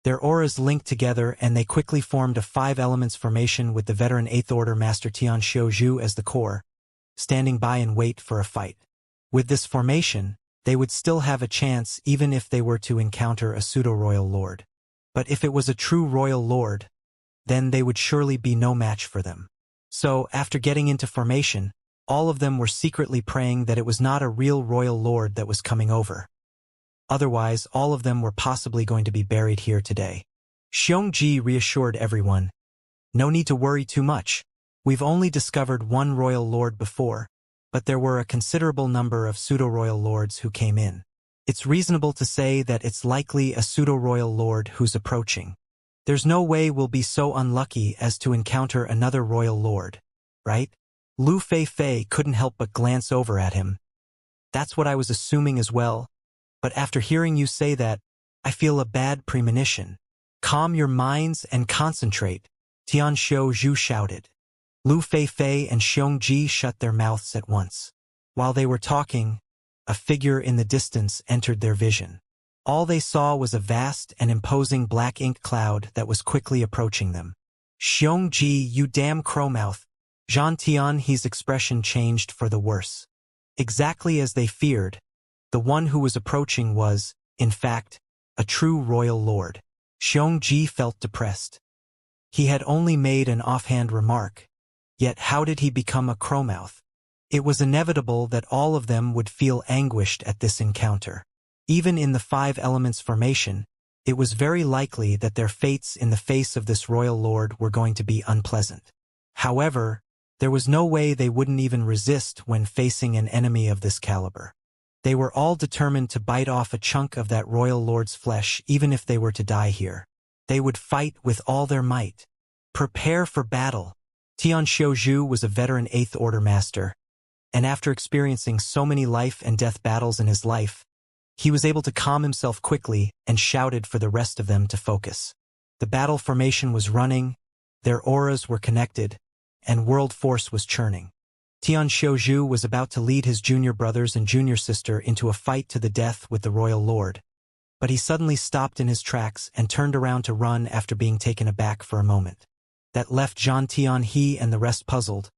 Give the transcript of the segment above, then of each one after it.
Their auras linked together and they quickly formed a 5 elements formation with the veteran 8th Order Master Xianxia Zhu as the core, standing by in wait for a fight. With this formation, they would still have a chance even if they were to encounter a pseudo-royal lord. But if it was a true royal lord, then they would surely be no match for them. So, after getting into formation, all of them were secretly praying that it was not a real royal lord that was coming over. Otherwise, all of them were possibly going to be buried here today. Xianxia reassured everyone, "No need to worry too much. We've only discovered one royal lord before, but there were a considerable number of pseudo-royal lords who came in. It's reasonable to say that it's likely a pseudo-royal lord who's approaching. There's no way we'll be so unlucky as to encounter another royal lord, right?" Lu Fei couldn't help but glance over at him. "That's what I was assuming as well, but after hearing you say that, I feel a bad premonition." "Calm your minds and concentrate," Xianxia Zhu shouted. Lu Fei and Xianxia shut their mouths at once. While they were talking, a figure in the distance entered their vision. All they saw was a vast and imposing black ink cloud that was quickly approaching them. "Xianxia, you damn crowmouth!" Zhan Tianhe's expression changed for the worse. Exactly as they feared, the one who was approaching was, in fact, a true royal lord. Xianxia felt depressed. He had only made an offhand remark, yet how did he become a crowmouth? It was inevitable that all of them would feel anguished at this encounter. Even in the 5 elements formation, it was very likely that their fates in the face of this royal lord were going to be unpleasant. However, there was no way they wouldn't even resist when facing an enemy of this caliber. They were all determined to bite off a chunk of that royal lord's flesh even if they were to die here. They would fight with all their might. Prepare for battle. Xianxia Zhu was a veteran 8th Order Master, and after experiencing so many life and death battles in his life, he was able to calm himself quickly and shouted for the rest of them to focus. The battle formation was running, their auras were connected, and world force was churning. Xianxia Zhu was about to lead his junior brothers and junior sister into a fight to the death with the royal lord, but he suddenly stopped in his tracks and turned around to run after being taken aback for a moment. That left Zhan Tianhe and the rest puzzled,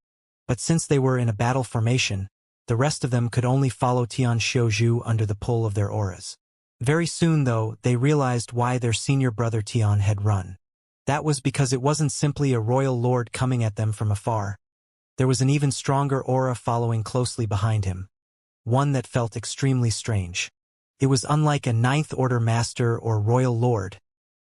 but since they were in a battle formation, the rest of them could only follow Xianxia Zhu under the pull of their auras. Very soon, though, they realized why their senior brother Tian had run. That was because it wasn't simply a royal lord coming at them from afar. There was an even stronger aura following closely behind him, one that felt extremely strange. It was unlike a 9th Order Master or royal lord.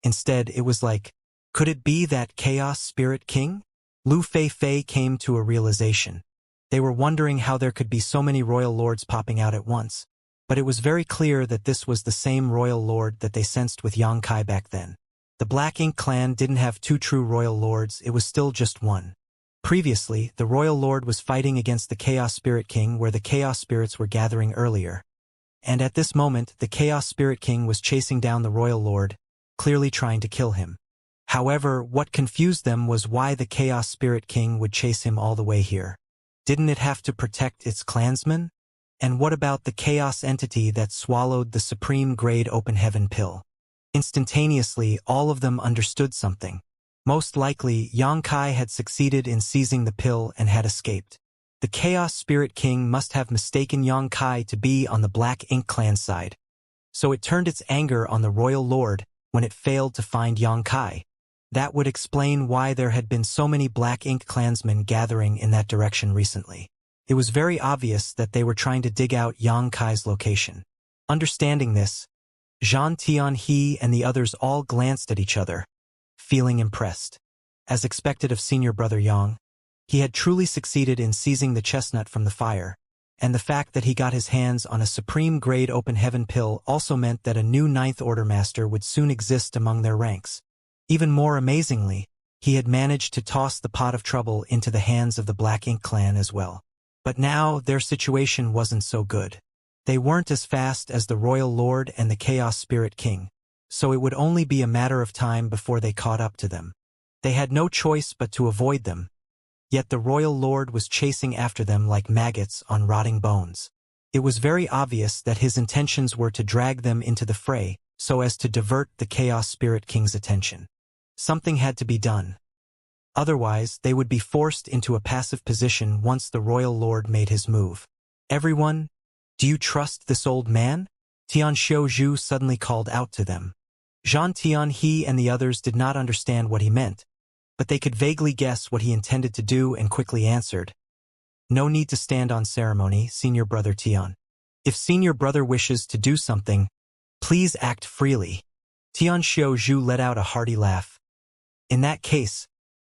Instead, it was like, could it be that Chaos Spirit King? Lu Fei came to a realization. They were wondering how there could be so many royal lords popping out at once, but it was very clear that this was the same royal lord that they sensed with Yangkai back then. The Black Ink clan didn't have 2 true royal lords, it was still just one. Previously, the royal lord was fighting against the Chaos Spirit King where the Chaos Spirits were gathering earlier. And at this moment, the Chaos Spirit King was chasing down the royal lord, clearly trying to kill him. However, what confused them was why the Chaos Spirit King would chase him all the way here. Didn't it have to protect its clansmen? And what about the chaos entity that swallowed the supreme grade open heaven pill? Instantaneously, all of them understood something. Most likely, Yangkai had succeeded in seizing the pill and had escaped. The Chaos Spirit King must have mistaken Yangkai to be on the Black Ink clan side. So it turned its anger on the royal lord when it failed to find Yangkai. That would explain why there had been so many Black Ink clansmen gathering in that direction recently. It was very obvious that they were trying to dig out Yangkai's location. Understanding this, Zhan Tianhe and the others all glanced at each other, feeling impressed. As expected of senior brother Yang, he had truly succeeded in seizing the chestnut from the fire, and the fact that he got his hands on a supreme-grade open heaven pill also meant that a new 9th Order Master would soon exist among their ranks. Even more amazingly, he had managed to toss the pot of trouble into the hands of the Black Ink clan as well. But now, their situation wasn't so good. They weren't as fast as the Royal Lord and the Chaos Spirit King, so it would only be a matter of time before they caught up to them. They had no choice but to avoid them. Yet the Royal Lord was chasing after them like maggots on rotting bones. It was very obvious that his intentions were to drag them into the fray, so as to divert the Chaos Spirit King's attention. Something had to be done. Otherwise, they would be forced into a passive position once the Royal Lord made his move. "Everyone, do you trust this old man?" Xianxia Zhu suddenly called out to them. He and the others did not understand what he meant, but they could vaguely guess what he intended to do and quickly answered. "No need to stand on ceremony, Senior Brother Tian. If Senior Brother wishes to do something, please act freely." Xianxia Zhu let out a hearty laugh. "In that case,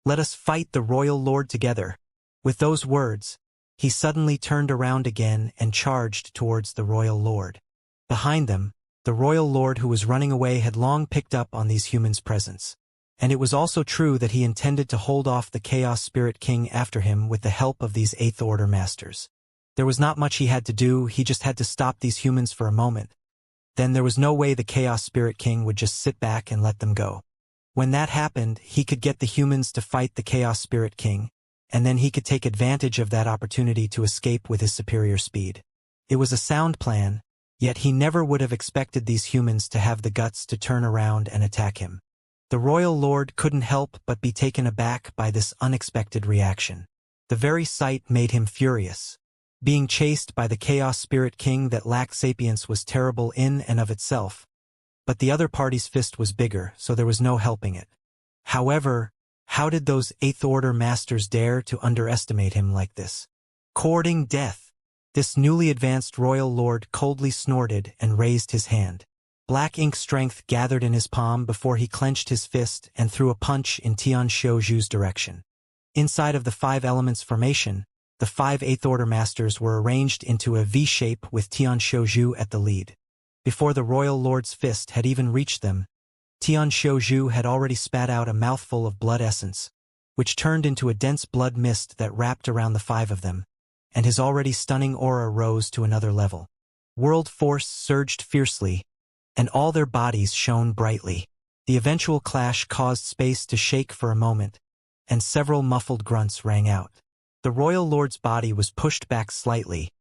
let us fight the Royal Lord together." With those words, he suddenly turned around again and charged towards the Royal Lord. Behind them, the Royal Lord who was running away had long picked up on these humans' presence. And it was also true that he intended to hold off the Chaos Spirit King after him with the help of these Eighth Order Masters. There was not much he had to do, he just had to stop these humans for a moment. Then there was no way the Chaos Spirit King would just sit back and let them go. When that happened, he could get the humans to fight the Chaos Spirit King, and then he could take advantage of that opportunity to escape with his superior speed. It was a sound plan, yet he never would have expected these humans to have the guts to turn around and attack him. The Royal Lord couldn't help but be taken aback by this unexpected reaction. The very sight made him furious. Being chased by the Chaos Spirit King that lacked sapience was terrible in and of itself, but the other party's fist was bigger, so there was no helping it. However, how did those Eighth Order Masters dare to underestimate him like this? Courting death. This newly advanced Royal Lord coldly snorted and raised his hand. Black ink strength gathered in his palm before he clenched his fist and threw a punch in Xianxia Zhu's direction. Inside of the Five Elements formation, the 5 Eighth Order Masters were arranged into a V shape with Xianxia Zhu at the lead. Before the Royal Lord's fist had even reached them, Xianxia Zhu had already spat out a mouthful of blood essence, which turned into a dense blood mist that wrapped around the 5 of them, and his already stunning aura rose to another level. World force surged fiercely, and all their bodies shone brightly. The eventual clash caused space to shake for a moment, and several muffled grunts rang out. The Royal Lord's body was pushed back slightly,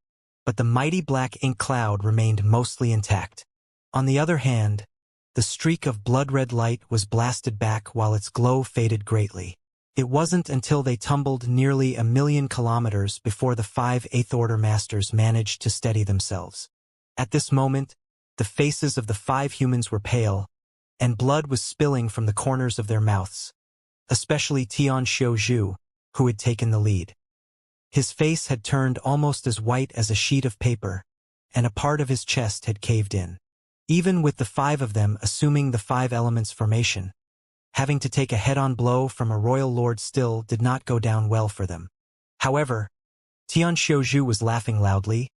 but the mighty black ink cloud remained mostly intact. On the other hand, the streak of blood-red light was blasted back while its glow faded greatly. It wasn't until they tumbled nearly 1,000,000 kilometers before the 5 Eighth Order Masters managed to steady themselves. At this moment, the faces of the 5 humans were pale, and blood was spilling from the corners of their mouths, especially Xianxia Zhu, who had taken the lead. His face had turned almost as white as a sheet of paper, and a part of his chest had caved in. Even with the 5 of them assuming the 5 Elements formation, having to take a head-on blow from a Royal Lord still did not go down well for them. However, Xianxia Zhu was laughing loudly.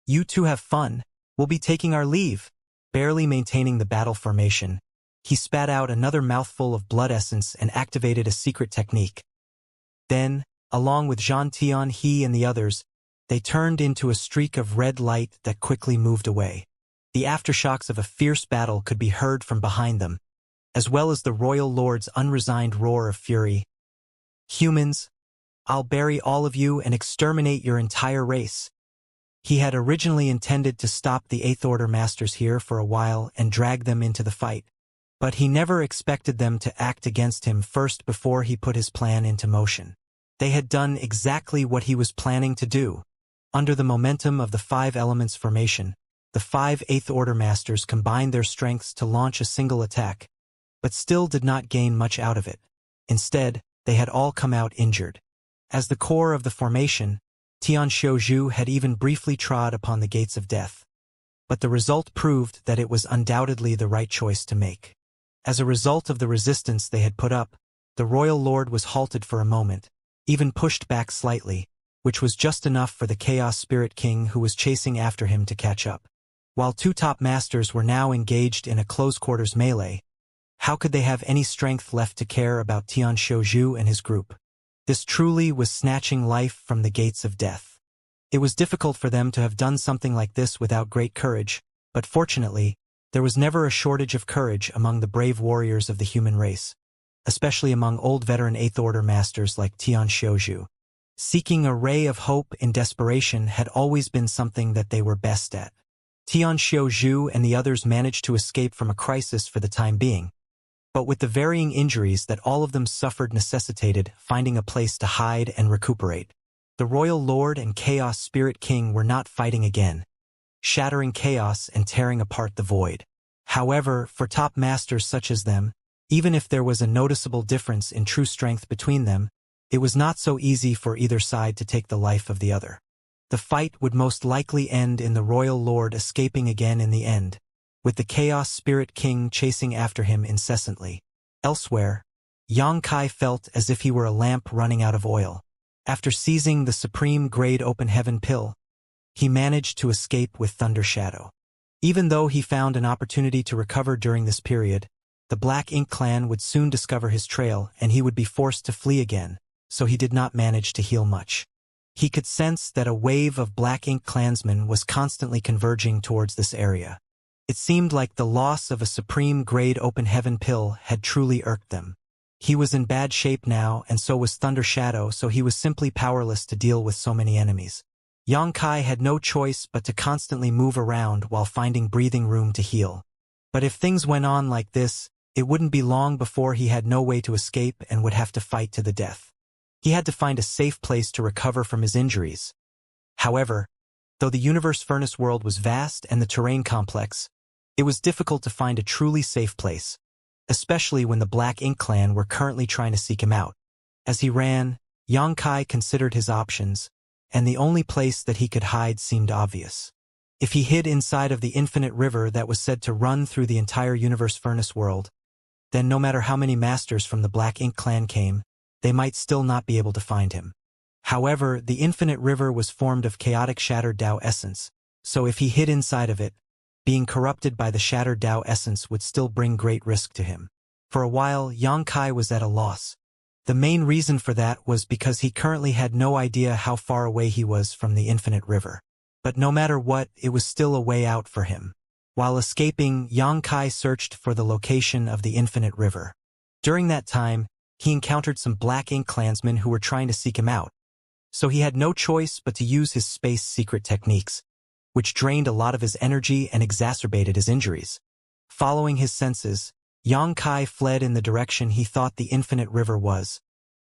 "You two have fun. We'll be taking our leave." Barely maintaining the battle formation, he spat out another mouthful of blood essence and activated a secret technique. Then, along with Tian, he and the others, they turned into a streak of red light that quickly moved away. The aftershocks of a fierce battle could be heard from behind them, as well as the Royal Lord's unresigned roar of fury. "Humans, I'll bury all of you and exterminate your entire race." He had originally intended to stop the Eighth Order Masters here for a while and drag them into the fight, but he never expected them to act against him first before he put his plan into motion. They had done exactly what he was planning to do. Under the momentum of the 5 Elements formation, the 5 Eighth Order Masters combined their strengths to launch a single attack, but still did not gain much out of it. Instead, they had all come out injured. As the core of the formation, Xianxia Zhu had even briefly trod upon the gates of death. But the result proved that it was undoubtedly the right choice to make. As a result of the resistance they had put up, the Royal Lord was halted for a moment, even pushed back slightly, which was just enough for the Chaos Spirit King who was chasing after him to catch up. While 2 top masters were now engaged in a close-quarters melee, how could they have any strength left to care about Xianxia Zhu and his group? This truly was snatching life from the gates of death. It was difficult for them to have done something like this without great courage, but fortunately, there was never a shortage of courage among the brave warriors of the human race, especially among old veteran Eighth Order Masters like Xianxia Zhu. Seeking a ray of hope in desperation had always been something that they were best at. Tian Xiaozhu and the others managed to escape from a crisis for the time being, but with the varying injuries that all of them suffered necessitated finding a place to hide and recuperate. The Royal Lord and Chaos Spirit King were not fighting again, shattering chaos and tearing apart the void. However, for top masters such as them, even if there was a noticeable difference in true strength between them, it was not so easy for either side to take the life of the other. The fight would most likely end in the Royal Lord escaping again in the end, with the Chaos Spirit King chasing after him incessantly. Elsewhere, Yang Kai felt as if he were a lamp running out of oil. After seizing the Supreme Grade Open Heaven pill, he managed to escape with Thunder Shadow. Even though he found an opportunity to recover during this period, the Black Ink clan would soon discover his trail and he would be forced to flee again, so he did not manage to heal much. He could sense that a wave of Black Ink clansmen was constantly converging towards this area. It seemed like the loss of a Supreme Grade Open Heaven pill had truly irked them. He was in bad shape now, and so was Thunder Shadow, so he was simply powerless to deal with so many enemies. Yang Kai had no choice but to constantly move around while finding breathing room to heal. But if things went on like this, it wouldn't be long before he had no way to escape and would have to fight to the death. He had to find a safe place to recover from his injuries. However, though the Universe Furnace world was vast and the terrain complex, it was difficult to find a truly safe place, especially when the Black Ink clan were currently trying to seek him out. As he ran, Yang Kai considered his options, and the only place that he could hide seemed obvious. If he hid inside of the infinite river that was said to run through the entire Universe Furnace world, then no matter how many masters from the Black Ink clan came, they might still not be able to find him. However, the infinite river was formed of chaotic shattered Tao essence, so if he hid inside of it, being corrupted by the shattered Tao essence would still bring great risk to him. For a while, Yang Kai was at a loss. The main reason for that was because he currently had no idea how far away he was from the infinite river. But no matter what, it was still a way out for him. While escaping, Yang Kai searched for the location of the infinite river. During that time, he encountered some Black Ink clansmen who were trying to seek him out, so he had no choice but to use his space secret techniques, which drained a lot of his energy and exacerbated his injuries. Following his senses, Yang Kai fled in the direction he thought the infinite river was,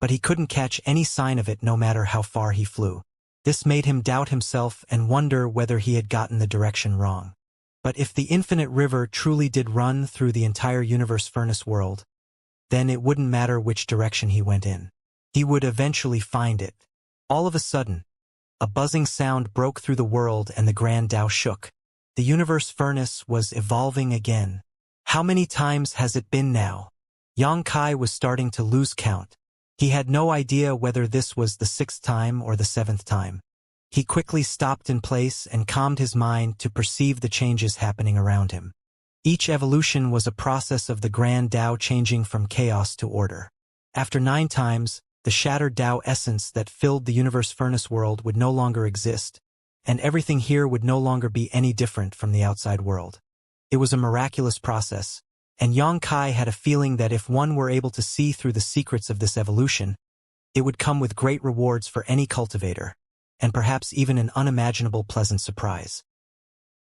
but he couldn't catch any sign of it no matter how far he flew. This made him doubt himself and wonder whether he had gotten the direction wrong. But if the infinite river truly did run through the entire Universe Furnace world, then it wouldn't matter which direction he went in. He would eventually find it. All of a sudden, a buzzing sound broke through the world and the Grand Tao shook. The Universe Furnace was evolving again. How many times has it been now? Yang Kai was starting to lose count. He had no idea whether this was the 6th time or the 7th time. He quickly stopped in place and calmed his mind to perceive the changes happening around him. Each evolution was a process of the Grand Tao changing from chaos to order. After 9 times, the shattered Tao essence that filled the Universe Furnace world would no longer exist, and everything here would no longer be any different from the outside world. It was a miraculous process, and Yang Kai had a feeling that if one were able to see through the secrets of this evolution, it would come with great rewards for any cultivator, and perhaps even an unimaginable pleasant surprise.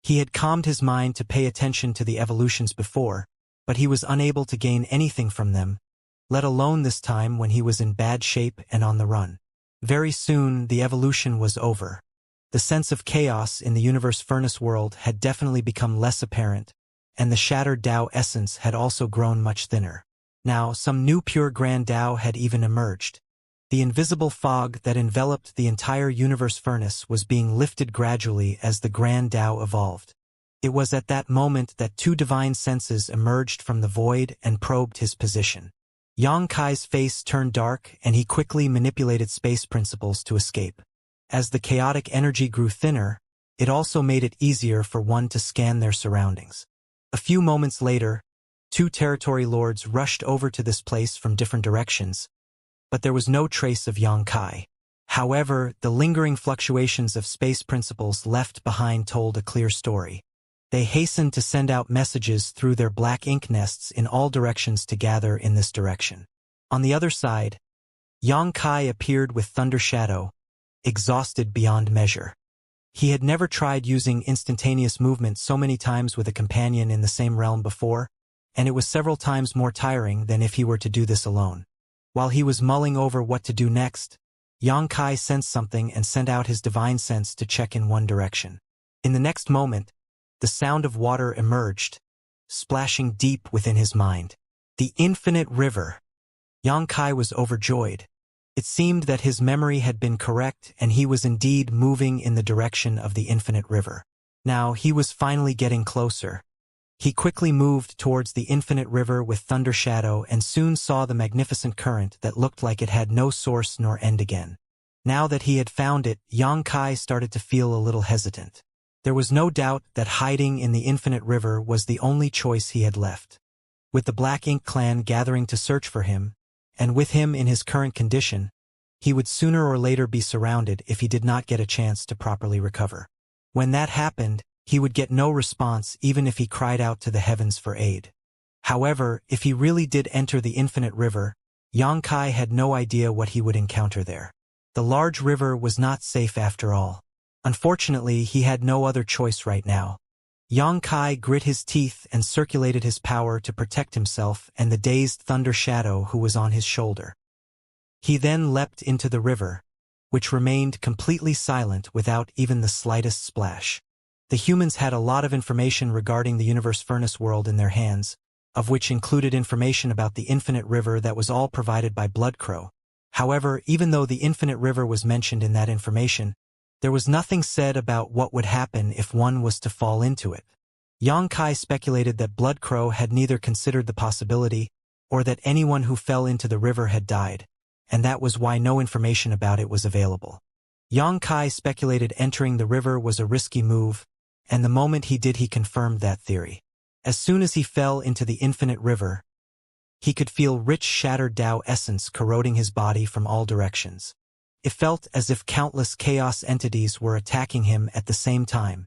He had calmed his mind to pay attention to the evolutions before, but he was unable to gain anything from them, let alone this time when he was in bad shape and on the run. Very soon, the evolution was over. The sense of chaos in the Universe Furnace world had definitely become less apparent, and the shattered Tao essence had also grown much thinner. Now, some new pure Grand Tao had even emerged. The invisible fog that enveloped the entire Universe Furnace was being lifted gradually as the Grand Tao evolved. It was at that moment that 2 divine senses emerged from the void and probed his position. Yang Kai's face turned dark and he quickly manipulated space principles to escape. As the chaotic energy grew thinner, it also made it easier for one to scan their surroundings. A few moments later, 2 territory lords rushed over to this place from different directions, but there was no trace of Yang Kai. However, the lingering fluctuations of space principles left behind told a clear story. They hastened to send out messages through their Black Ink nests in all directions to gather in this direction. On the other side, Yang Kai appeared with Thunder Shadow, exhausted beyond measure. He had never tried using instantaneous movement so many times with a companion in the same realm before, and it was several times more tiring than if he were to do this alone. While he was mulling over what to do next, Xianxia sensed something and sent out his divine sense to check in one direction. In the next moment, the sound of water emerged, splashing deep within his mind. The infinite river. Xianxia was overjoyed. It seemed that his memory had been correct and he was indeed moving in the direction of the infinite river. Now he was finally getting closer. He quickly moved towards the infinite river with thunder shadow and soon saw the magnificent current that looked like it had no source nor end again. Now that he had found it, Xianxia started to feel a little hesitant. There was no doubt that hiding in the infinite river was the only choice he had left. With the Black Ink clan gathering to search for him, and with him in his current condition, he would sooner or later be surrounded if he did not get a chance to properly recover. When that happened, he would get no response even if he cried out to the heavens for aid. However, if he really did enter the infinite river, Xianxia had no idea what he would encounter there. The large river was not safe after all. Unfortunately, he had no other choice right now. Xianxia grit his teeth and circulated his power to protect himself and the dazed Thunder Shadow who was on his shoulder. He then leapt into the river, which remained completely silent without even the slightest splash. The humans had a lot of information regarding the universe furnace world in their hands, of which included information about the infinite river that was all provided by Bloodcrow. However, even though the infinite river was mentioned in that information, there was nothing said about what would happen if one was to fall into it. Xianxia speculated that Bloodcrow had neither considered the possibility, or that anyone who fell into the river had died, and that was why no information about it was available. Xianxia speculated entering the river was a risky move, and the moment he did he confirmed that theory. As soon as he fell into the infinite river, he could feel rich shattered Tao essence corroding his body from all directions. It felt as if countless chaos entities were attacking him at the same time.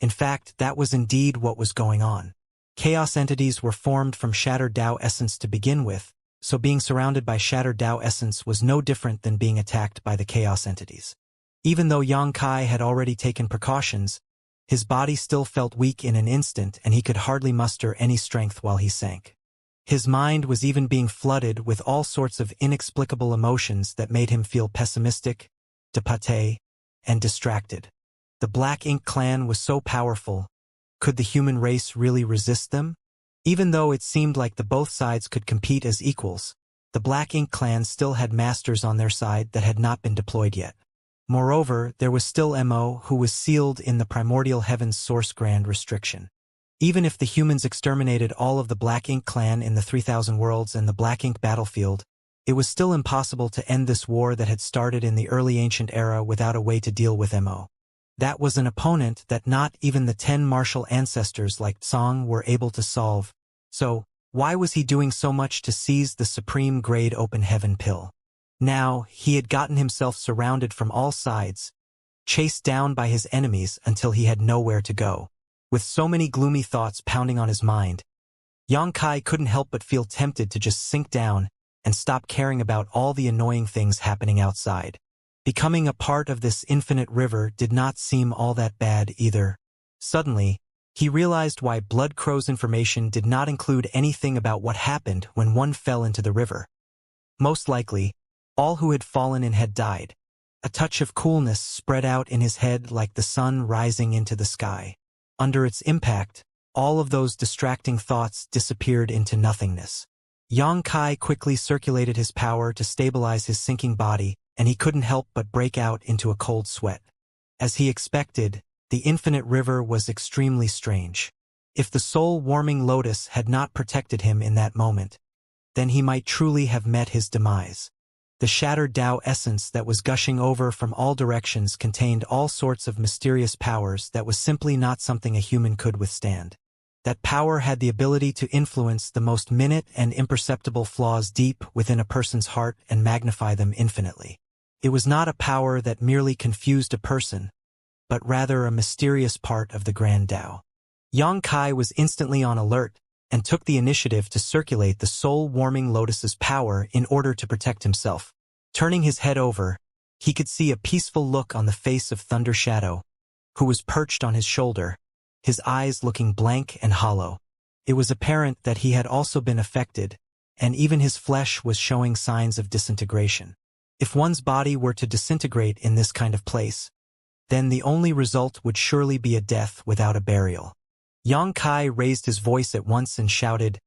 In fact, that was indeed what was going on. Chaos entities were formed from shattered Tao essence to begin with, so being surrounded by shattered Tao essence was no different than being attacked by the chaos entities. Even though Xianxia had already taken precautions, his body still felt weak in an instant and he could hardly muster any strength while he sank. His mind was even being flooded with all sorts of inexplicable emotions that made him feel pessimistic, dépassé, and distracted. The Black Ink clan was so powerful. Could the human race really resist them? Even though it seemed like the both sides could compete as equals, the Black Ink clan still had masters on their side that had not been deployed yet. Moreover, there was still Mo, who was sealed in the primordial heaven's source grand restriction. Even if the humans exterminated all of the Black Ink clan in the 3000 worlds and the Black Ink battlefield, it was still impossible to end this war that had started in the early ancient era without a way to deal with Mo. That was an opponent that not even the 10 martial ancestors like Tsong were able to solve. So, why was he doing so much to seize the supreme grade open heaven pill? Now, he had gotten himself surrounded from all sides, chased down by his enemies until he had nowhere to go. With so many gloomy thoughts pounding on his mind, Xianxia couldn't help but feel tempted to just sink down and stop caring about all the annoying things happening outside. Becoming a part of this infinite river did not seem all that bad either. Suddenly, he realized why Bloodcrow's information did not include anything about what happened when one fell into the river. Most likely, all who had fallen in had died. A touch of coolness spread out in his head like the sun rising into the sky. Under its impact, all of those distracting thoughts disappeared into nothingness. Xianxia quickly circulated his power to stabilize his sinking body, and he couldn't help but break out into a cold sweat. As he expected, the infinite river was extremely strange. If the soul-warming lotus had not protected him in that moment, then he might truly have met his demise. The shattered Tao essence that was gushing over from all directions contained all sorts of mysterious powers that was simply not something a human could withstand. That power had the ability to influence the most minute and imperceptible flaws deep within a person's heart and magnify them infinitely. It was not a power that merely confused a person, but rather a mysterious part of the Grand Tao. Xianxia was instantly on alert and took the initiative to circulate the soul-warming lotus's power in order to protect himself. Turning his head over, he could see a peaceful look on the face of Thunder Shadow, who was perched on his shoulder, his eyes looking blank and hollow. It was apparent that he had also been affected, and even his flesh was showing signs of disintegration. If one's body were to disintegrate in this kind of place, then the only result would surely be a death without a burial. Yang Kai raised his voice at once and shouted,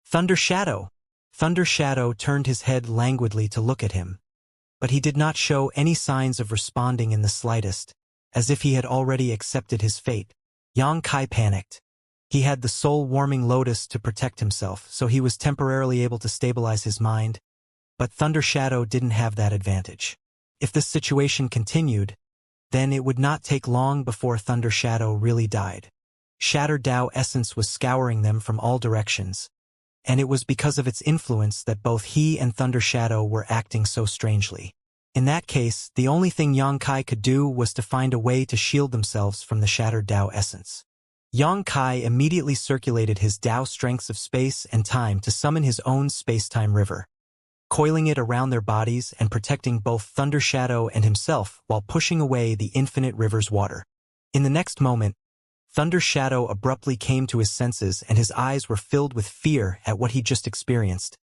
"Thunder Shadow!" Thunder Shadow turned his head languidly to look at him, but he did not show any signs of responding in the slightest, as if he had already accepted his fate. Yang Kai panicked. He had the soul-warming lotus to protect himself, so he was temporarily able to stabilize his mind, but Thunder Shadow didn't have that advantage. If this situation continued, then it would not take long before Thunder Shadow really died. Shattered Tao essence was scouring them from all directions, and it was because of its influence that both he and Thunder Shadow were acting so strangely. In that case, the only thing Yang Kai could do was to find a way to shield themselves from the Shattered Tao essence. Yang Kai immediately circulated his Tao strengths of space and time to summon his own space-time river, coiling it around their bodies and protecting both Thunder Shadow and himself while pushing away the infinite river's water. In the next moment, Thunder Shadow abruptly came to his senses and his eyes were filled with fear at what he just experienced.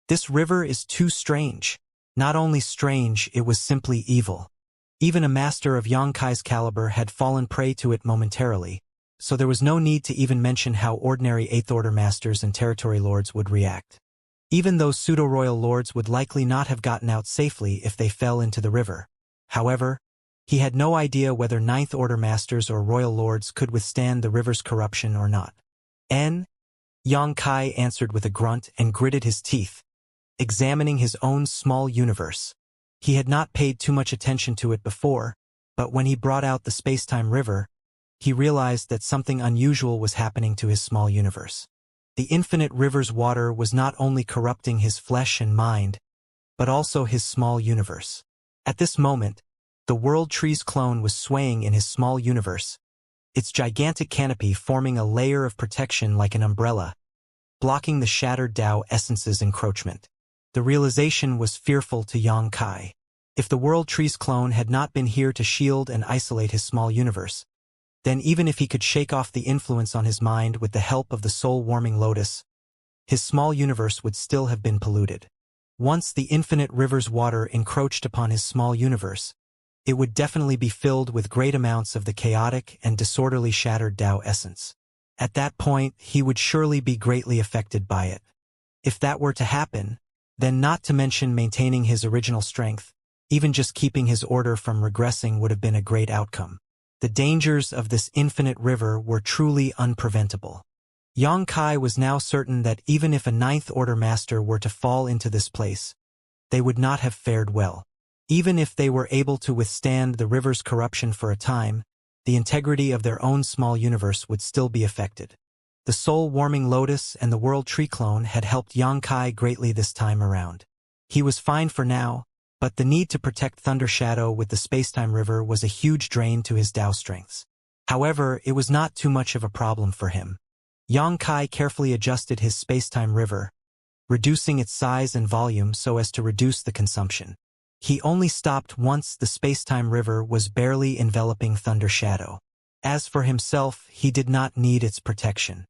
This river is too strange. Not only strange, it was simply evil. Even a master of Yang Kai's caliber had fallen prey to it momentarily, so there was no need to even mention how ordinary Eighth Order masters and territory lords would react. Even those pseudo-royal lords would likely not have gotten out safely if they fell into the river. However, he had no idea whether Ninth Order masters or royal lords could withstand the river's corruption or not. Yang Kai answered with a grunt and gritted his teeth, examining his own small universe. He had not paid too much attention to it before, but when he brought out the space-time river, he realized that something unusual was happening to his small universe. The infinite river's water was not only corrupting his flesh and mind, but also his small universe. At this moment, the World Tree's clone was swaying in his small universe, its gigantic canopy forming a layer of protection like an umbrella, blocking the Shattered Tao essence's encroachment. The realization was fearful to Yang Kai. If the World Tree's clone had not been here to shield and isolate his small universe, then even if he could shake off the influence on his mind with the help of the soul-warming lotus, his small universe would still have been polluted. Once the infinite river's water encroached upon his small universe, it would definitely be filled with great amounts of the chaotic and disorderly Shattered Tao essence. At that point, he would surely be greatly affected by it. If that were to happen, then not to mention maintaining his original strength, even just keeping his order from regressing would have been a great outcome. The dangers of this infinite river were truly unpreventable. Yang Kai was now certain that even if a Ninth Order master were to fall into this place, they would not have fared well. Even if they were able to withstand the river's corruption for a time, the integrity of their own small universe would still be affected. The soul-warming lotus and the World Tree clone had helped Yang Kai greatly this time around. He was fine for now, but the need to protect Thunder Shadow with the space-time river was a huge drain to his Tao strengths. However, it was not too much of a problem for him. Yang Kai carefully adjusted his space-time river, reducing its size and volume so as to reduce the consumption. He only stopped once the space-time river was barely enveloping Thunder Shadow. As for himself, he did not need its protection.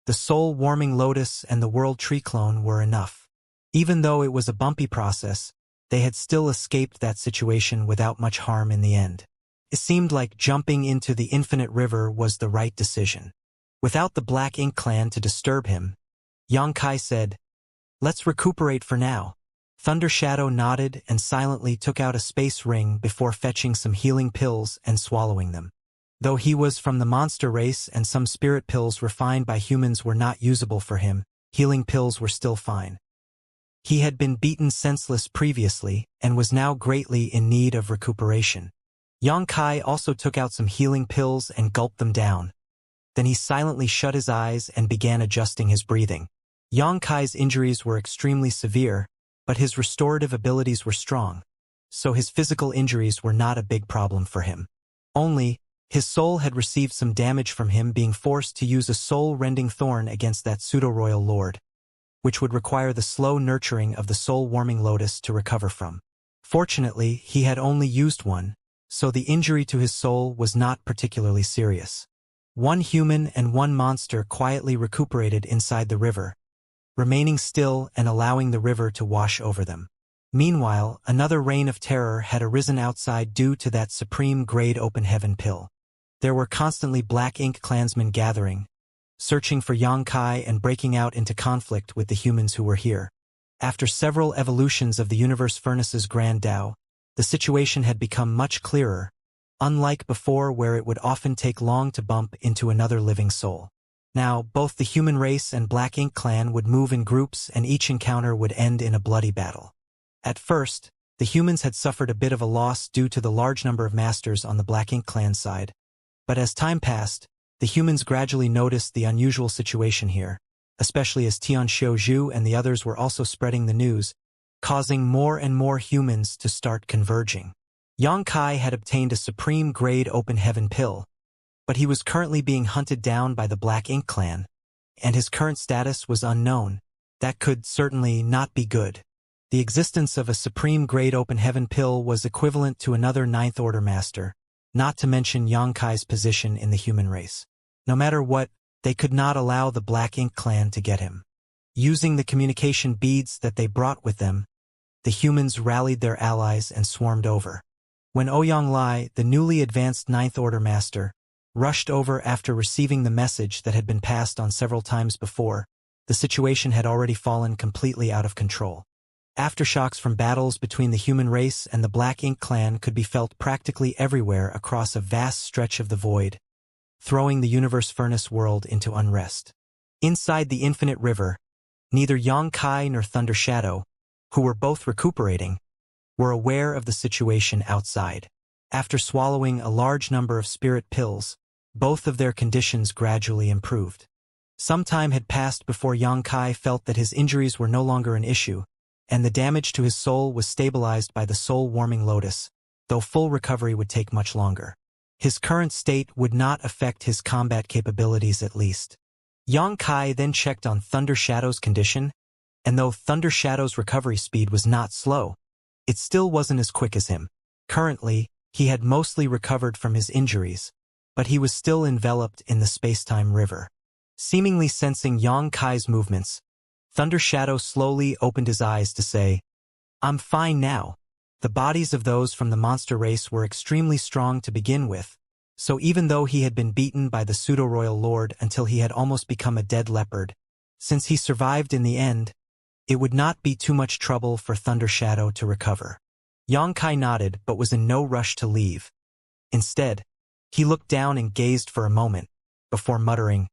The soul-warming lotus and the World Tree clone were enough. Even though it was a bumpy process, they had still escaped that situation without much harm in the end. It seemed like jumping into the infinite river was the right decision. Without the Black Ink clan to disturb him, Yang Kai said, "Let's recuperate for now." Thunder Shadow nodded and silently took out a space ring before fetching some healing pills and swallowing them. Though he was from the monster race and some spirit pills refined by humans were not usable for him, healing pills were still fine. He had been beaten senseless previously and was now greatly in need of recuperation. Yang Kai also took out some healing pills and gulped them down. Then he silently shut his eyes and began adjusting his breathing. Yang Kai's injuries were extremely severe, but his restorative abilities were strong, so his physical injuries were not a big problem for him. Only, his soul had received some damage from him being forced to use a soul-rending thorn against that pseudo-royal lord, which would require the slow nurturing of the soul-warming lotus to recover from. Fortunately, he had only used one, so the injury to his soul was not particularly serious. One human and one monster quietly recuperated inside the river, remaining still and allowing the river to wash over them. Meanwhile, another reign of terror had arisen outside due to that supreme-grade open heaven pill. There were constantly Black Ink clansmen gathering, searching for Xianxia and breaking out into conflict with the humans who were here. After several evolutions of the Universe Furnace's Grand Tao, the situation had become much clearer, unlike before where it would often take long to bump into another living soul. Now, both the human race and Black Ink clan would move in groups and each encounter would end in a bloody battle. At first, the humans had suffered a bit of a loss due to the large number of masters on the Black Ink clan side, but as time passed, the humans gradually noticed the unusual situation here, especially as Xianxia and the others were also spreading the news, causing more and more humans to start converging. Xianxia had obtained a supreme-grade open heaven pill, but he was currently being hunted down by the Black Ink clan, and his current status was unknown. That could certainly not be good. The existence of a supreme-grade open heaven pill was equivalent to another Ninth Order master, not to mention Xianxia's position in the human race. No matter what, they could not allow the Black Ink clan to get him. Using the communication beads that they brought with them, the humans rallied their allies and swarmed over. When Ouyang, the newly advanced Ninth Order master, rushed over after receiving the message that had been passed on several times before, the situation had already fallen completely out of control. Aftershocks from battles between the human race and the Black Ink clan could be felt practically everywhere across a vast stretch of the void, throwing the Universe Furnace world into unrest. Inside the Infinite River, neither Xianxia nor Thunder Shadow, who were both recuperating, were aware of the situation outside. After swallowing a large number of spirit pills, both of their conditions gradually improved. Some time had passed before Xianxia felt that his injuries were no longer an issue, and the damage to his soul was stabilized by the soul-warming lotus, though full recovery would take much longer. His current state would not affect his combat capabilities at least. Xianxia then checked on Thunder Shadow's condition, and though Thunder Shadow's recovery speed was not slow, it still wasn't as quick as him. Currently, he had mostly recovered from his injuries, but he was still enveloped in the space-time river. Seemingly sensing Xianxia's movements, Thunder Shadow slowly opened his eyes to say, "I'm fine now." The bodies of those from the monster race were extremely strong to begin with, so even though he had been beaten by the pseudo-royal lord until he had almost become a dead leopard, since he survived in the end, it would not be too much trouble for Thunder Shadow to recover. Xianxia nodded but was in no rush to leave. Instead, he looked down and gazed for a moment, before muttering,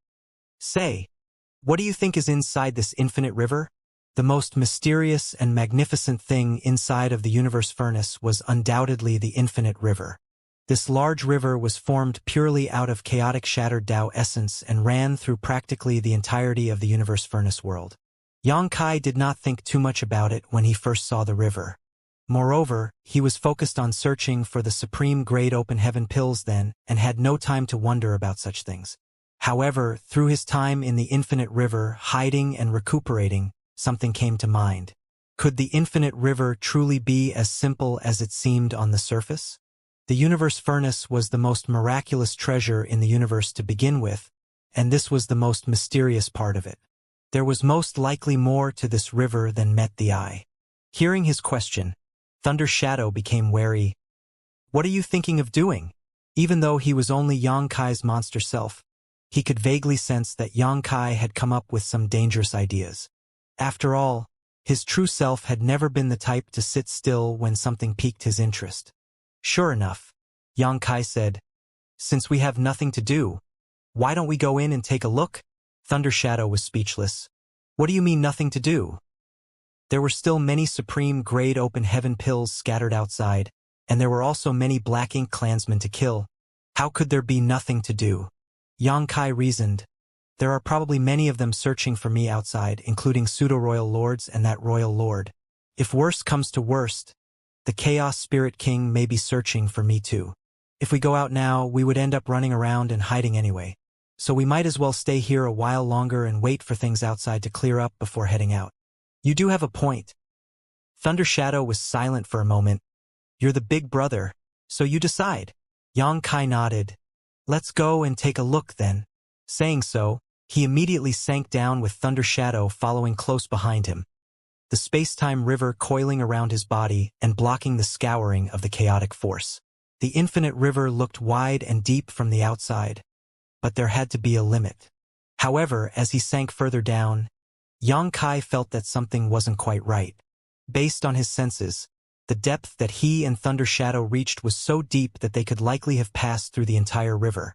"Say, what do you think is inside this infinite river?" The most mysterious and magnificent thing inside of the Universe Furnace was undoubtedly the infinite river. This large river was formed purely out of chaotic shattered Tao essence and ran through practically the entirety of the Universe Furnace world. Xianxia did not think too much about it when he first saw the river. Moreover, he was focused on searching for the supreme-grade open heaven pills then and had no time to wonder about such things. However, through his time in the infinite river, hiding and recuperating, something came to mind. Could the infinite river truly be as simple as it seemed on the surface? The Universe Furnace was the most miraculous treasure in the universe to begin with, and this was the most mysterious part of it. There was most likely more to this river than met the eye. Hearing his question, Thunder Shadow became wary. "What are you thinking of doing?" Even though he was only Xianxia's monster self, he could vaguely sense that Xianxia had come up with some dangerous ideas. After all, his true self had never been the type to sit still when something piqued his interest. "Sure enough," Xianxia said, "since we have nothing to do, why don't we go in and take a look?" Thunder Shadow was speechless. "What do you mean nothing to do?" There were still many supreme-grade open heaven pills scattered outside, and there were also many Black Ink clansmen to kill. How could there be nothing to do? Xianxia reasoned. There are probably many of them searching for me outside, including pseudo-royal lords and that royal lord. If worst comes to worst, the Chaos Spirit King may be searching for me too. If we go out now, we would end up running around and hiding anyway. So we might as well stay here a while longer and wait for things outside to clear up before heading out. You do have a point. Thunder Shadow was silent for a moment. You're the big brother, So you decide. Yang Kai nodded. Let's go and take a look then. Saying so, he immediately sank down with Thunder Shadow following close behind him, the space-time river coiling around his body and blocking the scouring of the chaotic force. The infinite river looked wide and deep from the outside, but there had to be a limit. However, as he sank further down, Yang Kai felt that something wasn't quite right. Based on his senses, the depth that he and Thunder Shadow reached was so deep that they could likely have passed through the entire river.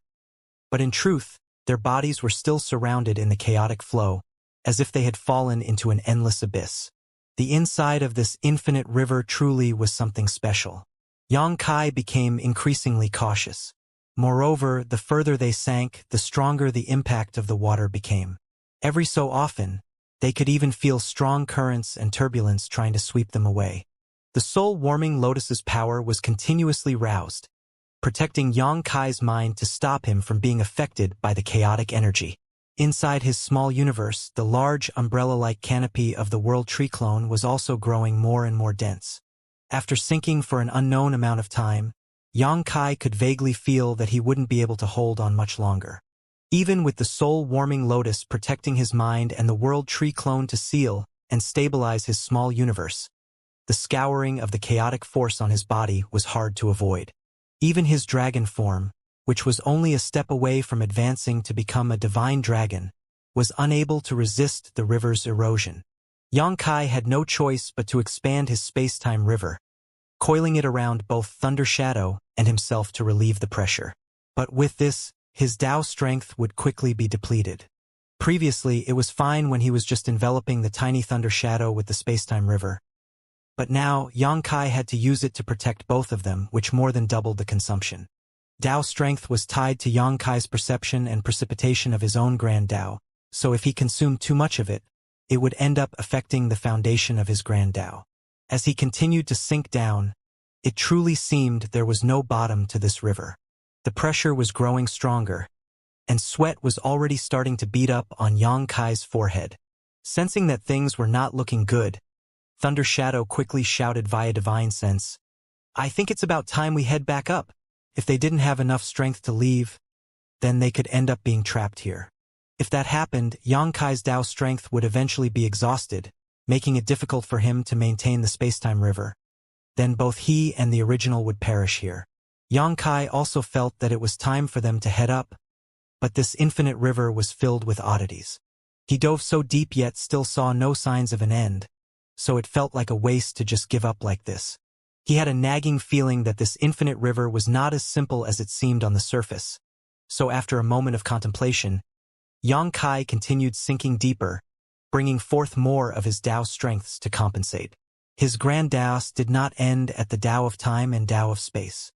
But in truth, their bodies were still surrounded in the chaotic flow, as if they had fallen into an endless abyss. The inside of this infinite river truly was something special. Yang Kai became increasingly cautious. Moreover, the further they sank, the stronger the impact of the water became. Every so often, they could even feel strong currents and turbulence trying to sweep them away. The soul-warming lotus's power was continuously roused, protecting Yang Kai's mind to stop him from being affected by the chaotic energy. Inside his small universe, the large umbrella-like canopy of the World Tree clone was also growing more and more dense. After sinking for an unknown amount of time, Yang Kai could vaguely feel that he wouldn't be able to hold on much longer. Even with the soul-warming lotus protecting his mind and the World Tree clone to seal and stabilize his small universe, the scouring of the chaotic force on his body was hard to avoid. Even his dragon form, which was only a step away from advancing to become a divine dragon, was unable to resist the river's erosion. Yang Kai had no choice but to expand his space-time river, coiling it around both Thunder Shadow and himself to relieve the pressure. But with this, his Tao strength would quickly be depleted. Previously, it was fine when he was just enveloping the tiny Thunder Shadow with the space-time river. But now, Yang Kai had to use it to protect both of them, which more than doubled the consumption. Tao strength was tied to Yang Kai's perception and precipitation of his own grand Tao, so if he consumed too much of it, it would end up affecting the foundation of his grand Tao. As he continued to sink down, it truly seemed there was no bottom to this river. The pressure was growing stronger, and sweat was already starting to bead up on Yang Kai's forehead. Sensing that things were not looking good, Thunder Shadow quickly shouted via divine sense, "I think it's about time we head back up. If they didn't have enough strength to leave, then they could end up being trapped here." If that happened, Yang Kai's Tao strength would eventually be exhausted, making it difficult for him to maintain the spacetime river. Then both he and the original would perish here. Yang Kai also felt that it was time for them to head up, but this infinite river was filled with oddities. He dove so deep yet still saw no signs of an end, so it felt like a waste to just give up like this. He had a nagging feeling that this infinite river was not as simple as it seemed on the surface. So after a moment of contemplation, Yang Kai continued sinking deeper, bringing forth more of his Tao strengths to compensate. His Grand Taos did not end at the Tao of time and Tao of space.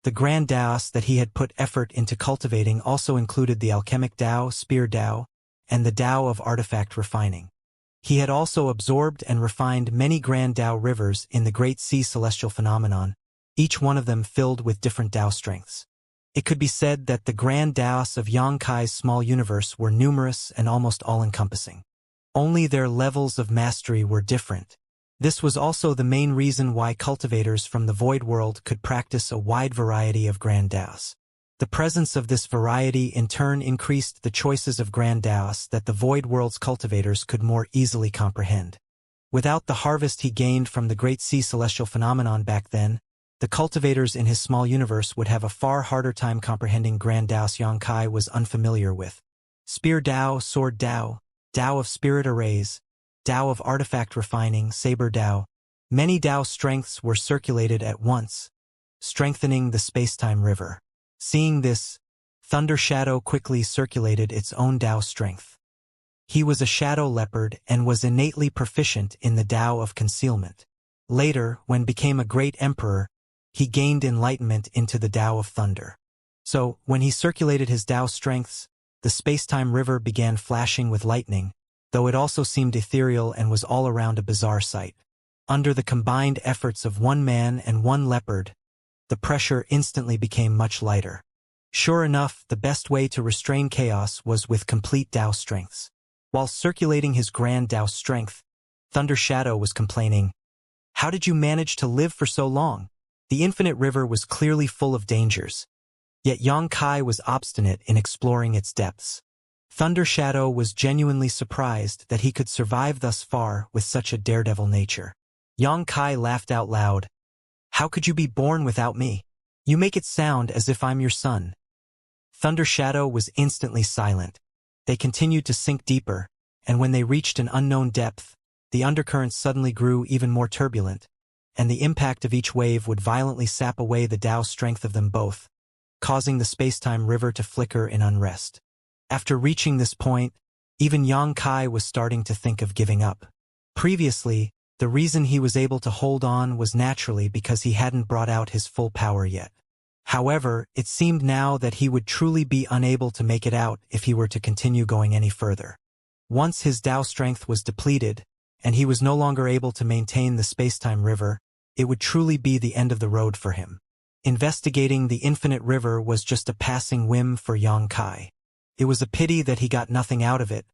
The Grand Taos that he had put effort into cultivating also included the alchemic Tao, spear Tao, and the Tao of artifact refining. He had also absorbed and refined many Grand Tao rivers in the Great Sea Celestial Phenomenon, each one of them filled with different Tao strengths. It could be said that the Grand Taos of Yang Kai's small universe were numerous and almost all-encompassing. Only their levels of mastery were different. This was also the main reason why cultivators from the Void World could practice a wide variety of Grand Taos. The presence of this variety in turn increased the choices of Grand Taos that the Void World's cultivators could more easily comprehend. Without the harvest he gained from the Great Sea Celestial Phenomenon back then, the cultivators in his small universe would have a far harder time comprehending Grand Taos Yang Kai was unfamiliar with. Spear Tao, Sword Tao, Tao of Spirit Arrays, Tao of Artifact Refining, Saber Tao. Many Tao strengths were circulated at once, strengthening the spacetime river. Seeing this, Thunder Shadow quickly circulated its own Tao strength. He was a shadow leopard and was innately proficient in the Tao of concealment. Later, when became a great emperor, he gained enlightenment into the Tao of thunder. So, when he circulated his Tao strengths, the spacetime river began flashing with lightning, though it also seemed ethereal and was all around a bizarre sight. Under the combined efforts of one man and one leopard, the pressure instantly became much lighter. Sure enough, the best way to restrain chaos was with complete Tao strengths. While circulating his grand Tao strength, Thunder Shadow was complaining, "How did you manage to live for so long? The infinite river was clearly full of dangers, yet Yang Kai was obstinate in exploring its depths. Thunder Shadow was genuinely surprised that he could survive thus far with such a daredevil nature. Yang Kai laughed out loud. "How could you be born without me? You make it sound as if I'm your son." Thunder Shadow was instantly silent. They continued to sink deeper, and when they reached an unknown depth, the undercurrent suddenly grew even more turbulent, and the impact of each wave would violently sap away the Tao strength of them both, causing the space-time river to flicker in unrest. After reaching this point, even Yang Kai was starting to think of giving up. Previously, the reason he was able to hold on was naturally because he hadn't brought out his full power yet. However, it seemed now that he would truly be unable to make it out if he were to continue going any further. Once his Tao strength was depleted, and he was no longer able to maintain the space-time river, it would truly be the end of the road for him. Investigating the infinite river was just a passing whim for Yang Kai. It was a pity that he got nothing out of it,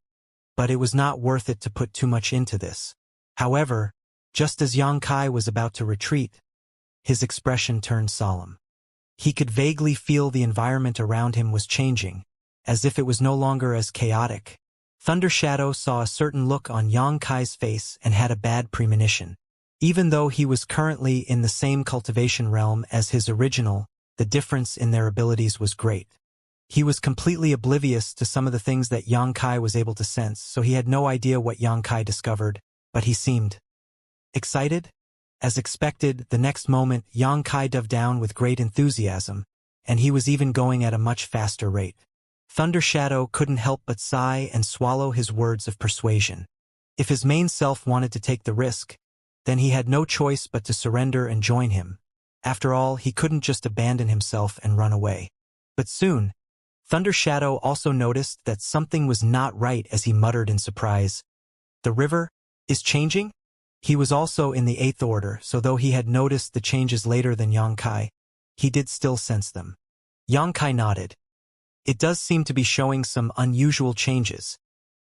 but it was not worth it to put too much into this. However, just as Yang Kai was about to retreat, his expression turned solemn. He could vaguely feel the environment around him was changing, as if it was no longer as chaotic. Thunder Shadow saw a certain look on Yang Kai's face and had a bad premonition. Even though he was currently in the same cultivation realm as his original, the difference in their abilities was great. He was completely oblivious to some of the things that Yang Kai was able to sense, so he had no idea what Yang Kai discovered, but he seemed excited. As expected, the next moment, Yang Kai dove down with great enthusiasm, and he was even going at a much faster rate. Thunder Shadow couldn't help but sigh and swallow his words of persuasion. If his main self wanted to take the risk, then he had no choice but to surrender and join him. After all, he couldn't just abandon himself and run away. But soon, Thunder Shadow also noticed that something was not right as he muttered in surprise. "The river is changing?" He was also in the 8th order, so though he had noticed the changes later than Yang Kai, he did still sense them. Yang Kai nodded. "It does seem to be showing some unusual changes.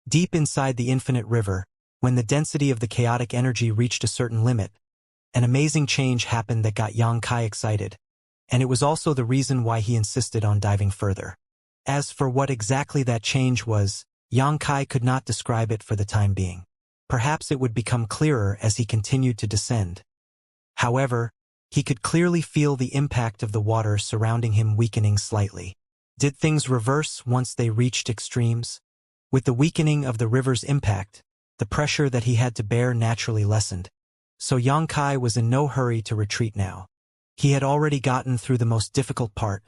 Deep inside the infinite river, when the density of the chaotic energy reached a certain limit, an amazing change happened that got Yang Kai excited, and it was also the reason why he insisted on diving further. As for what exactly that change was, Yang Kai could not describe it for the time being. Perhaps it would become clearer as he continued to descend. However, he could clearly feel the impact of the water surrounding him weakening slightly. Did things reverse once they reached extremes? With the weakening of the river's impact, the pressure that he had to bear naturally lessened. So Yang Kai was in no hurry to retreat now. He had already gotten through the most difficult part,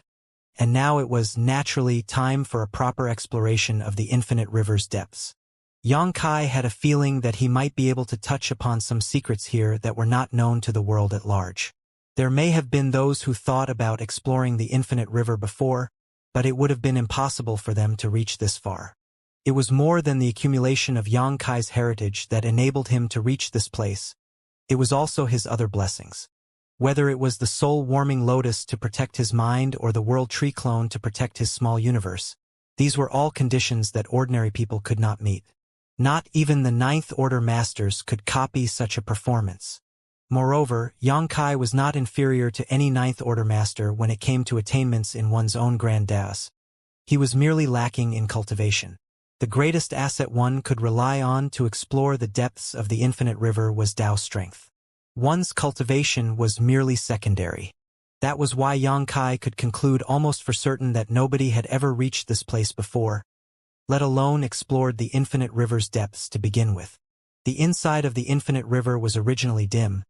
and now it was naturally time for a proper exploration of the infinite river's depths. Yang Kai had a feeling that he might be able to touch upon some secrets here that were not known to the world at large. There may have been those who thought about exploring the infinite river before, but it would have been impossible for them to reach this far. It was more than the accumulation of Yang Kai's heritage that enabled him to reach this place. It was also his other blessings. Whether it was the soul-warming lotus to protect his mind or the world tree clone to protect his small universe, these were all conditions that ordinary people could not meet. Not even the 9th Order Masters could copy such a performance. Moreover, Yang Kai was not inferior to any 9th Order Master when it came to attainments in one's own grand Daos. He was merely lacking in cultivation. The greatest asset one could rely on to explore the depths of the infinite river was Tao strength. One's cultivation was merely secondary. That was why Yang Kai could conclude almost for certain that nobody had ever reached this place before, let alone explored the infinite river's depths to begin with. The inside of the infinite river was originally dim,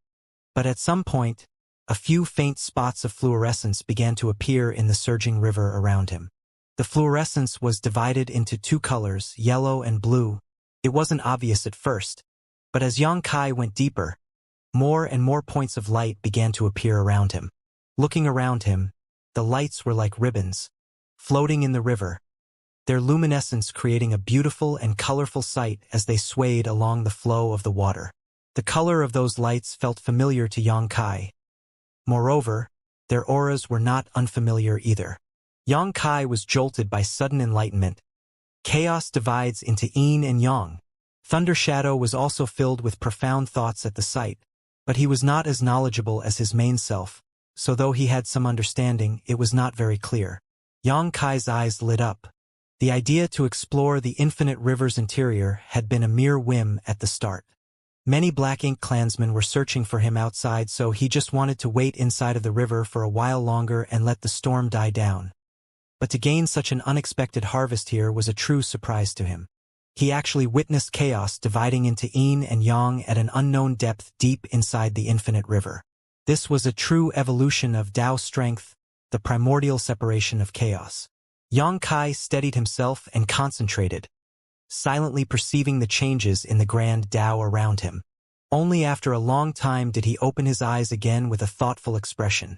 but at some point, a few faint spots of fluorescence began to appear in the surging river around him. The fluorescence was divided into 2 colors, yellow and blue. It wasn't obvious at first, but as Yang Kai went deeper, more and more points of light began to appear around him. Looking around him, the lights were like ribbons, floating in the river, their luminescence creating a beautiful and colorful sight as they swayed along the flow of the water. The color of those lights felt familiar to Yang Kai. Moreover, their auras were not unfamiliar either. Yang Kai was jolted by sudden enlightenment. Chaos divides into yin and yang. Thunder Shadow was also filled with profound thoughts at the sight, but he was not as knowledgeable as his main self, so though he had some understanding, it was not very clear. Yang Kai's eyes lit up. The idea to explore the infinite river's interior had been a mere whim at the start. Many Black Ink clansmen were searching for him outside, so he just wanted to wait inside of the river for a while longer and let the storm die down. But to gain such an unexpected harvest here was a true surprise to him. He actually witnessed chaos dividing into yin and yang at an unknown depth deep inside the infinite river. This was a true evolution of Tao strength, the primordial separation of chaos. Yang Kai steadied himself and concentrated, silently perceiving the changes in the grand Tao around him. Only after a long time did he open his eyes again with a thoughtful expression.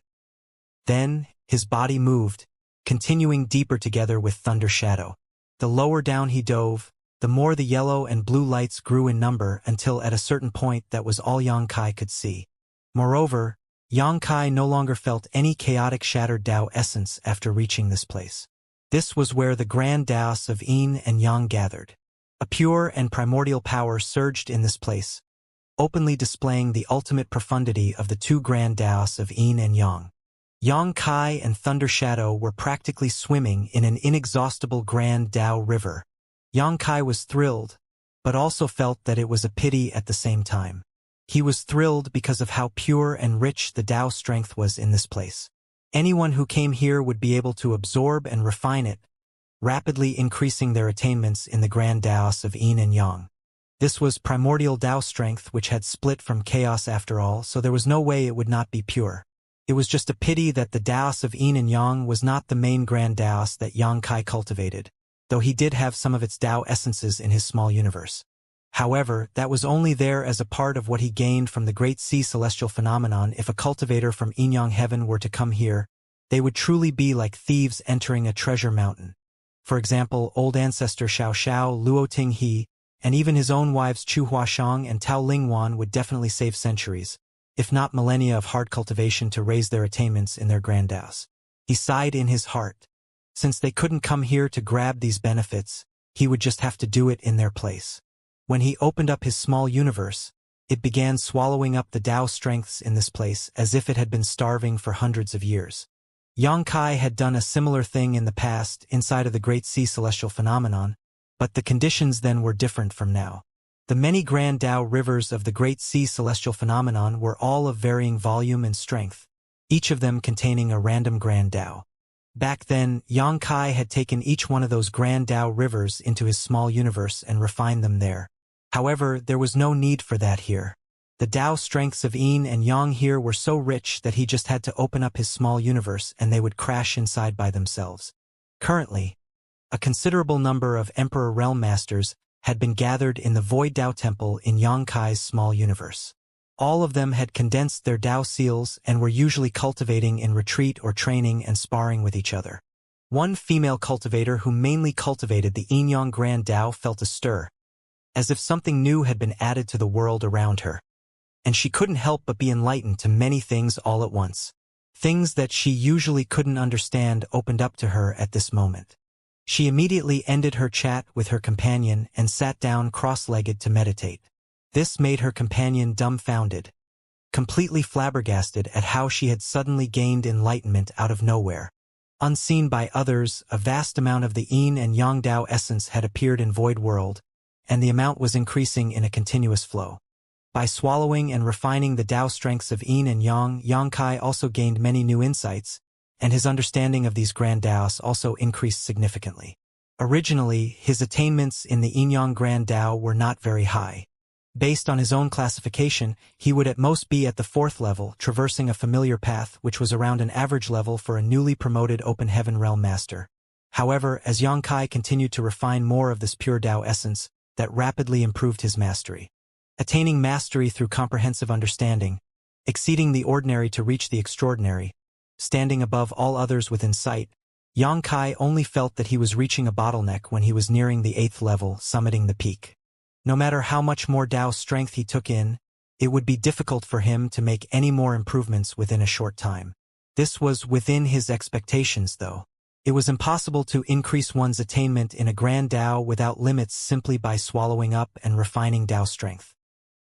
Then, his body moved, continuing deeper together with Thunder Shadow. The lower down he dove, the more the yellow and blue lights grew in number until at a certain point that was all Yang Kai could see. Moreover, Yang Kai no longer felt any chaotic shattered Tao essence after reaching this place. This was where the grand Taos of yin and yang gathered. A pure and primordial power surged in this place, openly displaying the ultimate profundity of the two grand Taos of yin and yang. Yang Kai and Thunder Shadow were practically swimming in an inexhaustible grand Tao river. Yang Kai was thrilled, but also felt that it was a pity at the same time. He was thrilled because of how pure and rich the Tao strength was in this place. Anyone who came here would be able to absorb and refine it, rapidly increasing their attainments in the grand Taos of yin and yang. This was primordial Tao strength which had split from chaos after all, so there was no way it would not be pure. It was just a pity that the Taos of yin and yang was not the main grand Taos that Yang Kai cultivated, though he did have some of its Tao essences in his small universe. However, that was only there as a part of what he gained from the Great Sea celestial phenomenon. If a cultivator from Yin-Yang heaven were to come here, they would truly be like thieves entering a treasure mountain. For example, old ancestor Xiao Xiao, Luo Ting He, and even his own wives Chu Huashang and Tao Lingwan would definitely save centuries, if not millennia of hard cultivation to raise their attainments in their grand Taos. He sighed in his heart. Since they couldn't come here to grab these benefits, he would just have to do it in their place. When he opened up his small universe, it began swallowing up the Tao strengths in this place as if it had been starving for hundreds of years. Yang Kai had done a similar thing in the past inside of the Great Sea celestial phenomenon, but the conditions then were different from now. The many grand Tao rivers of the Great Sea celestial phenomenon were all of varying volume and strength, each of them containing a random grand Tao. Back then, Yang Kai had taken each one of those grand Tao rivers into his small universe and refined them there. However, there was no need for that here. The Tao strengths of yin and yang here were so rich that he just had to open up his small universe and they would crash inside by themselves. Currently, a considerable number of Emperor Realm Masters had been gathered in the Void Tao Temple in Yang Kai's small universe. All of them had condensed their Tao seals and were usually cultivating in retreat or training and sparring with each other. One female cultivator who mainly cultivated the Yin-Yang Grand Tao felt a stir, as if something new had been added to the world around her. And she couldn't help but be enlightened to many things all at once. Things that she usually couldn't understand opened up to her at this moment. She immediately ended her chat with her companion and sat down cross-legged to meditate. This made her companion dumbfounded, completely flabbergasted at how she had suddenly gained enlightenment out of nowhere. Unseen by others, a vast amount of the Yin and Yang Tao essence had appeared in Void World, and the amount was increasing in a continuous flow. By swallowing and refining the Tao strengths of Yin and Yang, Yang Kai also gained many new insights, and his understanding of these grand Taos also increased significantly. Originally, his attainments in the Yin-Yang Grand Tao were not very high. Based on his own classification, he would at most be at the 4th level, traversing a familiar path which was around an average level for a newly promoted Open Heaven Realm Master. However, as Yang Kai continued to refine more of this pure Tao essence, that rapidly improved his mastery. Attaining mastery through comprehensive understanding, exceeding the ordinary to reach the extraordinary, standing above all others within sight, Yang Kai only felt that he was reaching a bottleneck when he was nearing the 8th level, summiting the peak. No matter how much more Tao strength he took in, it would be difficult for him to make any more improvements within a short time. This was within his expectations, though. It was impossible to increase one's attainment in a grand Tao without limits simply by swallowing up and refining Tao strength.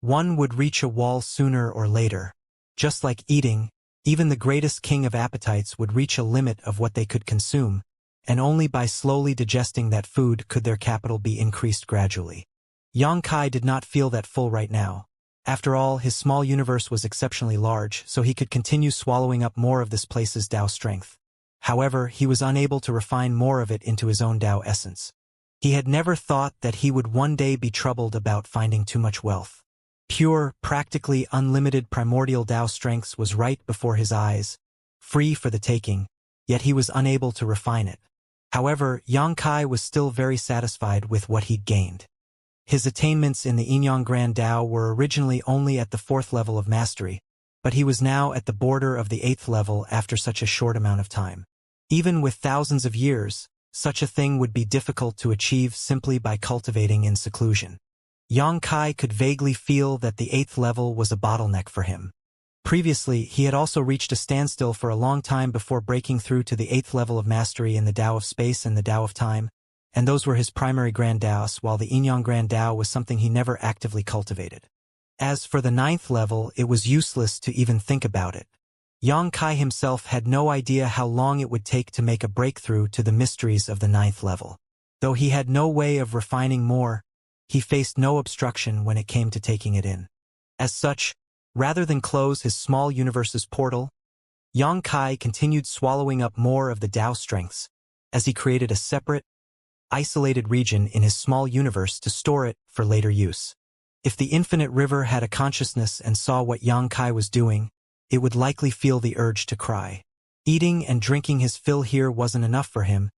One would reach a wall sooner or later. Just like eating, Even the greatest king of appetites would reach a limit of what they could consume, and only by slowly digesting that food could their capital be increased gradually. Yang Kai did not feel that full right now. After all, his small universe was exceptionally large, so he could continue swallowing up more of this place's Tao strength. However, he was unable to refine more of it into his own Tao essence. He had never thought that he would one day be troubled about finding too much wealth. Pure, practically unlimited primordial Tao strength was right before his eyes, free for the taking, yet he was unable to refine it. However, Yang Kai was still very satisfied with what he'd gained. His attainments in the Inyang Grand Tao were originally only at the 4th level of mastery, but he was now at the border of the 8th level after such a short amount of time. Even with thousands of years, such a thing would be difficult to achieve simply by cultivating in seclusion. Yang Kai could vaguely feel that the 8th level was a bottleneck for him. Previously, he had also reached a standstill for a long time before breaking through to the 8th level of mastery in the Tao of Space and the Tao of Time, and those were his primary Grand Taos, while the Inyang Grand Tao was something he never actively cultivated. As for the 9th level, it was useless to even think about it. Yang Kai himself had no idea how long it would take to make a breakthrough to the mysteries of the 9th level. Though he had no way of refining more, he faced no obstruction when it came to taking it in. As such, rather than close his small universe's portal, Yang Kai continued swallowing up more of the Tao strengths, as he created a separate, isolated region in his small universe to store it for later use. If the infinite river had a consciousness and saw what Yang Kai was doing, it would likely feel the urge to cry. Eating and drinking his fill here wasn't enough for him.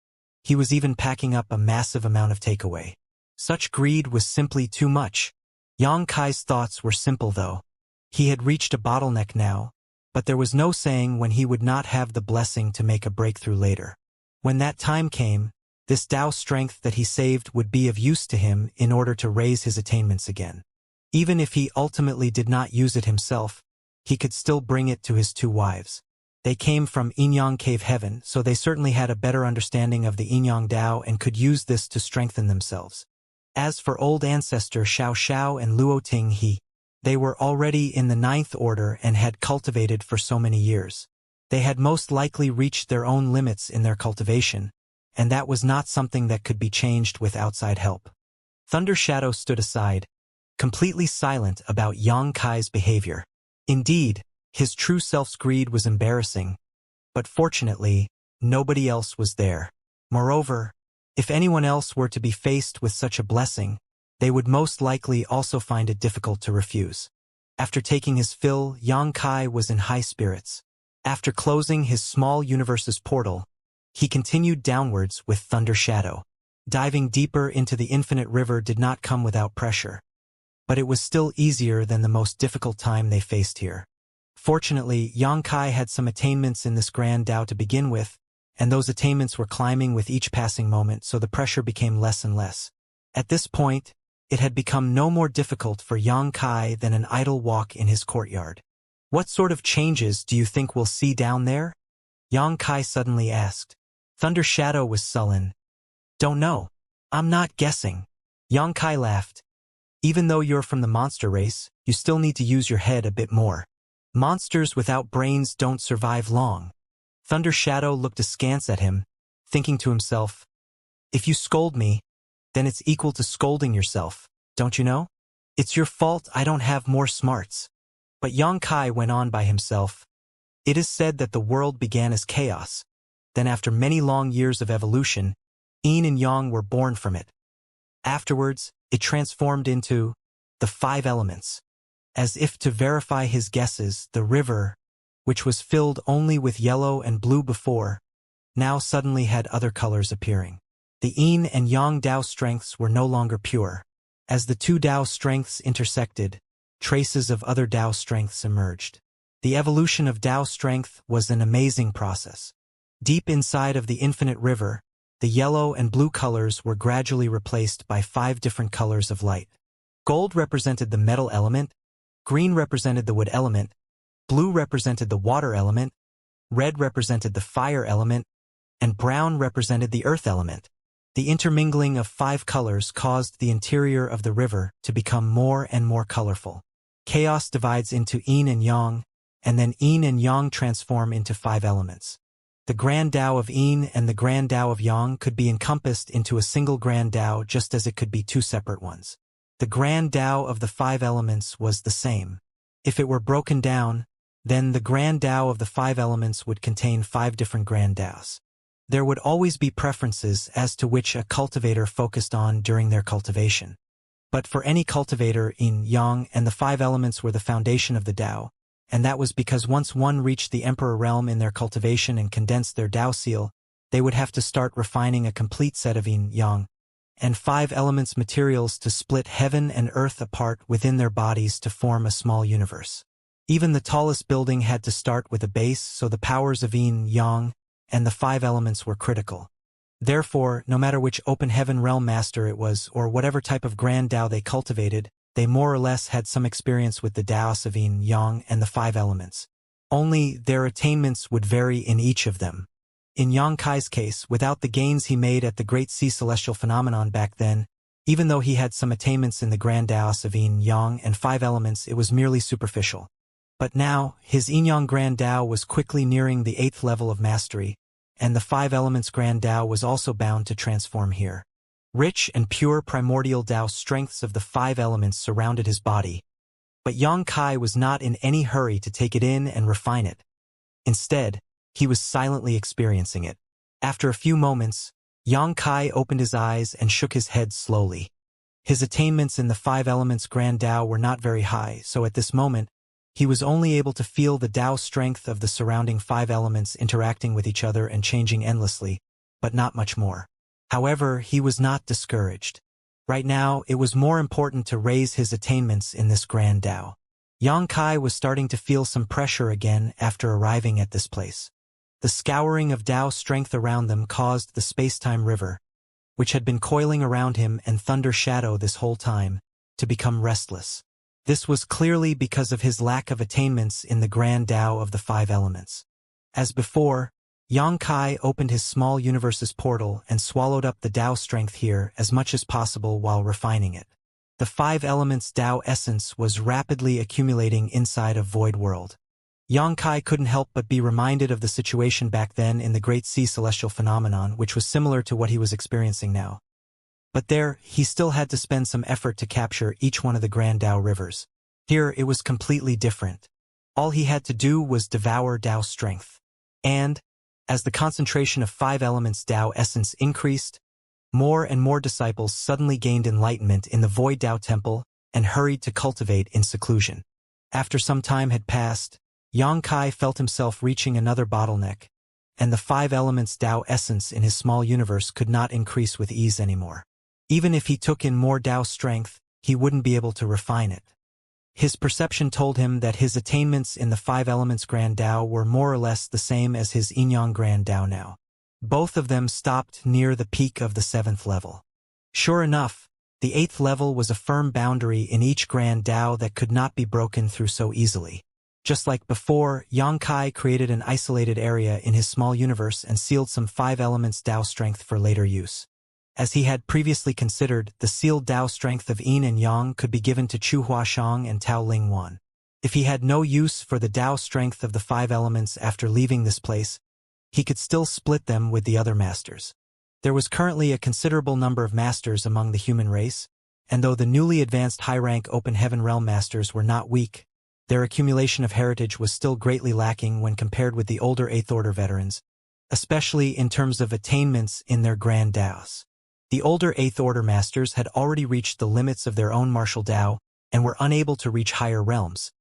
He was even packing up a massive amount of takeaway. Such greed was simply too much. Yang Kai's thoughts were simple though. He had reached a bottleneck now, but there was no saying when he would not have the blessing to make a breakthrough later. When that time came, this Tao strength that he saved would be of use to him in order to raise his attainments again. Even if he ultimately did not use it himself, he could still bring it to his 2 wives. They came from Inyang Cave Heaven, so they certainly had a better understanding of the Inyang Tao and could use this to strengthen themselves. As for old ancestor Xiao and Luoting they were already in the 9th order and had cultivated for so many years. They had most likely reached their own limits in their cultivation, and that was not something that could be changed with outside help. Thunder Shadow stood aside, completely silent about Yang Kai's behavior. Indeed, his true self's greed was embarrassing, but fortunately, nobody else was there. Moreover, if anyone else were to be faced with such a blessing, they would most likely also find it difficult to refuse. After taking his fill, Yang Kai was in high spirits. After closing his small universe's portal, he continued downwards with Thunder Shadow. Diving deeper into the infinite river did not come without pressure, but it was still easier than the most difficult time they faced here. Fortunately, Yang Kai had some attainments in this Grand Tao to begin with, and those attainments were climbing with each passing moment, so the pressure became less and less. At this point, it had become no more difficult for Yang Kai than an idle walk in his courtyard. "What sort of changes do you think we'll see down there?" Yang Kai suddenly asked. Thunder Shadow was sullen. "Don't know. I'm not guessing." Yang Kai laughed. "Even though you're from the monster race, you still need to use your head a bit more. Monsters without brains don't survive long." Thunder Shadow looked askance at him, thinking to himself, "If you scold me, then it's equal to scolding yourself, don't you know? It's your fault I don't have more smarts." But Yang Kai went on by himself. "It is said that the world began as chaos. Then after many long years of evolution, Yin and Yang were born from it. Afterwards, it transformed into the 5 elements. As if to verify his guesses, the river, which was filled only with yellow and blue before, now suddenly had other colors appearing. The Yin and Yang Tao strengths were no longer pure. As the 2 Tao strengths intersected, traces of other Tao strengths emerged. The evolution of Tao strength was an amazing process. Deep inside of the infinite river, the yellow and blue colors were gradually replaced by 5 different colors of light. Gold represented the metal element, green represented the wood element, blue represented the water element, red represented the fire element, and brown represented the earth element. The intermingling of 5 colors caused the interior of the river to become more and more colorful. Chaos divides into Yin and Yang, and then yin and yang transform into 5 elements. The Grand Tao of Yin and the Grand Tao of Yang could be encompassed into a single Grand Tao just as it could be 2 separate ones. The Grand Tao of the 5 elements was the same. If it were broken down, then the Grand Tao of the 5 elements would contain 5 different Grand Taos. There would always be preferences as to which a cultivator focused on during their cultivation. But for any cultivator, Yin, Yang, and the 5 elements were the foundation of the Tao, and that was because once one reached the Emperor realm in their cultivation and condensed their Tao seal, they would have to start refining a complete set of Yin, Yang, and 5 elements materials to split heaven and earth apart within their bodies to form a small universe. Even the tallest building had to start with a base, so the powers of Yin, Yang, and the 5 elements were critical. Therefore, no matter which open heaven realm master it was, or whatever type of Grand Tao they cultivated, they more or less had some experience with the Taos of Yin, Yang, and the 5 elements. Only, their attainments would vary in each of them. In Yang Kai's case, without the gains he made at the Great Sea Celestial Phenomenon back then, even though he had some attainments in the Grand Taos of Yin, Yang, and 5 elements, it was merely superficial. But now, his Yin-Yang Grand Tao was quickly nearing the 8th level of mastery, and the 5 elements Grand Tao was also bound to transform here. Rich and pure primordial Tao strengths of the 5 elements surrounded his body, but Yang Kai was not in any hurry to take it in and refine it. Instead, he was silently experiencing it. After a few moments, Yang Kai opened his eyes and shook his head slowly. His attainments in the 5 elements Grand Tao were not very high, so at this moment, he was only able to feel the Tao strength of the surrounding 5 elements interacting with each other and changing endlessly, but not much more. However, he was not discouraged. Right now, it was more important to raise his attainments in this Grand Tao. Yang Kai was starting to feel some pressure again after arriving at this place. The scouring of Tao strength around them caused the space-time river, which had been coiling around him and Thunder Shadow this whole time, to become restless. This was clearly because of his lack of attainments in the Grand Tao of the 5 elements. As before, Yang Kai opened his small universe's portal and swallowed up the Tao strength here as much as possible while refining it. The 5 elements Tao essence was rapidly accumulating inside of Void World. Yang Kai couldn't help but be reminded of the situation back then in the Great Sea Celestial Phenomenon, which was similar to what he was experiencing now. But there, he still had to spend some effort to capture each one of the Grand Tao rivers. Here, it was completely different. All he had to do was devour Tao strength. And, as the concentration of 5 elements Tao essence increased, more and more disciples suddenly gained enlightenment in the Void Tao Temple and hurried to cultivate in seclusion. After some time had passed, Yang Kai felt himself reaching another bottleneck, and the 5 elements Tao essence in his small universe could not increase with ease anymore. Even if he took in more Tao strength, he wouldn't be able to refine it. His perception told him that his attainments in the 5 elements Grand Tao were more or less the same as his Yin-Yang Grand Tao now. Both of them stopped near the peak of the 7th level. Sure enough, the 8th level was a firm boundary in each Grand Tao that could not be broken through so easily. Just like before, Yang Kai created an isolated area in his small universe and sealed some 5 elements Tao strength for later use. As he had previously considered, the sealed Tao strength of Yin and Yang could be given to Chu Huashang and Tao Ling Wan. If he had no use for the Tao strength of the 5 elements after leaving this place, he could still split them with the other masters. There was currently a considerable number of masters among the human race, and though the newly advanced high-rank Open Heaven Realm masters were not weak, their accumulation of heritage was still greatly lacking when compared with the older 8th Order veterans, especially in terms of attainments in their Grand Taos. The older 8th Order masters had already reached the limits of their own martial Tao and were unable to reach higher realms,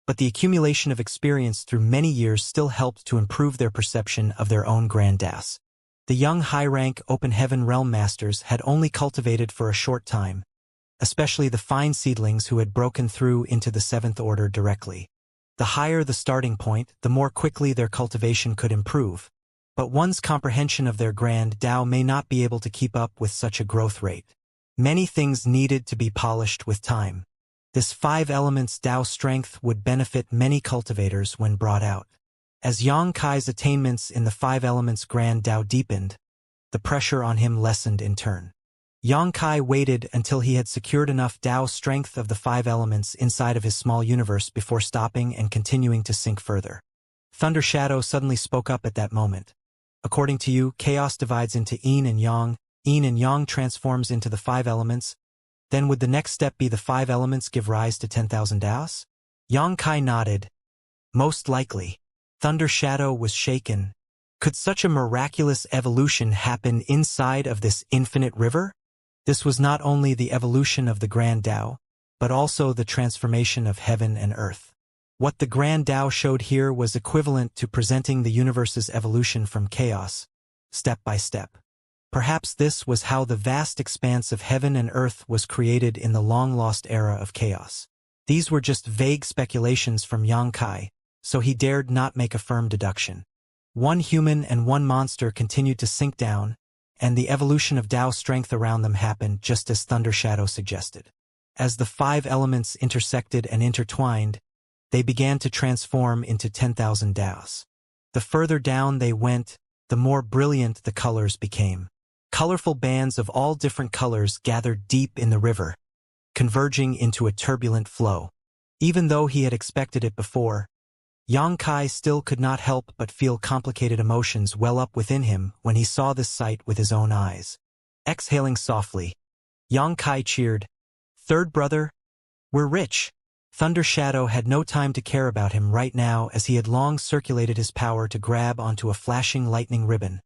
but the accumulation of experience through many years still helped to improve their perception of their own Grand Taos. The young high-rank Open Heaven Realm masters had only cultivated for a short time, especially the fine seedlings who had broken through into the 7th Order directly. The higher the starting point, the more quickly their cultivation could improve. But one's comprehension of their Grand Tao may not be able to keep up with such a growth rate. Many things needed to be polished with time. This 5 elements Tao strength would benefit many cultivators when brought out. As Yang Kai's attainments in the 5 elements Grand Tao deepened, the pressure on him lessened in turn. Yongkai waited until he had secured enough Tao strength of the 5 elements inside of his small universe before stopping and continuing to sink further. Thunder Shadow suddenly spoke up at that moment. According to you, chaos divides into yin and yang transforms into the 5 elements, then would the next step be the 5 elements give rise to 10,000 Daos? Yongkai nodded. Most likely. Thunder Shadow was shaken. Could such a miraculous evolution happen inside of this infinite river? This was not only the evolution of the Grand Tao, but also the transformation of heaven and earth. What the Grand Tao showed here was equivalent to presenting the universe's evolution from chaos, step by step. Perhaps this was how the vast expanse of heaven and earth was created in the long-lost era of chaos. These were just vague speculations from Yongkai, so he dared not make a firm deduction. One human and one monster continued to sink down, and the evolution of Tao strength around them happened just as Thunder Shadow suggested. As the 5 elements intersected and intertwined, they began to transform into 10,000 Taos. The further down they went, the more brilliant the colors became. Colorful bands of all different colors gathered deep in the river, converging into a turbulent flow. Even though he had expected it before, Yongkai still could not help but feel complicated emotions well up within him when he saw this sight with his own eyes. Exhaling softly, Yongkai cheered, "Third brother, we're rich." Thunder Shadow had no time to care about him right now as he had long circulated his power to grab onto a flashing lightning ribbon,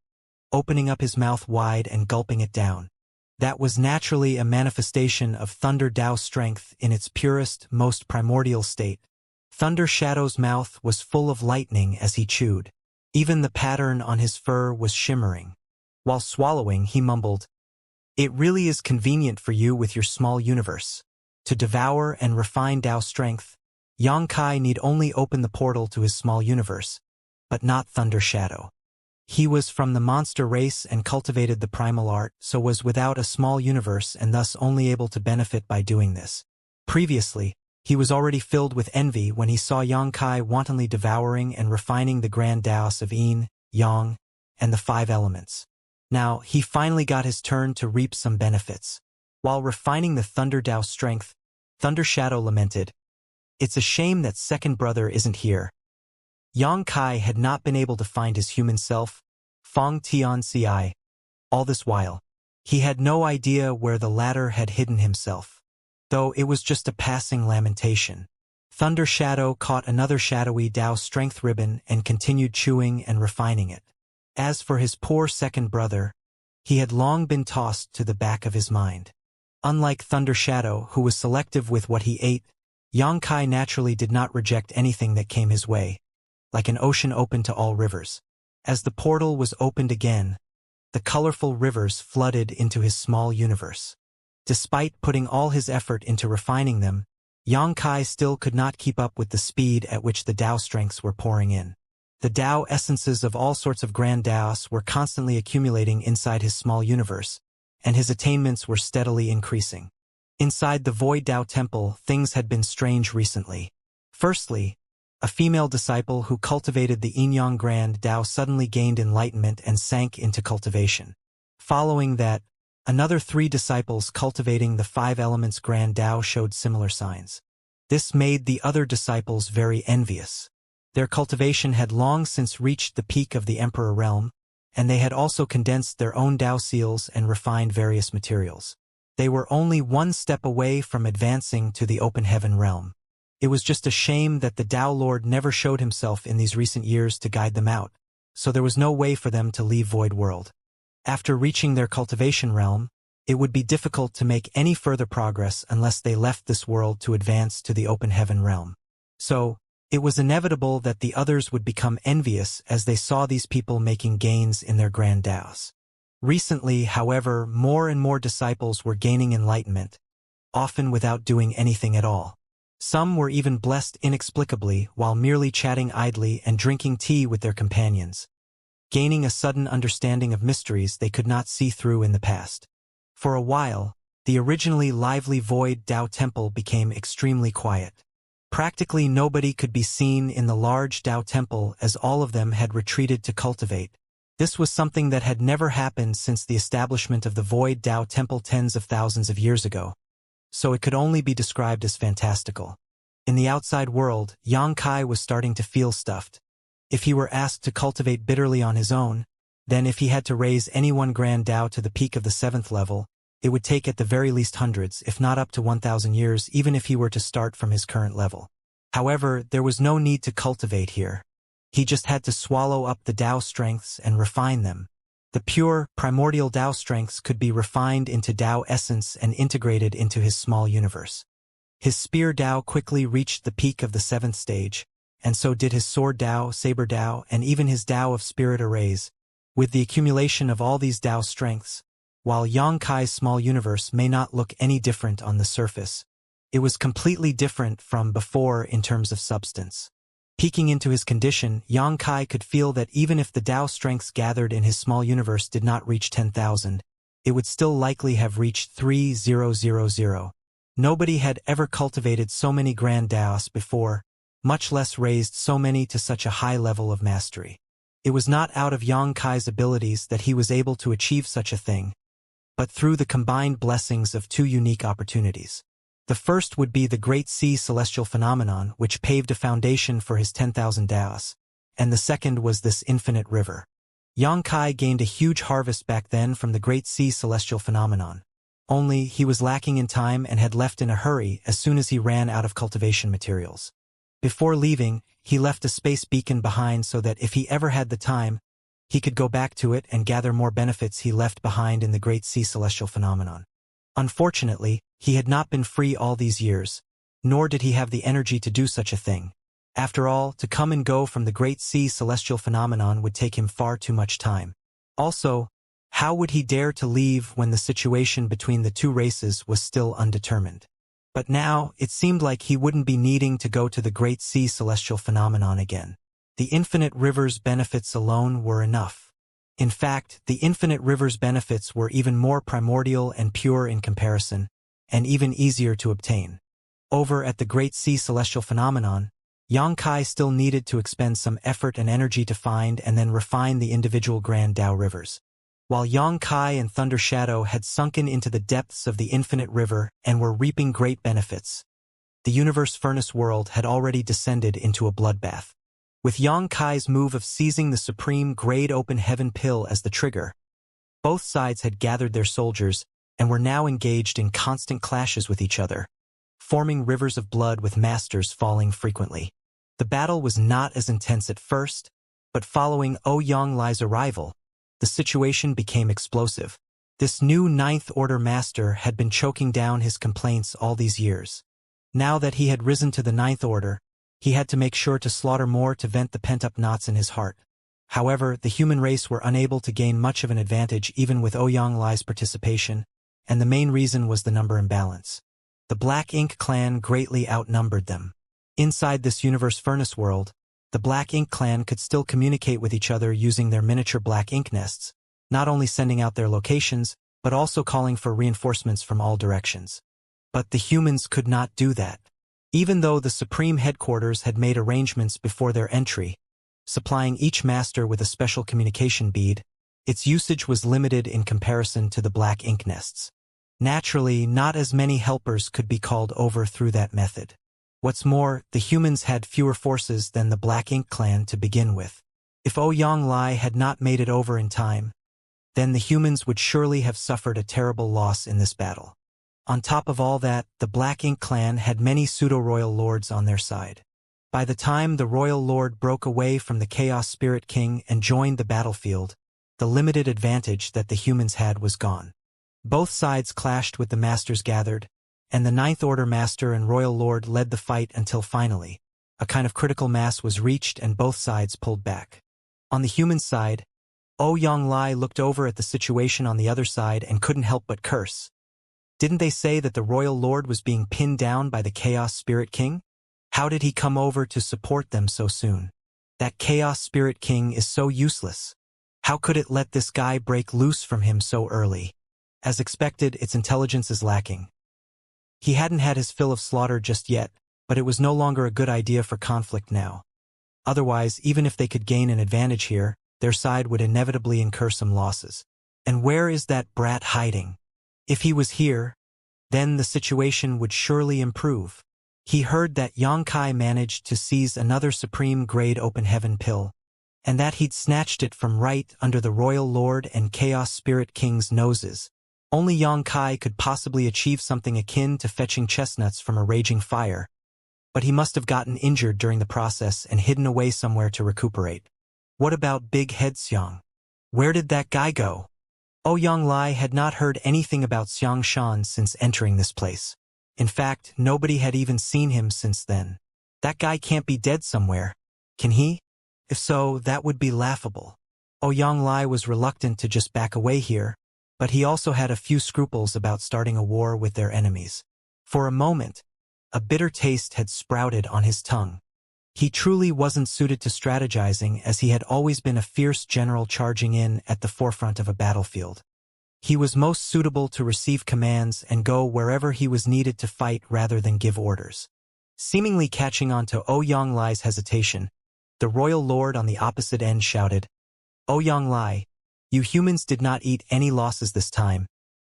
opening up his mouth wide and gulping it down. That was naturally a manifestation of Thunder Tao strength in its purest, most primordial state. Thunder Shadow's mouth was full of lightning as he chewed. Even the pattern on his fur was shimmering. While swallowing, he mumbled, "It really is convenient for you with your small universe. To devour and refine Tao strength, Yongkai need only open the portal to his small universe, but not Thunder Shadow. He was from the monster race and cultivated the primal art, so was without a small universe and thus only able to benefit by doing this. Previously, he was already filled with envy when he saw Yongkai wantonly devouring and refining the grand Taos of yin, yang, and the 5 elements. Now, he finally got his turn to reap some benefits. While refining the Thunder Tao strength, Thunder Shadow lamented, "It's a shame that second brother isn't here." Yongkai had not been able to find his human self, Fong Tianci. All this while, he had no idea where the latter had hidden himself, though it was just a passing lamentation. Thunder Shadow caught another shadowy Tao strength ribbon and continued chewing and refining it. As for his poor second brother, he had long been tossed to the back of his mind. Unlike Thunder Shadow, who was selective with what he ate, Yongkai naturally did not reject anything that came his way, like an ocean open to all rivers. As the portal was opened again, the colorful rivers flooded into his small universe. Despite putting all his effort into refining them, Yongkai still could not keep up with the speed at which the Tao strengths were pouring in. The Tao essences of all sorts of grand Taos were constantly accumulating inside his small universe, and his attainments were steadily increasing. Inside the Void Tao Temple, things had been strange recently. Firstly, a female disciple who cultivated the Yin-Yang Grand Tao suddenly gained enlightenment and sank into cultivation. Following that, another 3 disciples cultivating the 5 elements Grand Tao showed similar signs. This made the other disciples very envious. Their cultivation had long since reached the peak of the Emperor realm, and they had also condensed their own Tao seals and refined various materials. They were only one step away from advancing to the open heaven realm. It was just a shame that the Tao Lord never showed himself in these recent years to guide them out, so there was no way for them to leave Void World. After reaching their cultivation realm, it would be difficult to make any further progress unless they left this world to advance to the open heaven realm. So, it was inevitable that the others would become envious as they saw these people making gains in their grand Taos. Recently, however, more and more disciples were gaining enlightenment, often without doing anything at all. Some were even blessed inexplicably while merely chatting idly and drinking tea with their companions, gaining a sudden understanding of mysteries they could not see through in the past. For a while, the originally lively Void Tao Temple became extremely quiet. Practically nobody could be seen in the large Tao Temple as all of them had retreated to cultivate, This was something that had never happened since the establishment of the Void Dao Temple tens of thousands of years ago, so it could only be described as fantastical. In the outside world, Yang Kai was starting to feel stuffed. If he were asked to cultivate bitterly on his own, then if he had to raise any one grand Dao to the peak of the 7th level, it would take at the very least hundreds, if not up to 1,000 years, even if he were to start from his current level. However, there was no need to cultivate here. He just had to swallow up the Dao strengths and refine them. The pure, primordial Dao strengths could be refined into Dao essence and integrated into his small universe. His spear Dao quickly reached the peak of the 7th stage, and so did his sword Dao, saber Dao, and even his Dao of spirit arrays. With the accumulation of all these Dao strengths, while Yang Kai's small universe may not look any different on the surface, it was completely different from before in terms of substance. Peeking into his condition, Yang Kai could feel that even if the Dao strengths gathered in his small universe did not reach 10,000, it would still likely have reached 3000. Nobody had ever cultivated so many grand Daos before, much less raised so many to such a high level of mastery. It was not out of Yang Kai's abilities that he was able to achieve such a thing, but through the combined blessings of two unique opportunities. The first would be the Great Sea Celestial Phenomenon, which paved a foundation for his 10,000 Daos, and the second was this infinite river. Yang Kai gained a huge harvest back then from the Great Sea Celestial Phenomenon. Only, he was lacking in time and had left in a hurry as soon as he ran out of cultivation materials. Before leaving, he left a space beacon behind so that if he ever had the time, he could go back to it and gather more benefits he left behind in the Great Sea Celestial Phenomenon. Unfortunately, he had not been free all these years, nor did he have the energy to do such a thing. After all, to come and go from the Great Sea Celestial Phenomenon would take him far too much time. Also, how would he dare to leave when the situation between the two races was still undetermined? But now, it seemed like he wouldn't be needing to go to the Great Sea Celestial Phenomenon again. The Infinite River's benefits alone were enough. In fact, the Infinite River's benefits were even more primordial and pure in comparison, and even easier to obtain. Over at the Great Sea Celestial Phenomenon, Yang Kai still needed to expend some effort and energy to find and then refine the individual Grand Dao rivers. While Yang Kai and Thunder Shadow had sunken into the depths of the Infinite River and were reaping great benefits, the Universe Furnace world had already descended into a bloodbath. With Yang Kai's move of seizing the supreme Grade Open Heaven pill as the trigger, both sides had gathered their soldiers and were now engaged in constant clashes with each other, forming rivers of blood with masters falling frequently. The battle was not as intense at first, but following Ouyang Lai's arrival, the situation became explosive. This new Ninth Order master had been choking down his complaints all these years. Now that he had risen to the Ninth Order, he had to make sure to slaughter more to vent the pent-up knots in his heart. However, the human race were unable to gain much of an advantage even with Ouyang Lai's participation, and the main reason was the number imbalance. The Black Ink clan greatly outnumbered them. Inside this Universe Furnace world, the Black Ink clan could still communicate with each other using their miniature black ink nests, not only sending out their locations, but also calling for reinforcements from all directions. But the humans could not do that. Even though the Supreme Headquarters had made arrangements before their entry, supplying each master with a special communication bead, its usage was limited in comparison to the black ink nests. Naturally, not as many helpers could be called over through that method. What's more, the humans had fewer forces than the Black Ink clan to begin with. If Ouyang Lai had not made it over in time, then the humans would surely have suffered a terrible loss in this battle. On top of all that, the Black Ink clan had many pseudo-royal lords on their side. By the time the royal lord broke away from the Chaos Spirit King and joined the battlefield, the limited advantage that the humans had was gone. Both sides clashed with the masters gathered, and the Ninth Order Master and Royal Lord led the fight until finally, a kind of critical mass was reached and both sides pulled back. On the human side, Ouyang Lai looked over at the situation on the other side and couldn't help but curse. Didn't they say that the Royal Lord was being pinned down by the Chaos Spirit King? How did he come over to support them so soon? That Chaos Spirit King is so useless. How could it let this guy break loose from him so early? As expected, its intelligence is lacking. He hadn't had his fill of slaughter just yet, but it was no longer a good idea for conflict now. Otherwise, even if they could gain an advantage here, their side would inevitably incur some losses. And where is that brat hiding? If he was here, then the situation would surely improve. He heard that Xianxia managed to seize another supreme-grade open heaven pill, and that he'd snatched it from right under the Royal Lord and Chaos Spirit King's noses. Only Xianxia could possibly achieve something akin to fetching chestnuts from a raging fire, but he must have gotten injured during the process and hidden away somewhere to recuperate. What about Big Head Xiang? Where did that guy go? Ouyang had not heard anything about Xianxia since entering this place. In fact, nobody had even seen him since then. That guy can't be dead somewhere, can he? If so, that would be laughable. Ouyang was reluctant to just back away here, but he also had a few scruples about starting a war with their enemies. For a moment, a bitter taste had sprouted on his tongue. He truly wasn't suited to strategizing, as he had always been a fierce general charging in at the forefront of a battlefield. He was most suitable to receive commands and go wherever he was needed to fight rather than give orders. Seemingly catching on to Ouyang hesitation, the royal lord on the opposite end shouted, "Ouyang, you humans did not eat any losses this time,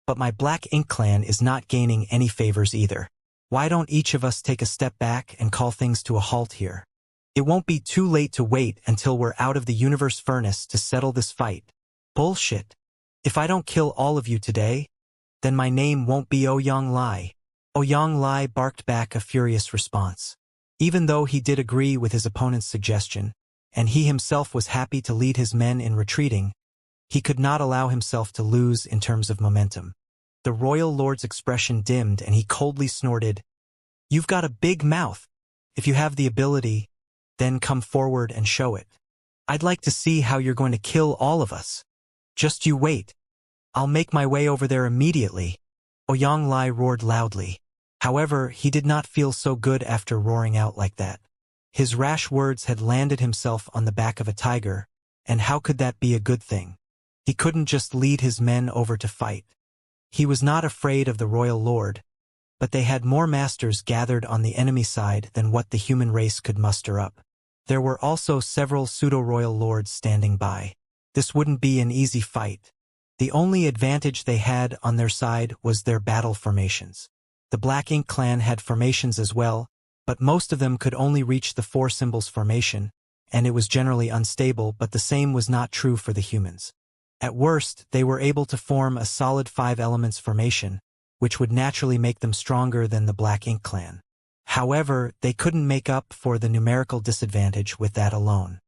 but my Black Ink clan is not gaining any favors either. Why don't each of us take a step back and call things to a halt here? It won't be too late to wait until we're out of the universe furnace to settle this fight." Bullshit. If I don't kill all of you today, then my name won't be Ouyang. Ouyang barked back a furious response. Even though he did agree with his opponent's suggestion, and he himself was happy to lead his men in retreating, he could not allow himself to lose in terms of momentum. The royal lord's expression dimmed and he coldly snorted, "You've got a big mouth. If you have the ability, then come forward and show it. I'd like to see how you're going to kill all of us. Just you wait. I'll make my way over there immediately." Ouyang roared loudly. However, he did not feel so good after roaring out like that. His rash words had landed himself on the back of a tiger, and how could that be a good thing? He couldn't just lead his men over to fight. He was not afraid of the royal lord, but they had more masters gathered on the enemy side than what the human race could muster up. There were also several pseudo-royal lords standing by. This wouldn't be an easy fight. The only advantage they had on their side was their battle formations. The Black Ink clan had formations as well, but most of them could only reach the 4 symbols formation, and it was generally unstable, but the same was not true for the humans. At worst, they were able to form a solid 5 elements formation, which would naturally make them stronger than the Black Ink clan. However, they couldn't make up for the numerical disadvantage with that alone.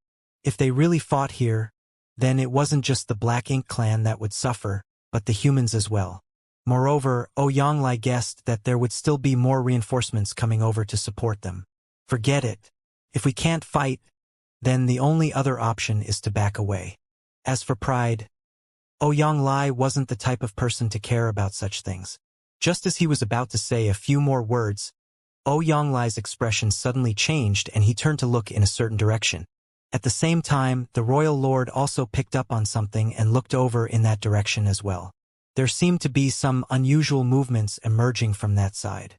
If they really fought here, then it wasn't just the Black Ink clan that would suffer, but the humans as well. Moreover, Ouyang guessed that there would still be more reinforcements coming over to support them. Forget it. If we can't fight, then the only other option is to back away. As for pride, Ouyang wasn't the type of person to care about such things. Just as he was about to say a few more words, Ouyang expression suddenly changed and he turned to look in a certain direction. At the same time, the royal lord also picked up on something and looked over in that direction as well. There seemed to be some unusual movements emerging from that side.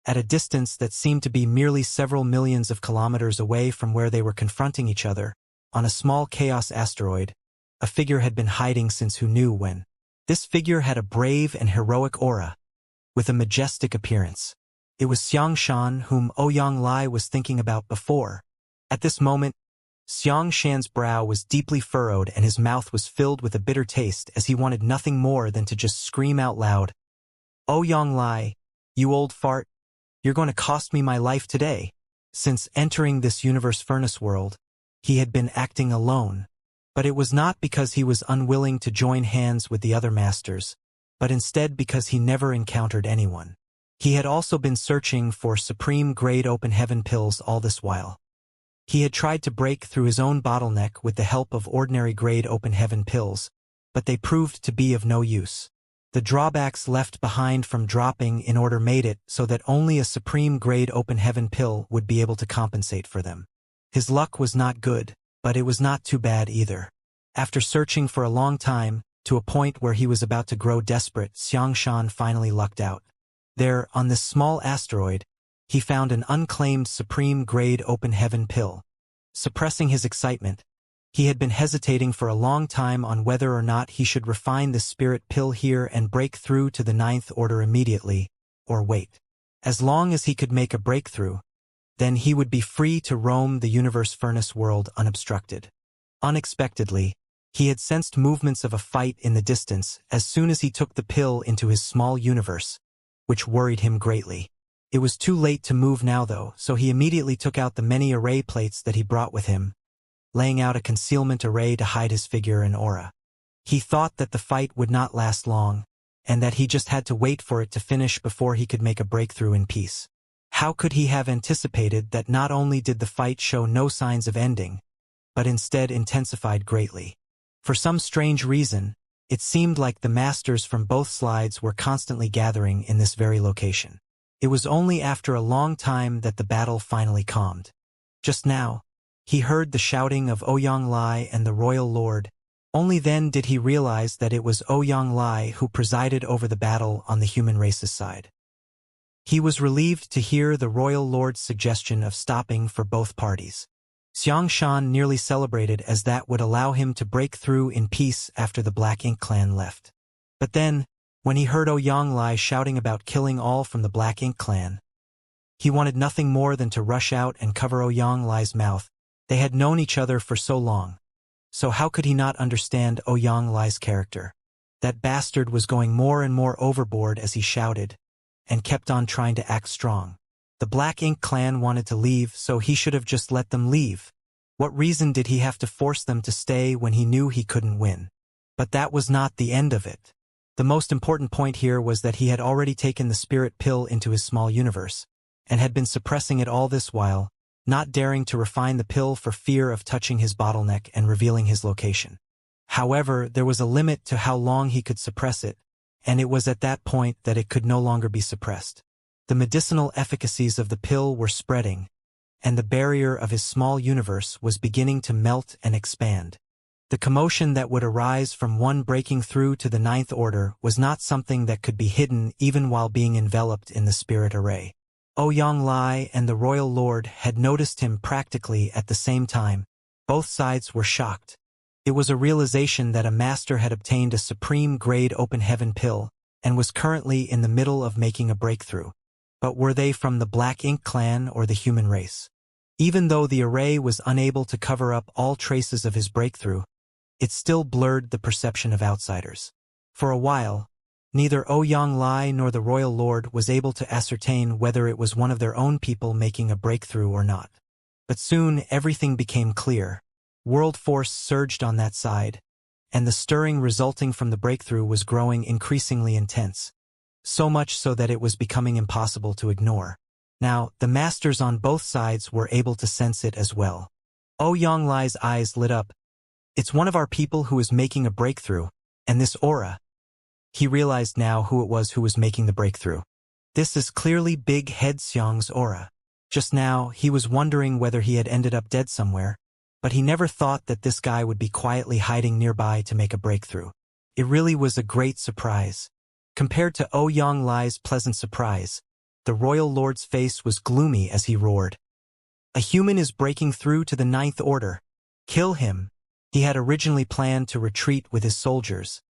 At a distance that seemed to be merely several millions of kilometers away from where they were confronting each other, on a small chaos asteroid, a figure had been hiding since who knew when. This figure had a brave and heroic aura, with a majestic appearance. It was Xianxia, whom Ouyang was thinking about before. At this moment, Xianxia's brow was deeply furrowed and his mouth was filled with a bitter taste as he wanted nothing more than to just scream out loud, "Ouyang, you old fart, you're going to cost me my life today." Since entering this universe furnace world, he had been acting alone. But it was not because he was unwilling to join hands with the other masters, but instead because he never encountered anyone. He had also been searching for supreme-grade open heaven pills all this while. He had tried to break through his own bottleneck with the help of ordinary-grade open heaven pills, but they proved to be of no use. The drawbacks left behind from dropping in order made it so that only a supreme-grade open heaven pill would be able to compensate for them. His luck was not good, but it was not too bad either. After searching for a long time, to a point where he was about to grow desperate, Xianxia finally lucked out. There, on this small asteroid, he found an unclaimed supreme-grade open heaven pill. Suppressing his excitement, He had been hesitating for a long time on whether or not he should refine the spirit pill here and break through to the ninth order immediately, or wait. As long as he could make a breakthrough, then he would be free to roam the universe furnace world unobstructed. Unexpectedly, he had sensed movements of a fight in the distance as soon as he took the pill into his small universe, which worried him greatly. It was too late to move now though, so he immediately took out the many array plates that he brought with him, laying out a concealment array to hide his figure and aura. He thought that the fight would not last long, and that he just had to wait for it to finish before he could make a breakthrough in peace. How could he have anticipated that not only did the fight show no signs of ending, but instead intensified greatly? For some strange reason, it seemed like the masters from both sides were constantly gathering in this very location. It was only after a long time that the battle finally calmed. Just now, he heard the shouting of Ouyang Lai and the royal lord. Only then did he realize that it was Ouyang Lai who presided over the battle on the human race's side. He was relieved to hear the royal lord's suggestion of stopping for both parties. Xianxia nearly celebrated as that would allow him to break through in peace after the Black Ink clan left. But then, when he heard Ouyang Lai shouting about killing all from the Black Ink clan, he wanted nothing more than to rush out and cover Ouyang Lai's mouth. They had known each other for so long, so how could he not understand Ouyang Lai's character? That bastard was going more and more overboard as he shouted, and kept on trying to act strong. The Black Ink clan wanted to leave, so he should have just let them leave. What reason did he have to force them to stay when he knew he couldn't win? But that was not the end of it. The most important point here was that he had already taken the spirit pill into his small universe, and had been suppressing it all this while, not daring to refine the pill for fear of touching his bottleneck and revealing his location. However, there was a limit to how long he could suppress it, and it was at that point that it could no longer be suppressed. The medicinal efficacies of the pill were spreading, and the barrier of his small universe was beginning to melt and expand. The commotion that would arise from one breaking through to the ninth order was not something that could be hidden even while being enveloped in the spirit array. Ouyang Lai and the royal lord had noticed him practically at the same time. Both sides were shocked. It was a realization that a master had obtained a supreme-grade open heaven pill, and was currently in the middle of making a breakthrough. But were they from the Black Ink clan or the human race? Even though the array was unable to cover up all traces of his breakthrough, it still blurred the perception of outsiders. For a while, neither Ouyang Lai nor the royal lord was able to ascertain whether it was one of their own people making a breakthrough or not. But soon everything became clear. World force surged on that side, and the stirring resulting from the breakthrough was growing increasingly intense, so much so that it was becoming impossible to ignore. Now, the masters on both sides were able to sense it as well. Ouyang Lai's eyes lit up. It's one of our people who is making a breakthrough, and this aura. He realized now who it was who was making the breakthrough. This is clearly Big Head Xiang's aura. Just now, he was wondering whether he had ended up dead somewhere, but he never thought that this guy would be quietly hiding nearby to make a breakthrough. It really was a great surprise. Compared to Ouyang Lai's pleasant surprise, the royal lord's face was gloomy as he roared. A human is breaking through to the ninth order. Kill him. He had originally planned to retreat with his soldiers.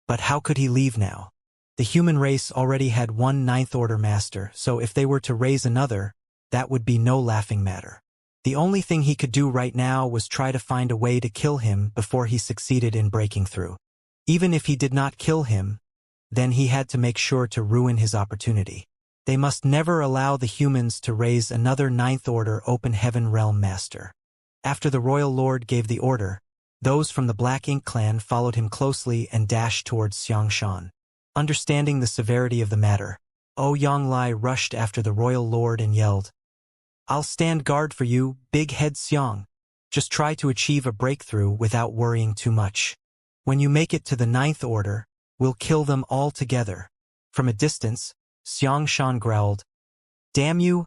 But how could he leave now? The human race already had one ninth order master, so if they were to raise another, that would be no laughing matter. The only thing he could do right now was try to find a way to kill him before he succeeded in breaking through. Even if he did not kill him, then he had to make sure to ruin his opportunity. They must never allow the humans to raise another ninth order open heaven realm master. After the royal lord gave the order, those from the Black Ink clan followed him closely and dashed towards Xianxia. Understanding the severity of the matter, Ouyang Lai rushed after the royal lord and yelled, "I'll stand guard for you, Big Head Xiang. Just try to achieve a breakthrough without worrying too much. When you make it to the ninth order, we'll kill them all together." From a distance, Xianxia growled, "Damn you,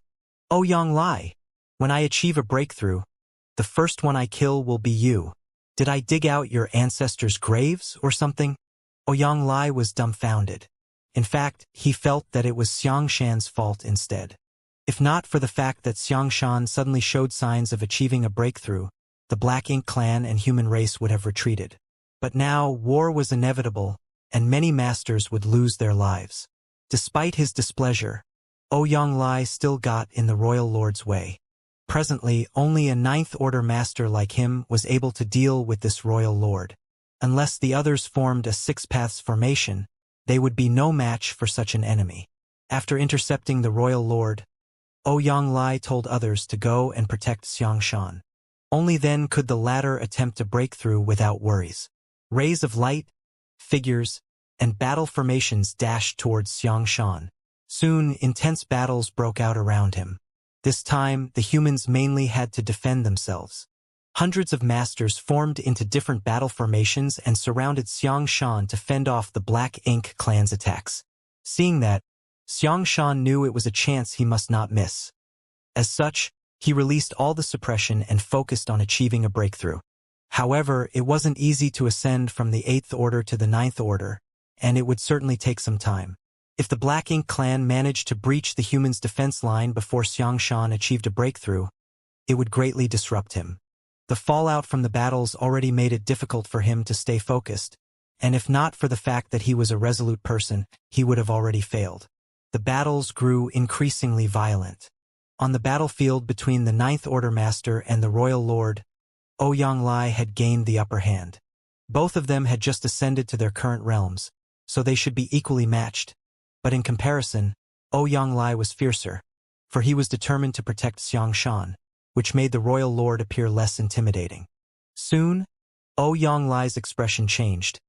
Ouyang Lai. When I achieve a breakthrough, the first one I kill will be you. Did I dig out your ancestors' graves or something?" Ouyang Lai was dumbfounded. In fact, he felt that it was Xianxia's fault instead. If not for the fact that Xianxia suddenly showed signs of achieving a breakthrough, the Black Ink clan and human race would have retreated. But now, war was inevitable, and many masters would lose their lives. Despite his displeasure, Ouyang still got in the royal lord's way. Presently, only a Ninth Order master like him was able to deal with this royal lord. Unless the others formed a Six Paths formation, they would be no match for such an enemy. After intercepting the royal lord, Ouyang told others to go and protect Xianxia. Only then could the latter attempt to break through without worries. Rays of light, figures, and battle formations dashed towards Xianxia. Soon, intense battles broke out around him. This time, the humans mainly had to defend themselves. Hundreds of masters formed into different battle formations and surrounded Xianxia to fend off the Black Ink clan's attacks. Seeing that, Xianxia knew it was a chance he must not miss. As such, he released all the suppression and focused on achieving a breakthrough. However, it wasn't easy to ascend from the 8th Order to the 9th Order, and it would certainly take some time. If the Black Ink clan managed to breach the humans' defense line before Xianxia achieved a breakthrough, it would greatly disrupt him. The fallout from the battles already made it difficult for him to stay focused, and if not for the fact that he was a resolute person, he would have already failed. The battles grew increasingly violent. On the battlefield between the Ninth Order Master and the Royal Lord, Ouyang had gained the upper hand. Both of them had just ascended to their current realms, so they should be equally matched. But in comparison, Ouyang was fiercer, for he was determined to protect Xianxia, which made the Royal Lord appear less intimidating. Soon, Ouyang expression changed,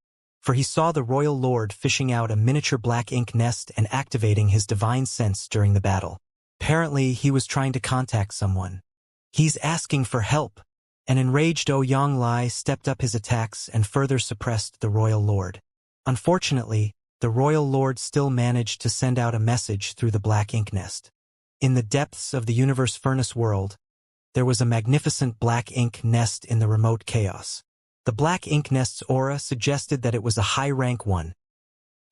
for he saw the Royal Lord fishing out a miniature Black Ink nest and activating his divine sense during the battle. Apparently, he was trying to contact someone. He's asking for help. An enraged Ouyang stepped up his attacks and further suppressed the Royal Lord. Unfortunately, the Royal Lord still managed to send out a message through the Black Ink nest. In the depths of the universe furnace world, there was a magnificent Black Ink nest in the remote chaos. The Black Ink nest's aura suggested that it was a high-rank one.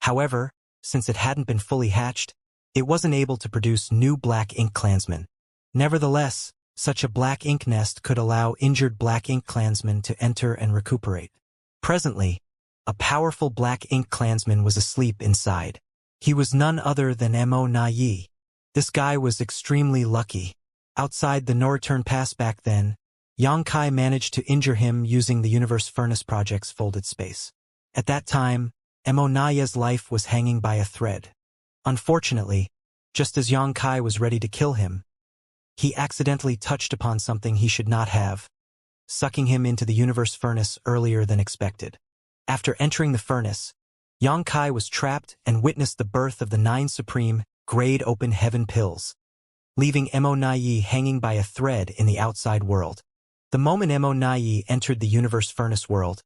However, since it hadn't been fully hatched, it wasn't able to produce new Black Ink clansmen. Nevertheless, such a Black Ink nest could allow injured Black Ink clansmen to enter and recuperate. Presently, a powerful Black Ink clansman was asleep inside. He was none other than Mo Yi. This guy was extremely lucky. Outside the no-return pass back then, Xianxia managed to injure him using the Universe Furnace Project's folded space. At that time, Mo Yi's life was hanging by a thread. Unfortunately, just as Xianxia was ready to kill him, he accidentally touched upon something he should not have, sucking him into the Universe Furnace earlier than expected. After entering the furnace, Xianxia was trapped and witnessed the birth of the 9 supreme, grade open heaven pills, leaving Mo Yi hanging by a thread in the outside world. The moment Mo Yi entered the Universe Furnace world,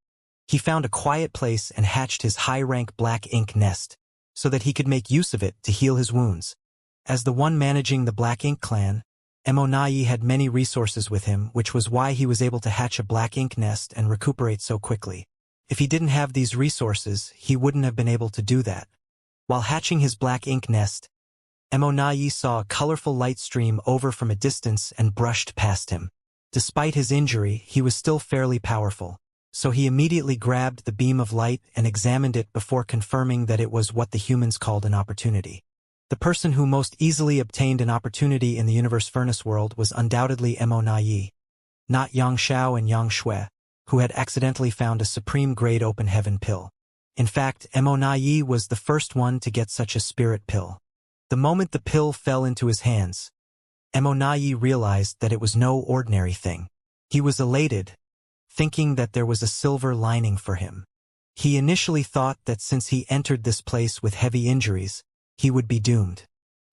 he found a quiet place and hatched his high-rank Black Ink nest, so that he could make use of it to heal his wounds. As the one managing the Black Ink clan, Mo Yi had many resources with him, which was why he was able to hatch a Black Ink nest and recuperate so quickly. If he didn't have these resources, he wouldn't have been able to do that. While hatching his Black Ink nest, Mo Yi saw a colorful light stream over from a distance and brushed past him. Despite his injury, he was still fairly powerful, so he immediately grabbed the beam of light and examined it before confirming that it was what the humans called an opportunity. The person who most easily obtained an opportunity in the Universe Furnace world was undoubtedly Mo Yi, not Yang Xiao and Yang Shui, who had accidentally found a supreme grade open heaven pill. In fact, Mo Yi was the first one to get such a spirit pill. The moment the pill fell into his hands, Mo Yi realized that it was no ordinary thing. He was elated, thinking that there was a silver lining for him. He initially thought that since he entered this place with heavy injuries, he would be doomed.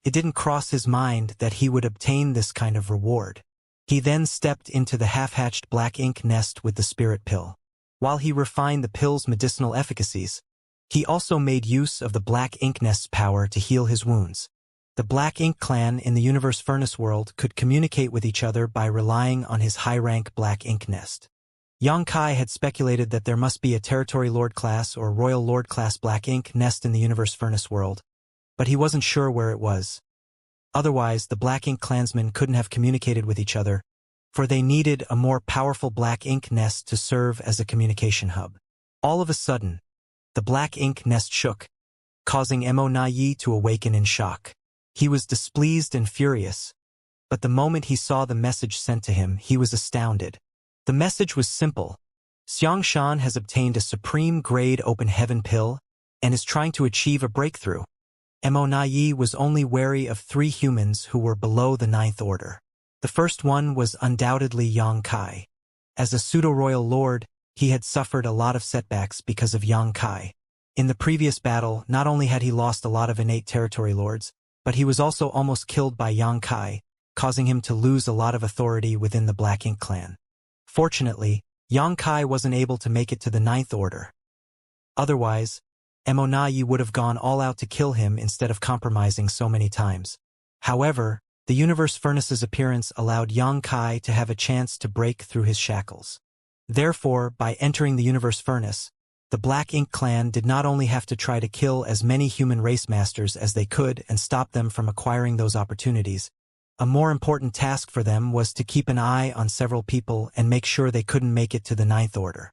It didn't cross his mind that he would obtain this kind of reward. He then stepped into the half-hatched Black Ink nest with the spirit pill. While he refined the pill's medicinal efficacies, he also made use of the Black Ink nest's power to heal his wounds. The Black Ink clan in the Universe Furnace world could communicate with each other by relying on his high-rank Black Ink nest. Xianxia had speculated that there must be a Territory Lord class or Royal Lord class Black Ink nest in the Universe Furnace world, but he wasn't sure where it was. Otherwise, the Black Ink clansmen couldn't have communicated with each other, for they needed a more powerful black ink nest to serve as a communication hub. All of a sudden, the black ink nest shook, causing Mo to awaken in shock. He was displeased and furious, but the moment he saw the message sent to him, he was astounded. The message was simple. Xianxia has obtained a supreme-grade open heaven pill and is trying to achieve a breakthrough. Mo was only wary of 3 humans who were below the 9th order. The first one was undoubtedly Yang Kai. As a pseudo-royal lord, he had suffered a lot of setbacks because of Yang Kai. In the previous battle, not only had he lost a lot of innate territory lords, but he was also almost killed by Yang Kai, causing him to lose a lot of authority within the Black Ink clan. Fortunately, Yang Kai wasn't able to make it to the 9th order. Otherwise, Mo would have gone all out to kill him instead of compromising so many times. However, the Universe Furnace's appearance allowed Yang Kai to have a chance to break through his shackles. Therefore, by entering the Universe Furnace, the Black Ink clan did not only have to try to kill as many human race masters as they could and stop them from acquiring those opportunities. A more important task for them was to keep an eye on several people and make sure they couldn't make it to the 9th order.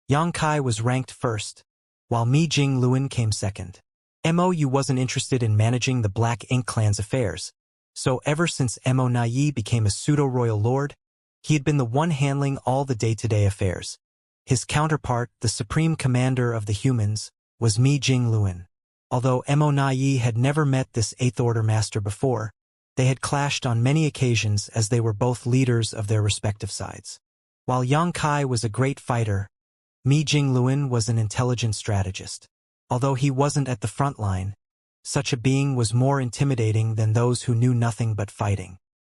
Yang Kai was ranked first, while Mi Jing Luan came second. Mo wasn't interested in managing the Black Ink clan's affairs, so ever since Mo became a pseudo-royal lord, he had been the one handling all the day-to-day affairs. His counterpart, the supreme commander of the humans, was Mi Jing Luan. Although Mo had never met this 8th order master before, they had clashed on many occasions as they were both leaders of their respective sides. While Yang Kai was a great fighter, Mi Jing Luan was an intelligent strategist. Although he wasn't at the front line, such a being was more intimidating than those who knew nothing but fighting.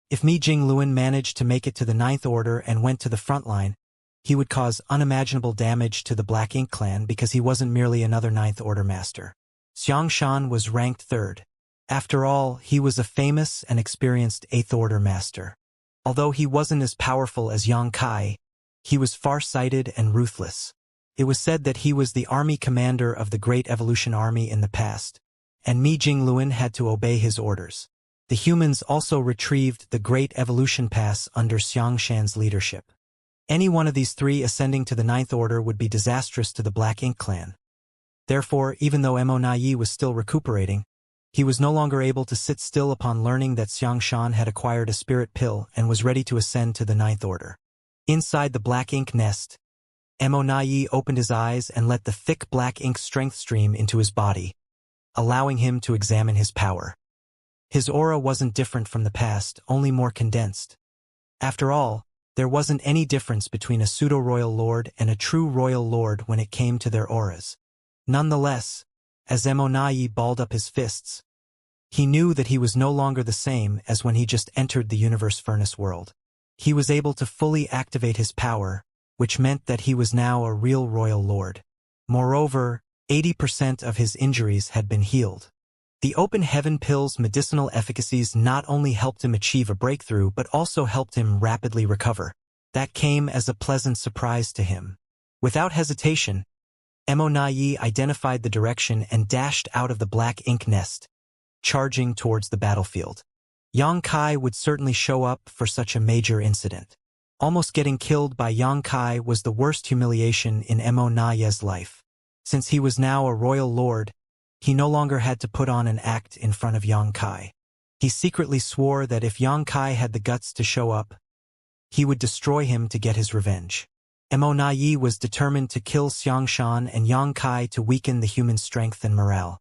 If Mi Jing Luan managed to make it to the 9th order and went to the front line, he would cause unimaginable damage to the Black Ink clan because he wasn't merely another 9th order master. Xianxia was ranked 3rd. After all, he was a famous and experienced 8th order master. Although he wasn't as powerful as Yang Kai, he was far-sighted and ruthless. It was said that he was the army commander of the Great Evolution Army in the past, and Mi Jing Luan had to obey his orders. The humans also retrieved the Great Evolution Pass under Xianxia's leadership. Any one of these 3 ascending to the 9th order would be disastrous to the Black Ink clan. Therefore, even though Mo was still recuperating, he was no longer able to sit still upon learning that Xianxia had acquired a spirit pill and was ready to ascend to the 9th order. Inside the Black Ink nest, Mo opened his eyes and let the thick black ink strength stream into his body, allowing him to examine his power. His aura wasn't different from the past, only more condensed. After all, there wasn't any difference between a pseudo-royal lord and a true royal lord when it came to their auras. Nonetheless, as Mo balled up his fists, he knew that he was no longer the same as when he just entered the Universe Furnace world. He was able to fully activate his power, which meant that he was now a real royal lord. Moreover, 80% of his injuries had been healed. The open heaven pill's medicinal efficacies not only helped him achieve a breakthrough but also helped him rapidly recover. That came as a pleasant surprise to him. Without hesitation, Mo identified the direction and dashed out of the Black Ink nest, charging towards the battlefield. Yang Kai would certainly show up for such a major incident. Almost getting killed by Yang Kai was the worst humiliation in Mo life. Since he was now a royal lord, he no longer had to put on an act in front of Yang Kai. He secretly swore that if Yang Kai had the guts to show up, he would destroy him to get his revenge. Mo was determined to kill Xianxia and Yang Kai to weaken the human strength and morale.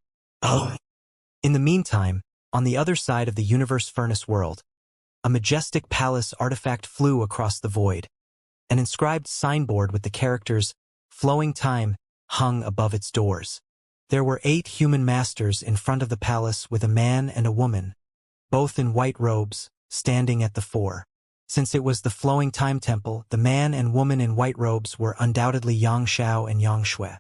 In the meantime, on the other side of the Universe Furnace world, a majestic palace artifact flew across the void. An inscribed signboard with the characters, "Flowing Time," hung above its doors. There were 8 human masters in front of the palace with a man and a woman, both in white robes, standing at the fore. Since it was the Flowing Time Temple, the man and woman in white robes were undoubtedly Xiao and Shui.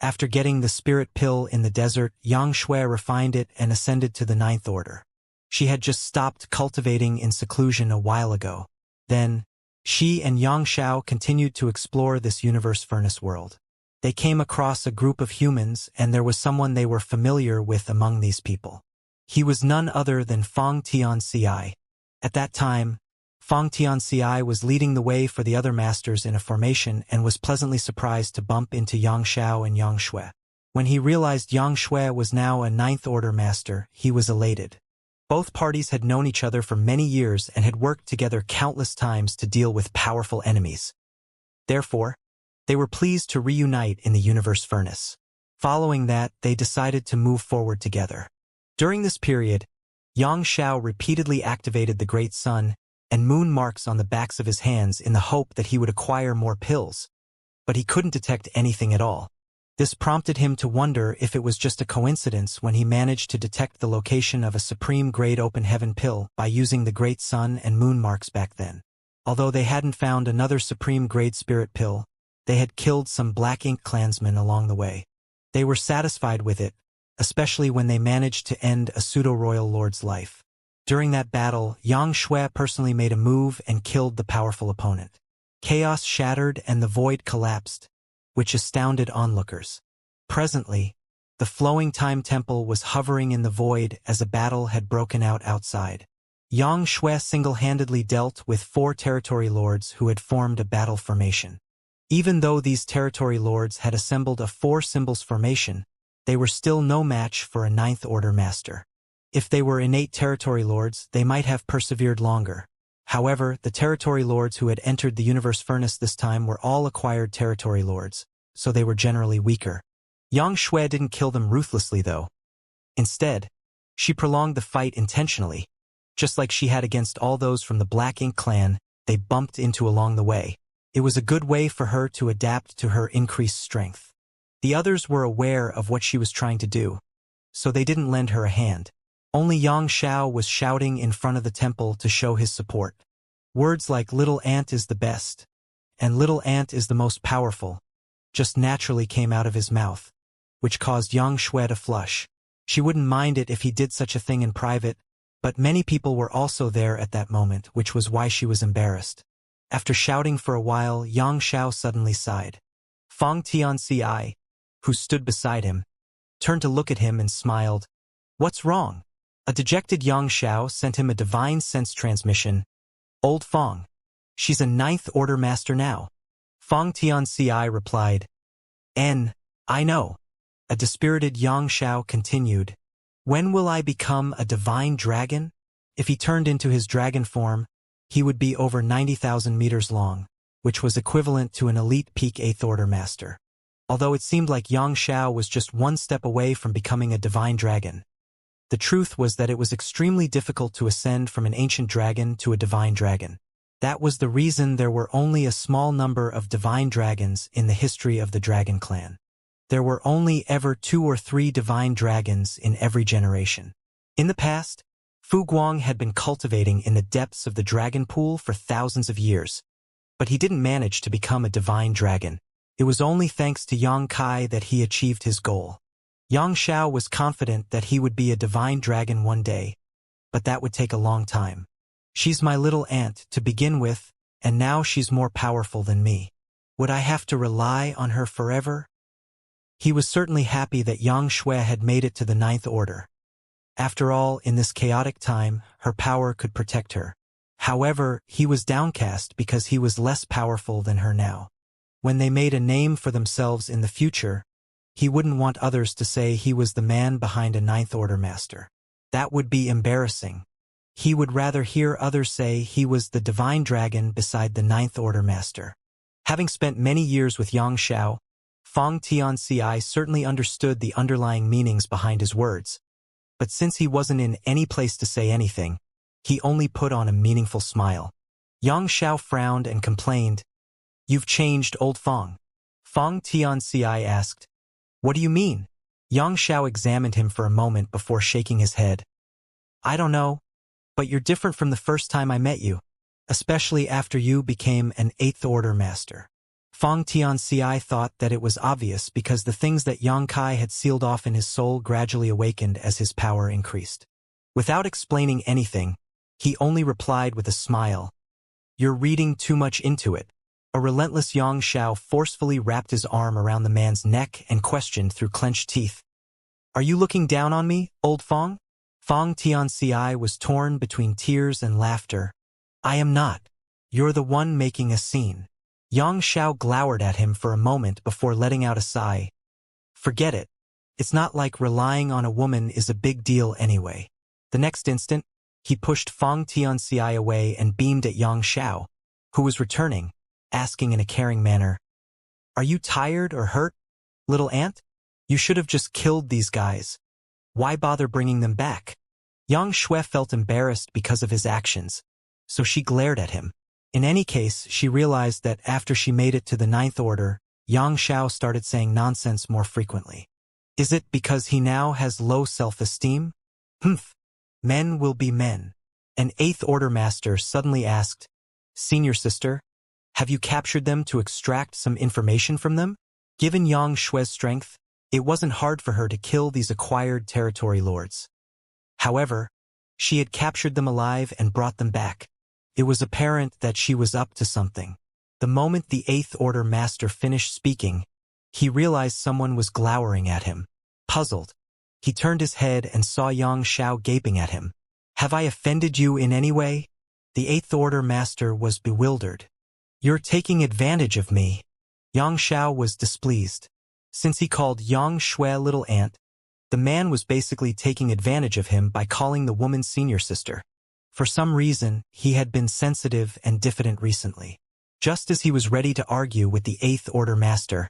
After getting the spirit pill in the desert, Shui refined it and ascended to the 9th order. She had just stopped cultivating in seclusion a while ago. Then, she and Xiao continued to explore this Universe Furnace world. They came across a group of humans, and there was someone they were familiar with among these people. He was none other than Fang Tianci. At that time, Fang Tianxia was leading the way for the other masters in a formation and was pleasantly surprised to bump into Yang Xiao and Yang Shui. When he realized Yang Shui was now a ninth-order master, he was elated. Both parties had known each other for many years and had worked together countless times to deal with powerful enemies. Therefore, they were pleased to reunite in the universe furnace. Following that, they decided to move forward together. During this period, Yang Xiao repeatedly activated the Great Sun and moon marks on the backs of his hands in the hope that he would acquire more pills, but he couldn't detect anything at all. This prompted him to wonder if it was just a coincidence when he managed to detect the location of a supreme-grade open heaven pill by using the Great Sun and moon marks back then. Although they hadn't found another supreme-grade spirit pill, they had killed some Black Ink clansmen along the way. They were satisfied with it, especially when they managed to end a pseudo-royal lord's life. During that battle, Yang Shui personally made a move and killed the powerful opponent. Chaos shattered and the void collapsed, which astounded onlookers. Presently, the flowing time temple was hovering in the void as a battle had broken out outside. Yang Shui single-handedly dealt with 4 territory lords who had formed a battle formation. Even though these territory lords had assembled a 4 symbols formation, they were still no match for a ninth-order master. If they were innate territory lords, they might have persevered longer. However, the territory lords who had entered the universe furnace this time were all acquired territory lords, so they were generally weaker. Yang Shui didn't kill them ruthlessly, though. Instead, she prolonged the fight intentionally, just like she had against all those from the Black Ink clan they bumped into along the way. It was a good way for her to adapt to her increased strength. The others were aware of what she was trying to do, so they didn't lend her a hand. Only Yang Xiao was shouting in front of the temple to show his support. Words like "little ant is the best" and "little ant is the most powerful" just naturally came out of his mouth, which caused Yang Shui to flush. She wouldn't mind it if he did such a thing in private, but many people were also there at that moment, which was why she was embarrassed. After shouting for a while, Yang Xiao suddenly sighed. Fang Tianxia, who stood beside him, turned to look at him and smiled. "What's wrong?" A dejected Yang Xiao sent him a divine sense transmission. "Old Fang. She's a ninth-order master now." Fang Tianxia replied, I know." A dispirited Yang Xiao continued, "When will I become a divine dragon?" If he turned into his dragon form, he would be over 90,000 meters long, which was equivalent to an elite peak 8th-order master. Although it seemed like Yang Xiao was just one step away from becoming a divine dragon, the truth was that it was extremely difficult to ascend from an ancient dragon to a divine dragon. That was the reason there were only a small number of divine dragons in the history of the Dragon Clan. There were only ever 2 or 3 divine dragons in every generation. In the past, Fu Guang had been cultivating in the depths of the dragon pool for thousands of years, but he didn't manage to become a divine dragon. It was only thanks to Yang Kai that he achieved his goal. Yang Xiao was confident that he would be a divine dragon one day, but that would take a long time. She's my little ant to begin with, and now she's more powerful than me. Would I have to rely on her forever? He was certainly happy that Yang Shui had made it to the 9th order. After all, in this chaotic time, her power could protect her. However, he was downcast because he was less powerful than her now. When they made a name for themselves in the future, he wouldn't want others to say he was the man behind a 9th order master. That would be embarrassing. He would rather hear others say he was the divine dragon beside the 9th order master. Having spent many years with Yang Xiao, Fang Tianxia certainly understood the underlying meanings behind his words. But since he wasn't in any place to say anything, he only put on a meaningful smile. Yang Xiao frowned and complained, "You've changed, old Fang." Fang Tianxia asked, "What do you mean?" Yang Xiao examined him for a moment before shaking his head. "I don't know, but you're different from the first time I met you, especially after you became an 8th order master." Fang Tianxia thought that it was obvious because the things that Yang Kai had sealed off in his soul gradually awakened as his power increased. Without explaining anything, he only replied with a smile, "You're reading too much into it." A relentless Yang Xiao forcefully wrapped his arm around the man's neck and questioned through clenched teeth, "Are you looking down on me, old Fang?" Fang Tianxia was torn between tears and laughter. I am not. You're the one making a scene. Xiao glowered at him for a moment before letting out a sigh. Forget it. It's not like relying on a woman is a big deal anyway. The next instant, he pushed Xianxia away and beamed at Xiao, who was returning, asking in a caring manner, "Are you tired or hurt, little ant? You should have just killed these guys. Why bother bringing them back?" Shui felt embarrassed because of his actions, so she glared at him. In any case, she realized that after she made it to the Ninth Order, Xiao started saying nonsense more frequently. Is it because he now has low self-esteem? Humph. Men will be men. An Eighth Order master suddenly asked, "Senior sister, have you captured them to extract some information from them?" Given Shui's strength, it wasn't hard for her to kill these acquired territory lords. However, she had captured them alive and brought them back. It was apparent that she was up to something. The moment the Eighth Order master finished speaking, he realized someone was glowering at him. Puzzled, he turned his head and saw Xiao gaping at him. "Have I offended you in any way?" The Eighth Order master was bewildered. "You're taking advantage of me." Xiao was displeased. Since he called Shui little ant, the man was basically taking advantage of him by calling the woman senior sister. For some reason, he had been sensitive and diffident recently. Just as he was ready to argue with the Eighth Order master,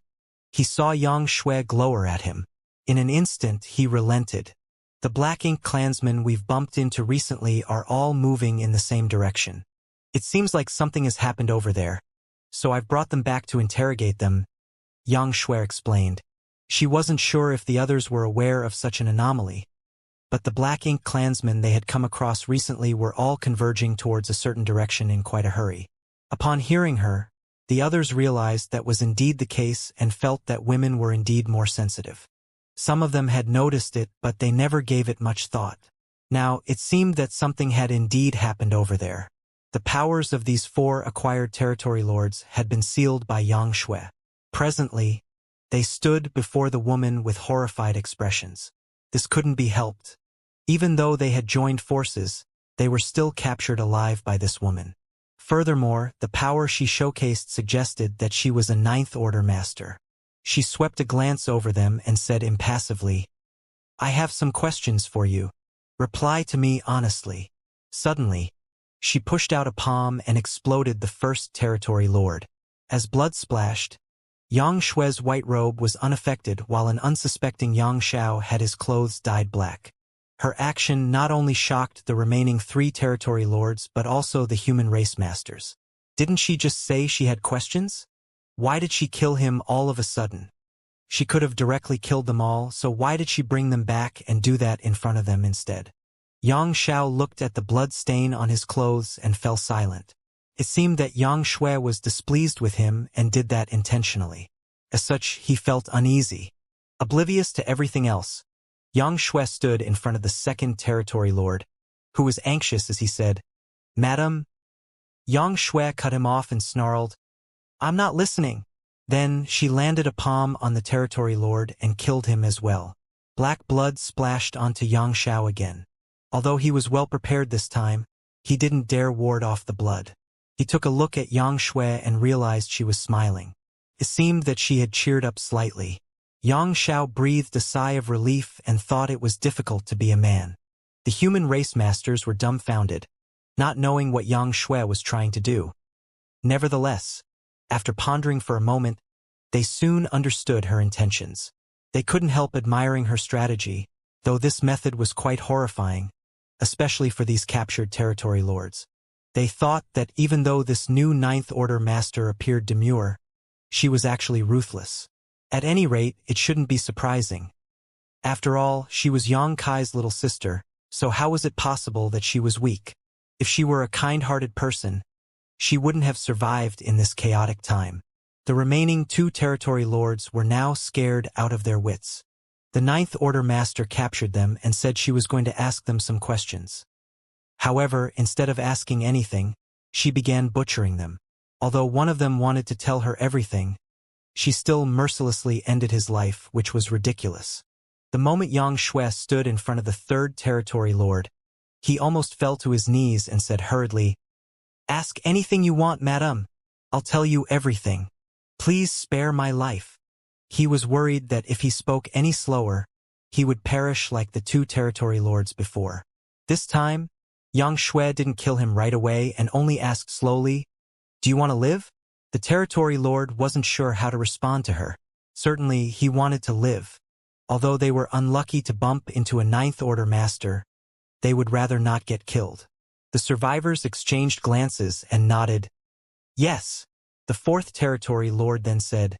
he saw Shui glower at him. In an instant, he relented. The Black Ink clansmen we've bumped into recently are all moving in the same direction. It seems like something has happened over there, so I've brought them back to interrogate them, Shui explained. She wasn't sure if the others were aware of such an anomaly, but the Black Ink clansmen they had come across recently were all converging towards a certain direction in quite a hurry. Upon hearing her, the others realized that was indeed the case and felt that women were indeed more sensitive. Some of them had noticed it, but they never gave it much thought. Now, it seemed that something had indeed happened over there. The powers of these 4 acquired territory lords had been sealed by Shui. Presently, they stood before the woman with horrified expressions. This couldn't be helped. Even though they had joined forces, they were still captured alive by this woman. Furthermore, the power she showcased suggested that she was a Ninth Order master. She swept a glance over them and said impassively, "I have some questions for you. Reply to me honestly." Suddenly, she pushed out a palm and exploded the first territory lord. As blood splashed, Shui's white robe was unaffected while an unsuspecting Xiao had his clothes dyed black. Her action not only shocked the remaining 3 territory lords but also the human race masters. Didn't she just say she had questions? Why did she kill him all of a sudden? She could have directly killed them all, so why did she bring them back and do that in front of them instead? Xiao looked at the blood stain on his clothes and fell silent. It seemed that Shui was displeased with him and did that intentionally. As such, he felt uneasy. Oblivious to everything else, Shui stood in front of the second territory lord, who was anxious as he said, "Madam?" Shui cut him off and snarled, "I'm not listening." Then she landed a palm on the territory lord and killed him as well. Black blood splashed onto Xiao again. Although he was well prepared this time, he didn't dare ward off the blood. He took a look at Shui and realized she was smiling. It seemed that she had cheered up slightly. Xiao breathed a sigh of relief and thought it was difficult to be a man. The human race masters were dumbfounded, not knowing what Shui was trying to do. Nevertheless, after pondering for a moment, they soon understood her intentions. They couldn't help admiring her strategy, though this method was quite horrifying, especially for these captured territory lords. They thought that even though this new Ninth Order master appeared demure, she was actually ruthless. At any rate, it shouldn't be surprising. After all, she was Yang Kai's little sister, so how was it possible that she was weak? If she were a kind-hearted person, she wouldn't have survived in this chaotic time. The remaining 2 territory lords were now scared out of their wits. The Ninth Order master captured them and said she was going to ask them some questions. However, instead of asking anything, she began butchering them. Although one of them wanted to tell her everything, she still mercilessly ended his life, which was ridiculous. The moment Shui stood in front of the 3rd territory lord, he almost fell to his knees and said hurriedly, Ask anything you want, madame. I'll tell you everything. Please spare my life. He was worried that if he spoke any slower, he would perish like the two territory lords before. This time, Yang Shui didn't kill him right away and only asked slowly, "Do you want to live?" The territory lord wasn't sure how to respond to her. Certainly, he wanted to live. Although they were unlucky to bump into a Ninth Order master, they would rather not get killed. The survivors exchanged glances and nodded. Yes. The fourth territory lord then said,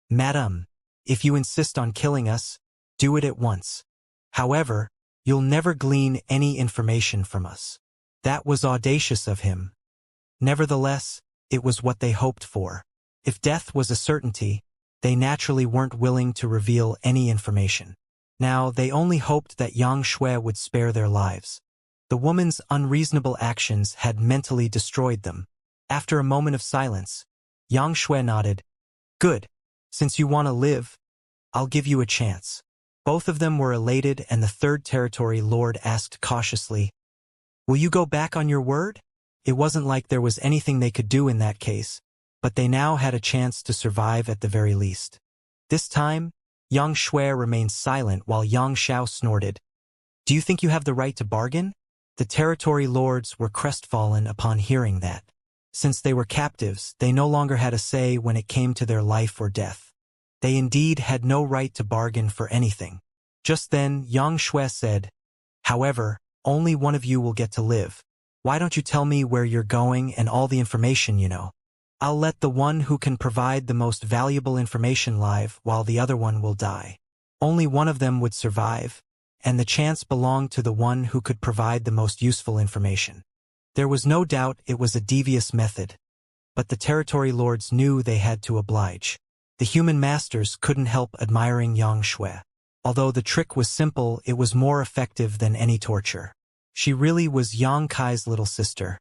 "Madam, if you insist on killing us, do it at once. However, you'll never glean any information from us." That was audacious of him. Nevertheless, it was what they hoped for. If death was a certainty, they naturally weren't willing to reveal any information. Now, they only hoped that Yang Shui would spare their lives. The woman's unreasonable actions had mentally destroyed them. After a moment of silence, Yang Shui nodded. "Good. Since you want to live, I'll give you a chance." Both of them were elated, and the third territory lord asked cautiously, "Will you go back on your word?" It wasn't like there was anything they could do in that case, but they now had a chance to survive at the very least. This time, Yang Shui remained silent while Yang Xiao snorted. "Do you think you have the right to bargain?" The territory lords were crestfallen upon hearing that. Since they were captives, they no longer had a say when it came to their life or death. They indeed had no right to bargain for anything. Just then, Yang Shui said, "However, only one of you will get to live. Why don't you tell me where you're going and all the information you know? I'll let the one who can provide the most valuable information live while the other one will die. Only one of them would survive, and the chance belonged to the one who could provide the most useful information." There was no doubt it was a devious method, but the territory lords knew they had to oblige. The human masters couldn't help admiring Yang Shui. Although the trick was simple, it was more effective than any torture. She really was Yang Kai's little sister.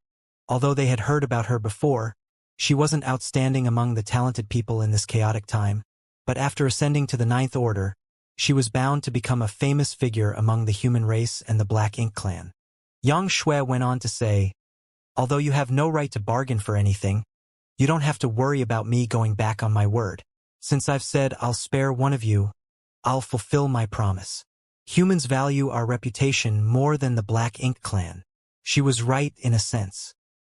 Although they had heard about her before, she wasn't outstanding among the talented people in this chaotic time, but after ascending to the Ninth Order, she was bound to become a famous figure among the human race and the Black Ink clan. Yang Shui went on to say, "Although you have no right to bargain for anything, you don't have to worry about me going back on my word. Since I've said I'll spare one of you, I'll fulfill my promise. Humans value our reputation more than the Black Ink clan." She was right in a sense.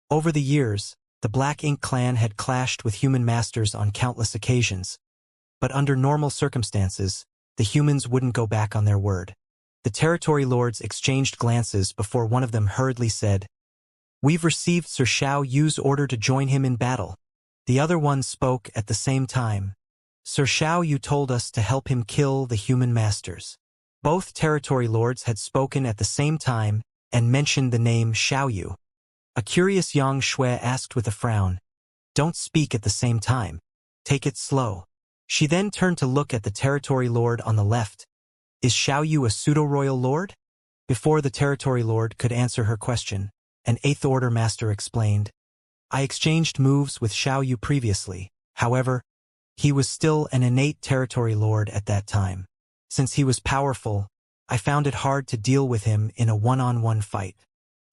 Over the years, the Black Ink clan had clashed with human masters on countless occasions, but under normal circumstances, the humans wouldn't go back on their word. The territory lords exchanged glances before one of them hurriedly said, "We've received Sir Xiao Yu's order to join him in battle." The other one spoke at the same time. "Sir Xiao Yu told us to help him kill the human masters." Both territory lords had spoken at the same time and mentioned the name Xiao Yu. A curious Yang Shui asked with a frown, "Don't speak at the same time. Take it slow." She then turned to look at the territory lord on the left. "Is Xiao Yu a pseudo-royal lord?" Before the territory lord could answer her question, an Eighth Order master explained, "I exchanged moves with Xiao Yu previously. However, he was still an innate territory lord at that time. Since he was powerful, I found it hard to deal with him in a one-on-one fight.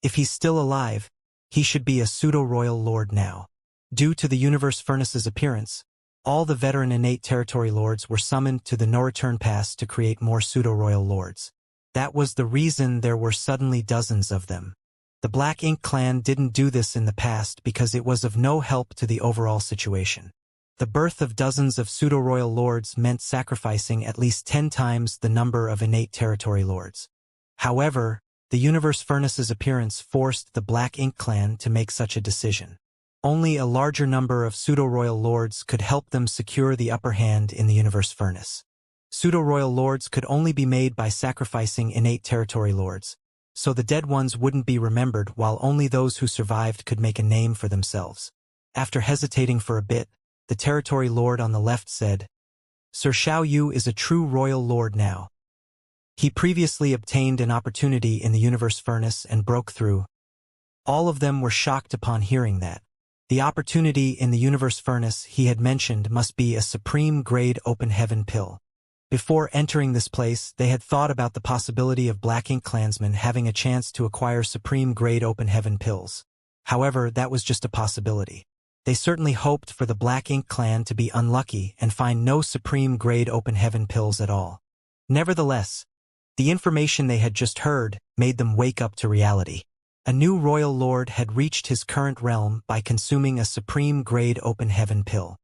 If he's still alive, he should be a pseudo-royal lord now." Due to the universe furnace's appearance, all the veteran innate territory lords were summoned to the no-return pass to create more pseudo-royal lords. That was the reason there were suddenly dozens of them. The Black Ink clan didn't do this in the past because it was of no help to the overall situation. The birth of dozens of pseudo-royal lords meant sacrificing at least 10 times the number of innate territory lords. However, the universe furnace's appearance forced the Black Ink clan to make such a decision. Only a larger number of pseudo-royal lords could help them secure the upper hand in the universe furnace. Pseudo-royal lords could only be made by sacrificing innate territory lords, so the dead ones wouldn't be remembered while only those who survived could make a name for themselves. After hesitating for a bit, the territory lord on the left said, "Sir Xiao Yu is a true royal lord now. He previously obtained an opportunity in the universe furnace and broke through." All of them were shocked upon hearing that. The opportunity in the universe furnace he had mentioned must be a supreme-grade open heaven pill. Before entering this place, they had thought about the possibility of Black Ink clansmen having a chance to acquire supreme-grade open heaven pills. However, that was just a possibility. They certainly hoped for the Black Ink clan to be unlucky and find no supreme-grade open heaven pills at all. Nevertheless, the information they had just heard made them wake up to reality. A new royal lord had reached his current realm by consuming a supreme-grade open heaven pill.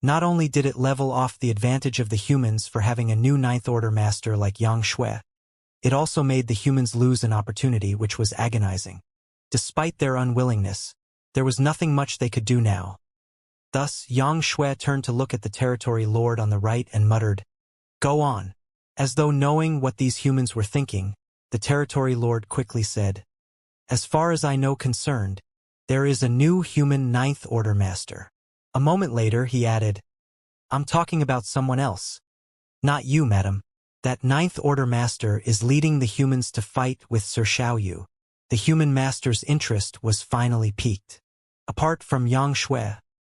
Not only did it level off the advantage of the humans for having a new Ninth Order master like Xianxia, it also made the humans lose an opportunity which was agonizing. Despite their unwillingness, there was nothing much they could do now. Thus, Xianxia turned to look at the territory lord on the right and muttered, "Go on." As though knowing what these humans were thinking, the territory lord quickly said, "As far as I know concerned, there is a new human Ninth Order master." A moment later, he added, "I'm talking about someone else. Not you, madam. That Ninth Order master is leading the humans to fight with Sir Xiaoyu." The human master's interest was finally piqued. Apart from Xianxia,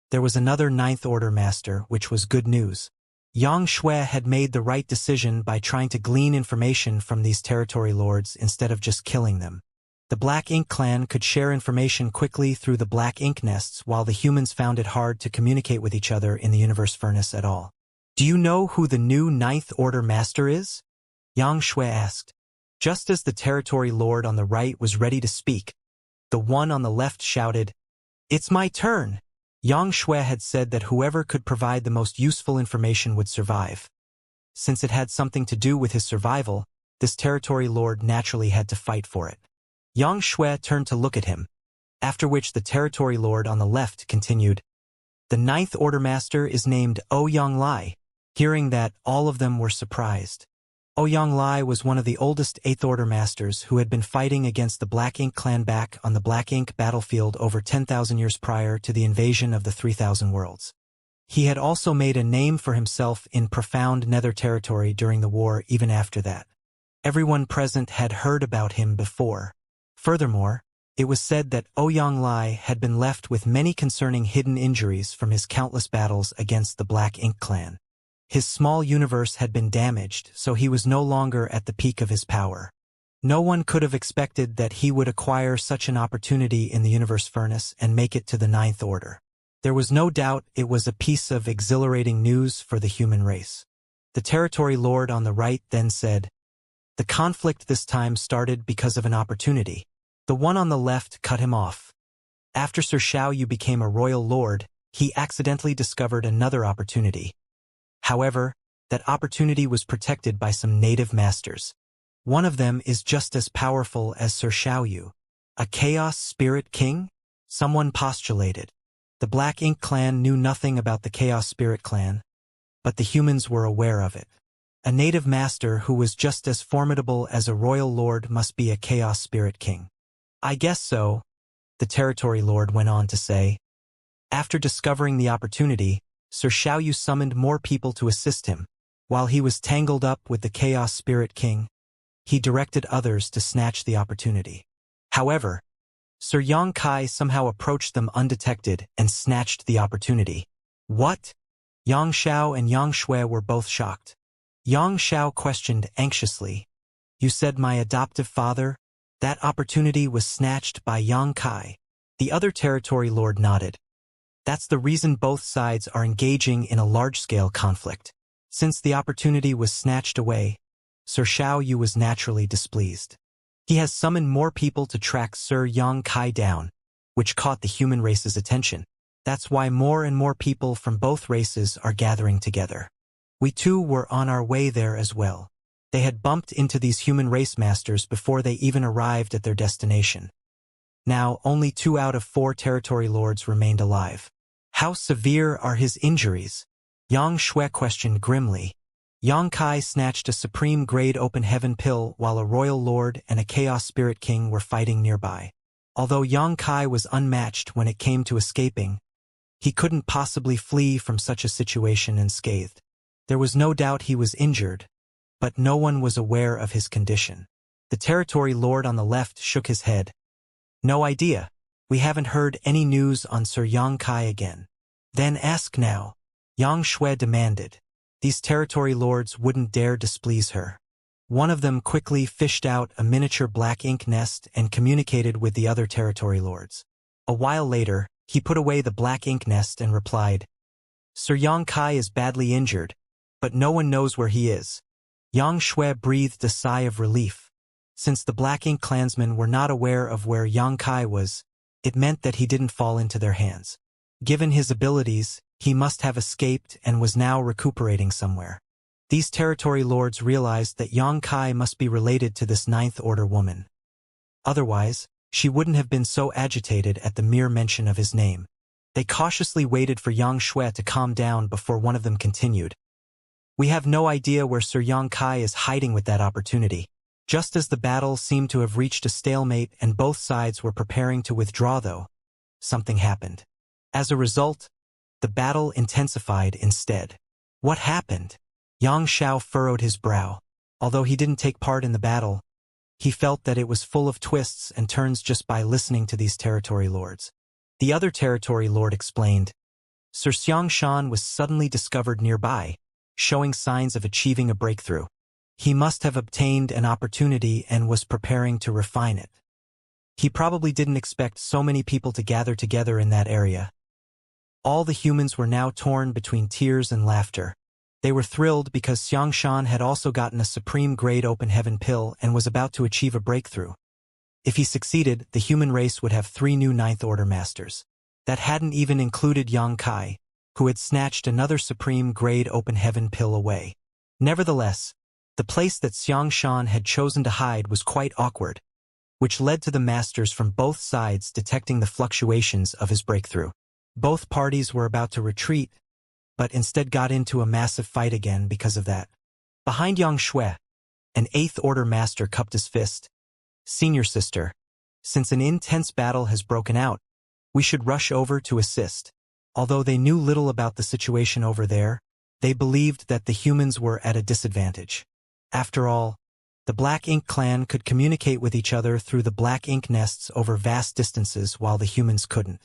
there was another Ninth Order master, which was good news. Xianxia had made the right decision by trying to glean information from these territory lords instead of just killing them. The Black Ink clan could share information quickly through the Black Ink nests, while the humans found it hard to communicate with each other in the universe furnace at all. "Do you know who the new Ninth Order master is?" Xianxia asked. Just as the territory lord on the right was ready to speak, the one on the left shouted, "It's my turn!" Xianxia had said that whoever could provide the most useful information would survive. Since it had something to do with his survival, this territory lord naturally had to fight for it. Xianxia turned to look at him, after which the territory lord on the left continued, "The Ninth Order master is named Ouyang. Hearing that, all of them were surprised. Ouyang was one of the oldest Eighth Order masters who had been fighting against the Black Ink clan back on the Black Ink battlefield over 10,000 years prior to the invasion of the 3,000 worlds. He had also made a name for himself in profound nether territory during the war even after that. Everyone present had heard about him before. Furthermore, it was said that Ouyang had been left with many concerning hidden injuries from his countless battles against the Black Ink clan. His small universe had been damaged, so he was no longer at the peak of his power. No one could have expected that he would acquire such an opportunity in the universe furnace and make it to the Ninth Order. There was no doubt it was a piece of exhilarating news for the human race. The territory lord on the right then said, "The conflict this time started because of an opportunity." The one on the left cut him off. After Sir Xiaoyu became a royal lord, he accidentally discovered another opportunity. However, that opportunity was protected by some native masters. One of them is just as powerful as Sir Xiaoyu. A Chaos Spirit King? Someone postulated. The Black Ink clan knew nothing about the Chaos Spirit clan, but the humans were aware of it. A native master who was just as formidable as a royal lord must be a Chaos Spirit King. "I guess so," the territory lord went on to say. After discovering the opportunity, Sir Xiaoyu summoned more people to assist him. While he was tangled up with the Chaos Spirit King, he directed others to snatch the opportunity. However, Sir Yangkai somehow approached them undetected and snatched the opportunity. "What?" Yangxiao and Yangxue were both shocked. Yangxiao questioned anxiously, "You said my adoptive father? That opportunity was snatched by Yangkai." The other territory lord nodded. "That's the reason both sides are engaging in a large-scale conflict. Since the opportunity was snatched away, Sir Xiaoyu was naturally displeased. He has summoned more people to track Sir Yangkai down, which caught the human race's attention. That's why more and more people from both races are gathering together. We too were on our way there as well." They had bumped into these human race masters before they even arrived at their destination. Now, only 2 out of 4 territory lords remained alive. "How severe are his injuries?" Yangxue questioned grimly. Yangkai snatched a supreme-grade open heaven pill while a royal lord and a Chaos Spirit King were fighting nearby. Although Yangkai was unmatched when it came to escaping, he couldn't possibly flee from such a situation unscathed. There was no doubt he was injured, but no one was aware of his condition. The territory lord on the left shook his head. "No idea. We haven't heard any news on Sir Yangkai again." "Then ask now," Yangxue demanded. These territory lords wouldn't dare displease her. One of them quickly fished out a miniature black ink nest and communicated with the other territory lords. A while later, he put away the black ink nest and replied, Sir Yang Kai is badly injured, but no one knows where he is. Yang Shui breathed a sigh of relief. Since the black ink clansmen were not aware of where Yang Kai was, it meant that he didn't fall into their hands. Given his abilities, he must have escaped and was now recuperating somewhere. These territory lords realized that Yang Kai must be related to this Ninth Order woman. Otherwise, she wouldn't have been so agitated at the mere mention of his name. They cautiously waited for Yang Shui to calm down before one of them continued. We have no idea where Sir Yang Kai is hiding with that opportunity. Just as the battle seemed to have reached a stalemate and both sides were preparing to withdraw though, something happened. As a result, the battle intensified instead. What happened? Yang Xiao furrowed his brow. Although he didn't take part in the battle, he felt that it was full of twists and turns just by listening to these territory lords. The other territory lord explained, Sir Xianxia was suddenly discovered nearby, showing signs of achieving a breakthrough. He must have obtained an opportunity and was preparing to refine it. He probably didn't expect so many people to gather together in that area. All the humans were now torn between tears and laughter. They were thrilled because Xianxia had also gotten a supreme-grade open heaven pill and was about to achieve a breakthrough. If he succeeded, the human race would have 3 new Ninth Order masters. That hadn't even included Yang Kai, who had snatched another supreme-grade open heaven pill away. Nevertheless, the place that Xianxia had chosen to hide was quite awkward, which led to the masters from both sides detecting the fluctuations of his breakthrough. Both parties were about to retreat, but instead got into a massive fight again because of that. Behind Yang Shui, an 8th Order master cupped his fist. Senior sister, since an intense battle has broken out, we should rush over to assist. Although they knew little about the situation over there, they believed that the humans were at a disadvantage. After all, the Black Ink clan could communicate with each other through the black ink nests over vast distances while the humans couldn't.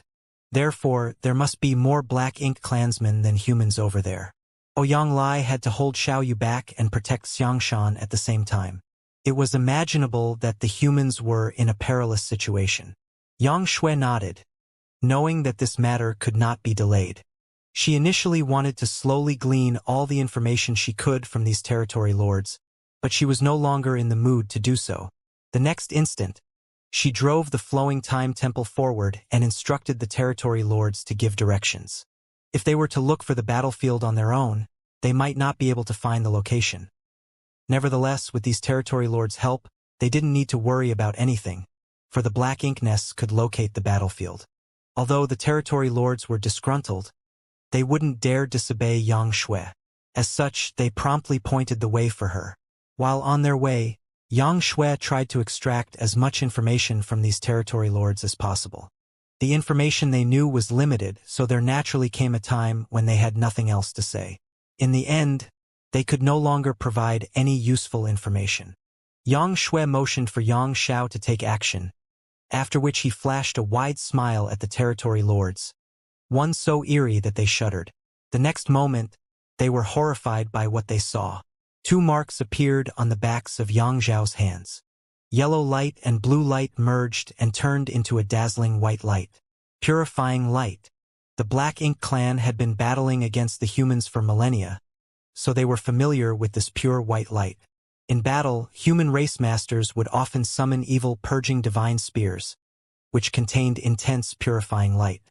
Therefore, there must be more Black Ink clansmen than humans over there. Ouyang Lai had to hold Xiao Yu back and protect Xianxia at the same time. It was imaginable that the humans were in a perilous situation. Yang Shui nodded, knowing that this matter could not be delayed. She initially wanted to slowly glean all the information she could from these territory lords, but she was no longer in the mood to do so. The next instant, she drove the flowing time temple forward and instructed the territory lords to give directions. If they were to look for the battlefield on their own, they might not be able to find the location. Nevertheless, with these territory lords' help, they didn't need to worry about anything, for the black ink nests could locate the battlefield. Although the territory lords were disgruntled, they wouldn't dare disobey Yang Shui. As such, they promptly pointed the way for her. While on their way, Yang Shui tried to extract as much information from these territory lords as possible. The information they knew was limited, so there naturally came a time when they had nothing else to say. In the end, they could no longer provide any useful information. Yang Shui motioned for Yang Xiao to take action, after which he flashed a wide smile at the territory lords, one so eerie that they shuddered. The next moment, they were horrified by what they saw. 2 marks appeared on the backs of Yang Xiao's hands. Yellow light and blue light merged and turned into a dazzling white light. Purifying light. The Black Ink clan had been battling against the humans for millennia, so they were familiar with this pure white light. In battle, human race masters would often summon evil purging divine spears, which contained intense purifying light.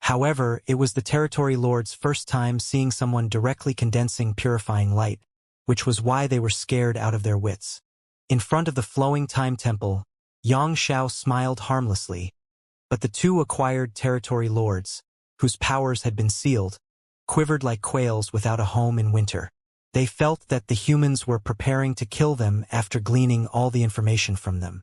However, it was the territory lord's first time seeing someone directly condensing purifying light, which was why they were scared out of their wits. In front of the flowing time temple, Yang Xiao smiled harmlessly, but the 2 acquired territory lords, whose powers had been sealed, quivered like quails without a home in winter. They felt that the humans were preparing to kill them after gleaning all the information from them.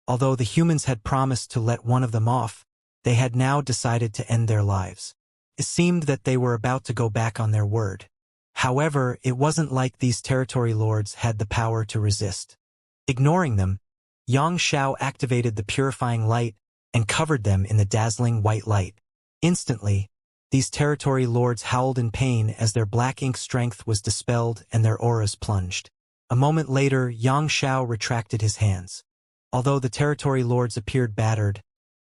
Although the humans had promised to let one of them off, they had now decided to end their lives. It seemed that they were about to go back on their word. However, it wasn't like these territory lords had the power to resist. Ignoring them, Yang Xiao activated the purifying light and covered them in the dazzling white light. Instantly, these territory lords howled in pain as their black ink strength was dispelled and their auras plunged. A moment later, Yang Xiao retracted his hands. Although the territory lords appeared battered,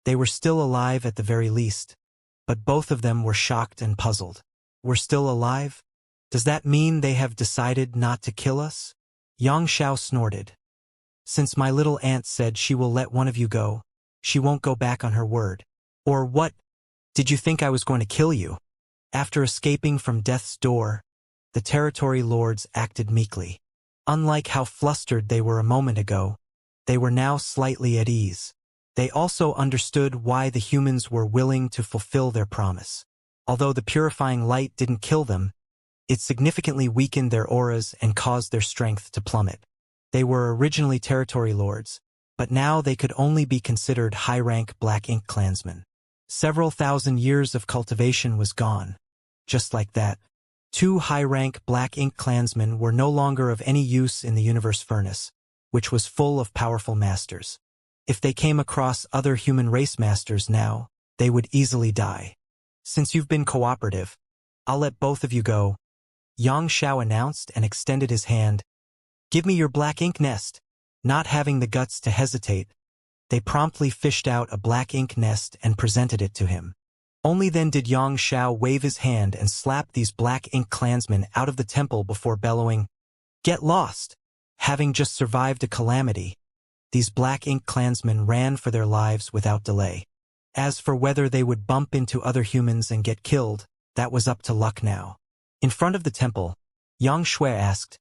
They were still alive at the very least, but both of them were shocked and puzzled. We're still alive? Does that mean they have decided not to kill us? Xianxia snorted. Since my little aunt said she will let one of you go, she won't go back on her word. Or what? Did you think I was going to kill you? After escaping from death's door, the territory lords acted meekly. Unlike how flustered they were a moment ago, they were now slightly at ease. They also understood why the humans were willing to fulfill their promise. Although the purifying light didn't kill them, it significantly weakened their auras and caused their strength to plummet. They were originally territory lords, but now they could only be considered high-rank Black Ink clansmen. Several thousand years of cultivation was gone. Just like that, 2 high-rank Black Ink clansmen were no longer of any use in the universe furnace, which was full of powerful masters. If they came across other human race masters now, they would easily die. Since you've been cooperative, I'll let both of you go, Xianxia announced and extended his hand. Give me your black ink nest. Not having the guts to hesitate, they promptly fished out a black ink nest and presented it to him. Only then did Xianxia wave his hand and slap these black ink clansmen out of the temple before bellowing, "Get lost!" Having just survived a calamity, these black ink clansmen ran for their lives without delay. As for whether they would bump into other humans and get killed, that was up to luck now. In front of the temple, Xianxia asked,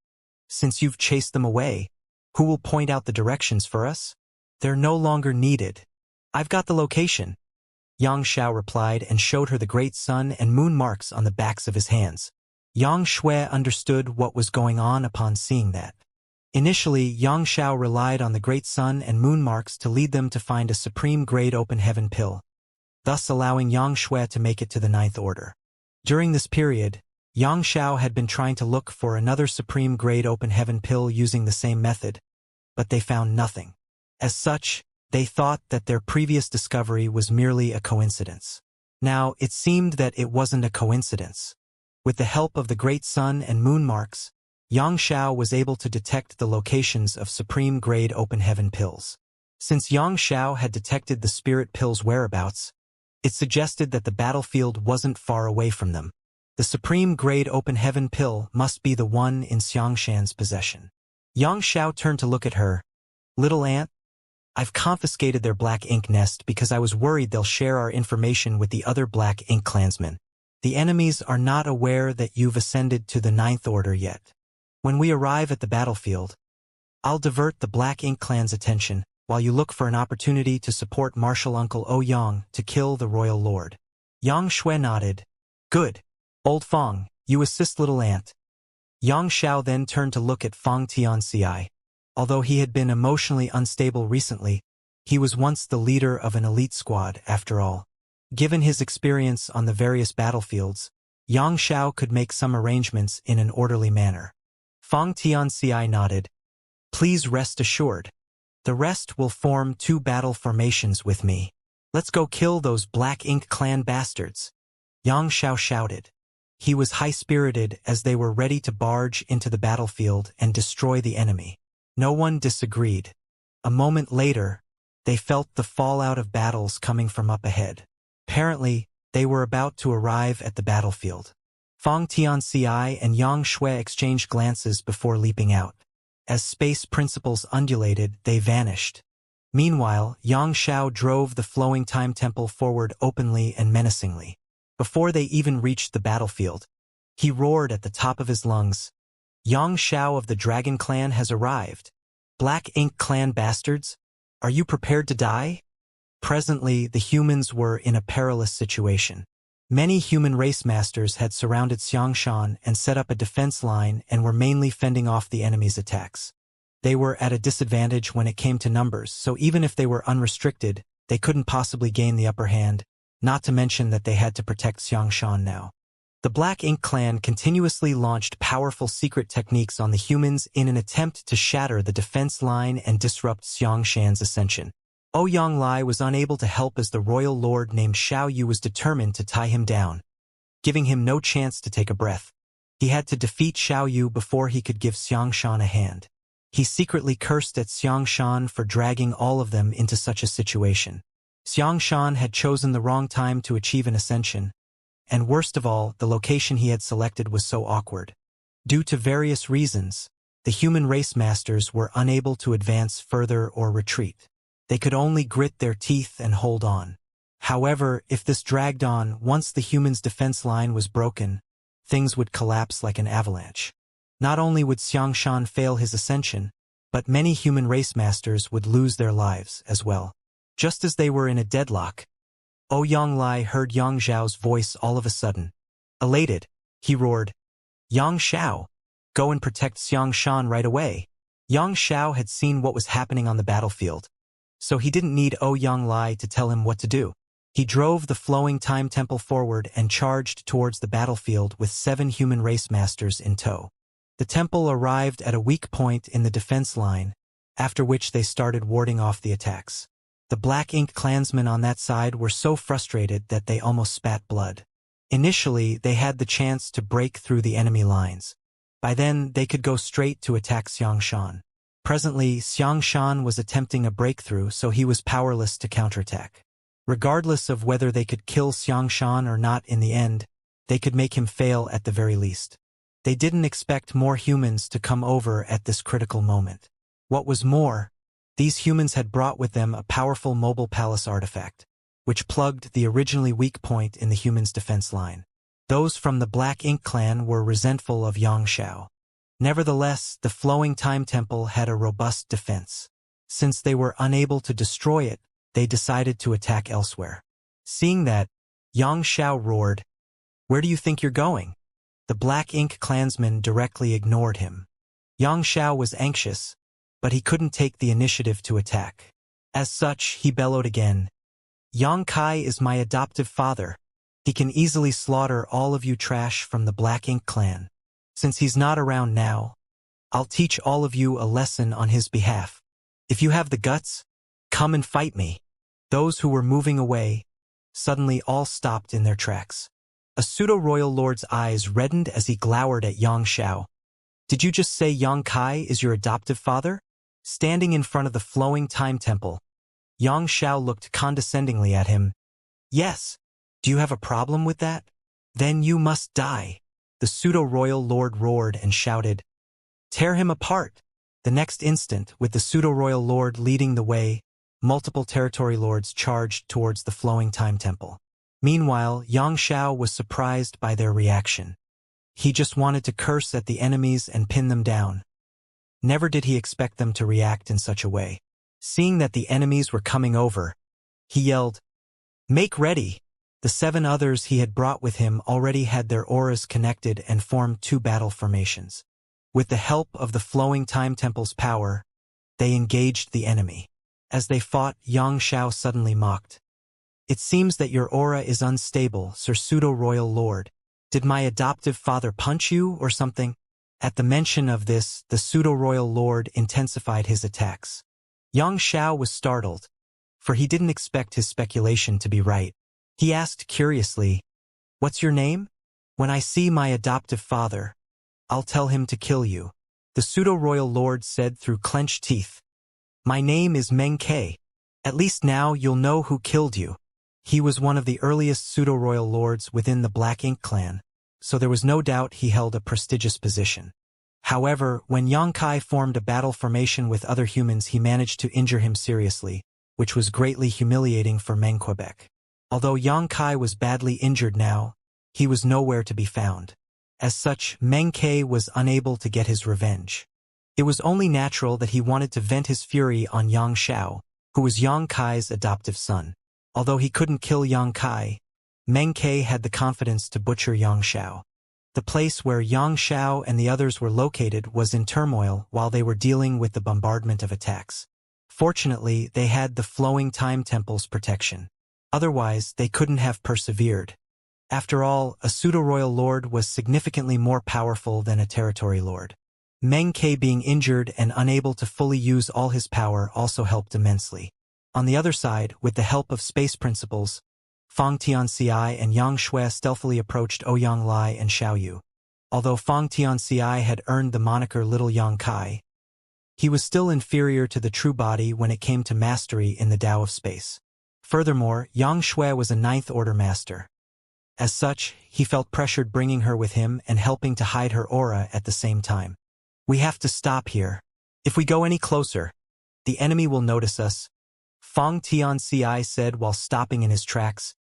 "Since you've chased them away, who will point out the directions for us? They're no longer needed. I've got the location." Xianxia replied and showed her the great sun and moon marks on the backs of his hands. Xianxia understood what was going on upon seeing that. Initially, Xianxia relied on the great sun and moon marks to lead them to find a supreme-grade open heaven pill, thus allowing Xianxia to make it to the Ninth Order. During this period, Xianxia had been trying to look for another supreme-grade open heaven pill using the same method, but they found nothing. As such, they thought that their previous discovery was merely a coincidence. Now, it seemed that it wasn't a coincidence. With the help of the great sun and moon marks, Xianxia was able to detect the locations of supreme-grade open heaven pills. Since Xianxia had detected the spirit pill's whereabouts, it suggested that the battlefield wasn't far away from them. The supreme-grade open heaven pill must be the one in Xianxian's possession. Xianxia turned to look at her. "Little aunt, I've confiscated their black ink nest because I was worried they'll share our information with the other black ink clansmen. The enemies are not aware that you've ascended to the Ninth Order yet. When we arrive at the battlefield, I'll divert the Black Ink clan's attention while you look for an opportunity to support Martial Uncle Ouyang to kill the Royal Lord." Xianxia nodded. "Good. Old Fong, you assist little aunt." Xianxia then turned to look at Fong Tianxia. Although he had been emotionally unstable recently, he was once the leader of an elite squad after all. Given his experience on the various battlefields, Xianxia could make some arrangements in an orderly manner. Fong Tianxia nodded. "Please rest assured. The rest will form 2 battle formations with me. Let's go kill those Black Ink clan bastards," Xianxia shouted. He was high-spirited as they were ready to barge into the battlefield and destroy the enemy. No one disagreed. A moment later, they felt the fallout of battles coming from up ahead. Apparently, they were about to arrive at the battlefield. Fong Tianxia and Xianxia exchanged glances before leaping out. As space principles undulated, they vanished. Meanwhile, Xianxia drove the flowing time temple forward openly and menacingly. Before they even reached the battlefield, he roared at the top of his lungs, "Xianxia of the Dragon Clan has arrived. Black Ink Clan bastards, are you prepared to die?" Presently, the humans were in a perilous situation. Many human race masters had surrounded Xianxia and set up a defense line and were mainly fending off the enemy's attacks. They were at a disadvantage when it came to numbers, so even if they were unrestricted, they couldn't possibly gain the upper hand, not to mention that they had to protect Xianxia now. The Black Ink clan continuously launched powerful secret techniques on the humans in an attempt to shatter the defense line and disrupt Xianxian's ascension. Ouyang Lai was unable to help as the royal lord named Xiao Yu was determined to tie him down, giving him no chance to take a breath. He had to defeat Xiao Yu before he could give Xianxian a hand. He secretly cursed at Xianxian for dragging all of them into such a situation. Xianxia had chosen the wrong time to achieve an ascension, and worst of all, the location he had selected was so awkward. Due to various reasons, the human race masters were unable to advance further or retreat. They could only grit their teeth and hold on. However, if this dragged on, once the humans' defense line was broken, things would collapse like an avalanche. Not only would Xianxia fail his ascension, but many human race masters would lose their lives as well. Just as they were in a deadlock, Ouyang heard Yang Zhao's voice all of a sudden. Elated, he roared, "Yang Xiao, go and protect Xianxia right away." Yang Xiao had seen what was happening on the battlefield, so he didn't need Ouyang to tell him what to do. He drove the flowing time temple forward and charged towards the battlefield with 7 human race masters in tow. The temple arrived at a weak point in the defense line, after which they started warding off the attacks. The Black Ink clansmen on that side were so frustrated that they almost spat blood. Initially, they had the chance to break through the enemy lines. By then, they could go straight to attack Xianxia. Presently, Xianxia was attempting a breakthrough, so he was powerless to counterattack. Regardless of whether they could kill Xianxia or not in the end, they could make him fail at the very least. They didn't expect more humans to come over at this critical moment. What was more, these humans had brought with them a powerful mobile palace artifact, which plugged the originally weak point in the humans' defense line. Those from the Black Ink clan were resentful of Yang Xiao. Nevertheless, the flowing time temple had a robust defense. Since they were unable to destroy it, they decided to attack elsewhere. Seeing that, Yang Xiao roared, "Where do you think you're going?" The Black Ink clansman directly ignored him. Yang Xiao was anxious, but he couldn't take the initiative to attack. As such, he bellowed again, "Yang Kai is my adoptive father. He can easily slaughter all of you trash from the Black Ink clan. Since he's not around now, I'll teach all of you a lesson on his behalf. If you have the guts, come and fight me." Those who were moving away suddenly all stopped in their tracks. A pseudo-royal lord's eyes reddened as he glowered at Yang Xiao. "Did you just say Yang Kai is your adoptive father?" Standing in front of the flowing time temple, Yang Xiao looked condescendingly at him. "Yes. Do you have a problem with that? Then you must die." The pseudo-royal lord roared and shouted, "Tear him apart!" The next instant, with the pseudo-royal lord leading the way, multiple territory lords charged towards the flowing time temple. Meanwhile, Yang Xiao was surprised by their reaction. He just wanted to curse at the enemies and pin them down. Never did he expect them to react in such a way. Seeing that the enemies were coming over, he yelled, "Make ready!" The 7 others he had brought with him already had their auras connected and formed 2 battle formations. With the help of the flowing time temple's power, they engaged the enemy. As they fought, Yang Xiao suddenly mocked, "It seems that your aura is unstable, Sir Pseudo-Royal Lord. Did my adoptive father punch you or something?" At the mention of this, the Pseudo-Royal Lord intensified his attacks. Yang Xiao was startled, for he didn't expect his speculation to be right. He asked curiously, "What's your name? When I see my adoptive father, I'll tell him to kill you." The Pseudo-Royal Lord said through clenched teeth, "My name is Meng Ke. At least now you'll know who killed you." He was one of the earliest pseudo-royal lords within the Black Ink clan, so there was no doubt he held a prestigious position. However, when Yang Kai formed a battle formation with other humans, he managed to injure him seriously, which was greatly humiliating for Meng Quebec. Although Yang Kai was badly injured now, he was nowhere to be found. As such, Meng Ke was unable to get his revenge. It was only natural that he wanted to vent his fury on Yang Xiao, who was Yang Kai's adoptive son. Although he couldn't kill Yang Kai, Meng Ke had the confidence to butcher Yang Xiao. The place where Yang Xiao and the others were located was in turmoil while they were dealing with the bombardment of attacks. Fortunately, they had the flowing time temple's protection. Otherwise, they couldn't have persevered. After all, a pseudo-royal lord was significantly more powerful than a territory lord. Meng Ke being injured and unable to fully use all his power also helped immensely. On the other side, with the help of space principles, Fang Tianxia and Yang Shui stealthily approached Ouyang Lai and Xiaoyu. Although Fang Tianxia had earned the moniker Little Yang Kai, he was still inferior to the true body when it came to mastery in the Tao of space. Furthermore, Xianxia was a ninth-order master. As such, he felt pressured bringing her with him and helping to hide her aura at the same time. We have to stop here. If we go any closer, the enemy will notice us, Feng Tianci said while stopping in his tracks.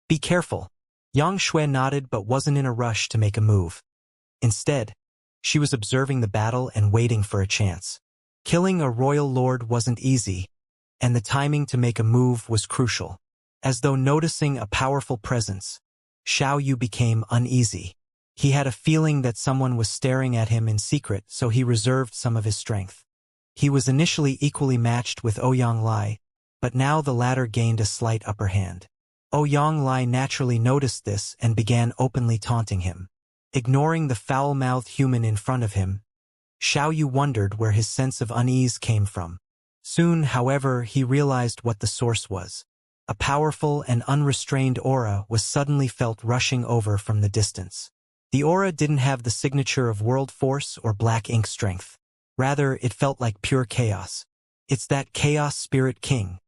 Be careful. Xianxia nodded but wasn't in a rush to make a move. Instead, she was observing the battle and waiting for a chance. Killing a royal lord wasn't easy, and the timing to make a move was crucial. As though noticing a powerful presence, Xiao Yu became uneasy. He had a feeling that someone was staring at him in secret, so he reserved some of his strength. He was initially equally matched with Ouyang Lai, but now the latter gained a slight upper hand. Ouyang Lai naturally noticed this and began openly taunting him. Ignoring the foul-mouthed human in front of him, Xiao Yu wondered where his sense of unease came from. Soon, however, he realized what the source was. A powerful and unrestrained aura was suddenly felt rushing over from the distance. The aura didn't have the signature of world force or black ink strength. Rather, it felt like pure chaos. It's that chaos spirit king.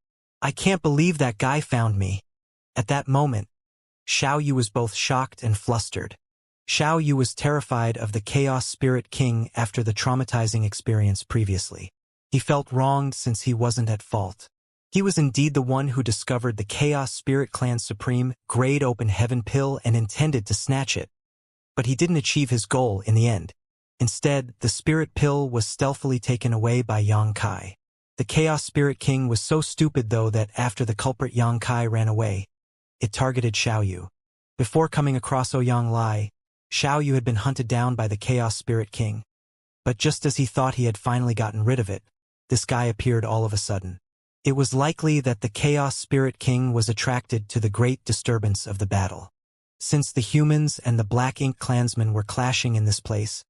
I can't believe that guy found me. At that moment, Xiao Yu was both shocked and flustered. Xiao Yu was terrified of the chaos spirit king after the traumatizing experience previously. He felt wronged since he wasn't at fault. He was indeed the one who discovered the Chaos Spirit Clan's supreme, grade open heaven pill and intended to snatch it. But he didn't achieve his goal in the end. Instead, the spirit pill was stealthily taken away by Yang Kai. The Chaos Spirit King was so stupid though that after the culprit Yang Kai ran away, it targeted Xiao Yu. Before coming across Ouyang Lai, Xiao Yu had been hunted down by the Chaos Spirit King. But just as he thought he had finally gotten rid of it, this guy appeared all of a sudden. It was likely that the Chaos Spirit King was attracted to the great disturbance of the battle. Since the humans and the Black Ink clansmen were clashing in this place,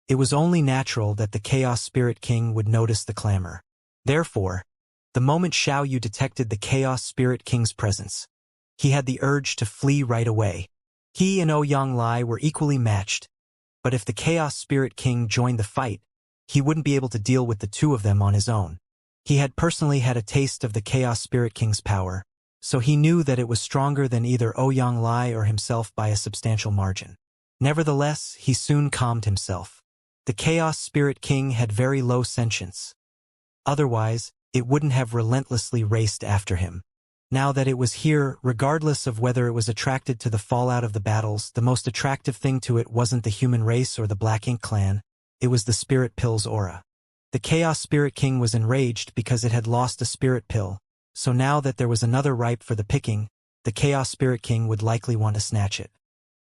it was only natural that the Chaos Spirit King would notice the clamor. Therefore, the moment Xiao Yu detected the Chaos Spirit King's presence, he had the urge to flee right away. He and Ouyang Lai were equally matched, but if the Chaos Spirit King joined the fight, he wouldn't be able to deal with the two of them on his own. He had personally had a taste of the Chaos Spirit King's power, so he knew that it was stronger than either Ouyang Lai or himself by a substantial margin. Nevertheless, he soon calmed himself. The Chaos Spirit King had very low sentience. Otherwise, it wouldn't have relentlessly raced after him. Now that it was here, regardless of whether it was attracted to the fallout of the battles, the most attractive thing to it wasn't the human race or the Black Ink clan, it was the spirit pill's aura. The Chaos Spirit King was enraged because it had lost a spirit pill, so now that there was another ripe for the picking, the Chaos Spirit King would likely want to snatch it.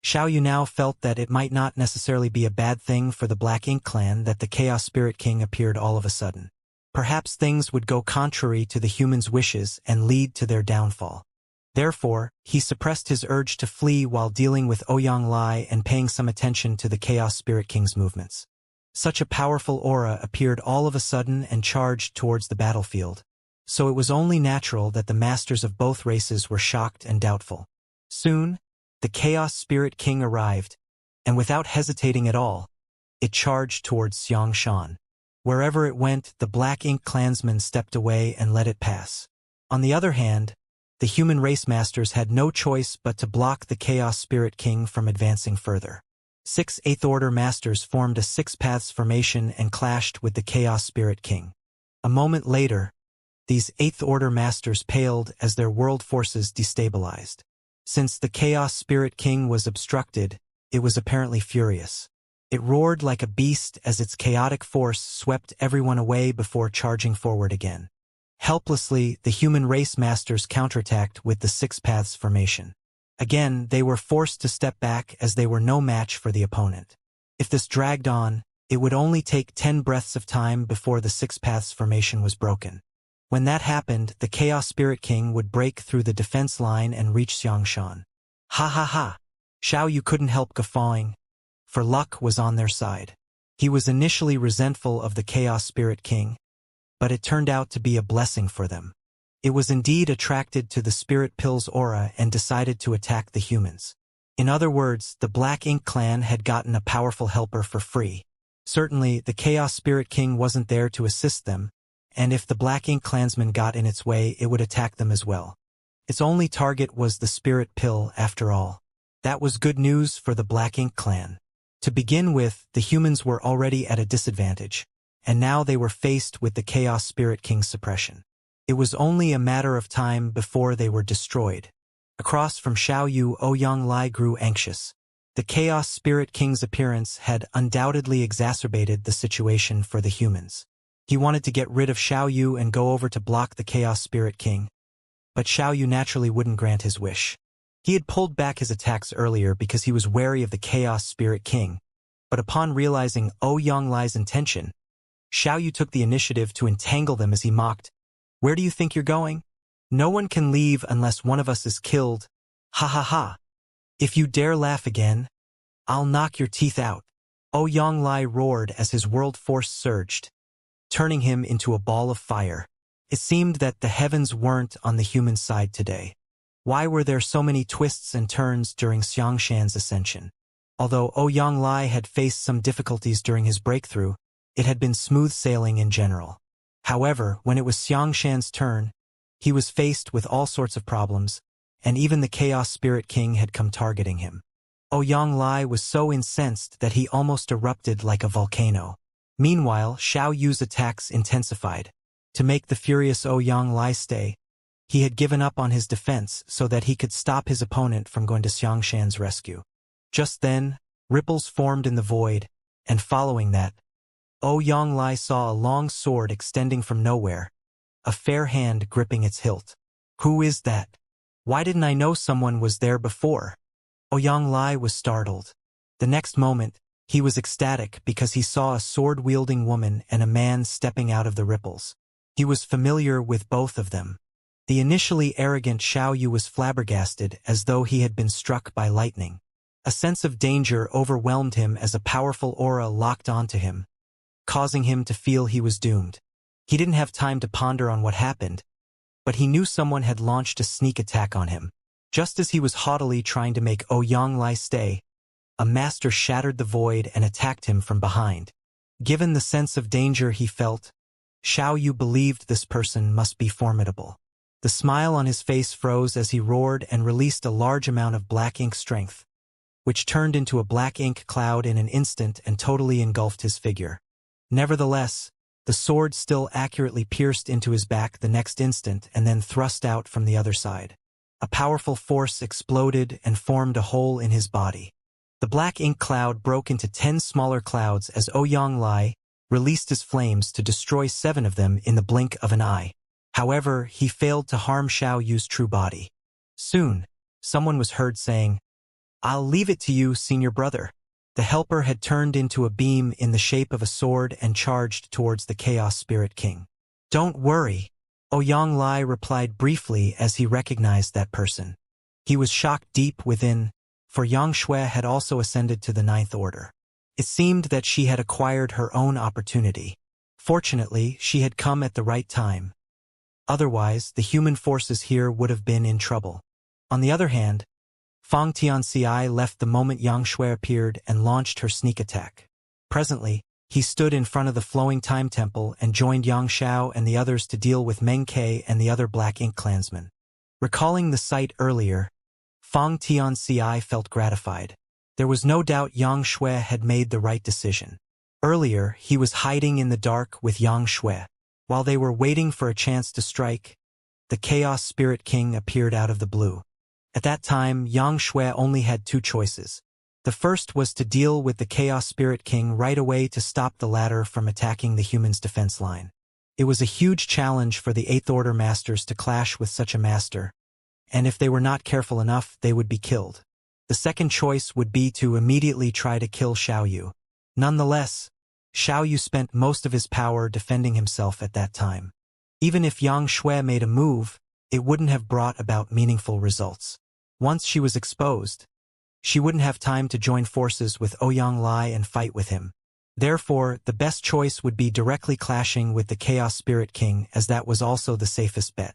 Xiao Yu now felt that it might not necessarily be a bad thing for the Black Ink clan that the Chaos Spirit King appeared all of a sudden. Perhaps things would go contrary to the humans' wishes and lead to their downfall. Therefore, he suppressed his urge to flee while dealing with Ouyang Lai and paying some attention to the Chaos Spirit King's movements. Such a powerful aura appeared all of a sudden and charged towards the battlefield, so it was only natural that the masters of both races were shocked and doubtful. Soon, the Chaos Spirit King arrived, and without hesitating at all, it charged towards Xianxia. Wherever it went, the Black Ink clansmen stepped away and let it pass. On the other hand, the human race masters had no choice but to block the Chaos Spirit King from advancing further. 6 Eighth-Order Masters formed a six-paths formation and clashed with the Chaos Spirit King. A moment later, these Eighth-Order Masters paled as their world forces destabilized. Since the Chaos Spirit King was obstructed, it was apparently furious. It roared like a beast as its chaotic force swept everyone away before charging forward again. Helplessly, the human race masters counterattacked with the Six Paths formation. Again, they were forced to step back as they were no match for the opponent. If this dragged on, it would only take 10 breaths of time before the Six Paths formation was broken. When that happened, the Chaos Spirit King would break through the defense line and reach Xianxia. Ha ha ha! Xiao Yu couldn't help guffawing, for luck was on their side. He was initially resentful of the Chaos Spirit King, but it turned out to be a blessing for them. It was indeed attracted to the Spirit Pill's aura and decided to attack the humans. In other words, the Black Ink clan had gotten a powerful helper for free. Certainly, the Chaos Spirit King wasn't there to assist them, and if the Black Ink clansmen got in its way, it would attack them as well. Its only target was the spirit pill after all. That was good news for the Black Ink clan. To begin with, the humans were already at a disadvantage, and now they were faced with the Chaos Spirit King's suppression. It was only a matter of time before they were destroyed. Across from Xiaoyu, Ouyang Lai grew anxious. The Chaos Spirit King's appearance had undoubtedly exacerbated the situation for the humans. He wanted to get rid of Xiaoyu and go over to block the Chaos Spirit King, but Xiaoyu naturally wouldn't grant his wish. He had pulled back his attacks earlier because he was wary of the Chaos Spirit King, but upon realizing Ouyang Lai's intention, Xiaoyu took the initiative to entangle them as he mocked, "Where do you think you're going? No one can leave unless one of us is killed. Ha ha ha. If you dare laugh again, I'll knock your teeth out." Ouyang Lai roared as his world force surged, turning him into a ball of fire. It seemed that the heavens weren't on the human side today. Why were there so many twists and turns during Xianxia's ascension? Although Ouyang Lai had faced some difficulties during his breakthrough, it had been smooth sailing in general. However, when it was Xianxia's turn, he was faced with all sorts of problems, and even the Chaos Spirit King had come targeting him. Ouyang Lai was so incensed that he almost erupted like a volcano. Meanwhile, Xiaoyu's attacks intensified. To make the furious Ouyang Lai stay, he had given up on his defense so that he could stop his opponent from going to Xianxia's rescue. Just then, ripples formed in the void, and following that, Ouyang Lai saw a long sword extending from nowhere, a fair hand gripping its hilt. "Who is that? Why didn't I know someone was there before?" Ouyang Lai was startled. The next moment, he was ecstatic because he saw a sword-wielding woman and a man stepping out of the ripples. He was familiar with both of them. The initially arrogant Xiaoyu was flabbergasted as though he had been struck by lightning. A sense of danger overwhelmed him as a powerful aura locked onto him, causing him to feel he was doomed. He didn't have time to ponder on what happened, but he knew someone had launched a sneak attack on him. Just as he was haughtily trying to make Ouyang Lai stay, a master shattered the void and attacked him from behind. Given the sense of danger he felt, Xiaoyu believed this person must be formidable. The smile on his face froze as he roared and released a large amount of black ink strength, which turned into a black ink cloud in an instant and totally engulfed his figure. Nevertheless, the sword still accurately pierced into his back the next instant and then thrust out from the other side. A powerful force exploded and formed a hole in his body. The black ink cloud broke into 10 smaller clouds as Ouyang Lai released his flames to destroy 7 of them in the blink of an eye. However, he failed to harm Xiaoyu's true body. Soon, someone was heard saying, "I'll leave it to you, senior brother." The helper had turned into a beam in the shape of a sword and charged towards the Chaos Spirit King. "Don't worry," Ouyang Lai replied briefly as he recognized that person. He was shocked deep within, for Yang Shui had also ascended to the 9th Order. It seemed that she had acquired her own opportunity. Fortunately, she had come at the right time. Otherwise, the human forces here would have been in trouble. On the other hand, Fang Tianxia left the moment Yang Shui appeared and launched her sneak attack. Presently, he stood in front of the flowing time temple and joined Yang Xiao and the others to deal with Meng Ke and the other Black Ink clansmen. Recalling the sight earlier, Fang Tianxia felt gratified. There was no doubt Yang Shui had made the right decision. Earlier, he was hiding in the dark with Yang Shui. While they were waiting for a chance to strike, the Chaos Spirit King appeared out of the blue. At that time, Yang Shui only had 2 choices. The first was to deal with the Chaos Spirit King right away to stop the latter from attacking the humans' defense line. It was a huge challenge for the 8th Order Masters to clash with such a master, and if they were not careful enough, they would be killed. The second choice would be to immediately try to kill Xiaoyu. Nonetheless, Xiaoyu spent most of his power defending himself at that time. Even if Yang Shui made a move, it wouldn't have brought about meaningful results. Once she was exposed, she wouldn't have time to join forces with Ouyang Lai and fight with him. Therefore, the best choice would be directly clashing with the Chaos Spirit King, as that was also the safest bet.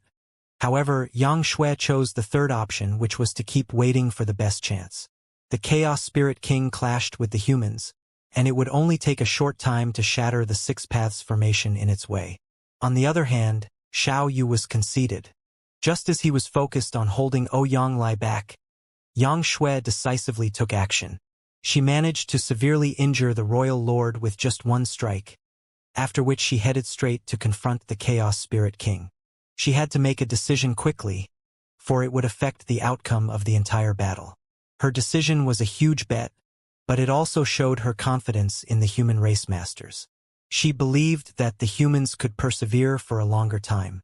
However, Yang Shui chose the third option, which was to keep waiting for the best chance. The Chaos Spirit King clashed with the humans, and it would only take a short time to shatter the 6 Paths formation in its way. On the other hand, Xiaoyu was conceited. Just as he was focused on holding Ouyang back, Yang Shui decisively took action. She managed to severely injure the royal lord with just one strike, after which she headed straight to confront the Chaos Spirit King. She had to make a decision quickly, for it would affect the outcome of the entire battle. Her decision was a huge bet, but it also showed her confidence in the human race masters. She believed that the humans could persevere for a longer time.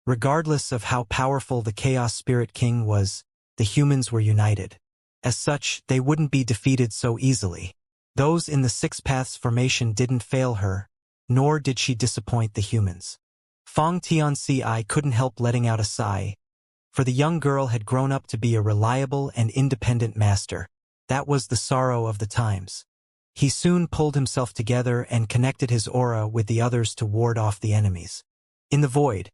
Regardless of how powerful the Chaos Spirit King was, the humans were united. As such, they wouldn't be defeated so easily. Those in the Six Paths formation didn't fail her, nor did she disappoint the humans. Feng Tianci couldn't help letting out a sigh, for the young girl had grown up to be a reliable and independent master. That was the sorrow of the times. He soon pulled himself together and connected his aura with the others to ward off the enemies. In the void,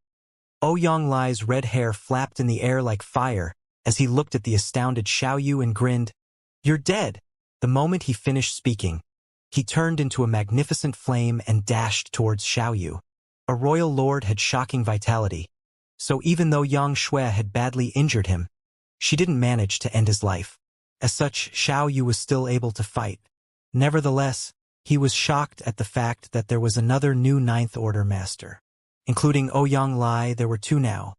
Ouyang red hair flapped in the air like fire as he looked at the astounded Xiaoyu and grinned. "You're dead!" The moment he finished speaking, he turned into a magnificent flame and dashed towards Xiaoyu. A royal lord had shocking vitality, so even though Yang Shui had badly injured him, she didn't manage to end his life. As such, Xiaoyu was still able to fight. Nevertheless, he was shocked at the fact that there was another new Ninth Order master. Including Ouyang, there were two now.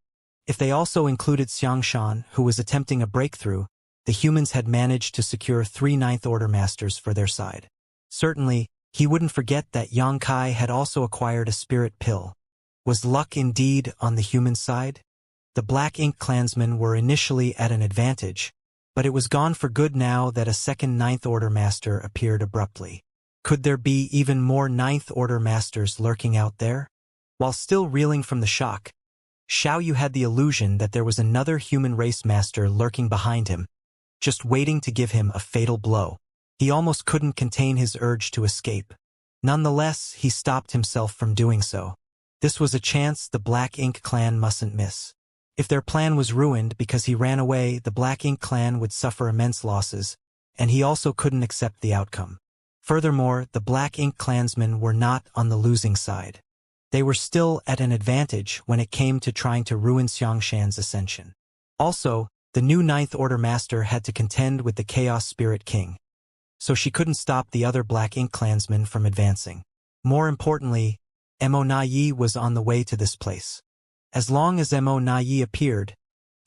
If they also included Xianxia, who was attempting a breakthrough, the humans had managed to secure 3 Ninth Order masters for their side. Certainly, he wouldn't forget that Yang Kai had also acquired a spirit pill. Was luck indeed on the human side? The Black Ink clansmen were initially at an advantage, but it was gone for good now that a second Ninth Order master appeared abruptly. Could there be even more Ninth Order masters lurking out there? While still reeling from the shock, Xiaoyu had the illusion that there was another human race master lurking behind him, just waiting to give him a fatal blow. He almost couldn't contain his urge to escape. Nonetheless, he stopped himself from doing so. This was a chance the Black Ink clan mustn't miss. If their plan was ruined because he ran away, the Black Ink clan would suffer immense losses, and he also couldn't accept the outcome. Furthermore, the Black Ink clansmen were not on the losing side. They were still at an advantage when it came to trying to ruin Xianxia's ascension. Also, the new Ninth Order master had to contend with the Chaos Spirit King, so she couldn't stop the other Black Ink clansmen from advancing. More importantly, Mo Nai was on the way to this place. As long as Mo Nai appeared,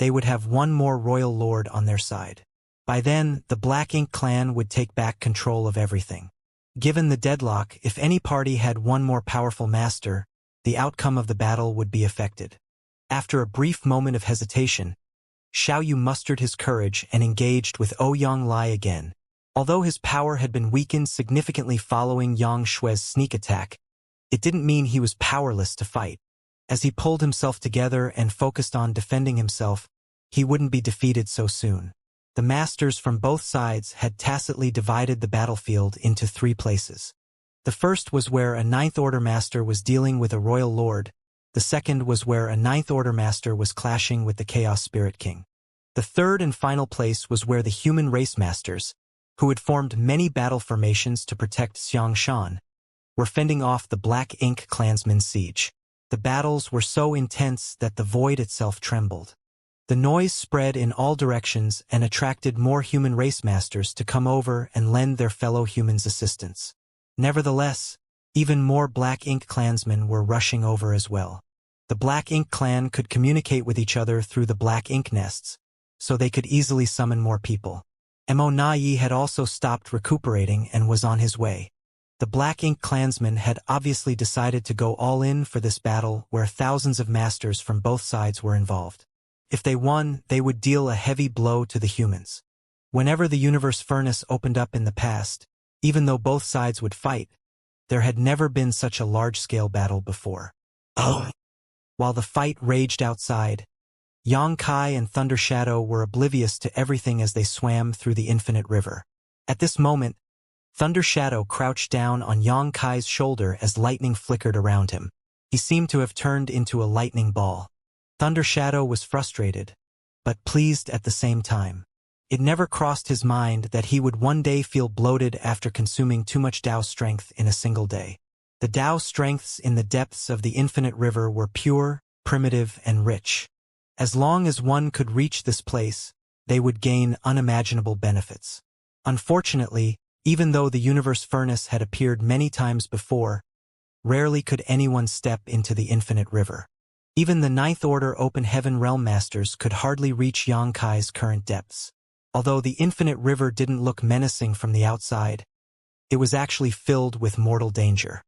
they would have one more royal lord on their side. By then, the Black Ink clan would take back control of everything. Given the deadlock, if any party had one more powerful master, the outcome of the battle would be affected. After a brief moment of hesitation, Xiaoyu mustered his courage and engaged with Ouyang again. Although his power had been weakened significantly following Yang Shui's sneak attack, it didn't mean he was powerless to fight. As he pulled himself together and focused on defending himself, he wouldn't be defeated so soon. The masters from both sides had tacitly divided the battlefield into 3 places. The first was where a Ninth Order master was dealing with a royal lord. The second was where a Ninth Order master was clashing with the Chaos Spirit King. The third and final place was where the human race masters, who had formed many battle formations to protect Xianxia, were fending off the Black Ink clansmen's siege. The battles were so intense that the void itself trembled. The noise spread in all directions and attracted more human race masters to come over and lend their fellow humans assistance. Nevertheless, even more Black Ink clansmen were rushing over as well. The Black Ink clan could communicate with each other through the Black Ink nests, so they could easily summon more people. Mo Nai had also stopped recuperating and was on his way. The Black Ink clansmen had obviously decided to go all in for this battle where thousands of masters from both sides were involved. If they won, they would deal a heavy blow to the humans. Whenever the universe furnace opened up in the past, even though both sides would fight, there had never been such a large-scale battle before. While the fight raged outside, Yang Kai and Thunder Shadow were oblivious to everything as they swam through the infinite river. At this moment, Thunder Shadow crouched down on Yang Kai's shoulder as lightning flickered around him. He seemed to have turned into a lightning ball. Thunder Shadow was frustrated, but pleased at the same time. It never crossed his mind that he would one day feel bloated after consuming too much Tao strength in a single day. The Tao strengths in the depths of the infinite river were pure, primitive, and rich. As long as one could reach this place, they would gain unimaginable benefits. Unfortunately, even though the universe furnace had appeared many times before, rarely could anyone step into the infinite river. Even the Ninth Order Open Heaven Realm Masters could hardly reach Xianxia's current depths. Although the infinite river didn't look menacing from the outside, it was actually filled with mortal danger.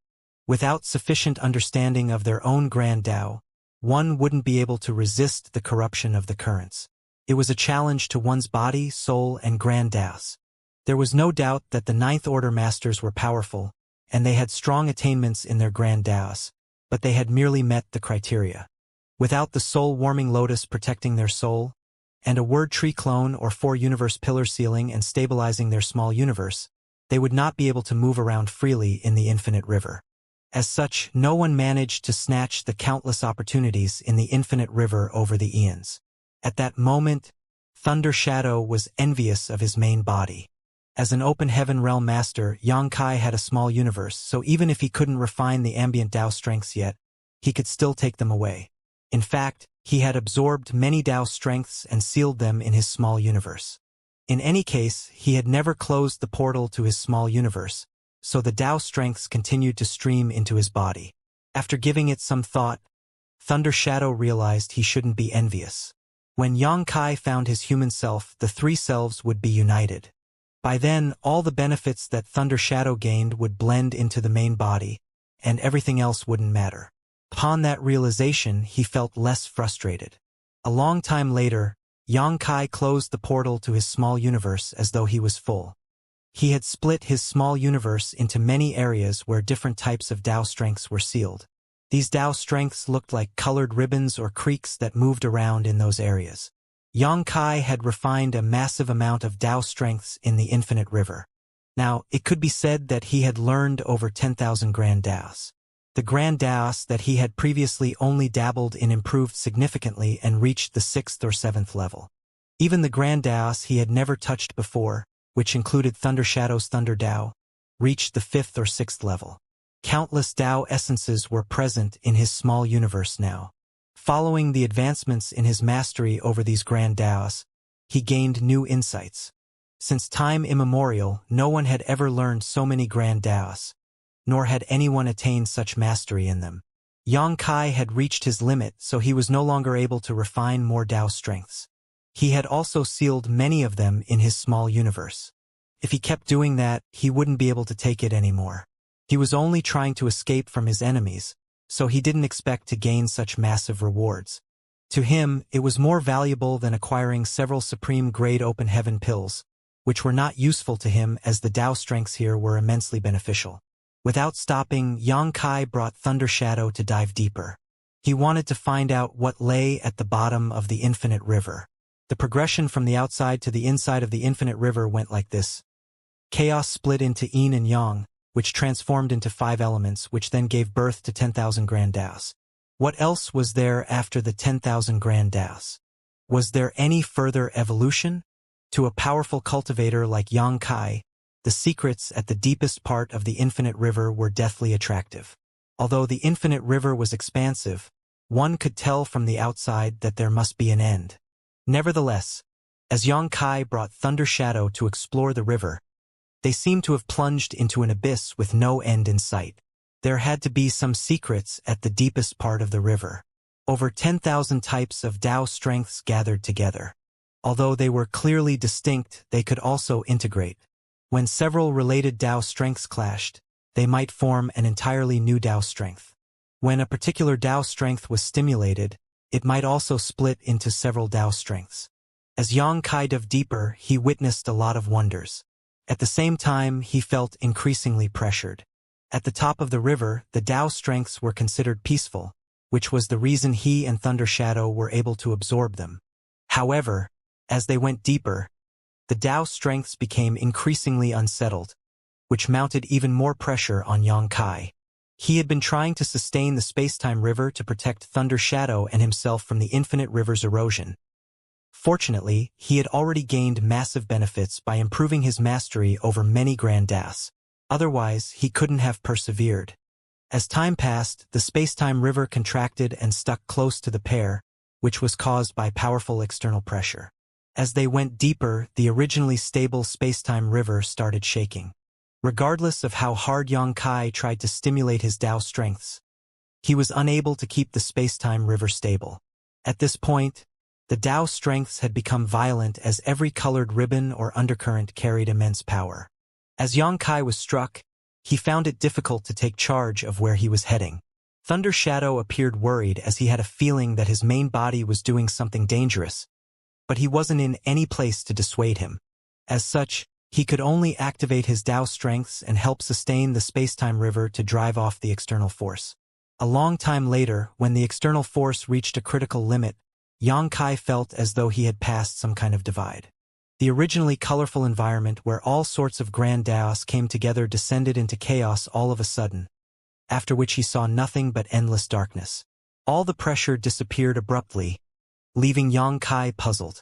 Without sufficient understanding of their own grand Tao, one wouldn't be able to resist the corruption of the currents. It was a challenge to one's body, soul, and grand Taos. There was no doubt that the Ninth Order Masters were powerful, and they had strong attainments in their grand Taos, but they had merely met the criteria. Without the soul-warming lotus protecting their soul, and a word tree clone or 4-universe pillar sealing and stabilizing their small universe, they would not be able to move around freely in the infinite river. As such, no one managed to snatch the countless opportunities in the infinite river over the eons. At that moment, Thunder Shadow was envious of his main body. As an Open Heaven Realm Master, Xianxia had a small universe, so even if he couldn't refine the ambient Tao strengths yet, he could still take them away. In fact, he had absorbed many Tao strengths and sealed them in his small universe. In any case, he had never closed the portal to his small universe, so the Tao strengths continued to stream into his body. After giving it some thought, Thunder Shadow realized he shouldn't be envious. When Xianxia found his human self, the three selves would be united. By then, all the benefits that Thunder Shadow gained would blend into the main body, and everything else wouldn't matter. Upon that realization, he felt less frustrated. A long time later, Xianxia closed the portal to his small universe as though he was full. He had split his small universe into many areas where different types of Tao strengths were sealed. These Tao strengths looked like colored ribbons or creeks that moved around in those areas. Xianxia had refined a massive amount of Tao strengths in the infinite river. Now, it could be said that he had learned over 10,000 grand Taos. The grand Taos that he had previously only dabbled in improved significantly and reached the 6th or 7th level. Even the grand Taos he had never touched before, which included Thunder Shadow's Thunder Tao, reached the 5th or 6th level. Countless Tao essences were present in his small universe now. Following the advancements in his mastery over these grand Taos, he gained new insights. Since time immemorial, no one had ever learned so many grand Taos, nor had anyone attained such mastery in them. Xianxia had reached his limit, so he was no longer able to refine more Tao strengths. He had also sealed many of them in his small universe. If he kept doing that, he wouldn't be able to take it anymore. He was only trying to escape from his enemies, so he didn't expect to gain such massive rewards. To him, it was more valuable than acquiring several supreme-grade open heaven pills, which were not useful to him as the Tao strengths here were immensely beneficial. Without stopping, Xianxia brought Thunder Shadow to dive deeper. He wanted to find out what lay at the bottom of the infinite river. The progression from the outside to the inside of the infinite river went like this. Chaos split into yin and yang, which transformed into 5 elements, which then gave birth to 10,000 grand Taos. What else was there after the 10,000 grand Taos? Was there any further evolution? To a powerful cultivator like Xianxia, the secrets at the deepest part of the infinite river were deathly attractive. Although the infinite river was expansive, one could tell from the outside that there must be an end. Nevertheless, as Xianxia brought Thunder Shadow to explore the river, they seemed to have plunged into an abyss with no end in sight. There had to be some secrets at the deepest part of the river. Over 10,000 types of Tao strengths gathered together. Although they were clearly distinct, they could also integrate. When several related Tao strengths clashed, they might form an entirely new Tao strength. When a particular Tao strength was stimulated, it might also split into several Tao strengths. As Xianxia dove deeper, he witnessed a lot of wonders. At the same time, he felt increasingly pressured. At the top of the river, the Tao strengths were considered peaceful, which was the reason he and Thunder Shadow were able to absorb them. However, as they went deeper, the Tao strengths became increasingly unsettled, which mounted even more pressure on Xianxia. He had been trying to sustain the space-time river to protect Thunder Shadow and himself from the infinite river's erosion. Fortunately, he had already gained massive benefits by improving his mastery over many grand Taos. Otherwise, he couldn't have persevered. As time passed, the space-time river contracted and stuck close to the pair, which was caused by powerful external pressure. As they went deeper, the originally stable spacetime river started shaking. Regardless of how hard Xianxia tried to stimulate his Tao strengths, he was unable to keep the spacetime river stable. At this point, the Tao strengths had become violent as every colored ribbon or undercurrent carried immense power. As Xianxia was struck, he found it difficult to take charge of where he was heading. Thunder Shadow appeared worried as he had a feeling that his main body was doing something dangerous, but he wasn't in any place to dissuade him. As such, he could only activate his Tao strengths and help sustain the spacetime river to drive off the external force. A long time later, when the external force reached a critical limit, Xianxia felt as though he had passed some kind of divide. The originally colorful environment where all sorts of grand Taos came together descended into chaos all of a sudden, after which he saw nothing but endless darkness. All the pressure disappeared abruptly, leaving Xianxia puzzled.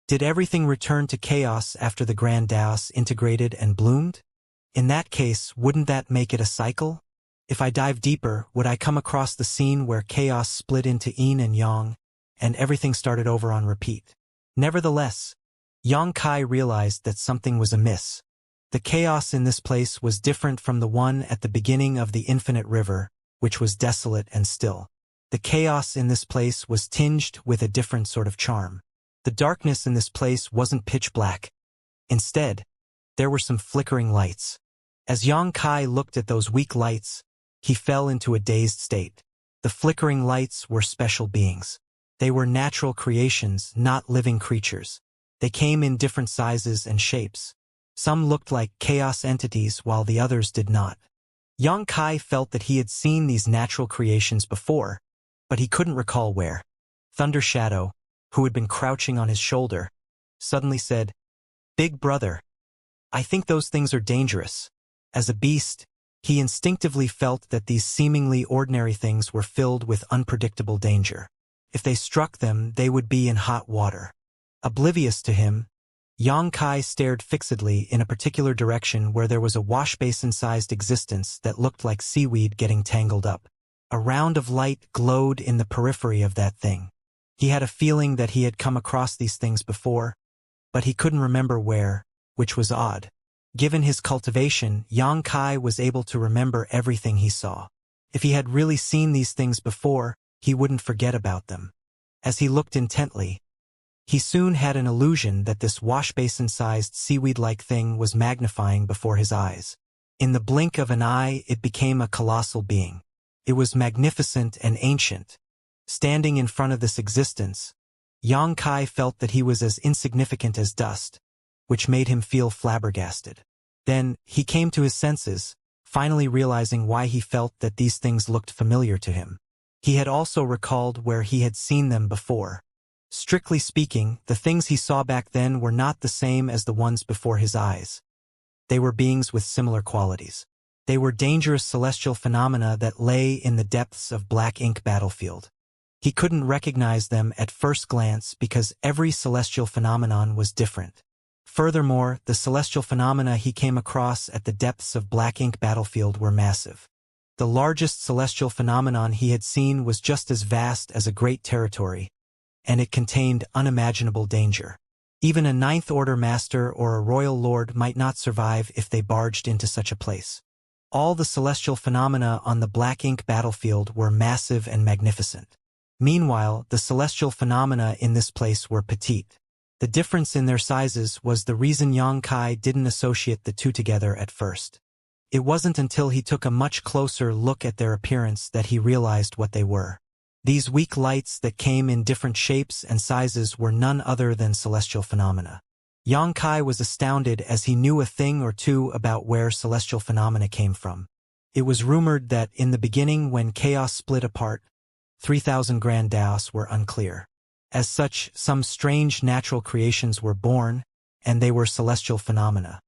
Did everything return to chaos after the grand Taos integrated and bloomed? In that case, wouldn't that make it a cycle? If I dive deeper, would I come across the scene where chaos split into yin and yang, and everything started over on repeat? Nevertheless, Xianxia realized that something was amiss. The chaos in this place was different from the one at the beginning of the infinite river, which was desolate and still. The chaos in this place was tinged with a different sort of charm. The darkness in this place wasn't pitch black. Instead, there were some flickering lights. As Xianxia looked at those weak lights, he fell into a dazed state. The flickering lights were special beings. They were natural creations, not living creatures. They came in different sizes and shapes. Some looked like chaos entities while the others did not. Xianxia felt that he had seen these natural creations before, but he couldn't recall where. Thunder Shadow, who had been crouching on his shoulder, suddenly said, "Big brother, I think those things are dangerous." As a beast, he instinctively felt that these seemingly ordinary things were filled with unpredictable danger. If they struck them, they would be in hot water. Oblivious to him, Xianxia stared fixedly in a particular direction where there was a washbasin-sized existence that looked like seaweed getting tangled up. A round of light glowed in the periphery of that thing. He had a feeling that he had come across these things before, but he couldn't remember where, which was odd. Given his cultivation, Xianxia was able to remember everything he saw. If he had really seen these things before, he wouldn't forget about them. As he looked intently, he soon had an illusion that this washbasin-sized seaweed-like thing was magnifying before his eyes. In the blink of an eye, it became a colossal being. It was magnificent and ancient. Standing in front of this existence, Xianxia felt that he was as insignificant as dust, which made him feel flabbergasted. Then, he came to his senses, finally realizing why he felt that these things looked familiar to him. He had also recalled where he had seen them before. Strictly speaking, the things he saw back then were not the same as the ones before his eyes. They were beings with similar qualities. They were dangerous celestial phenomena that lay in the depths of black ink battlefield. He couldn't recognize them at first glance because every celestial phenomenon was different. Furthermore, the celestial phenomena he came across at the depths of black ink battlefield were massive. The largest celestial phenomenon he had seen was just as vast as a great territory, and it contained unimaginable danger. Even a ninth-order master or a royal lord might not survive if they barged into such a place. All the celestial phenomena on the black ink battlefield were massive and magnificent. Meanwhile, the celestial phenomena in this place were petite. The difference in their sizes was the reason Xianxia didn't associate the two together at first. It wasn't until he took a much closer look at their appearance that he realized what they were. These weak lights that came in different shapes and sizes were none other than celestial phenomena. Xianxia was astounded as he knew a thing or two about where celestial phenomena came from. It was rumored that in the beginning when chaos split apart, 3,000 grand Taos were unclear. As such, some strange natural creations were born, and they were celestial phenomena.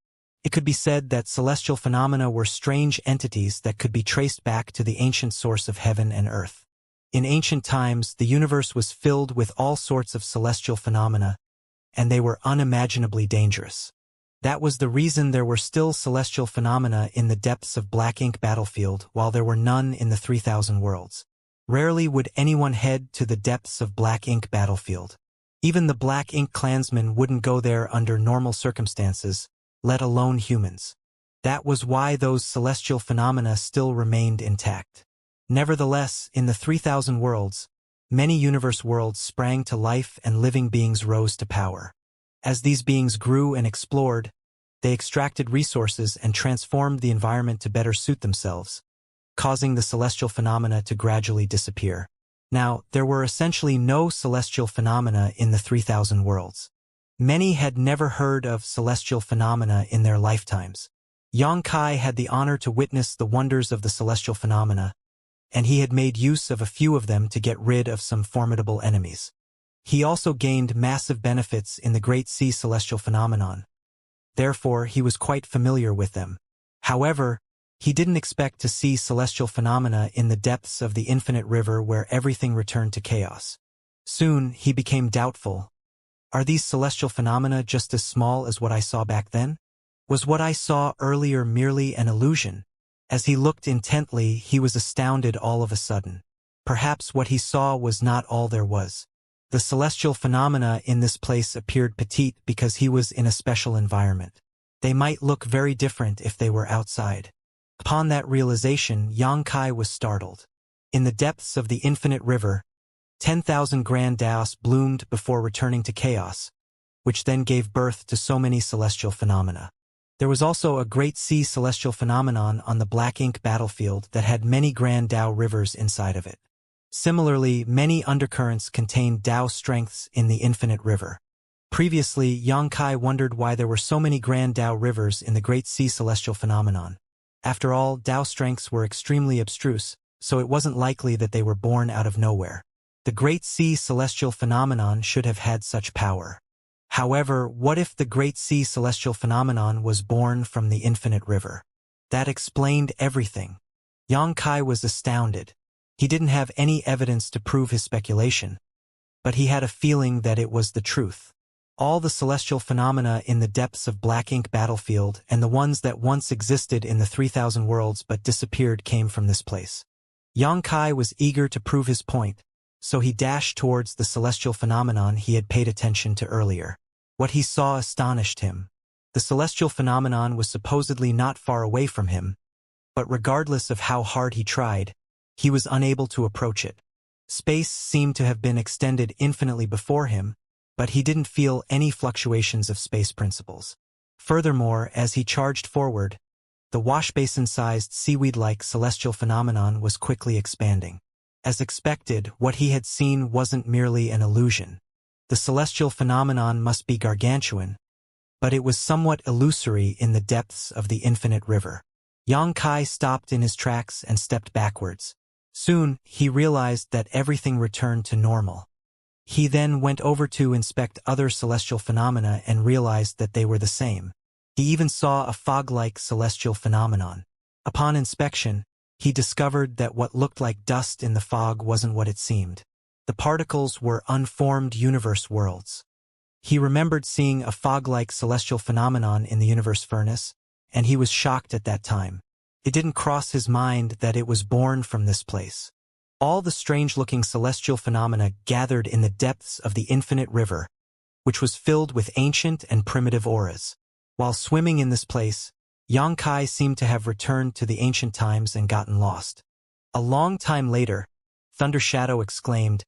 It could be said that celestial phenomena were strange entities that could be traced back to the ancient source of heaven and earth. In ancient times, the universe was filled with all sorts of celestial phenomena, and they were unimaginably dangerous. That was the reason there were still celestial phenomena in the depths of black ink battlefield while there were none in the 3,000 worlds. Rarely would anyone head to the depths of Black Ink battlefield. Even the Black Ink clansmen wouldn't go there under normal circumstances, let alone humans. That was why those celestial phenomena still remained intact. Nevertheless, in the 3,000 worlds, many universe worlds sprang to life and living beings rose to power. As these beings grew and explored, they extracted resources and transformed the environment to better suit themselves, causing the celestial phenomena to gradually disappear. Now, there were essentially no celestial phenomena in the 3,000 worlds. Many had never heard of celestial phenomena in their lifetimes. Xianxia had the honor to witness the wonders of the celestial phenomena, and he had made use of a few of them to get rid of some formidable enemies. He also gained massive benefits in the Great Sea celestial phenomenon. Therefore, he was quite familiar with them. However, he didn't expect to see celestial phenomena in the depths of the infinite river where everything returned to chaos. Soon, he became doubtful. Are these celestial phenomena just as small as what I saw back then? Was what I saw earlier merely an illusion? As he looked intently, he was astounded all of a sudden. Perhaps what he saw was not all there was. The celestial phenomena in this place appeared petite because he was in a special environment. They might look very different if they were outside. Upon that realization, Xianxia was startled. In the depths of the infinite river, 10,000 grand Daos bloomed before returning to chaos, which then gave birth to so many celestial phenomena. There was also a great sea celestial phenomenon on the Black Ink battlefield that had many grand Dao rivers inside of it. Similarly, many undercurrents contained Dao strengths in the infinite river. Previously, Xianxia wondered why there were so many grand Dao rivers in the great sea celestial phenomenon. After all, Dao strengths were extremely abstruse, so it wasn't likely that they were born out of nowhere. The great sea celestial phenomenon should have had such power. However, what if the great sea celestial phenomenon was born from the infinite river? That explained everything. Xianxia was astounded. He didn't have any evidence to prove his speculation, but he had a feeling that it was the truth. All the celestial phenomena in the depths of Black Ink battlefield and the ones that once existed in the 3,000 worlds but disappeared came from this place. Xianxia was eager to prove his point, so he dashed towards the celestial phenomenon he had paid attention to earlier. What he saw astonished him. The celestial phenomenon was supposedly not far away from him, but regardless of how hard he tried, he was unable to approach it. Space seemed to have been extended infinitely before him, but he didn't feel any fluctuations of space principles. Furthermore, as he charged forward, the washbasin-sized seaweed-like celestial phenomenon was quickly expanding. As expected, what he had seen wasn't merely an illusion. The celestial phenomenon must be gargantuan, but it was somewhat illusory in the depths of the infinite river. Xianxia stopped in his tracks and stepped backwards. Soon, he realized that everything returned to normal. He then went over to inspect other celestial phenomena and realized that they were the same. He even saw a fog-like celestial phenomenon. Upon inspection, he discovered that what looked like dust in the fog wasn't what it seemed. The particles were unformed universe worlds. He remembered seeing a fog-like celestial phenomenon in the universe furnace, and he was shocked at that time. It didn't cross his mind that it was born from this place. All the strange-looking celestial phenomena gathered in the depths of the infinite river, which was filled with ancient and primitive auras. While swimming in this place, Xianxia seemed to have returned to the ancient times and gotten lost. A long time later, Thunder Shadow exclaimed,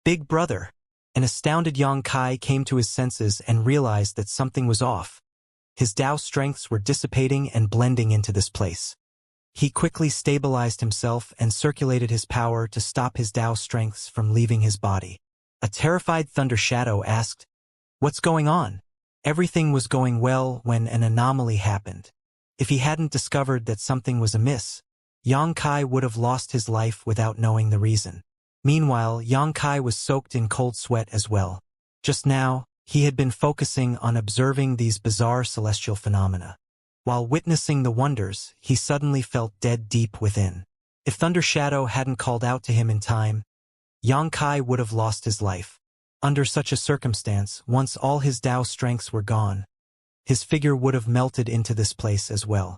"Big brother!" An astounded Xianxia came to his senses and realized that something was off. His Dao strengths were dissipating and blending into this place. He quickly stabilized himself and circulated his power to stop his Dao strengths from leaving his body. A terrified Thunder Shadow asked, "What's going on?" Everything was going well when an anomaly happened. If he hadn't discovered that something was amiss, Xianxia would have lost his life without knowing the reason. Meanwhile, Xianxia was soaked in cold sweat as well. Just now, he had been focusing on observing these bizarre celestial phenomena. While witnessing the wonders, he suddenly felt dead deep within. If Thunder Shadow hadn't called out to him in time, Xianxia would have lost his life. Under such a circumstance, once all his Dao strengths were gone, his figure would have melted into this place as well.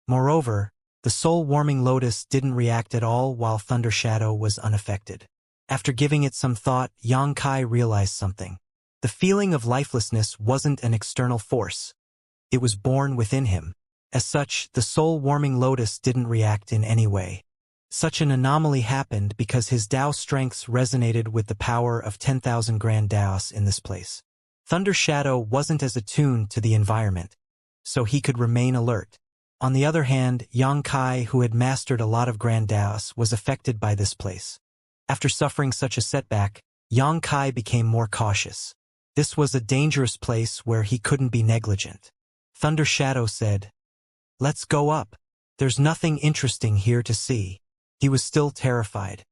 Moreover, The soul-warming lotus didn't react at all while Thunder Shadow was unaffected. After giving it some thought, Xianxia realized something. The feeling of lifelessness wasn't an external force. It was born within him. As such, the soul-warming lotus didn't react in any way. Such an anomaly happened because his Tao strengths resonated with the power of 10,000 grand Taos in this place. Thunder Shadow wasn't as attuned to the environment, so he could remain alert. On the other hand, Xianxia, who had mastered a lot of grand Taos, was affected by this place. After suffering such a setback, Xianxia became more cautious. This was a dangerous place where he couldn't be negligent. Thunder Shadow said, "Let's go up. There's nothing interesting here to see." He was still terrified.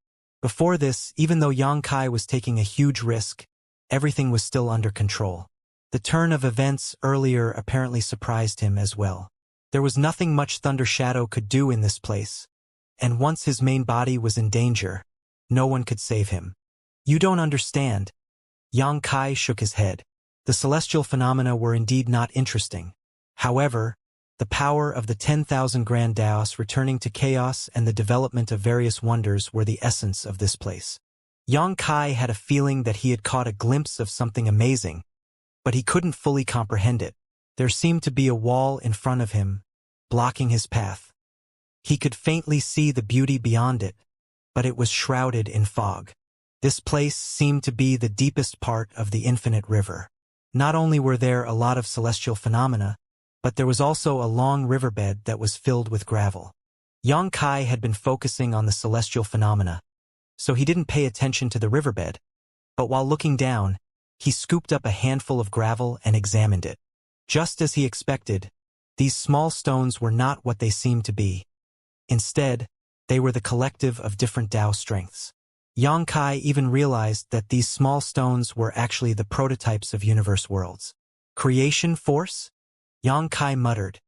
Before this, even though Xianxia was taking a huge risk, everything was still under control. The turn of events earlier apparently surprised him as well. There was nothing much Thunder Shadow could do in this place, and once his main body was in danger, no one could save him. "You don't understand." Xianxia shook his head. The celestial phenomena were indeed not interesting. However, the power of the 10,000 grand Taos returning to chaos and the development of various wonders were the essence of this place. Xianxia had a feeling that he had caught a glimpse of something amazing, but he couldn't fully comprehend it. There seemed to be a wall in front of him, blocking his path. He could faintly see the beauty beyond it, but it was shrouded in fog. This place seemed to be the deepest part of the infinite river. Not only were there a lot of celestial phenomena, but there was also a long riverbed that was filled with gravel. Xianxia had been focusing on the celestial phenomena, so he didn't pay attention to the riverbed, but while looking down, he scooped up a handful of gravel and examined it. Just as he expected, these small stones were not what they seemed to be. Instead, they were the collective of different Tao strengths. Xianxia even realized that these small stones were actually the prototypes of universe worlds. Creation force? Xianxia muttered.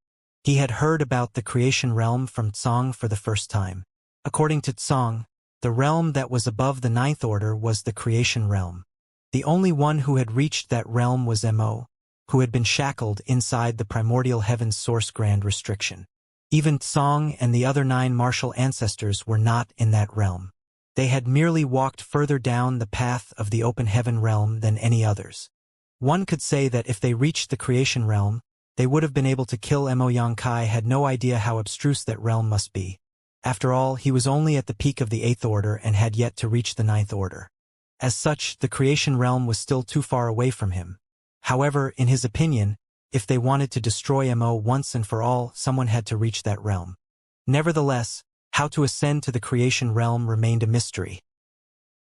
He had heard about the creation realm from Tsong for the first time. According to Tsong, the realm that was above the ninth order was the creation realm. The only one who had reached that realm was Mo, who had been shackled inside the primordial heaven's source grand restriction. Even Tsong and the other 9 martial ancestors were not in that realm. They had merely walked further down the path of the open heaven realm than any others. One could say that if they reached the creation realm, they would have been able to kill Mo. Xianxia had no idea how abstruse that realm must be. After all, he was only at the peak of the 8th order and had yet to reach the 9th order. As such, the creation realm was still too far away from him. However, in his opinion, if they wanted to destroy Mo once and for all, someone had to reach that realm. Nevertheless, how to ascend to the creation realm remained a mystery.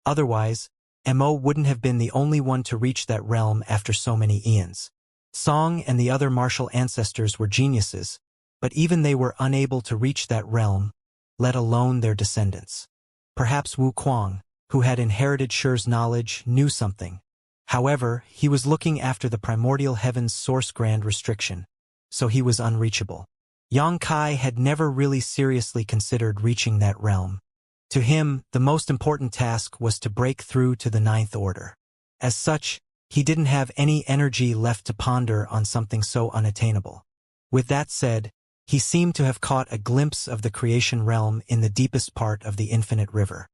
Otherwise, Mo wouldn't have been the only one to reach that realm after so many eons. Song and the other martial ancestors were geniuses, but even they were unable to reach that realm, let alone their descendants. Perhaps Wu Kuang, who had inherited Shi's knowledge, knew something. However, he was looking after the primordial heaven's source grand restriction, so he was unreachable. Xianxia had never really seriously considered reaching that realm. To him, the most important task was to break through to the 9th order. As such, he didn't have any energy left to ponder on something so unattainable. With that said, he seemed to have caught a glimpse of the creation realm in the deepest part of the infinite river.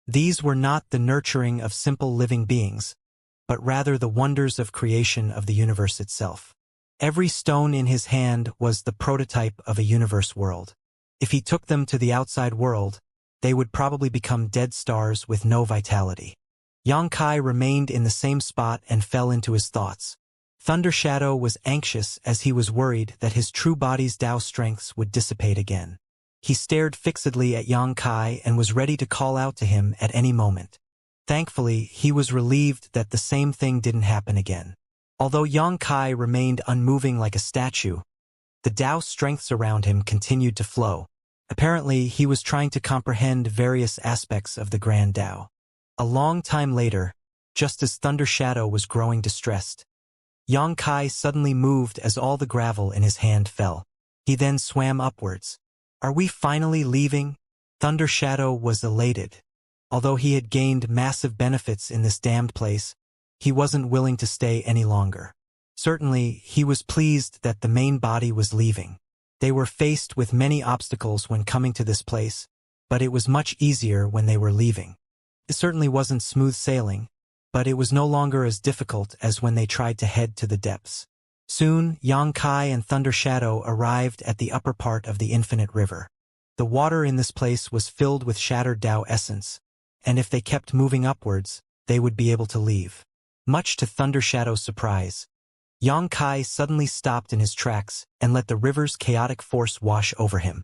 These were not the nurturing of simple living beings, but rather the wonders of creation of the universe itself. Every stone in his hand was the prototype of a universe world. If he took them to the outside world, they would probably become dead stars with no vitality. Xianxia remained in the same spot and fell into his thoughts. Thunder Shadow was anxious as he was worried that his true body's Tao strengths would dissipate again. He stared fixedly at Xianxia and was ready to call out to him at any moment. Thankfully, he was relieved that the same thing didn't happen again. Although Xianxia remained unmoving like a statue, the Tao strengths around him continued to flow. Apparently, he was trying to comprehend various aspects of the Grand Tao. A long time later, just as Thunder Shadow was growing distressed, Xianxia suddenly moved as all the gravel in his hand fell. He then swam upwards. "Are we finally leaving?" Thunder Shadow was elated. Although he had gained massive benefits in this damned place, he wasn't willing to stay any longer. Certainly, he was pleased that the main body was leaving. They were faced with many obstacles when coming to this place, but it was much easier when they were leaving. It certainly wasn't smooth sailing, but it was no longer as difficult as when they tried to head to the depths. Soon, Xianxia and Thunder Shadow arrived at the upper part of the infinite river. The water in this place was filled with shattered Tao essence, and if they kept moving upwards, they would be able to leave. Much to Thunder Shadow's surprise, Xianxia suddenly stopped in his tracks and let the river's chaotic force wash over him.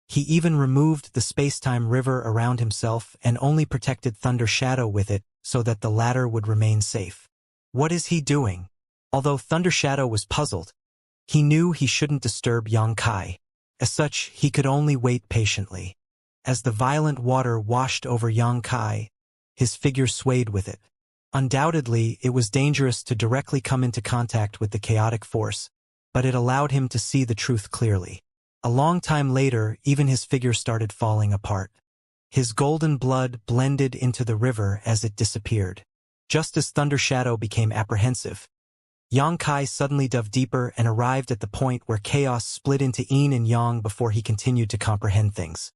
He even removed the space-time river around himself and only protected Thunder Shadow with it so that the latter would remain safe. What is he doing? Although Thunder Shadow was puzzled, he knew he shouldn't disturb Xianxia. As such, he could only wait patiently. As the violent water washed over Xianxia, his figure swayed with it. Undoubtedly, it was dangerous to directly come into contact with the chaotic force, but it allowed him to see the truth clearly. A long time later, even his figure started falling apart. His golden blood blended into the river as it disappeared. Just as Thunder Shadow became apprehensive, Xianxia suddenly dove deeper and arrived at the point where chaos split into yin and yang before he continued to comprehend things.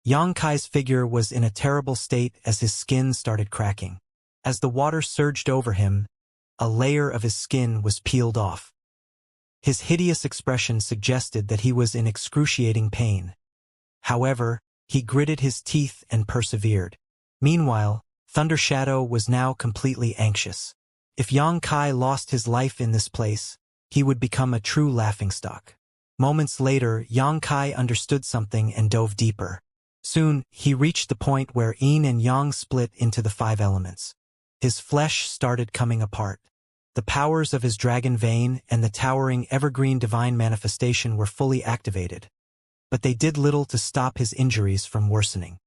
Xianxia's figure was in a terrible state as his skin started cracking. As the water surged over him, a layer of his skin was peeled off. His hideous expression suggested that he was in excruciating pain. However, he gritted his teeth and persevered. Meanwhile, Thunder Shadow was now completely anxious. If Xianxia lost his life in this place, he would become a true laughingstock. Moments later, Xianxia understood something and dove deeper. Soon, he reached the point where yin and yang split into the 5 elements. His flesh started coming apart. The powers of his dragon vein and the towering evergreen divine manifestation were fully activated, but they did little to stop his injuries from worsening.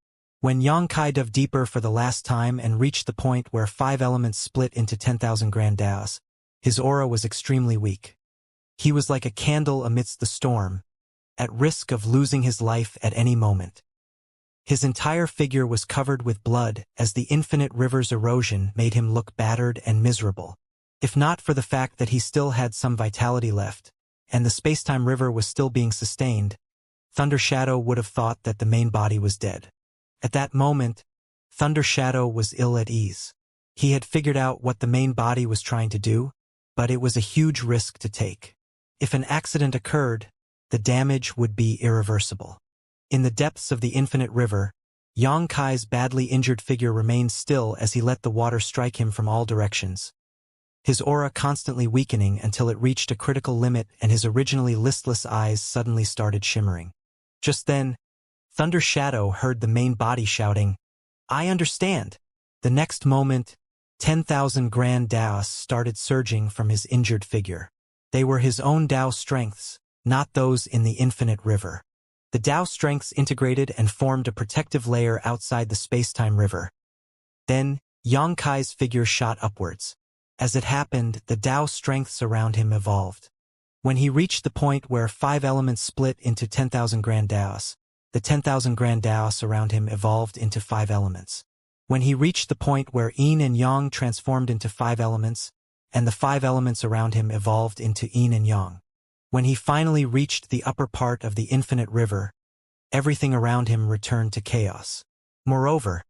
When Xianxia dove deeper for the last time and reached the point where 5 elements split into 10,000 grand daos, his aura was extremely weak. He was like a candle amidst the storm, at risk of losing his life at any moment. His entire figure was covered with blood as the infinite river's erosion made him look battered and miserable. If not for the fact that he still had some vitality left, and the space-time river was still being sustained, Thunder Shadow would have thought that the main body was dead. At that moment, Thunder Shadow was ill at ease. He had figured out what the main body was trying to do, but it was a huge risk to take. If an accident occurred, the damage would be irreversible. In the depths of the infinite river, Xianxia's badly injured figure remained still as he let the water strike him from all directions, his aura constantly weakening until it reached a critical limit and his originally listless eyes suddenly started shimmering. Just then, Thunder Shadow heard the main body shouting, "I understand." The next moment, 10,000 grand daos started surging from his injured figure. They were his own Tao strengths, not those in the infinite river. The Tao strengths integrated and formed a protective layer outside the space-time river. Then, Xianxia's figure shot upwards. As it happened, the Tao strengths around him evolved. When he reached the point where 5 elements split into 10,000 grand daos, the 10,000 grand daos around him evolved into 5 elements. When he reached the point where yin and yang transformed into 5 elements, and the 5 elements around him evolved into yin and yang. When he finally reached the upper part of the infinite river, everything around him returned to chaos. Moreover,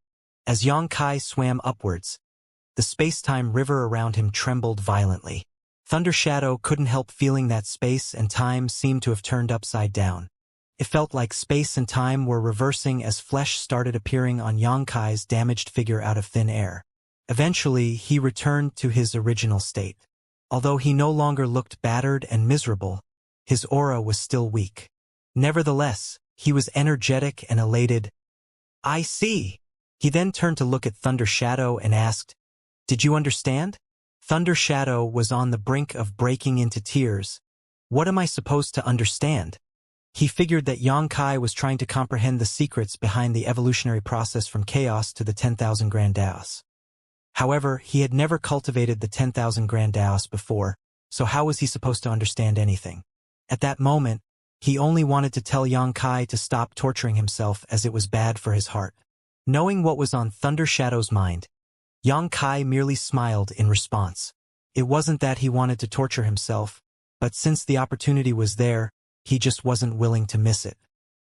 as Xianxia swam upwards, the space-time river around him trembled violently. Thunder Shadow couldn't help feeling that space and time seemed to have turned upside down. It felt like space and time were reversing as flesh started appearing on Xianxia's damaged figure out of thin air. Eventually, he returned to his original state. Although he no longer looked battered and miserable, his aura was still weak. Nevertheless, he was energetic and elated. "I see." He then turned to look at Thunder Shadow and asked, "Did you understand?" Thunder Shadow was on the brink of breaking into tears. What am I supposed to understand? He figured that Xianxia was trying to comprehend the secrets behind the evolutionary process from chaos to the 10,000 grand daos. However, he had never cultivated the 10,000 grand daos before, so how was he supposed to understand anything? At that moment, he only wanted to tell Xianxia to stop torturing himself as it was bad for his heart. Knowing what was on Thunder Shadow's mind, Xianxia merely smiled in response. It wasn't that he wanted to torture himself, but since the opportunity was there, he just wasn't willing to miss it.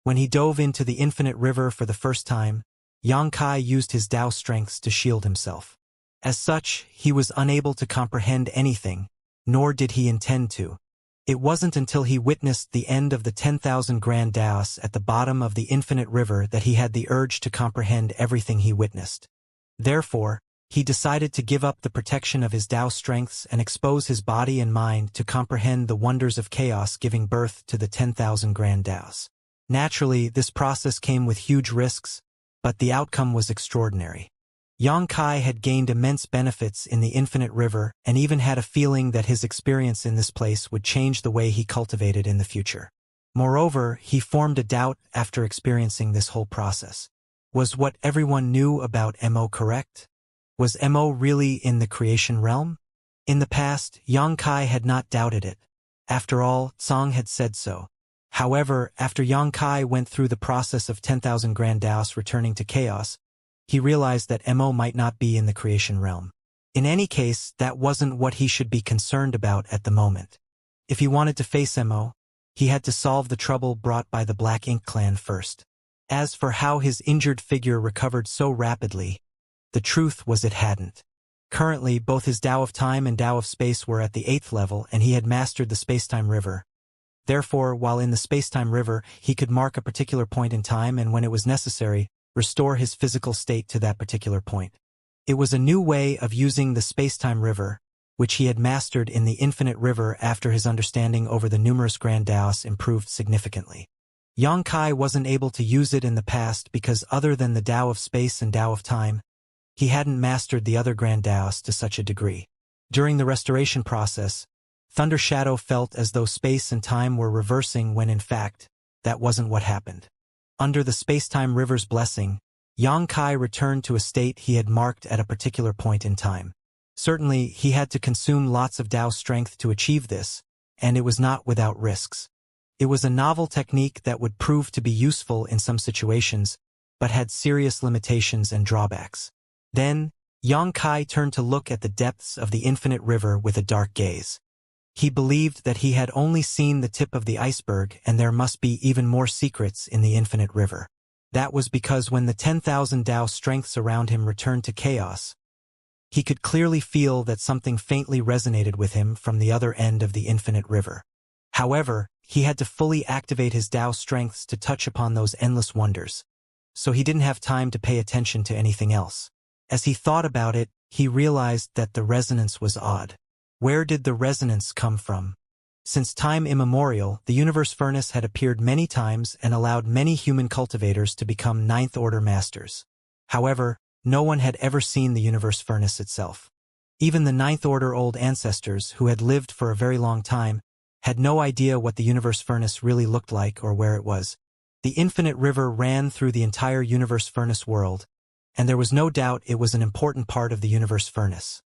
When he dove into the infinite river for the first time, Xianxia used his Tao strengths to shield himself. As such, he was unable to comprehend anything, nor did he intend to. It wasn't until he witnessed the end of the 10,000 grand Taos at the bottom of the infinite river that he had the urge to comprehend everything he witnessed. Therefore, he decided to give up the protection of his Tao strengths and expose his body and mind to comprehend the wonders of chaos giving birth to the 10,000 grand Taos. Naturally, this process came with huge risks, but the outcome was extraordinary. Xianxia had gained immense benefits in the infinite river and even had a feeling that his experience in this place would change the way he cultivated in the future. Moreover, he formed a doubt after experiencing this whole process. Was what everyone knew about Mo correct? Was Mo really in the creation realm? In the past, Xianxia had not doubted it. After all, Tsang had said so. However, after Xianxia went through the process of 10,000 grand Taos returning to chaos, he realized that Mo might not be in the creation realm. In any case, that wasn't what he should be concerned about at the moment. If he wanted to face Mo, he had to solve the trouble brought by the Black Ink clan first. As for how his injured figure recovered so rapidly, the truth was it hadn't. Currently, both his Tao of Time and Tao of Space were at the 8th level and he had mastered the Spacetime River. Therefore, while in the Spacetime River, he could mark a particular point in time and when it was necessary, restore his physical state to that particular point. It was a new way of using the Spacetime River, which he had mastered in the Infinite River after his understanding over the numerous Grand Taos improved significantly. Xianxia wasn't able to use it in the past because other than the Tao of Space and Tao of Time, he hadn't mastered the other Grand Taos to such a degree. During the restoration process, Thunder Shadow felt as though space and time were reversing when in fact, that wasn't what happened. Under the Spacetime River's blessing, Xianxia returned to a state he had marked at a particular point in time. Certainly, he had to consume lots of Tao strength to achieve this, and it was not without risks. It was a novel technique that would prove to be useful in some situations, but had serious limitations and drawbacks. Then, Xianxia turned to look at the depths of the infinite river with a dark gaze. He believed that he had only seen the tip of the iceberg and there must be even more secrets in the infinite river. That was because when the 10,000 Tao strengths around him returned to chaos, he could clearly feel that something faintly resonated with him from the other end of the infinite river. However, he had to fully activate his Tao strengths to touch upon those endless wonders, so he didn't have time to pay attention to anything else. As he thought about it, he realized that the resonance was odd. Where did the resonance come from? Since time immemorial, the universe furnace had appeared many times and allowed many human cultivators to become ninth-order masters. However, no one had ever seen the universe furnace itself. Even the ninth-order old ancestors, who had lived for a very long time, had no idea what the universe furnace really looked like or where it was. The infinite river ran through the entire universe furnace world, and there was no doubt it was an important part of the universe furnace.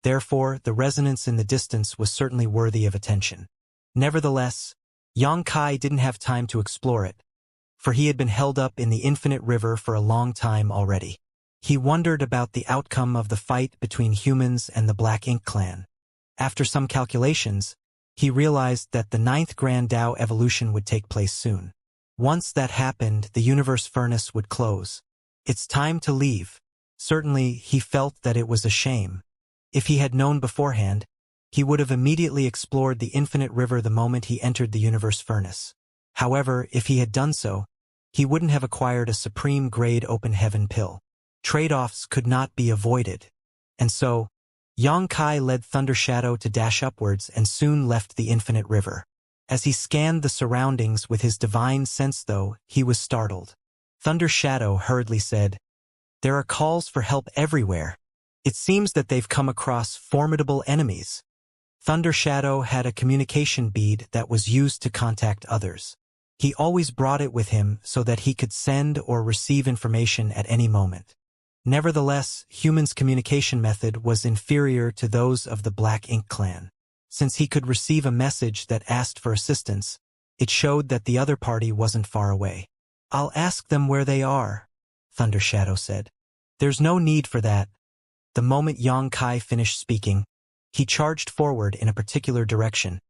Therefore, the resonance in the distance was certainly worthy of attention. Nevertheless, Xianxia didn't have time to explore it, for he had been held up in the infinite river for a long time already. He wondered about the outcome of the fight between humans and the Black Ink clan. After some calculations, he realized that the 9th Grand Tao evolution would take place soon. Once that happened, the universe furnace would close. It's time to leave. Certainly, he felt that it was a shame. If he had known beforehand, he would have immediately explored the infinite river the moment he entered the universe furnace. However, if he had done so, he wouldn't have acquired a supreme-grade open heaven pill. Trade-offs could not be avoided. And so, Xianxia led Thunder Shadow to dash upwards and soon left the infinite river. As he scanned the surroundings with his divine sense though, he was startled. Thunder Shadow hurriedly said, "There are calls for help everywhere. It seems that they've come across formidable enemies." Thunder Shadow had a communication bead that was used to contact others. He always brought it with him so that he could send or receive information at any moment. Nevertheless, humans' communication method was inferior to those of the Black Ink clan. Since he could receive a message that asked for assistance, it showed that the other party wasn't far away. "I'll ask them where they are," Thunder Shadow said. "There's no need for that." The moment Xianxia finished speaking, he charged forward in a particular direction,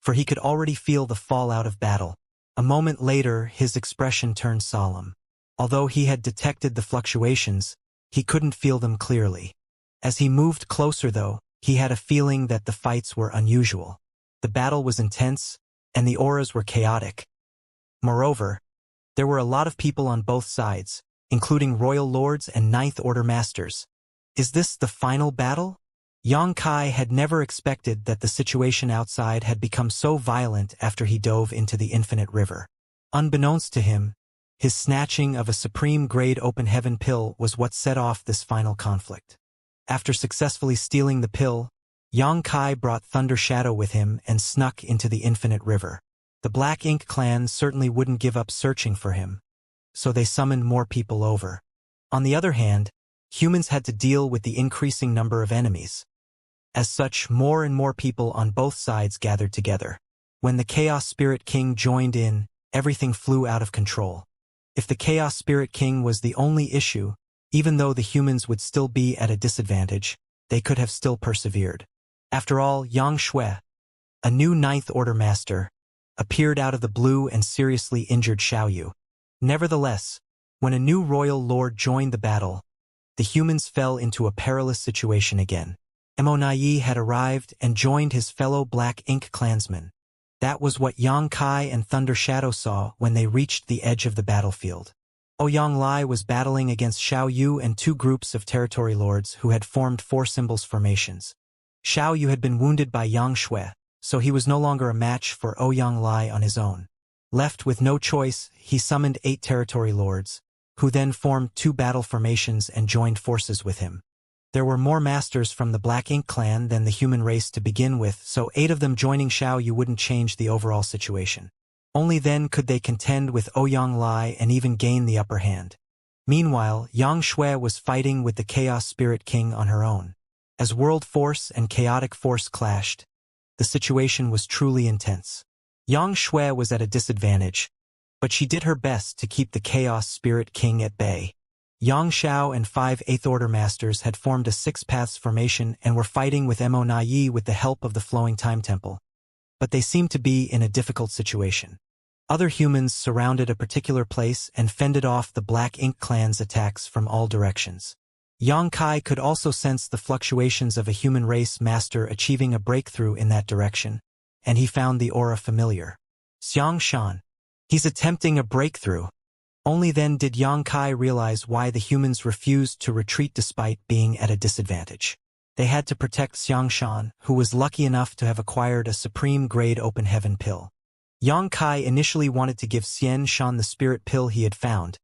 for he could already feel the fallout of battle. A moment later, his expression turned solemn. Although he had detected the fluctuations, he couldn't feel them clearly. As he moved closer though, he had a feeling that the fights were unusual. The battle was intense, and the auras were chaotic. Moreover, there were a lot of people on both sides, including royal lords and Ninth Order masters. Is this the final battle? Yang Kai had never expected that the situation outside had become so violent after he dove into the infinite river. Unbeknownst to him, his snatching of a supreme-grade open heaven pill was what set off this final conflict. After successfully stealing the pill, Yang Kai brought Thunder Shadow with him and snuck into the infinite river. The Black Ink clan certainly wouldn't give up searching for him, so they summoned more people over. On the other hand, humans had to deal with the increasing number of enemies. As such, more and more people on both sides gathered together. When the Chaos Spirit King joined in, everything flew out of control. If the Chaos Spirit King was the only issue, even though the humans would still be at a disadvantage, they could have still persevered. After all, Yang Shui, a new Ninth Order master, appeared out of the blue and seriously injured Xiaoyu. Nevertheless, when a new royal lord joined the battle, the humans fell into a perilous situation again. Immortality had arrived and joined his fellow Black Ink clansmen. That was what Yang Kai and Thunder Shadow saw when they reached the edge of the battlefield. Ouyang Lai was battling against Xiaoyu and two groups of territory lords who had formed four symbols formations. Xiaoyu had been wounded by Yang Shui, so he was no longer a match for Ouyang Lai on his own. Left with no choice, he summoned 8 territory lords, who then formed 2 battle formations and joined forces with him. There were more masters from the Black Ink clan than the human race to begin with, so 8 of them joining Xiaoyu wouldn't change the overall situation. Only then could they contend with Ouyang Lai and even gain the upper hand. Meanwhile, Yang Shui was fighting with the Chaos Spirit King on her own. As world force and chaotic force clashed, the situation was truly intense. Yang Shui was at a disadvantage, but she did her best to keep the Chaos Spirit King at bay. Yang Xiao and 5 Eighth Order Masters had formed a 6 Paths formation and were fighting with Mo Nai with the help of the Flowing Time Temple. But they seemed to be in a difficult situation. Other humans surrounded a particular place and fended off the Black Ink clan's attacks from all directions. Yang Kai could also sense the fluctuations of a human race master achieving a breakthrough in that direction, and he found the aura familiar. Xianxia. He's attempting a breakthrough. Only then did Yang Kai realize why the humans refused to retreat despite being at a disadvantage. They had to protect Xianxia, who was lucky enough to have acquired a supreme-grade open heaven pill. Yang Kai initially wanted to give Xianxia the spirit pill he had found,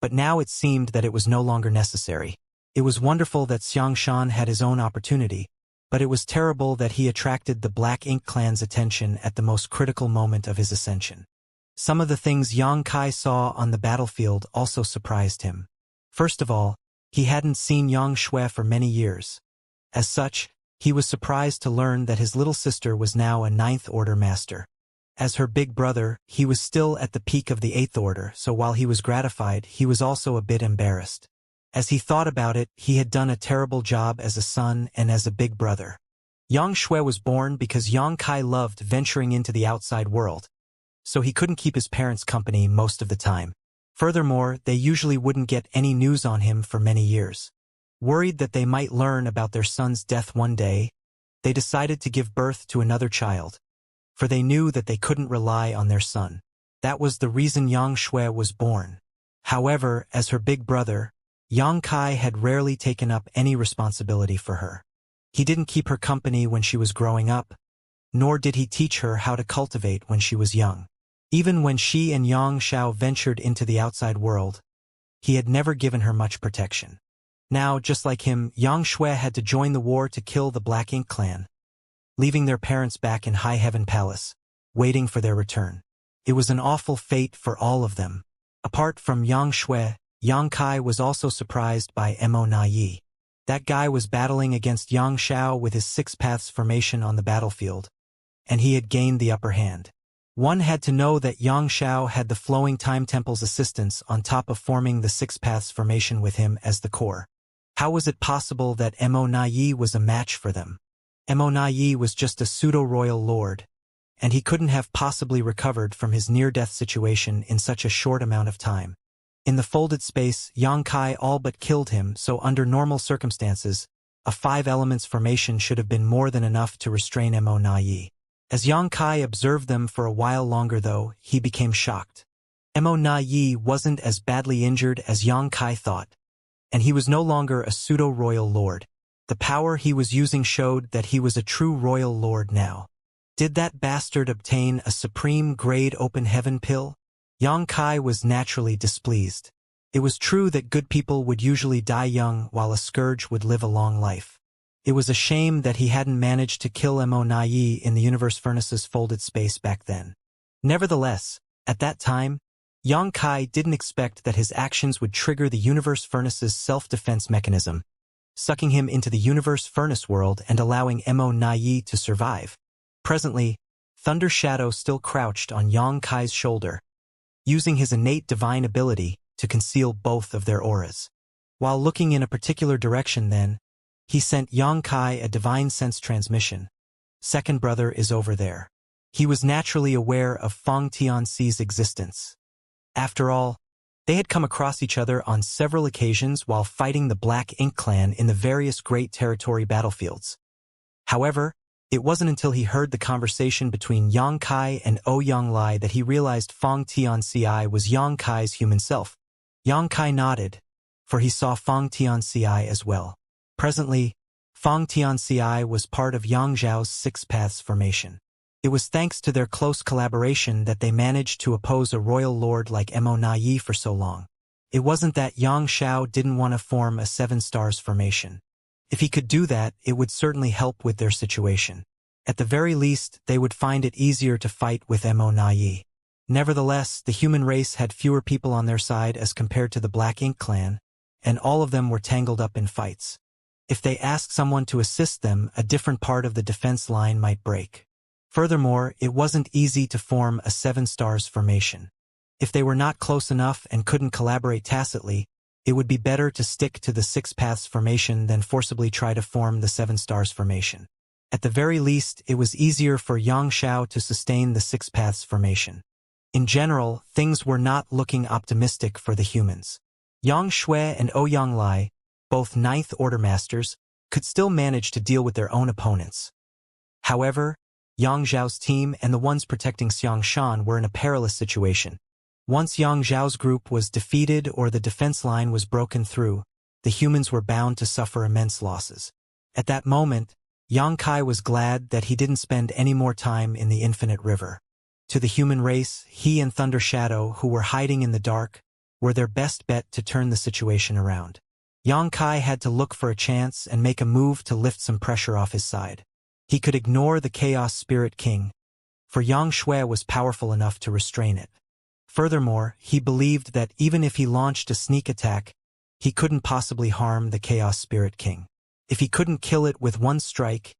but now it seemed that it was no longer necessary. It was wonderful that Xianxia had his own opportunity, but it was terrible that he attracted the Black Ink clan's attention at the most critical moment of his ascension. Some of the things Yang Kai saw on the battlefield also surprised him. First of all, he hadn't seen Yang Shui for many years. As such, he was surprised to learn that his little sister was now a Ninth Order master. As her big brother, he was still at the peak of the Eighth Order, so while he was gratified, he was also a bit embarrassed. As he thought about it, he had done a terrible job as a son and as a big brother. Yang Shui was born because Yang Kai loved venturing into the outside world, so he couldn't keep his parents company most of the time. Furthermore, they usually wouldn't get any news on him for many years. Worried that they might learn about their son's death one day, they decided to give birth to another child, for they knew that they couldn't rely on their son. That was the reason Yang Shui was born. However, as her big brother, Yang Kai had rarely taken up any responsibility for her. He didn't keep her company when she was growing up, nor did he teach her how to cultivate when she was young. Even when she and Yang Xiao ventured into the outside world, he had never given her much protection. Now, just like him, Yang Shui had to join the war to kill the Black Ink clan, leaving their parents back in High Heaven Palace, waiting for their return. It was an awful fate for all of them. Apart from Yang Shui, Yang Kai was also surprised by Mo Nai. That guy was battling against Yang Xiao with his 6 Paths formation on the battlefield, and he had gained the upper hand. One had to know that Yang Xiao had the Flowing Time Temple's assistance on top of forming the 6 Paths formation with him as the core. How was it possible that Mo Nai was a match for them? Mo Nai was just a pseudo-royal lord, and he couldn't have possibly recovered from his near-death situation in such a short amount of time. In the folded space, Xianxia all but killed him, so under normal circumstances, a 5 elements formation should have been more than enough to restrain Mo. As Xianxia observed them for a while longer though, he became shocked. Mo wasn't as badly injured as Xianxia thought, and he was no longer a pseudo-royal lord. The power he was using showed that he was a true royal lord now. Did that bastard obtain a supreme grade open heaven pill? Xianxia was naturally displeased. It was true that good people would usually die young while a scourge would live a long life. It was a shame that he hadn't managed to kill Mo in the universe furnace's folded space back then. Nevertheless, at that time, Xianxia didn't expect that his actions would trigger the universe furnace's self-defense mechanism, sucking him into the universe furnace world and allowing Mo to survive. Presently, Thunder Shadow still crouched on Xianxia's shoulder, using his innate divine ability to conceal both of their auras. While looking in a particular direction then, he sent Xianxia a divine sense transmission. Second brother is over there. He was naturally aware of Feng Tianxi's existence. After all, they had come across each other on several occasions while fighting the Black Ink clan in the various Great Territory battlefields. However, it wasn't until he heard the conversation between Xianxia and Ouyonglai that he realized Feng Tianxi was Xianxia's human self. Xianxia nodded, for he saw Feng Tianxi as well. Presently, Feng Tianxi was part of Yangzhao's Six Paths formation. It was thanks to their close collaboration that they managed to oppose a royal lord like Mo for so long. It wasn't that Yangzhao didn't want to form a 7 stars formation. If he could do that, it would certainly help with their situation. At the very least, they would find it easier to fight with Mo. Nevertheless, the human race had fewer people on their side as compared to the Black Ink clan, and all of them were tangled up in fights. If they asked someone to assist them, a different part of the defense line might break. Furthermore, it wasn't easy to form a 7 stars formation. If they were not close enough and couldn't collaborate tacitly, it would be better to stick to the 6 paths formation than forcibly try to form the 7 stars formation. At the very least, it was easier for Yangzhao to sustain the 6 paths formation. In general, things were not looking optimistic for the humans. Yang Shui and Ouyonglai, both 9th Order Masters, could still manage to deal with their own opponents. However, Yang Zhao's team and the ones protecting Xianxia were in a perilous situation. Once Yang Zhao's group was defeated or the defense line was broken through, the humans were bound to suffer immense losses. At that moment, Xianxia was glad that he didn't spend any more time in the Infinite River. To the human race, he and Thunder Shadow, who were hiding in the dark, were their best bet to turn the situation around. Xianxia had to look for a chance and make a move to lift some pressure off his side. He could ignore the Chaos Spirit King, for Yang Shui was powerful enough to restrain it. Furthermore, he believed that even if he launched a sneak attack, he couldn't possibly harm the Chaos Spirit King. If he couldn't kill it with one strike,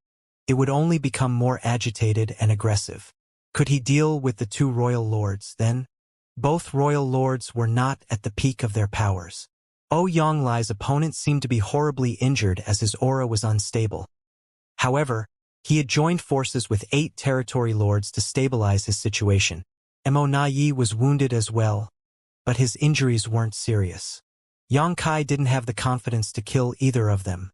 it would only become more agitated and aggressive. Could he deal with the 2 royal lords, then? Both royal lords were not at the peak of their powers. Ouyonglai's opponent seemed to be horribly injured as his aura was unstable. However, he had joined forces with 8 territory lords to stabilize his situation. Mo was wounded as well, but his injuries weren't serious. Xianxia didn't have the confidence to kill either of them.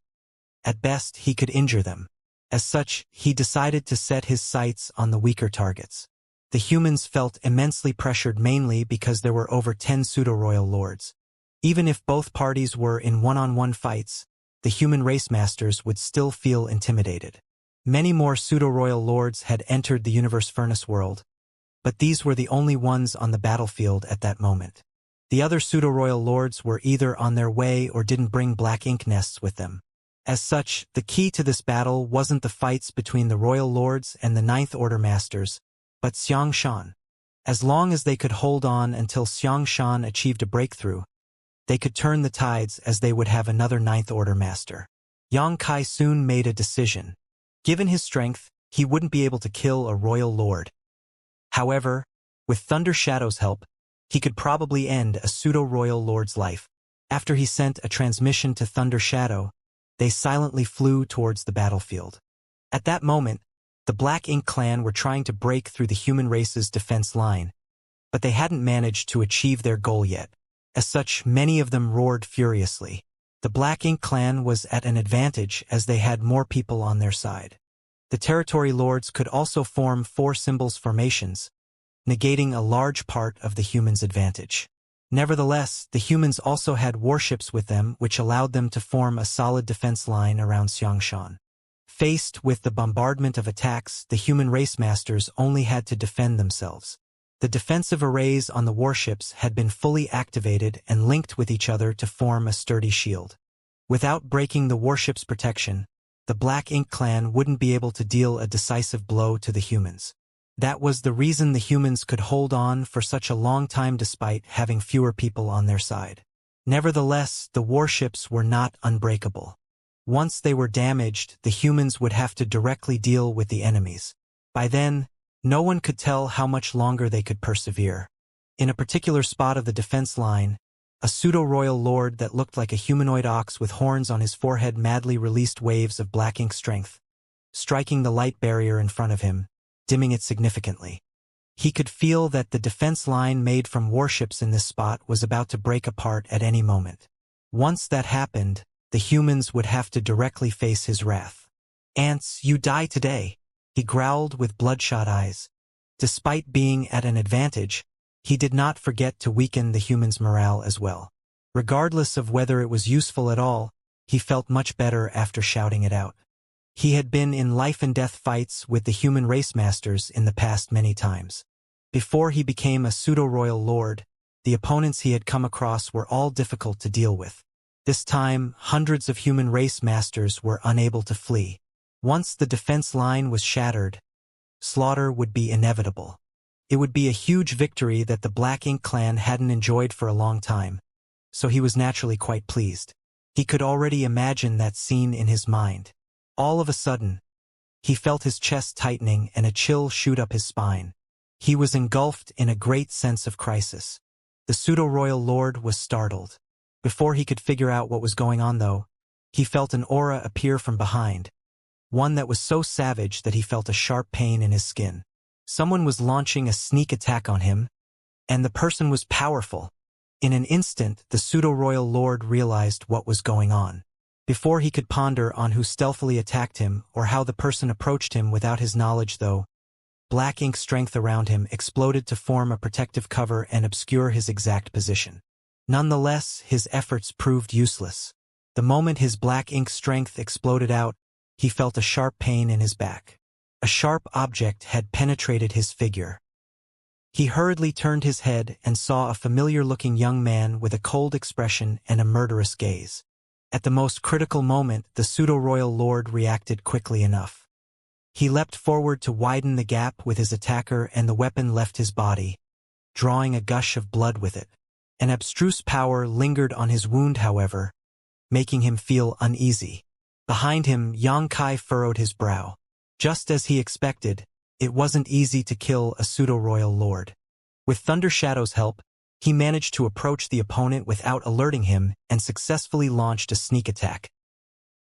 At best, he could injure them. As such, he decided to set his sights on the weaker targets. The humans felt immensely pressured mainly because there were over 10 pseudo-royal lords. Even if both parties were in one-on-one fights, the human race masters would still feel intimidated. Many more pseudo-royal lords had entered the universe furnace world, but these were the only ones on the battlefield at that moment. The other pseudo-royal lords were either on their way or didn't bring black ink nests with them. As such, the key to this battle wasn't the fights between the royal lords and the 9th Order Masters, but Xianxia. As long as they could hold on until Xianxia achieved a breakthrough, they could turn the tides as they would have another 9th Order Master. Xianxia soon made a decision. Given his strength, he wouldn't be able to kill a royal lord. However, with Thunder Shadow's help, he could probably end a pseudo-royal lord's life. After he sent a transmission to Thunder Shadow, they silently flew towards the battlefield. At that moment, The Black Ink clan were trying to break through the human race's defense line, but they hadn't managed to achieve their goal yet. As such, many of them roared furiously. The Black Ink clan was at an advantage as they had more people on their side. The territory lords could also form 4 symbols formations, negating a large part of the humans' advantage. Nevertheless, the humans also had warships with them, which allowed them to form a solid defense line around Xianxia. Faced with the bombardment of attacks, the human race masters only had to defend themselves. The defensive arrays on the warships had been fully activated and linked with each other to form a sturdy shield. Without breaking the warship's protection, the Black Ink clan wouldn't be able to deal a decisive blow to the humans. That was the reason the humans could hold on for such a long time despite having fewer people on their side. Nevertheless, the warships were not unbreakable. Once they were damaged, the humans would have to directly deal with the enemies. By then, no one could tell how much longer they could persevere. In a particular spot of the defense line, a pseudo-royal lord that looked like a humanoid ox with horns on his forehead madly released waves of black ink strength, striking the light barrier in front of him, dimming it significantly. He could feel that the defense line made from warships in this spot was about to break apart at any moment. Once that happened, the humans would have to directly face his wrath. "Ants, you die today," he growled with bloodshot eyes. Despite being at an advantage, he did not forget to weaken the humans' morale as well. Regardless of whether it was useful at all, he felt much better after shouting it out. He had been in life-and-death fights with the human race masters in the past many times. Before he became a pseudo-royal lord, the opponents he had come across were all difficult to deal with. This time, hundreds of human race masters were unable to flee. Once the defense line was shattered, slaughter would be inevitable. It would be a huge victory that the Black Ink clan hadn't enjoyed for a long time, so he was naturally quite pleased. He could already imagine that scene in his mind. All of a sudden, he felt his chest tightening and a chill shoot up his spine. He was engulfed in a great sense of crisis. The pseudo-royal lord was startled. Before he could figure out what was going on though, he felt an aura appear from behind, one that was so savage that he felt a sharp pain in his skin. Someone was launching a sneak attack on him, and the person was powerful. In an instant, the pseudo-royal lord realized what was going on. Before he could ponder on who stealthily attacked him or how the person approached him without his knowledge though, black ink strength around him exploded to form a protective cover and obscure his exact position. Nonetheless, his efforts proved useless. The moment his black ink strength exploded out, he felt a sharp pain in his back. A sharp object had penetrated his figure. He hurriedly turned his head and saw a familiar-looking young man with a cold expression and a murderous gaze. At the most critical moment, the pseudo-royal lord reacted quickly enough. He leapt forward to widen the gap with his attacker and the weapon left his body, drawing a gush of blood with it. An abstruse power lingered on his wound, however, making him feel uneasy. Behind him, Xianxia furrowed his brow. Just as he expected, it wasn't easy to kill a pseudo-royal lord. With Thunder Shadow's help, he managed to approach the opponent without alerting him and successfully launched a sneak attack.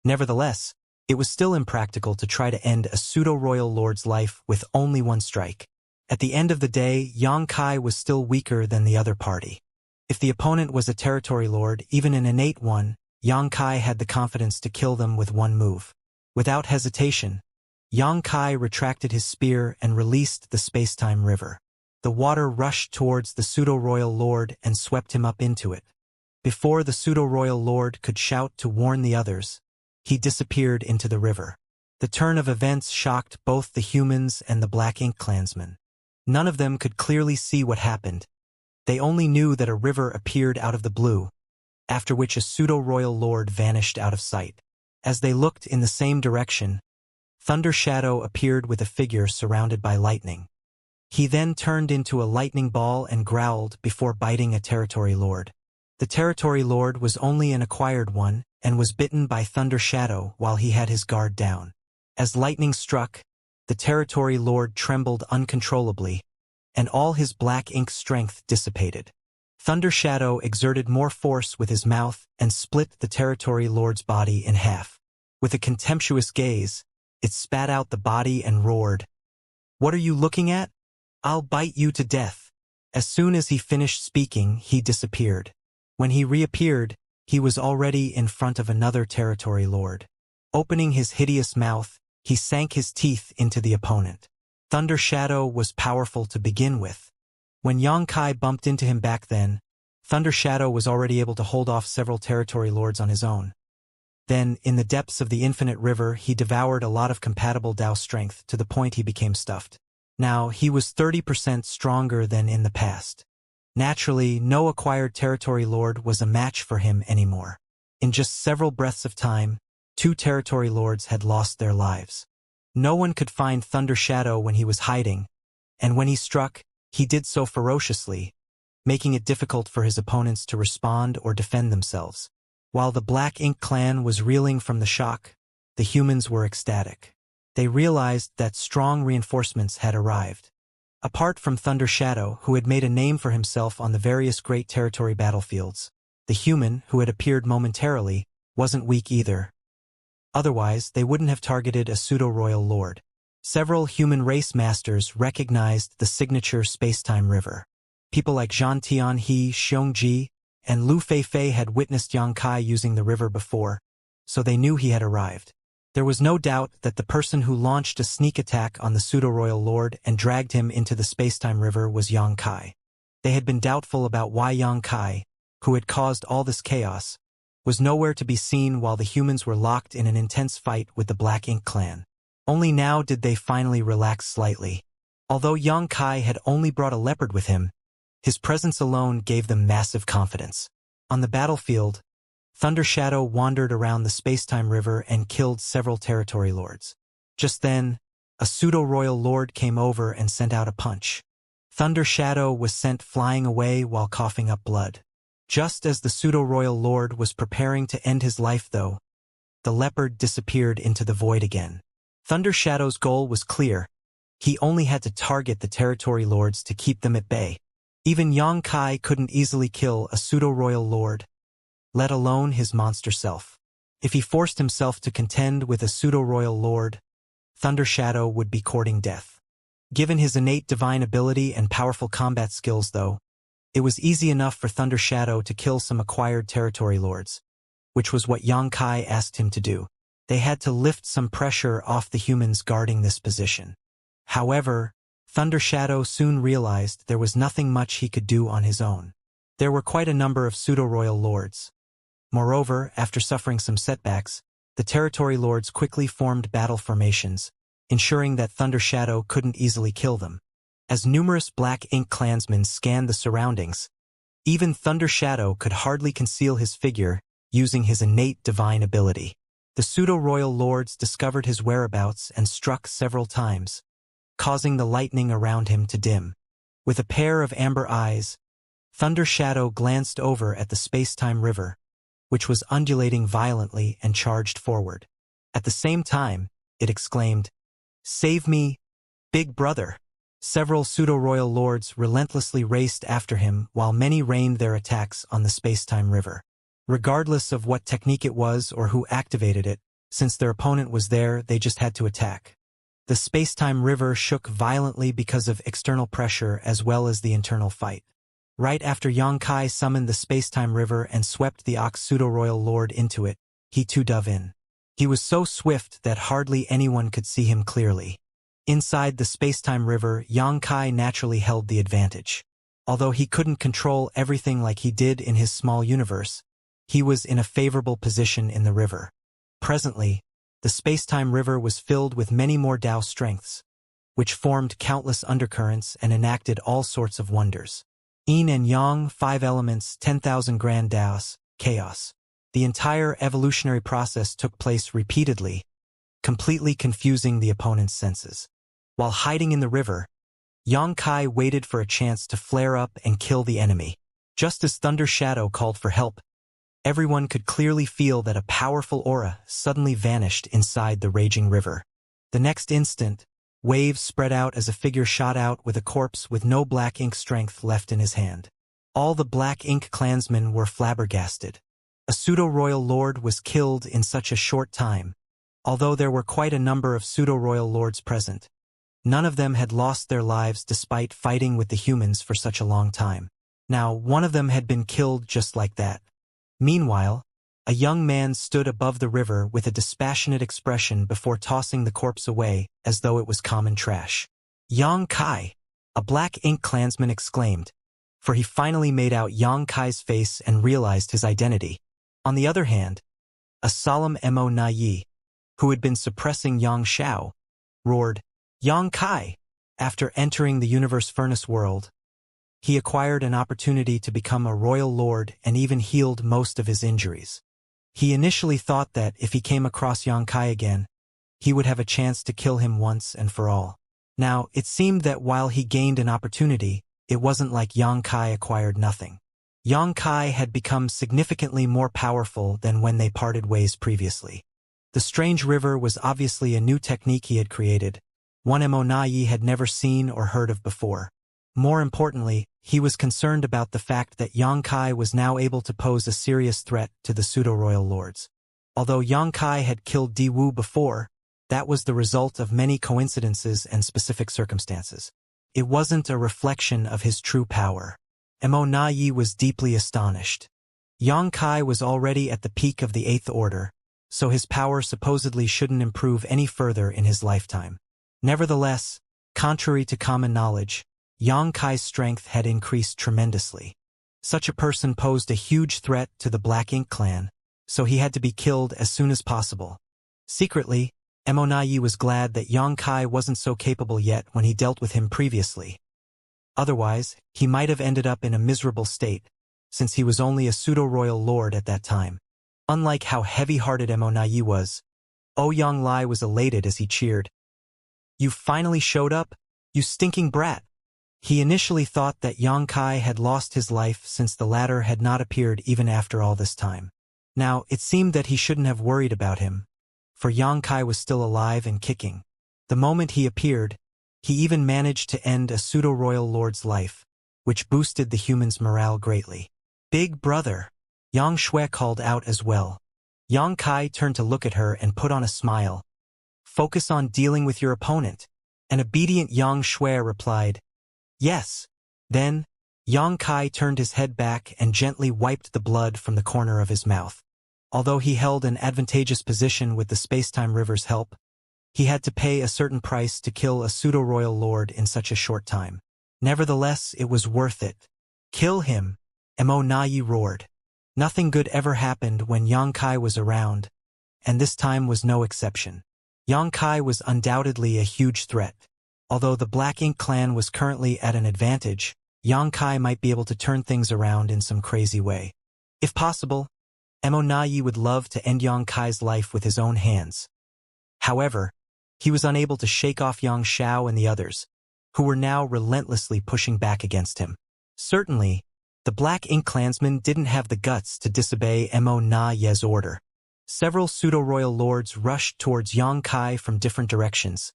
Nevertheless, it was still impractical to try to end a pseudo-royal lord's life with only one strike. At the end of the day, Xianxia was still weaker than the other party. If the opponent was a territory lord, even an innate one, Xianxia had the confidence to kill them with one move. Without hesitation, Xianxia retracted his spear and released the space-time river. The water rushed towards the pseudo-royal lord and swept him up into it. Before the pseudo-royal lord could shout to warn the others, he disappeared into the river. The turn of events shocked both the humans and the Black Ink clansmen. None of them could clearly see what happened. They only knew that a river appeared out of the blue, after which a pseudo-royal lord vanished out of sight. As they looked in the same direction, Thunder Shadow appeared with a figure surrounded by lightning. He then turned into a lightning ball and growled before biting a territory lord. The territory lord was only an acquired one and was bitten by Thunder Shadow while he had his guard down. As lightning struck, the territory lord trembled uncontrollably, and all his black ink strength dissipated. Thunder Shadow exerted more force with his mouth and split the territory lord's body in half. With a contemptuous gaze, It spat out the body and roared, "What are you looking at? I'll bite you to death." As soon as he finished speaking, he disappeared. When he reappeared, he was already in front of another territory lord. Opening his hideous mouth, he sank his teeth into the opponent. Thunder Shadow was powerful to begin with. When Yang Kai bumped into him back then, Thunder Shadow was already able to hold off several territory lords on his own. Then, in the depths of the infinite river, he devoured a lot of compatible Dao strength to the point he became stuffed. Now, he was 30% stronger than in the past. Naturally, no acquired territory lord was a match for him anymore. In just several breaths of time, 2 territory lords had lost their lives. No one could find Thunder Shadow when he was hiding, and when he struck, he did so ferociously, making it difficult for his opponents to respond or defend themselves. While the Black Ink clan was reeling from the shock, the humans were ecstatic. They realized that strong reinforcements had arrived. Apart from Thunder Shadow, who had made a name for himself on the various great territory battlefields, the human, who had appeared momentarily, wasn't weak either. Otherwise, they wouldn't have targeted a pseudo-royal lord. Several human race masters recognized the signature spacetime river. People like Zhan Tianhe, Xiongji, and Lu Feifei had witnessed Yang Kai using the river before, so they knew he had arrived. There was no doubt that the person who launched a sneak attack on the pseudo-royal lord and dragged him into the spacetime river was Yang Kai. They had been doubtful about why Yang Kai, who had caused all this chaos, was nowhere to be seen while the humans were locked in an intense fight with the Black Ink clan. Only now did they finally relax slightly. Although Yang Kai had only brought a leopard with him, his presence alone gave them massive confidence. On the battlefield, Thunder Shadow wandered around the spacetime river and killed several territory lords. Just then, a pseudo-royal lord came over and sent out a punch. Thunder Shadow was sent flying away while coughing up blood. Just as the pseudo-royal lord was preparing to end his life though, the leopard disappeared into the void again. Thunder Shadow's goal was clear. He only had to target the territory lords to keep them at bay. Even Yang Kai couldn't easily kill a pseudo-royal lord, let alone his monster self. If he forced himself to contend with a pseudo-royal lord, Thunder Shadow would be courting death. Given his innate divine ability and powerful combat skills though, it was easy enough for Thunder Shadow to kill some acquired territory lords, which was what Yang Kai asked him to do. They had to lift some pressure off the humans guarding this position. However, Thunder Shadow soon realized there was nothing much he could do on his own. There were quite a number of pseudo-royal lords. Moreover, after suffering some setbacks, the territory lords quickly formed battle formations, ensuring that Thunder Shadow couldn't easily kill them. As numerous Black Ink clansmen scanned the surroundings, even Thunder Shadow could hardly conceal his figure using his innate divine ability. The pseudo-royal lords discovered his whereabouts and struck several times, causing the lightning around him to dim. With a pair of amber eyes, Thunder Shadow glanced over at the space-time river, which was undulating violently and charged forward. At the same time, it exclaimed, "Save me, big brother!" Several pseudo-royal lords relentlessly raced after him while many rained their attacks on the space-time river. Regardless of what technique it was or who activated it, since their opponent was there, they just had to attack. The space-time river shook violently because of external pressure as well as the internal fight. Right after Yang Kai summoned the space-time river and swept the Ox pseudo-royal lord into it, he too dove in. He was so swift that hardly anyone could see him clearly. Inside the space-time river, Yang Kai naturally held the advantage. Although he couldn't control everything like he did in his small universe, he was in a favorable position in the river. Presently, the space-time river was filled with many more Dao strengths, which formed countless undercurrents and enacted all sorts of wonders. Yin and Yang, 5 elements, 10,000 grand Daos, chaos. The entire evolutionary process took place repeatedly, completely confusing the opponent's senses. While hiding in the river, Yang Kai waited for a chance to flare up and kill the enemy. Just as Thunder Shadow called for help, everyone could clearly feel that a powerful aura suddenly vanished inside the raging river. The next instant, waves spread out as a figure shot out with a corpse with no Black Ink strength left in his hand. All the Black Ink clansmen were flabbergasted. A pseudo-royal lord was killed in such a short time, Although there were quite a number of pseudo-royal lords present, none of them had lost their lives despite fighting with the humans for such a long time. Now, one of them had been killed just like that. Meanwhile, a young man stood above the river with a dispassionate expression before tossing the corpse away as though it was common trash. Yang Kai, a black ink clansman exclaimed, for he finally made out Yang Kai's face and realized his identity. On the other hand, a solemn Mo Na Yi, who had been suppressing Yang Xiao, roared, Yang Kai! After entering the universe furnace world, he acquired an opportunity to become a royal lord and even healed most of his injuries. He initially thought that if he came across Yang Kai again, he would have a chance to kill him once and for all. Now, it seemed that while he gained an opportunity, it wasn't like Yang Kai acquired nothing. Yang Kai had become significantly more powerful than when they parted ways previously. The strange river was obviously a new technique he had created, one Mo Na Yi had never seen or heard of before. More importantly, he was concerned about the fact that Yang Kai was now able to pose a serious threat to the pseudo-royal lords. Although Yang Kai had killed Di Wu before, that was the result of many coincidences and specific circumstances. It wasn't a reflection of his true power. Mo Na Yi was deeply astonished. Yang Kai was already at the peak of the Eighth Order, so his power supposedly shouldn't improve any further in his lifetime. Nevertheless, contrary to common knowledge, Yang Kai's strength had increased tremendously. Such a person posed a huge threat to the Black Ink clan, so he had to be killed as soon as possible. Secretly, Mo Na Yi was glad that Yang Kai wasn't so capable yet when he dealt with him previously. Otherwise, he might have ended up in a miserable state, since he was only a pseudo-royal lord at that time. Unlike how heavy-hearted Mo Na Yi was, Yang Lai was elated as he cheered. "You finally showed up, you stinking brat." He initially thought that Yang Kai had lost his life since the latter had not appeared even after all this time. Now, it seemed that he shouldn't have worried about him, for Yang Kai was still alive and kicking. The moment he appeared, he even managed to end a pseudo-royal lord's life, which boosted the humans' morale greatly. "Big brother," Yang Shui called out as well. Yang Kai turned to look at her and put on a smile. "Focus on dealing with your opponent." An obedient Yang Shui replied, "Yes." Then, Yang Kai turned his head back and gently wiped the blood from the corner of his mouth. Although he held an advantageous position with the space-time river's help, he had to pay a certain price to kill a pseudo-royal lord in such a short time. Nevertheless, it was worth it. "Kill him," Mo Na Yi roared. Nothing good ever happened when Yang Kai was around, and this time was no exception. Yang Kai was undoubtedly a huge threat. Although the Black Ink clan was currently at an advantage, Yang Kai might be able to turn things around in some crazy way. If possible, Mo Na Yi would love to end Yang Kai's life with his own hands. However, he was unable to shake off Yang Xiao and the others, who were now relentlessly pushing back against him. Certainly, the Black Ink clansmen didn't have the guts to disobey Mo Na Yi's order. Several pseudo-royal lords rushed towards Yang Kai from different directions,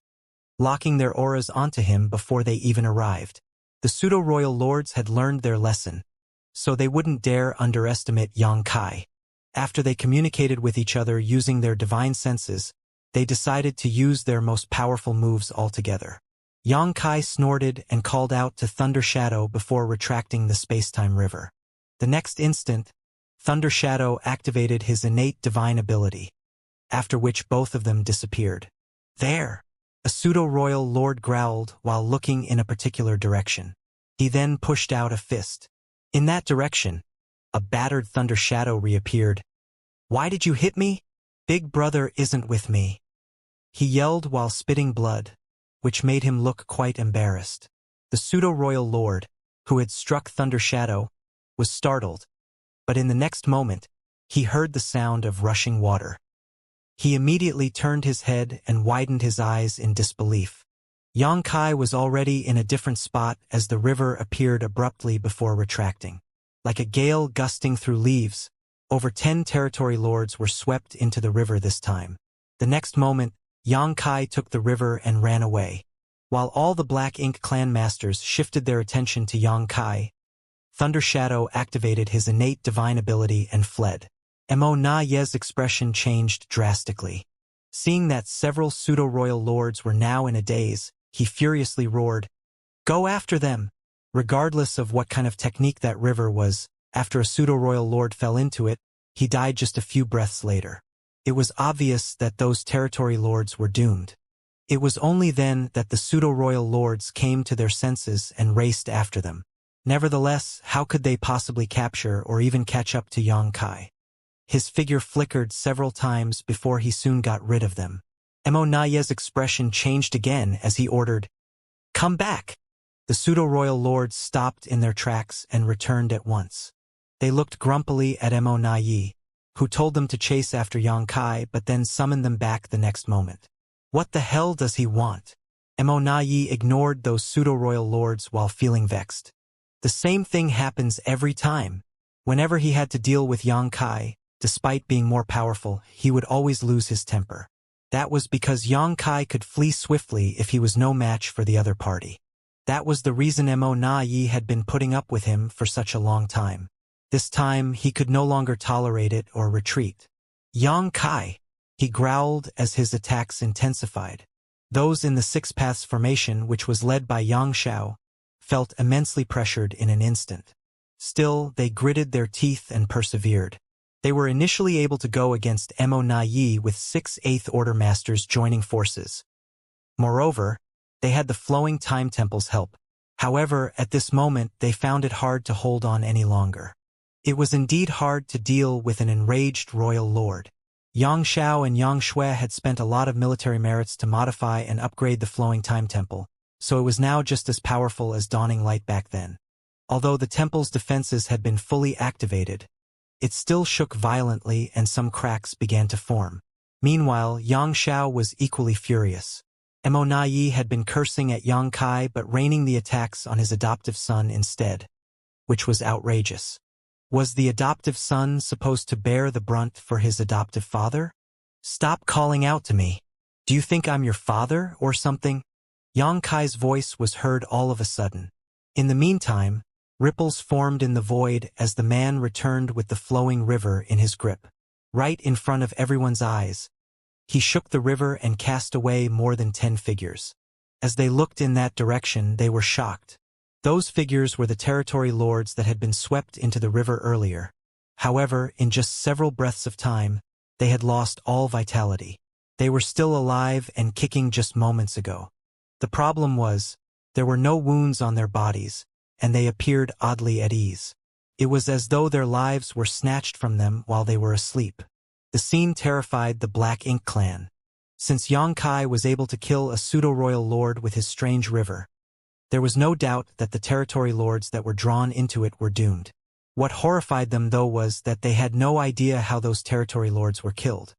locking their auras onto him before they even arrived. The pseudo-royal lords had learned their lesson, so they wouldn't dare underestimate Yang Kai. After they communicated with each other using their divine senses, they decided to use their most powerful moves altogether. Yang Kai snorted and called out to Thunder Shadow before retracting the space-time river. The next instant, Thunder Shadow activated his innate divine ability, after which both of them disappeared. "There!" a pseudo-royal lord growled while looking in a particular direction. He then pushed out a fist. In that direction, a battered Thunder Shadow reappeared. "Why did you hit me? Big brother isn't with me," he yelled while spitting blood, which made him look quite embarrassed. The pseudo-royal lord, who had struck Thunder Shadow, was startled, but in the next moment, he heard the sound of rushing water. He immediately turned his head and widened his eyes in disbelief. Yang Kai was already in a different spot as the river appeared abruptly before retracting. Like a gale gusting through leaves, over 10 territory lords were swept into the river this time. The next moment, Yang Kai took the river and ran away. While all the Black Ink clan masters shifted their attention to Yang Kai, Thunder Shadow activated his innate divine ability and fled. Mo Na Yi's expression changed drastically. Seeing that several pseudo-royal lords were now in a daze, he furiously roared, "Go after them!" Regardless of what kind of technique that river was, after a pseudo-royal lord fell into it, he died just a few breaths later. It was obvious that those territory lords were doomed. It was only then that the pseudo-royal lords came to their senses and raced after them. Nevertheless, how could they possibly capture or even catch up to Yang Kai? His figure flickered several times before he soon got rid of them. Mo Naye's expression changed again as he ordered, "Come back!" The pseudo-royal lords stopped in their tracks and returned at once. They looked grumpily at Mo Naye, who told them to chase after Yang Kai but then summoned them back the next moment. What the hell does he want? Mo Naye ignored those pseudo-royal lords while feeling vexed. The same thing happens every time. Whenever he had to deal with Yang Kai, despite being more powerful, he would always lose his temper. That was because Yang Kai could flee swiftly if he was no match for the other party. That was the reason Mo Naye had been putting up with him for such a long time. This time, he could no longer tolerate it or retreat. "Yang Kai!" he growled as his attacks intensified. Those in the Six Paths formation, which was led by Xianxia, felt immensely pressured in an instant. Still, they gritted their teeth and persevered. They were initially able to go against Mo Naye with 6 Eighth Order Masters joining forces. Moreover, they had the flowing Time Temple's help. However, at this moment they found it hard to hold on any longer. It was indeed hard to deal with an enraged royal lord. Yang Xiao and Yang Shui had spent a lot of military merits to modify and upgrade the flowing Time Temple, so it was now just as powerful as Dawning Light back then. Although the temple's defenses had been fully activated, it still shook violently and some cracks began to form. Meanwhile, Yang Xiao was equally furious. Mo Naye had been cursing at Yang Kai but raining the attacks on his adoptive son instead, which was outrageous. Was the adoptive son supposed to bear the brunt for his adoptive father? "Stop calling out to me. Do you think I'm your father or something?" Yang Kai's voice was heard all of a sudden. In the meantime, ripples formed in the void as the man returned with the flowing river in his grip. Right in front of everyone's eyes, he shook the river and cast away more than 10 figures. As they looked in that direction, they were shocked. Those figures were the territory lords that had been swept into the river earlier. However, in just several breaths of time, they had lost all vitality. They were still alive and kicking just moments ago. The problem was, there were no wounds on their bodies, and they appeared oddly at ease. It was as though their lives were snatched from them while they were asleep. The scene terrified the Black Ink clan. Since Yang Kai was able to kill a pseudo-royal lord with his strange river, there was no doubt that the territory lords that were drawn into it were doomed. What horrified them, though, was that they had no idea how those territory lords were killed.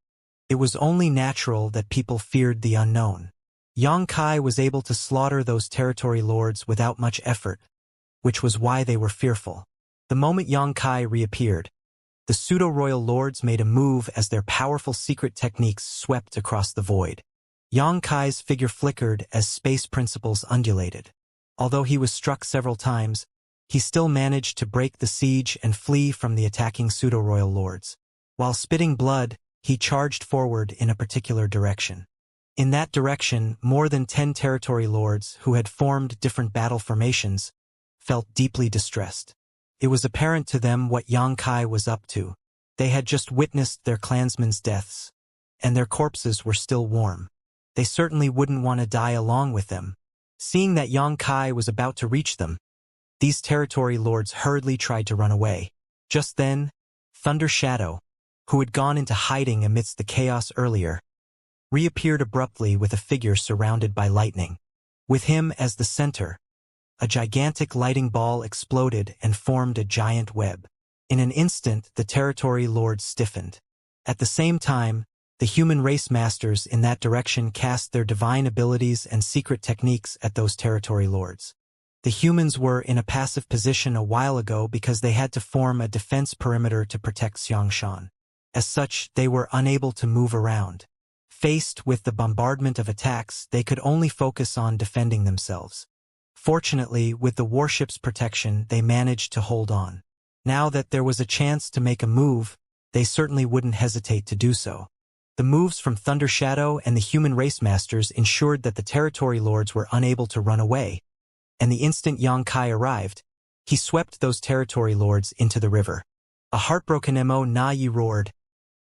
It was only natural that people feared the unknown. Yang Kai was able to slaughter those territory lords without much effort, which was why they were fearful. The moment Yang Kai reappeared, the pseudo-royal lords made a move as their powerful secret techniques swept across the void. Yang Kai's figure flickered as space principles undulated. Although he was struck several times, he still managed to break the siege and flee from the attacking pseudo-royal lords. While spitting blood, he charged forward in a particular direction. In that direction, more than 10 territory lords who had formed different battle formations felt deeply distressed. It was apparent to them what Yang Kai was up to. They had just witnessed their clansmen's deaths, and their corpses were still warm. They certainly wouldn't want to die along with them. Seeing that Yang Kai was about to reach them, these territory lords hurriedly tried to run away. Just then, Thunder Shadow, who had gone into hiding amidst the chaos earlier, reappeared abruptly with a figure surrounded by lightning. With him as the center, a gigantic lighting ball exploded and formed a giant web. In an instant, the territory lords stiffened. At the same time, the human race masters in that direction cast their divine abilities and secret techniques at those territory lords. The humans were in a passive position a while ago because they had to form a defense perimeter to protect Xianxia. As such, they were unable to move around. Faced with the bombardment of attacks, they could only focus on defending themselves. Fortunately, with the warship's protection, they managed to hold on. Now that there was a chance to make a move, they certainly wouldn't hesitate to do so. The moves from Thunder Shadow and the human race masters ensured that the territory lords were unable to run away, and the instant Yang Kai arrived, he swept those territory lords into the river. A heartbroken Mo Na Yi roared,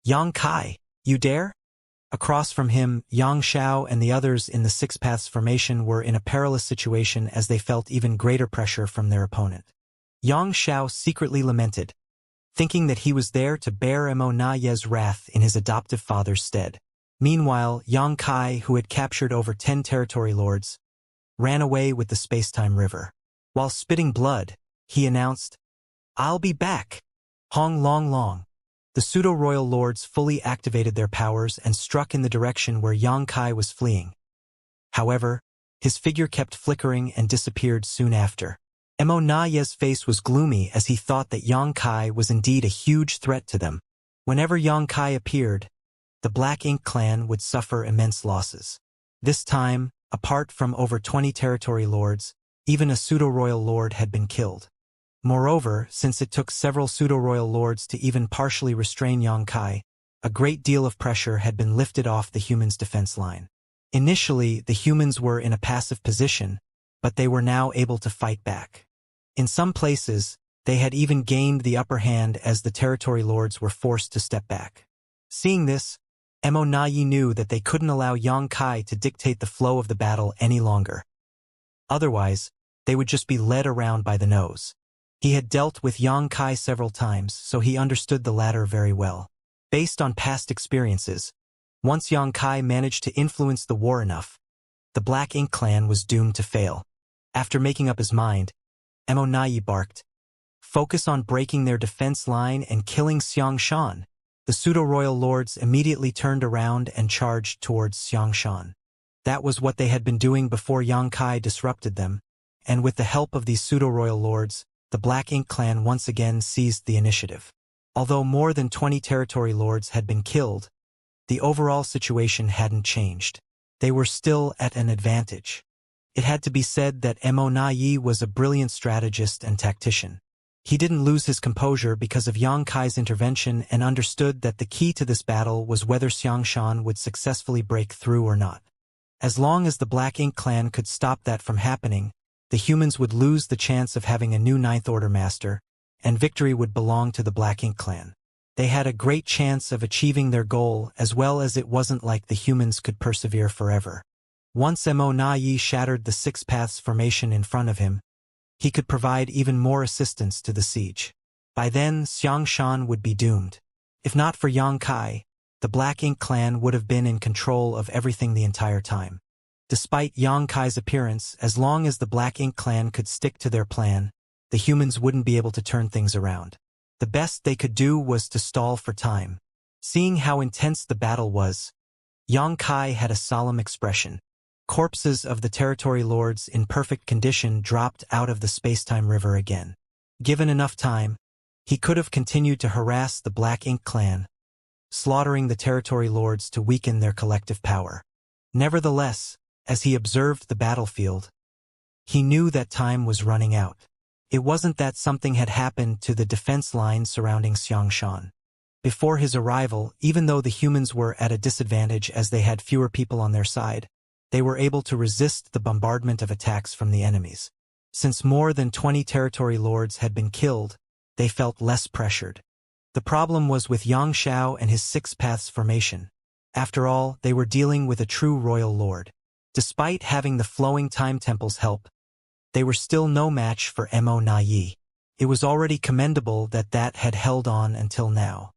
"Yang Kai, you dare?" Across from him, Yang Xiao and the others in the Six Paths formation were in a perilous situation as they felt even greater pressure from their opponent. Yang Xiao secretly lamented, thinking that he was there to bear Mo Na Ye's wrath in his adoptive father's stead. Meanwhile, Yang Kai, who had captured over 10 territory lords, ran away with the space-time river. While spitting blood, he announced, "I'll be back. Hong Long Long." The pseudo-royal lords fully activated their powers and struck in the direction where Yang Kai was fleeing. However, his figure kept flickering and disappeared soon after. Mo Na Ye's face was gloomy as he thought that Yang Kai was indeed a huge threat to them. Whenever Yang Kai appeared, the Black Ink clan would suffer immense losses. This time, apart from over 20 territory lords, even a pseudo-royal lord had been killed. Moreover, since it took several pseudo-royal lords to even partially restrain Yang Kai, a great deal of pressure had been lifted off the humans' defense line. Initially, the humans were in a passive position, but they were now able to fight back. In some places, they had even gained the upper hand as the territory lords were forced to step back. Seeing this, Mo Na Yi knew that they couldn't allow Yang Kai to dictate the flow of the battle any longer. Otherwise, they would just be led around by the nose. He had dealt with Yang Kai several times, so he understood the latter very well. Based on past experiences, once Yang Kai managed to influence the war enough, the Black Ink clan was doomed to fail. After making up his mind, Mo Na Yi barked, "Focus on breaking their defense line and killing Xianxia." The pseudo-royal lords immediately turned around and charged towards Xianxia. That was what they had been doing before Yang Kai disrupted them, and with the help of these pseudo-royal lords, the Black Ink clan once again seized the initiative. Although more than 20 territory lords had been killed, the overall situation hadn't changed. They were still at an advantage. It had to be said that Mo Na Yi was a brilliant strategist and tactician. He didn't lose his composure because of Yang Kai's intervention and understood that the key to this battle was whether Xianxia would successfully break through or not. As long as the Black Ink clan could stop that from happening, the humans would lose the chance of having a new Ninth Order master, and victory would belong to the Black Ink clan. They had a great chance of achieving their goal, as well as it wasn't like the humans could persevere forever. Once Mo Na Yi shattered the Six Paths formation in front of him, he could provide even more assistance to the siege. By then, Xianxia would be doomed. If not for Yang Kai, the Black Ink clan would have been in control of everything the entire time. Despite Yang Kai's appearance, as long as the Black Ink clan could stick to their plan, the humans wouldn't be able to turn things around. The best they could do was to stall for time. Seeing how intense the battle was, Yang Kai had a solemn expression. Corpses of the territory lords in perfect condition dropped out of the space-time river again. Given enough time, he could have continued to harass the Black Ink clan, slaughtering the territory lords to weaken their collective power. Nevertheless, as he observed the battlefield, he knew that time was running out. It wasn't that something had happened to the defense line surrounding Xianxia. Before his arrival, even though the humans were at a disadvantage as they had fewer people on their side, they were able to resist the bombardment of attacks from the enemies. Since more than 20 territory lords had been killed, they felt less pressured. The problem was with Yang Xiao and his Six Paths formation. After all, they were dealing with a true royal lord. Despite having the flowing time temple's help, they were still no match for Mo Na Yi. It was already commendable that had held on until now.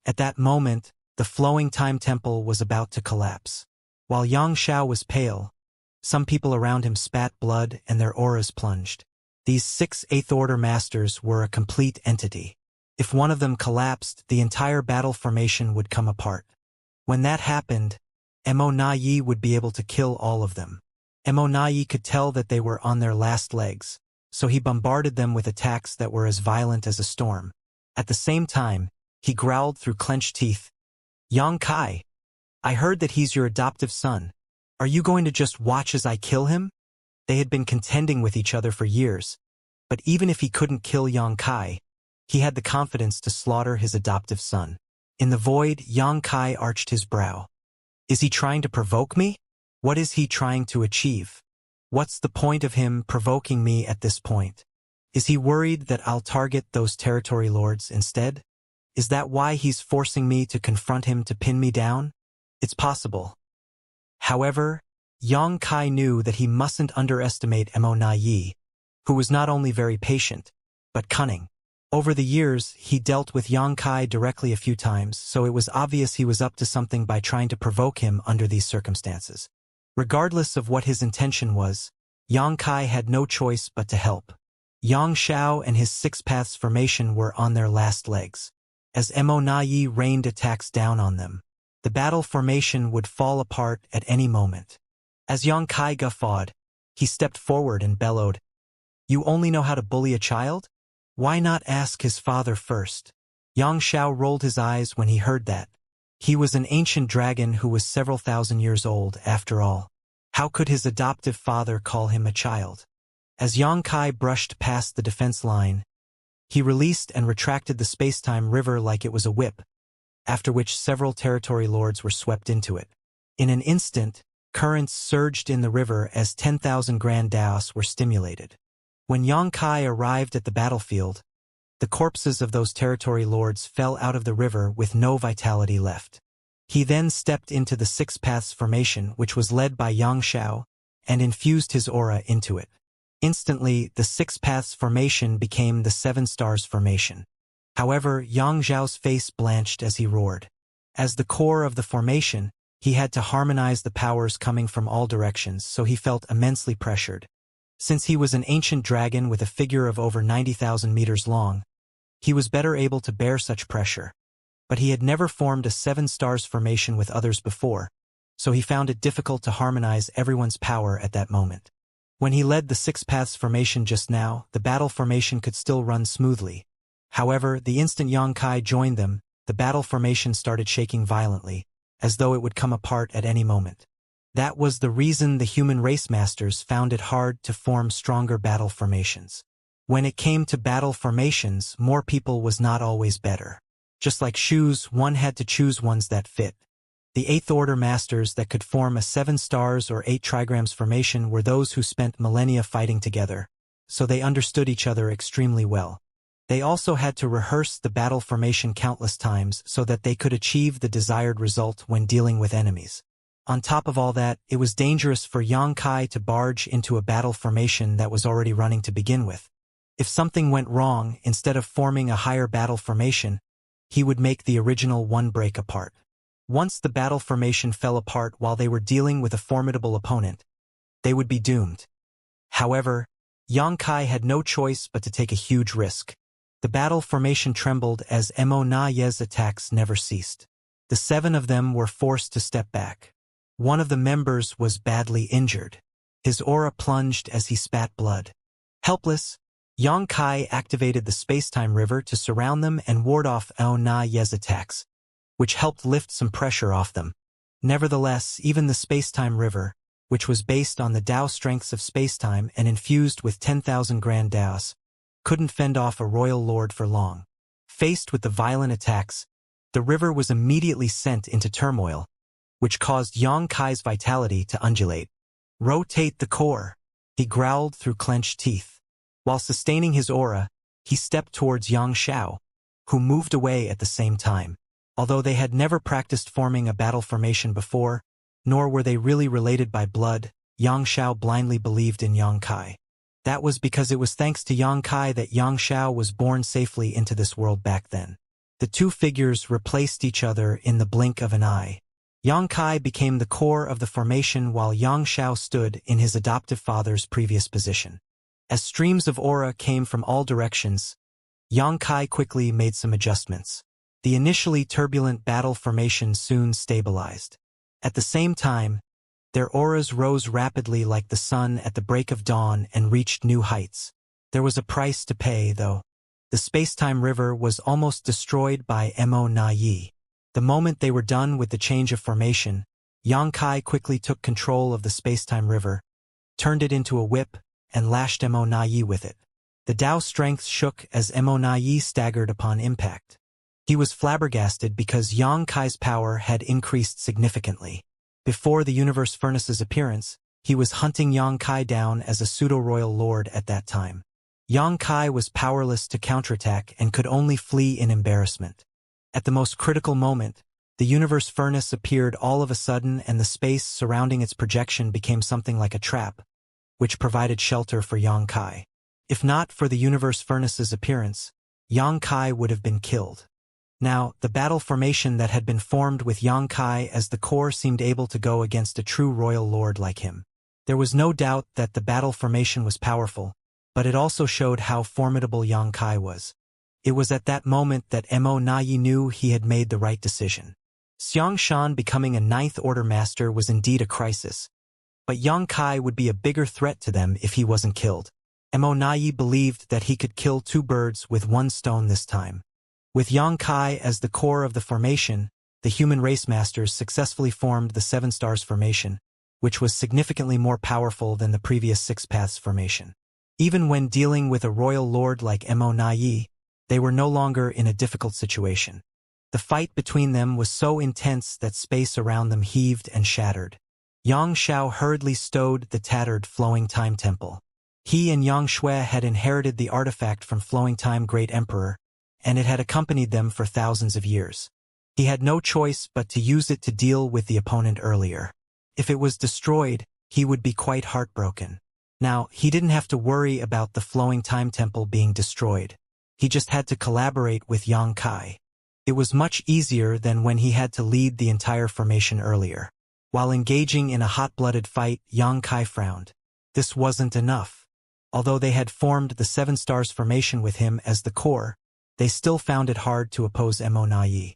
At that moment, the flowing time temple was about to collapse. While Yang Xiao was pale, some people around him spat blood and their auras plunged. These 6 Eighth Order masters were a complete entity. If one of them collapsed, the entire battle formation would come apart. When that happened, Mo Na Yi would be able to kill all of them. Mo Na Yi could tell that they were on their last legs, so he bombarded them with attacks that were as violent as a storm. At the same time, he growled through clenched teeth, "Yang Kai, I heard that he's your adoptive son. Are you going to just watch as I kill him?" They had been contending with each other for years, but even if he couldn't kill Yang Kai, he had the confidence to slaughter his adoptive son. In the void, Yang Kai arched his brow. Is he trying to provoke me? What is he trying to achieve? What's the point of him provoking me at this point? Is he worried that I'll target those territory lords instead? Is that why he's forcing me to confront him to pin me down? It's possible. However, Yang Kai knew that he mustn't underestimate Mo Na Yi, who was not only very patient, but cunning. Over the years, he dealt with Yang Kai directly a few times, so it was obvious he was up to something by trying to provoke him under these circumstances. Regardless of what his intention was, Yang Kai had no choice but to help. Yang Xiao and his Six Paths formation were on their last legs. As Mo Na Yi rained attacks down on them, the battle formation would fall apart at any moment. As Yang Kai guffawed, he stepped forward and bellowed, "You only know how to bully a child? Why not ask his father first?" Yang Xiao rolled his eyes when he heard that. He was an ancient dragon who was several thousand years old, after all. How could his adoptive father call him a child? As Yang Kai brushed past the defense line, he released and retracted the space-time river like it was a whip, after which several territory lords were swept into it. In an instant, currents surged in the river as 10,000 grand daos were stimulated. When Yang Kai arrived at the battlefield, the corpses of those territory lords fell out of the river with no vitality left. He then stepped into the Six Paths formation, which was led by Yang Xiao, and infused his aura into it. Instantly, the Six Paths formation became the Seven Stars formation. However, Yang Xiao's face blanched as he roared. As the core of the formation, he had to harmonize the powers coming from all directions, so he felt immensely pressured. Since he was an ancient dragon with a figure of over 90,000 meters long, he was better able to bear such pressure. But he had never formed a Seven Stars formation with others before, so he found it difficult to harmonize everyone's power at that moment. When he led the Six Paths formation just now, the battle formation could still run smoothly. However, the instant Yang Kai joined them, the battle formation started shaking violently, as though it would come apart at any moment. That was the reason the human race masters found it hard to form stronger battle formations. When it came to battle formations, more people was not always better. Just like shoes, one had to choose ones that fit. The Eighth Order masters that could form a 7 stars or 8 trigrams formation were those who spent millennia fighting together, so they understood each other extremely well. They also had to rehearse the battle formation countless times so that they could achieve the desired result when dealing with enemies. On top of all that, it was dangerous for Yang Kai to barge into a battle formation that was already running to begin with. If something went wrong, instead of forming a higher battle formation, he would make the original one break apart. Once the battle formation fell apart while they were dealing with a formidable opponent, they would be doomed. However, Yang Kai had no choice but to take a huge risk. The battle formation trembled as Mo Na Ye's attacks never ceased. The 7 of them were forced to step back. One of the members was badly injured. His aura plunged as he spat blood. Helpless, Yang Kai activated the space-time river to surround them and ward off Mo Na Ye's attacks, which helped lift some pressure off them. Nevertheless, even the space-time river, which was based on the Dao strengths of space-time and infused with 10,000 grand Daos, couldn't fend off a royal lord for long. Faced with the violent attacks, the river was immediately sent into turmoil, which caused Yang Kai's vitality to undulate. "Rotate the core," he growled through clenched teeth. While sustaining his aura, he stepped towards Yang Xiao, who moved away at the same time. Although they had never practiced forming a battle formation before, nor were they really related by blood, Yang Xiao blindly believed in Yang Kai. That was because it was thanks to Yang Kai that Yang Xiao was born safely into this world back then. The two figures replaced each other in the blink of an eye. Yang Kai became the core of the formation while Yang Xiao stood in his adoptive father's previous position. As streams of aura came from all directions, Yang Kai quickly made some adjustments. The initially turbulent battle formation soon stabilized. At the same time, their auras rose rapidly like the sun at the break of dawn and reached new heights. There was a price to pay, though. The space-time river was almost destroyed by Mo Na Yi. The moment they were done with the change of formation, Yang Kai quickly took control of the space-time river, turned it into a whip, and lashed Mo Na Yi with it. The Dao strength shook as Mo Na Yi staggered upon impact. He was flabbergasted because Yang Kai's power had increased significantly. Before the Universe Furnace's appearance, he was hunting Yang Kai down as a pseudo-royal lord at that time. Yang Kai was powerless to counterattack and could only flee in embarrassment. At the most critical moment, the Universe Furnace appeared all of a sudden and the space surrounding its projection became something like a trap, which provided shelter for Yang Kai. If not for the Universe Furnace's appearance, Yang Kai would have been killed. Now, the battle formation that had been formed with Yang Kai as the core seemed able to go against a true royal lord like him. There was no doubt that the battle formation was powerful, but it also showed how formidable Yang Kai was. It was at that moment that Mo Nai knew he had made the right decision. Xianxia becoming a Ninth Order Master was indeed a crisis, but Yang Kai would be a bigger threat to them if he wasn't killed. Mo Nai believed that he could kill two birds with one stone this time. With Yang Kai as the core of the formation, the human race masters successfully formed the Seven Stars formation, which was significantly more powerful than the previous Six Paths formation. Even when dealing with a royal lord like Mo Nai, they were no longer in a difficult situation. The fight between them was so intense that space around them heaved and shattered. Yang Xiao hurriedly stowed the tattered Flowing Time Temple. He and Yang Shui had inherited the artifact from Flowing Time Great Emperor, and it had accompanied them for thousands of years. He had no choice but to use it to deal with the opponent earlier. If it was destroyed, he would be quite heartbroken. Now, he didn't have to worry about the Flowing Time Temple being destroyed. He just had to collaborate with Yang Kai. It was much easier than when he had to lead the entire formation earlier. While engaging in a hot-blooded fight, Yang Kai frowned. This wasn't enough. Although they had formed the Seven Stars formation with him as the core, they still found it hard to oppose Mo Nai.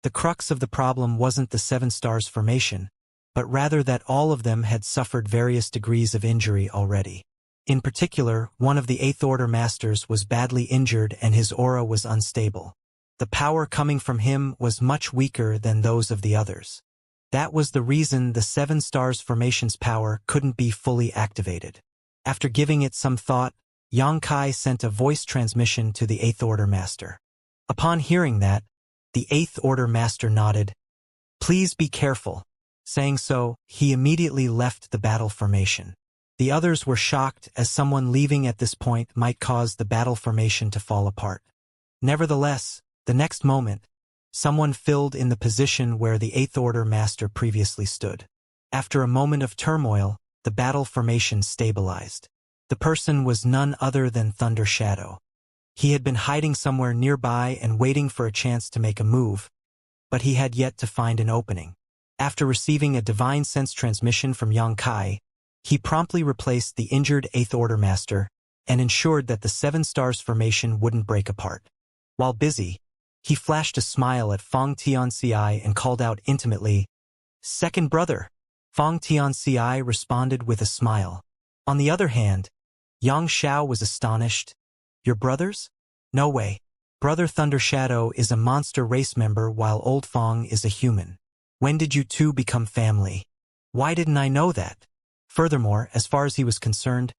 The crux of the problem wasn't the Seven Stars formation, but rather that all of them had suffered various degrees of injury already. In particular, one of the Eighth Order Masters was badly injured and his aura was unstable. The power coming from him was much weaker than those of the others. That was the reason the Seven Stars formation's power couldn't be fully activated. After giving it some thought, Yang Kai sent a voice transmission to the Eighth Order Master. Upon hearing that, the Eighth Order Master nodded. "Please be careful." Saying so, he immediately left the battle formation. The others were shocked as someone leaving at this point might cause the battle formation to fall apart. Nevertheless, the next moment, someone filled in the position where the Eighth Order Master previously stood. After a moment of turmoil, the battle formation stabilized. The person was none other than Thunder Shadow. He had been hiding somewhere nearby and waiting for a chance to make a move, but he had yet to find an opening. After receiving a divine sense transmission from Yang Kai, he promptly replaced the injured Eighth Order Master and ensured that the Seven Stars formation wouldn't break apart. While busy, he flashed a smile at Fong Tianxia and called out intimately, "Second brother." Fong Tianxia responded with a smile. On the other hand, Yang Xiao was astonished. "Your brothers? No way. Brother Thunder Shadow is a monster race member while Old Fong is a human. When did you two become family? Why didn't I know that?" Furthermore, as far as he was concerned,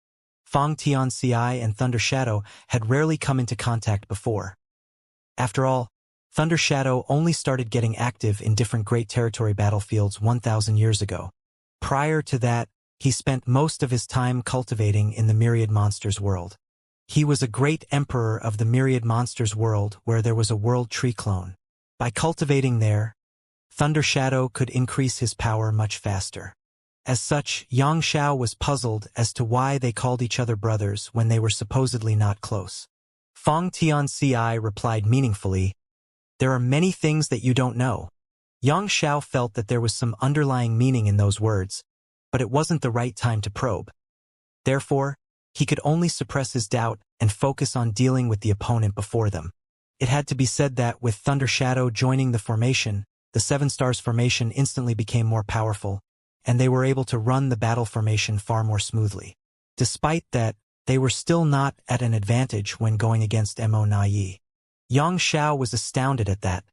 Fong Tianxia and Thunder Shadow had rarely come into contact before. After all, Thunder Shadow only started getting active in different Great Territory battlefields 1,000 years ago. Prior to that, he spent most of his time cultivating in the Myriad Monsters world. He was a great emperor of the Myriad Monsters world where there was a world tree clone. By cultivating there, Thunder Shadow could increase his power much faster. As such, Yang Xiao was puzzled as to why they called each other brothers when they were supposedly not close. Fong Tianxia replied meaningfully, "There are many things that you don't know." Yang Xiao felt that there was some underlying meaning in those words, but it wasn't the right time to probe. Therefore, he could only suppress his doubt and focus on dealing with the opponent before them. It had to be said that with Thunder Shadow joining the formation, the Seven Stars formation instantly became more powerful, and they were able to run the battle formation far more smoothly. Despite that, they were still not at an advantage when going against Mo Nai. Yang Xiao was astounded at that,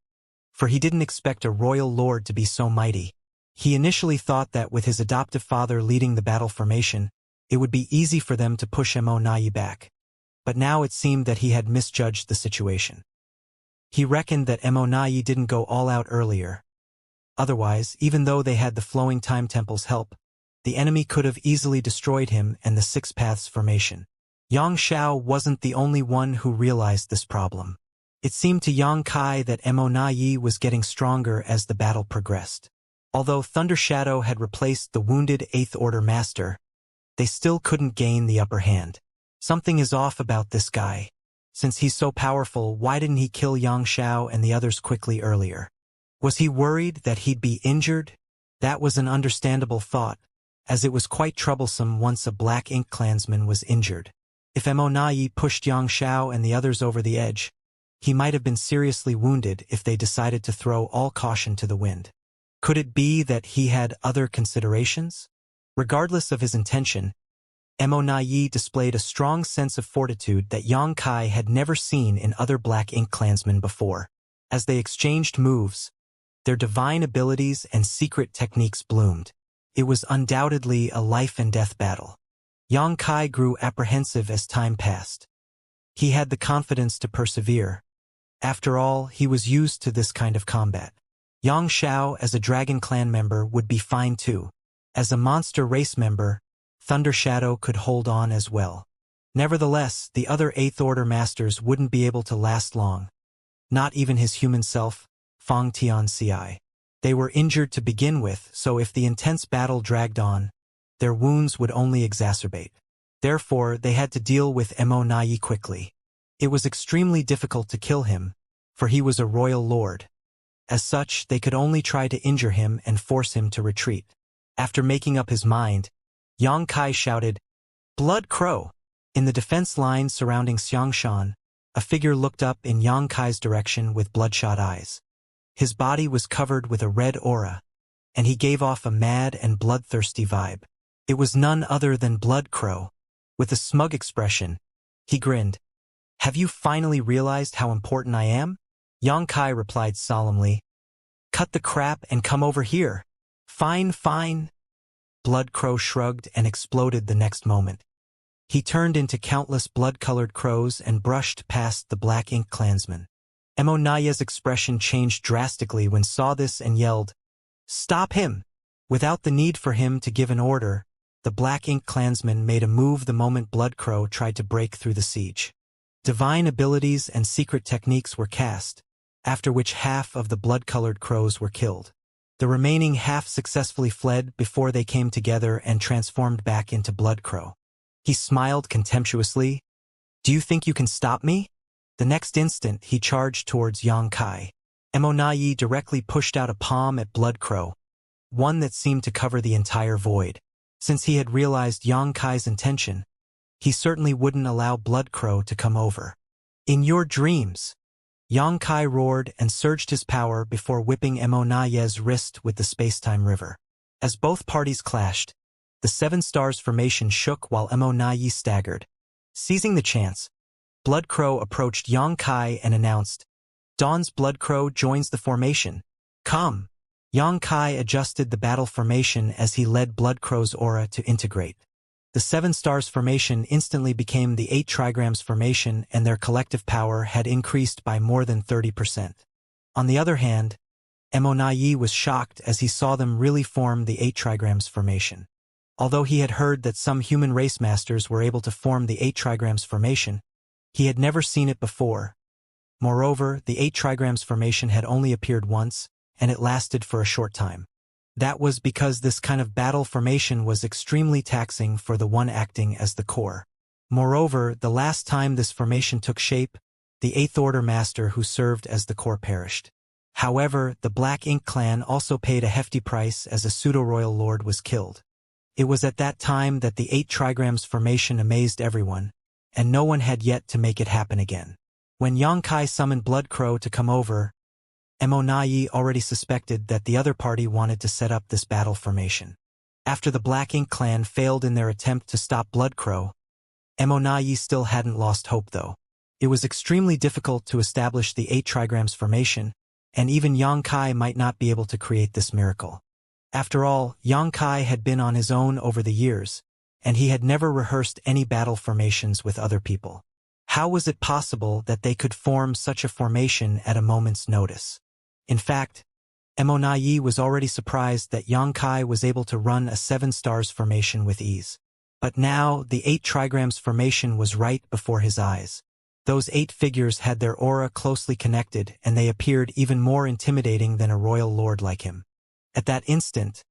for he didn't expect a royal lord to be so mighty. He initially thought that with his adoptive father leading the battle formation, it would be easy for them to push Mo Nai back. But now it seemed that he had misjudged the situation. He reckoned that Monai didn't go all out earlier. Otherwise, even though they had the flowing time temple's help, the enemy could have easily destroyed him and the Six Paths formation. Xianxia wasn't the only one who realized this problem. It seemed to Yang Kai that Monai was getting stronger as the battle progressed. Although Thunder Shadow had replaced the wounded 8th Order Master, they still couldn't gain the upper hand. Something is off about this guy. Since he's so powerful, why didn't he kill Xianxia and the others quickly earlier? Was he worried that he'd be injured? That was an understandable thought, as it was quite troublesome once a Black Ink clansman was injured. If Monai pushed Xianxia and the others over the edge, he might have been seriously wounded if they decided to throw all caution to the wind. Could it be that he had other considerations? Regardless of his intention, Monai displayed a strong sense of fortitude that Yang Kai had never seen in other Black Ink clansmen before. As they exchanged moves, their divine abilities and secret techniques bloomed. It was undoubtedly a life-and-death battle. Yang Kai grew apprehensive as time passed. He had the confidence to persevere. After all, he was used to this kind of combat. Xianxia as a Dragon Clan member would be fine too. As a monster race member, Thunder Shadow could hold on as well. Nevertheless, the other 8th Order Masters wouldn't be able to last long. Not even his human self, Fang Tianci. They were injured to begin with, so if the intense battle dragged on, their wounds would only exacerbate. Therefore, they had to deal with Monai quickly. It was extremely difficult to kill him, for he was a royal lord. As such, they could only try to injure him and force him to retreat. After making up his mind, Yang Kai shouted, "Blood Crow!" In the defense line surrounding Xianxia, a figure looked up in Yang Kai's direction with bloodshot eyes. His body was covered with a red aura, and he gave off a mad and bloodthirsty vibe. It was none other than Blood Crow. With a smug expression, he grinned. "Have you finally realized how important I am?" Yang Kai replied solemnly, "Cut the crap and come over here." "Fine, fine." Blood Crow shrugged and exploded the next moment. He turned into countless blood-colored crows and brushed past the Black Ink clansmen. Monai's expression changed drastically when saw this and yelled, "Stop him!" Without the need for him to give an order, the Black Ink clansman made a move the moment Blood Crow tried to break through the siege. Divine abilities and secret techniques were cast, after which half of the blood-colored crows were killed. The remaining half successfully fled before they came together and transformed back into Blood Crow. He smiled contemptuously. "Do you think you can stop me?" The next instant, he charged towards Yang Kai. Monai directly pushed out a palm at Blood Crow, one that seemed to cover the entire void. Since he had realized Yang Kai's intention, he certainly wouldn't allow Blood Crow to come over. "In your dreams!" Yang Kai roared and surged his power before whipping Monai's wrist with the space-time river. As both parties clashed, the Seven Stars formation shook while Monai staggered. Seizing the chance, Blood Crow approached Yang Kai and announced, "Dawn's Blood Crow joins the formation. Come!" Yang Kai adjusted the battle formation as he led Blood Crow's aura to integrate. The Seven Stars formation instantly became the 8 trigrams formation, and their collective power had increased by more than 30%. On the other hand, Monai was shocked as he saw them really form the 8 trigrams formation. Although he had heard that some human race masters were able to form the 8 trigrams formation, he had never seen it before. Moreover, the 8 trigrams formation had only appeared once, and it lasted for a short time. That was because this kind of battle formation was extremely taxing for the one acting as the core. Moreover, the last time this formation took shape, the 8th Order Master who served as the core perished. However, the Black Ink clan also paid a hefty price as a pseudo-royal lord was killed. It was at that time that the 8 trigrams formation amazed everyone, and no one had yet to make it happen again. When Yang Kai summoned Blood Crow to come over, Monai already suspected that the other party wanted to set up this battle formation. After the Black Ink clan failed in their attempt to stop Blood Crow, Monai still hadn't lost hope though. It was extremely difficult to establish the 8 trigrams formation, and even Yang Kai might not be able to create this miracle. After all, Yang Kai had been on his own over the years, and he had never rehearsed any battle formations with other people. How was it possible that they could form such a formation at a moment's notice? In fact, Emonayi was already surprised that Yangkai was able to run a 7 stars formation with ease. But now, the 8 trigrams formation was right before his eyes. Those 8 figures had their aura closely connected, and they appeared even more intimidating than a royal lord like him. At that instant,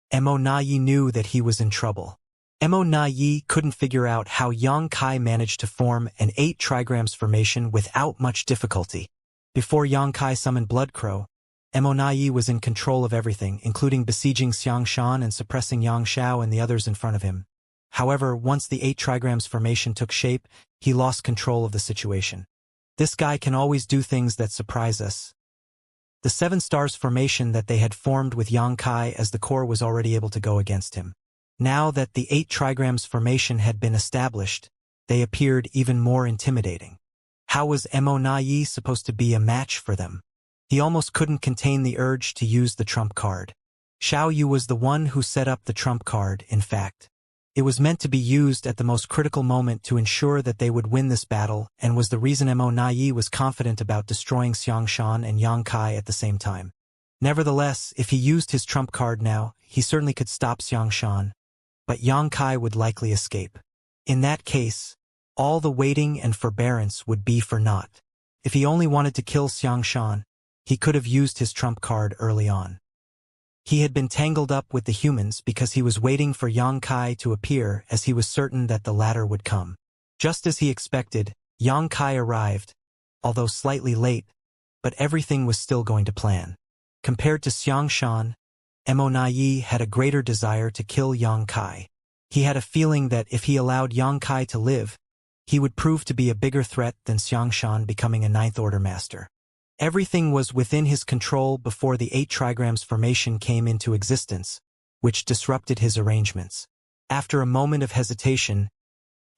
Emonayi knew that he was in trouble. Emonayi couldn't figure out how Yangkai managed to form an 8 trigrams formation without much difficulty. Before Yangkai summoned Bloodcrow, Emonayi was in control of everything, including besieging Xianxia and suppressing Xiao and the others in front of him. However, once the 8 trigrams formation took shape, he lost control of the situation. This guy can always do things that surprise us. The 7 stars formation that they had formed with Yangkai as the core was already able to go against him. Now that the 8 trigrams formation had been established, they appeared even more intimidating. How was Emonayi supposed to be a match for them? He almost couldn't contain the urge to use the trump card. Xiao Yu was the one who set up the trump card, in fact. It was meant to be used at the most critical moment to ensure that they would win this battle, and was the reason Emonayi was confident about destroying Xianxia and Yangkai at the same time. Nevertheless, if he used his trump card now, he certainly could stop Xianxia, but Yangkai would likely escape. In that case, all the waiting and forbearance would be for naught. If he only wanted to kill Xianxia, he could have used his trump card early on. He had been tangled up with the humans because he was waiting for Yangkai to appear, as he was certain that the latter would come. Just as he expected, Yangkai arrived, although slightly late, but everything was still going to plan. Compared to Xianxia, Emonayi had a greater desire to kill Yangkai. He had a feeling that if he allowed Yangkai to live, he would prove to be a bigger threat than Xianxia becoming a 9th Order master. Everything was within his control before the 8 trigrams formation came into existence, which disrupted his arrangements. After a moment of hesitation,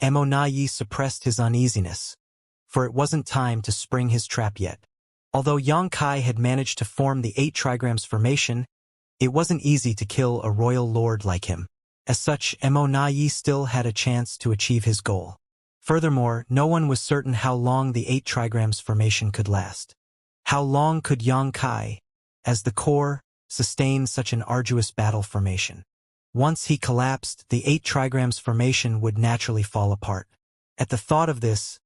Emonayi suppressed his uneasiness, for it wasn't time to spring his trap yet. Although Yangkai had managed to form the 8 trigrams formation, it wasn't easy to kill a royal lord like him. As such, Emonayi still had a chance to achieve his goal. Furthermore, no one was certain how long the 8 trigrams formation could last. How long could Yangkai, as the core, sustain such an arduous battle formation? Once he collapsed, the 8 trigrams formation would naturally fall apart. At the thought of this,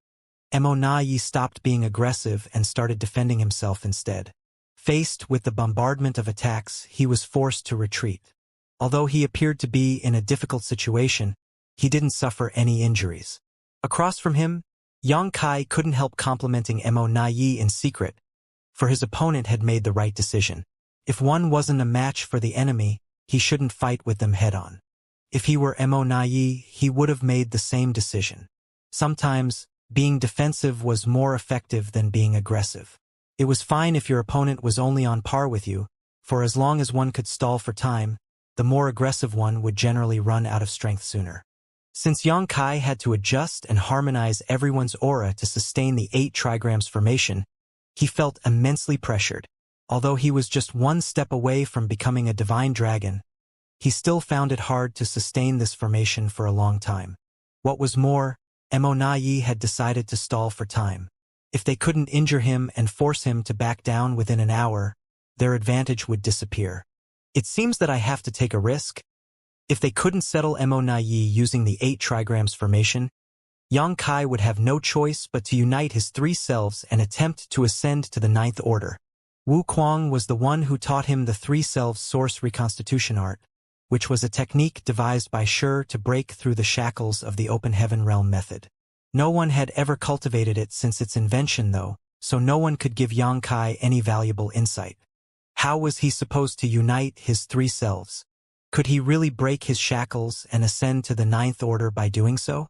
Emonayi stopped being aggressive and started defending himself instead. Faced with the bombardment of attacks, he was forced to retreat. Although he appeared to be in a difficult situation, he didn't suffer any injuries. Across from him, Yangkai couldn't help complimenting Emonayi in secret, for his opponent had made the right decision. If one wasn't a match for the enemy, he shouldn't fight with them head-on. If he were Emonayi, he would have made the same decision. Sometimes, being defensive was more effective than being aggressive. It was fine if your opponent was only on par with you, for as long as one could stall for time, the more aggressive one would generally run out of strength sooner. Since Yangkai had to adjust and harmonize everyone's aura to sustain the 8 trigrams formation, he felt immensely pressured. Although he was just one step away from becoming a divine dragon, he still found it hard to sustain this formation for a long time. What was more, Emonayi had decided to stall for time. If they couldn't injure him and force him to back down within an hour, their advantage would disappear. It seems that I have to take a risk. If they couldn't settle Emonayi using the 8 trigrams formation, Yangkai would have no choice but to unite his 3 selves and attempt to ascend to the 9th Order. Wu Kuang was the one who taught him the 3 selves source reconstitution art, which was a technique devised by Shi to break through the shackles of the open heaven realm method. No one had ever cultivated it since its invention though, so no one could give Yangkai any valuable insight. How was he supposed to unite his 3 selves? Could he really break his shackles and ascend to the 9th Order by doing so?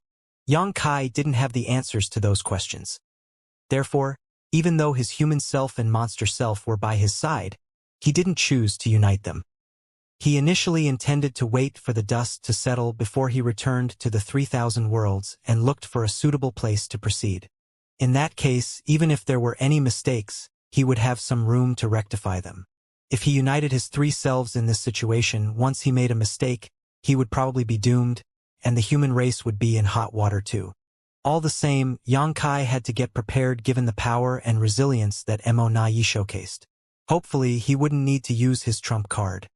Yangkai didn't have the answers to those questions. Therefore, even though his human self and monster self were by his side, he didn't choose to unite them. He initially intended to wait for the dust to settle before he returned to the 3,000 worlds and looked for a suitable place to proceed. In that case, even if there were any mistakes, he would have some room to rectify them. If he united his 3 selves in this situation, once he made a mistake, he would probably be doomed, and the human race would be in hot water too. All the same, Yang Kai had to get prepared given the power and resilience that Mo Na Yi showcased. Hopefully, he wouldn't need to use his trump card.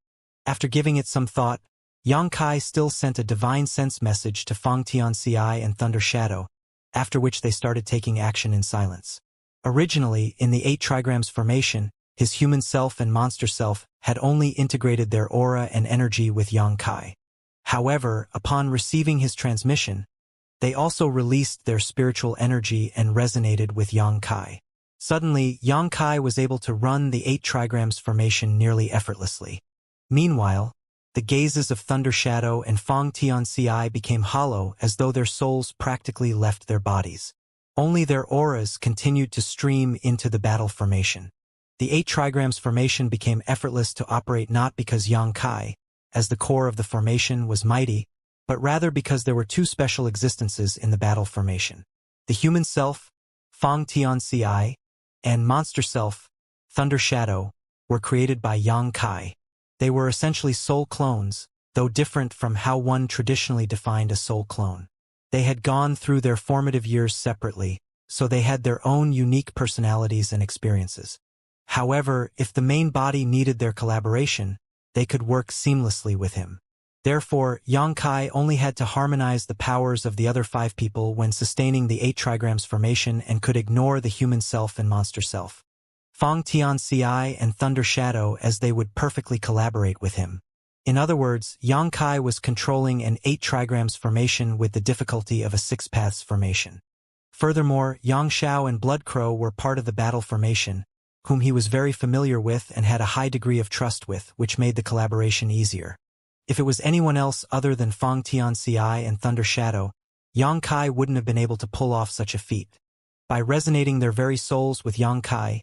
After giving it some thought, Yang Kai still sent a divine sense message to Fang Tianxia and Thunder Shadow, after which they started taking action in silence. Originally, in the 8 trigrams formation, his human self and monster self had only integrated their aura and energy with Yang Kai. However, upon receiving his transmission, they also released their spiritual energy and resonated with Yang Kai. Suddenly, Yang Kai was able to run the 8 trigrams formation nearly effortlessly. Meanwhile, the gazes of Thunder Shadow and Fang Tianxia became hollow as though their souls practically left their bodies. Only their auras continued to stream into the battle formation. The 8 trigrams formation became effortless to operate not because Yang Kai, as the core of the formation, was mighty, but rather because there were 2 special existences in the battle formation. The human self, Fang Tianxia, and monster self, Thunder Shadow, were created by Yang Kai. They were essentially soul clones, though different from how one traditionally defined a soul clone. They had gone through their formative years separately, so they had their own unique personalities and experiences. However, if the main body needed their collaboration, they could work seamlessly with him. Therefore, Yang Kai only had to harmonize the powers of the other 5 people when sustaining the 8 trigrams formation and could ignore the human self and monster self. Fang Tianxia and Thunder Shadow, as they would perfectly collaborate with him. In other words, Yang Kai was controlling an 8 trigrams formation with the difficulty of a 6 paths formation. Furthermore, Yang Xiao and Blood Crow were part of the battle formation, whom he was very familiar with and had a high degree of trust with, which made the collaboration easier. If it was anyone else other than Fang Tianxia and Thunder Shadow, Yang Kai wouldn't have been able to pull off such a feat. By resonating their very souls with Yang Kai,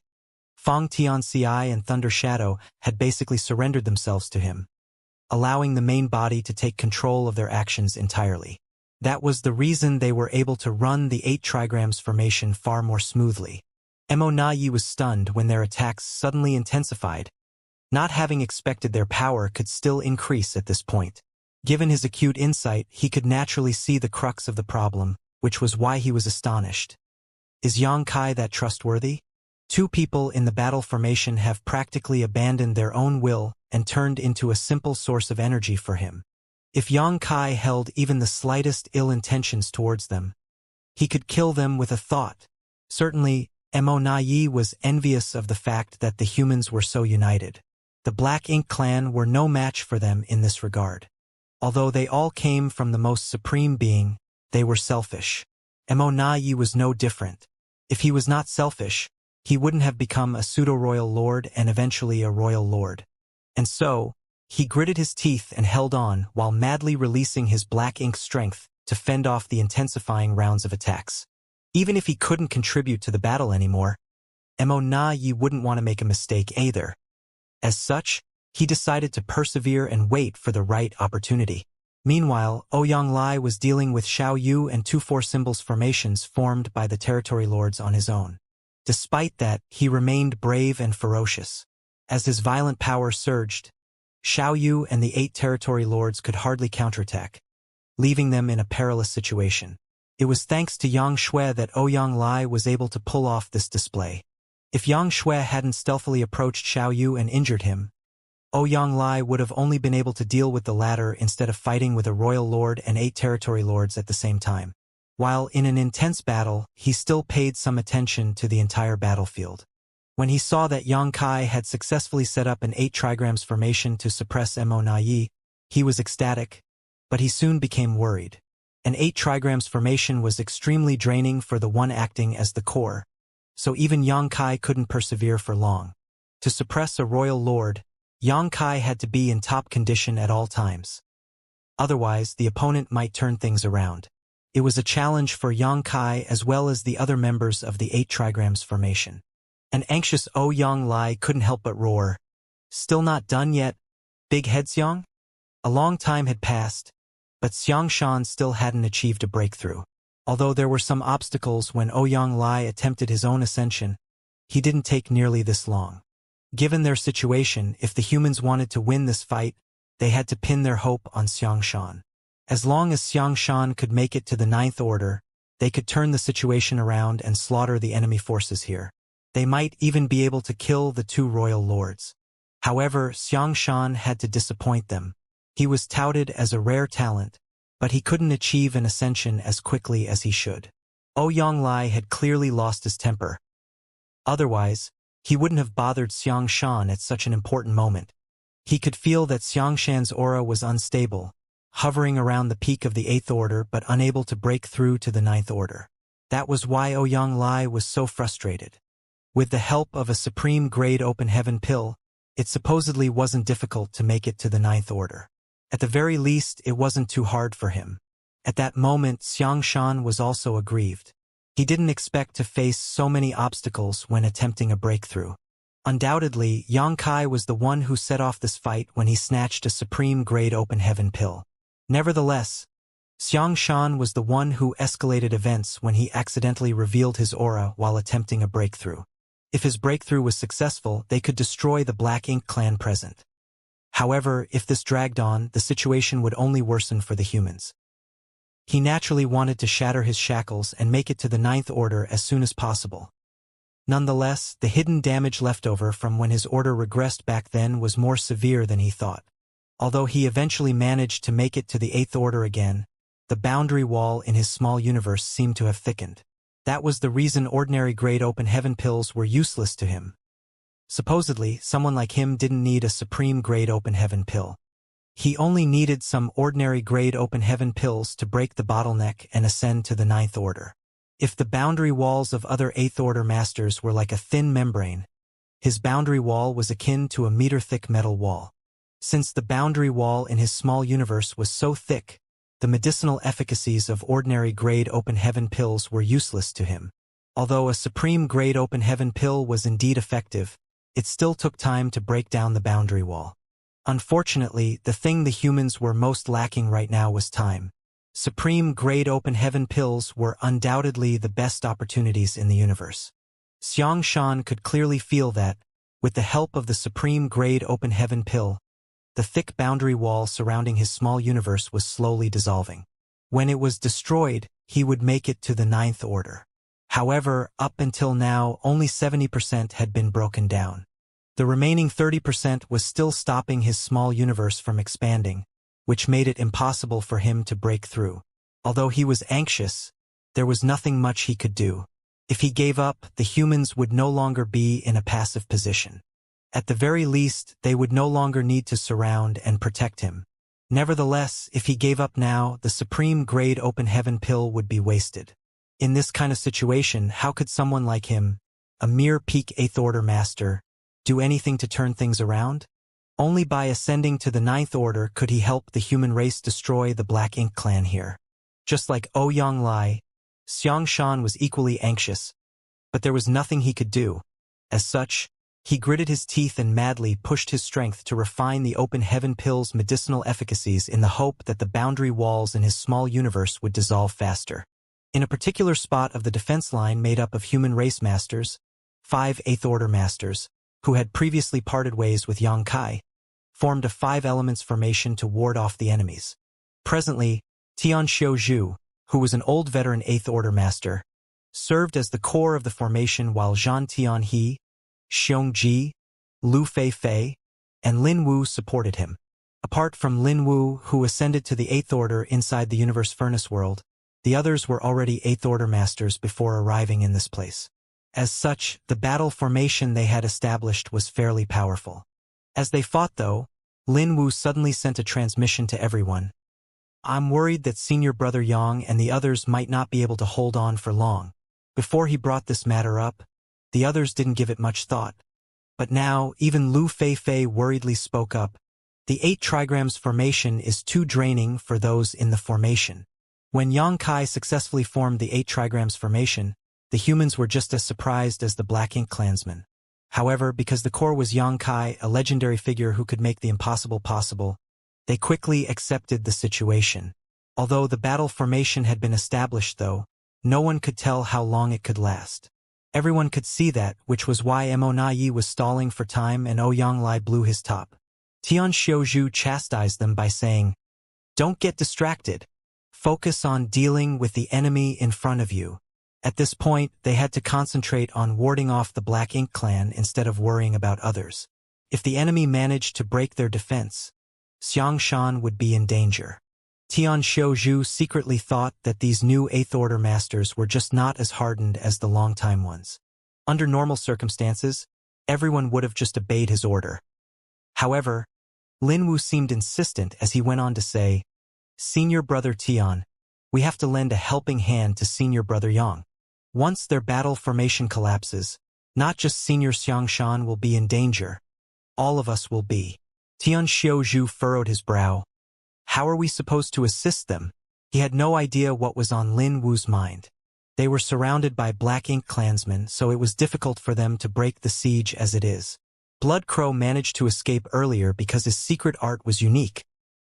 Fang Tianxia and Thunder Shadow had basically surrendered themselves to him, allowing the main body to take control of their actions entirely. That was the reason they were able to run the 8 trigrams formation far more smoothly. Mo Na Yi was stunned when their attacks suddenly intensified. Not having expected their power could still increase at this point. Given his acute insight, he could naturally see the crux of the problem, which was why he was astonished. Is Yang Kai that trustworthy? 2 people in the battle formation have practically abandoned their own will and turned into a simple source of energy for him. If Yang Kai held even the slightest ill intentions towards them, he could kill them with a thought. Certainly, Mo Na Yi was envious of the fact that the humans were so united. The Black Ink clan were no match for them in this regard. Although they all came from the most supreme being, they were selfish. Mo Na Yi was no different. If he was not selfish, he wouldn't have become a pseudo-royal lord and eventually a royal lord. And so, he gritted his teeth and held on while madly releasing his Black Ink strength to fend off the intensifying rounds of attacks. Even if he couldn't contribute to the battle anymore, Mo Na Yi wouldn't want to make a mistake either. As such, he decided to persevere and wait for the right opportunity. Meanwhile, Ouyang Lai was dealing with Xiao Yu and 2-4 symbols formations formed by the territory lords on his own. Despite that, he remained brave and ferocious. As his violent power surged, Xiao Yu and the 8 territory lords could hardly counterattack, leaving them in a perilous situation. It was thanks to Yang Shui that Ouyang Lai was able to pull off this display. If Yang Shui hadn't stealthily approached Xiao Yu and injured him, Ouyang Lai would have only been able to deal with the latter instead of fighting with a royal lord and 8 territory lords at the same time. While in an intense battle, he still paid some attention to the entire battlefield. When he saw that Yang Kai had successfully set up an 8 trigrams formation to suppress Mo Na Yi, he was ecstatic, but he soon became worried. An 8 trigrams formation was extremely draining for the one acting as the core, so even Yang Kai couldn't persevere for long. To suppress a royal lord, Yang Kai had to be in top condition at all times. Otherwise, the opponent might turn things around. It was a challenge for Yang Kai as well as the other members of the 8 trigrams formation. An anxious Ouyang Lai couldn't help but roar. Still not done yet, Big Head Xiang? A long time had passed, but Xiangshan still hadn't achieved a breakthrough. Although there were some obstacles when Ouyang Lai attempted his own ascension, he didn't take nearly this long. Given their situation, if the humans wanted to win this fight, they had to pin their hope on Xiangshan. As long as Xiangshan could make it to the 9th order, they could turn the situation around and slaughter the enemy forces here. They might even be able to kill the two royal lords. However, Xianxia had to disappoint them. He was touted as a rare talent, but he couldn't achieve an ascension as quickly as he should. Ouyang had clearly lost his temper. Otherwise, he wouldn't have bothered Xianxia at such an important moment. He could feel that Xianxia's aura was unstable, hovering around the peak of the 8th order but unable to break through to the 9th order. That was why Ouyang was so frustrated. With the help of a supreme-grade open heaven pill, it supposedly wasn't difficult to make it to the 9th order. At the very least, it wasn't too hard for him. At that moment, Xianxia was also aggrieved. He didn't expect to face so many obstacles when attempting a breakthrough. Undoubtedly, Xianxia was the one who set off this fight when he snatched a supreme-grade open heaven pill. Nevertheless, Xianxia was the one who escalated events when he accidentally revealed his aura while attempting a breakthrough. If his breakthrough was successful, they could destroy the Black Ink clan present. However, if this dragged on, the situation would only worsen for the humans. He naturally wanted to shatter his shackles and make it to the 9th order as soon as possible. Nonetheless, the hidden damage left over from when his order regressed back then was more severe than he thought. Although he eventually managed to make it to the 8th order again, the boundary wall in his small universe seemed to have thickened. That was the reason ordinary-grade open heaven pills were useless to him. Supposedly, someone like him didn't need a supreme-grade open heaven pill. He only needed some ordinary-grade open heaven pills to break the bottleneck and ascend to the 9th order. If the boundary walls of other 8th order masters were like a thin membrane, his boundary wall was akin to a meter-thick metal wall. Since the boundary wall in his small universe was so thick, the medicinal efficacies of ordinary-grade open heaven pills were useless to him. Although a supreme-grade open heaven pill was indeed effective, it still took time to break down the boundary wall. Unfortunately, the thing the humans were most lacking right now was time. Supreme-grade open heaven pills were undoubtedly the best opportunities in the universe. Xianxia could clearly feel that, with the help of the supreme-grade open heaven pill, the thick boundary wall surrounding his small universe was slowly dissolving. When it was destroyed, he would make it to the 9th order. However, up until now, only 70% had been broken down. The remaining 30% was still stopping his small universe from expanding, which made it impossible for him to break through. Although he was anxious, there was nothing much he could do. If he gave up, the humans would no longer be in a passive position. At the very least, they would no longer need to surround and protect him. Nevertheless, if he gave up now, the supreme-grade open heaven pill would be wasted. In this kind of situation, how could someone like him, a mere peak 8th order master, do anything to turn things around? Only by ascending to the 9th order could he help the human race destroy the Black Ink clan here. Just like Ouyang, Xianxia was equally anxious, but there was nothing he could do. As such, he gritted his teeth and madly pushed his strength to refine the open heaven pill's medicinal efficacies in the hope that the boundary walls in his small universe would dissolve faster. In a particular spot of the defense line made up of human race masters, 5 8th order masters, who had previously parted ways with Xianxia, formed a 5 elements formation to ward off the enemies. Presently, Tianxiu, who was an old veteran 8th order master, served as the core of the formation while Zhan Tianhe, Xiongji, Lu Feifei, and Lin Wu supported him. Apart from Lin Wu, who ascended to the 8th order inside the universe furnace world, the others were already 8th order masters before arriving in this place. As such, the battle formation they had established was fairly powerful. As they fought though, Lin Wu suddenly sent a transmission to everyone. "I'm worried that senior brother Yang and the others might not be able to hold on for long." Before he brought this matter up, the others didn't give it much thought. But now, even Lu Feifei worriedly spoke up. "The 8 trigrams formation is too draining for those in the formation." When Xianxia successfully formed the 8 trigrams formation, the humans were just as surprised as the Black Ink clansmen. However, because the core was Xianxia, a legendary figure who could make the impossible possible, they quickly accepted the situation. Although the battle formation had been established though, no one could tell how long it could last. Everyone could see that, which was why Mo was stalling for time and Ouyang blew his top. Tianxiu chastised them by saying, "Don't get distracted. Focus on dealing with the enemy in front of you. At this point, they had to concentrate on warding off the Black Ink clan instead of worrying about others. If the enemy managed to break their defense, Xianxia would be in danger. Tian Xiaozhu secretly thought that these new Eighth Order masters were just not as hardened as the longtime ones. Under normal circumstances, everyone would have just obeyed his order. However, Lin Wu seemed insistent as he went on to say, "Senior brother Tian, we have to lend a helping hand to senior brother Yang. Once their battle formation collapses, not just senior Xianxia will be in danger, all of us will be." Tian Xiaozhu furrowed his brow. How are we supposed to assist them? He had no idea what was on Lin Wu's mind. They were surrounded by Black Ink clansmen, so it was difficult for them to break the siege as it is. Blood Crow managed to escape earlier because his secret art was unique,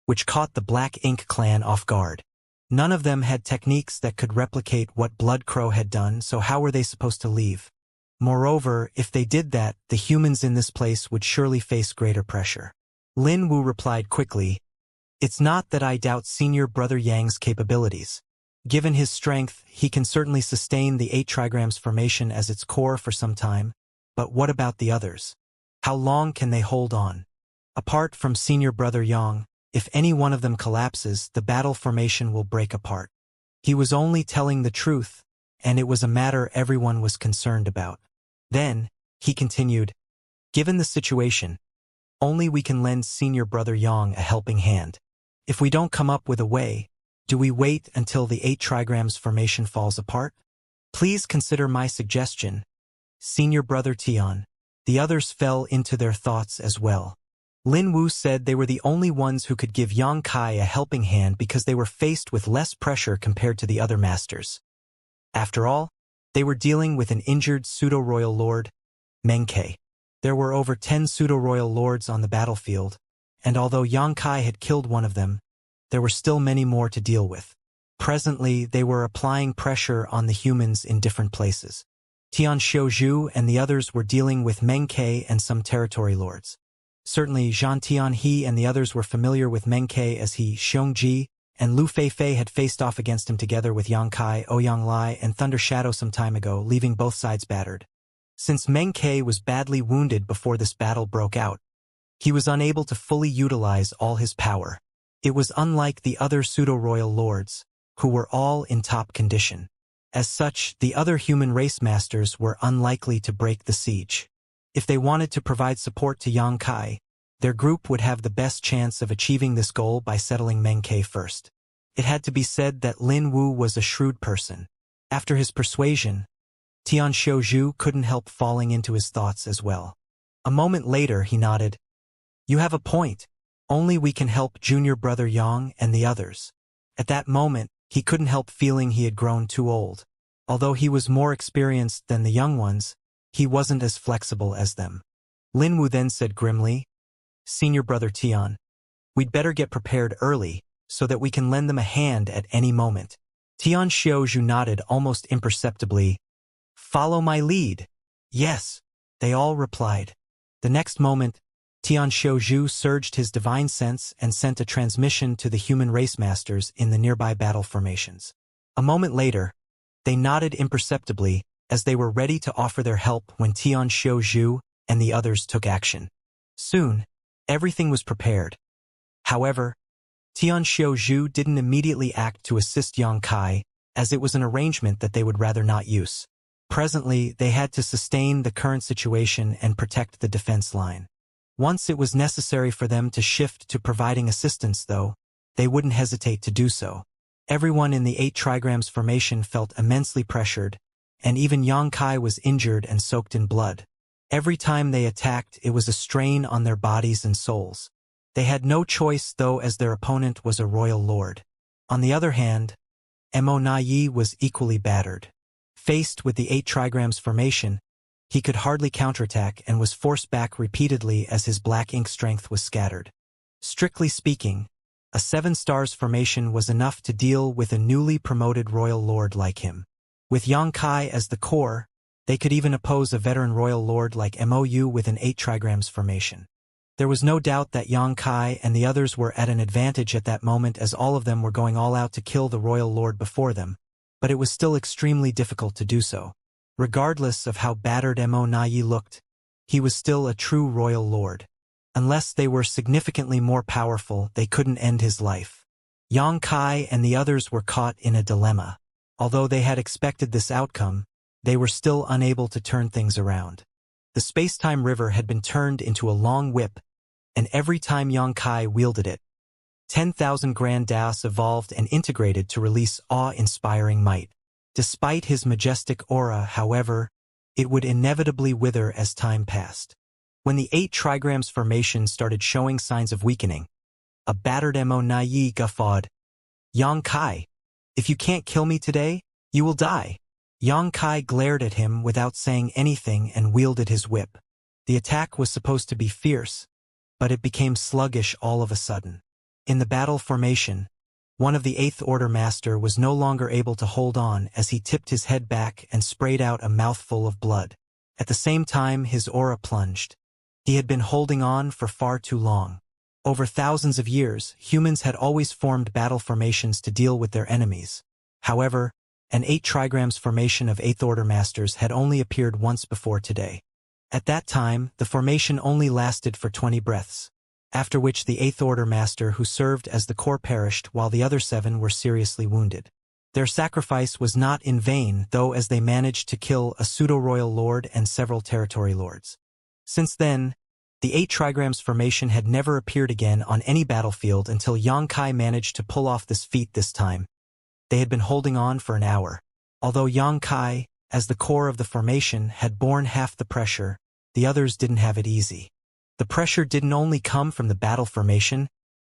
which caught the Black Ink clan off guard. None of them had techniques that could replicate what Blood Crow had done, so how were they supposed to leave? Moreover, if they did that, the humans in this place would surely face greater pressure. Lin Wu replied quickly, "It's not that I doubt senior brother Yang's capabilities. Given his strength, he can certainly sustain the 8 trigrams formation as its core for some time, but what about the others? How long can they hold on? Apart from senior brother Yang, if any one of them collapses, the battle formation will break apart." He was only telling the truth, and it was a matter everyone was concerned about. Then, he continued, "Given the situation, only we can lend senior brother Yang a helping hand. If we don't come up with a way, do we wait until the 8 trigrams formation falls apart? Please consider my suggestion, senior brother Tian." The others fell into their thoughts as well. Lin Wu said they were the only ones who could give Yang Kai a helping hand because they were faced with less pressure compared to the other masters. After all, they were dealing with an injured pseudo-royal lord, Meng Kai. There were over 10 pseudo-royal lords on the battlefield, and although Yang Kai had killed one of them, there were still many more to deal with. Presently, they were applying pressure on the humans in different places. Tian Xiaozhu and the others were dealing with Meng Kai and some territory lords. Certainly, Zhan Tianhe and the others were familiar with Meng Kai as he, Xiongji, and Lu Feifei had faced off against him together with Yang Kai, Ouyang Lai, and Thunder Shadow some time ago, leaving both sides battered. Since Meng Kai was badly wounded before this battle broke out, he was unable to fully utilize all his power. It was unlike the other pseudo-royal lords, who were all in top condition. As such, the other human race masters were unlikely to break the siege. If they wanted to provide support to Yang Kai, their group would have the best chance of achieving this goal by settling Meng Kai first. It had to be said that Lin Wu was a shrewd person. After his persuasion, Tian Xiaozhu couldn't help falling into his thoughts as well. A moment later, he nodded. "You have a point. Only we can help junior brother Yang and the others." At that moment, he couldn't help feeling he had grown too old. Although he was more experienced than the young ones, he wasn't as flexible as them. Lin Wu then said grimly, "Senior brother Tian, we'd better get prepared early so that we can lend them a hand at any moment." Tian Xiaozhu nodded almost imperceptibly. "Follow my lead." "Yes," they all replied. The next moment, Tian Xiaozhu surged his divine sense and sent a transmission to the human race masters in the nearby battle formations. A moment later, they nodded imperceptibly as they were ready to offer their help when Tian Xiaozhu and the others took action. Soon, everything was prepared. However, Tian Xiaozhu didn't immediately act to assist Yang Kai, as it was an arrangement that they would rather not use. Presently, they had to sustain the current situation and protect the defense line. Once it was necessary for them to shift to providing assistance, though, they wouldn't hesitate to do so. Everyone in the 8 trigrams formation felt immensely pressured, and even Yang Kai was injured and soaked in blood. Every time they attacked, it was a strain on their bodies and souls. They had no choice, though, as their opponent was a royal lord. On the other hand, Mo Naiyi was equally battered. Faced with the 8 trigrams formation, he could hardly counterattack and was forced back repeatedly as his black ink strength was scattered. Strictly speaking, a 7 stars formation was enough to deal with a newly promoted royal lord like him. With Yang Kai as the core, they could even oppose a veteran royal lord like Mou with an 8 trigrams formation. There was no doubt that Yang Kai and the others were at an advantage at that moment, as all of them were going all out to kill the royal lord before them, but it was still extremely difficult to do so. Regardless of how battered Mo Nai looked, he was still a true royal lord. Unless they were significantly more powerful, they couldn't end his life. Yang Kai and the others were caught in a dilemma. Although they had expected this outcome, they were still unable to turn things around. The space-time river had been turned into a long whip, and every time Yang Kai wielded it, 10,000 Grand Daos evolved and integrated to release awe-inspiring might. Despite his majestic aura, however, it would inevitably wither as time passed. When the 8 trigrams formation started showing signs of weakening, a battered Mo Nai guffawed, "Yang Kai, if you can't kill me today, you will die." Yang Kai glared at him without saying anything and wielded his whip. The attack was supposed to be fierce, but it became sluggish all of a sudden. In the battle formation, one of the 8th Order Master was no longer able to hold on as he tipped his head back and sprayed out a mouthful of blood. At the same time, his aura plunged. He had been holding on for far too long. Over thousands of years, humans had always formed battle formations to deal with their enemies. However, an 8 trigrams formation of 8th Order Masters had only appeared once before today. At that time, the formation only lasted for 20 breaths, after which the 8th Order Master who served as the core perished while the other 7 were seriously wounded. Their sacrifice was not in vain, though, as they managed to kill a pseudo-royal lord and several territory lords. Since then, the 8 trigrams formation had never appeared again on any battlefield until Yang Kai managed to pull off this feat this time. They had been holding on for an hour. Although Yang Kai, as the core of the formation, had borne half the pressure, the others didn't have it easy. The pressure didn't only come from the battle formation,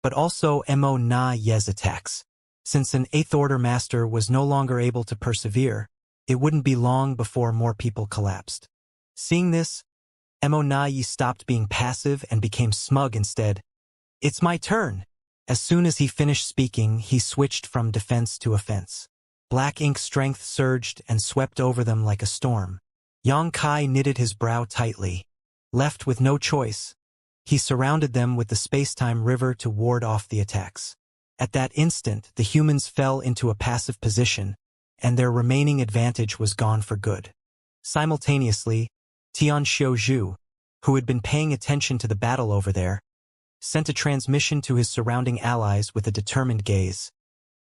but also Mo Nai's attacks. Since an 8th Order Master was no longer able to persevere, it wouldn't be long before more people collapsed. Seeing this, Mo Nai stopped being passive and became smug instead. "It's my turn." As soon as he finished speaking, he switched from defense to offense. Black ink strength surged and swept over them like a storm. Yang Kai knitted his brow tightly. Left with no choice, he surrounded them with the space-time river to ward off the attacks. At that instant, the humans fell into a passive position, and their remaining advantage was gone for good. Simultaneously, Xianxia, who had been paying attention to the battle over there, sent a transmission to his surrounding allies with a determined gaze.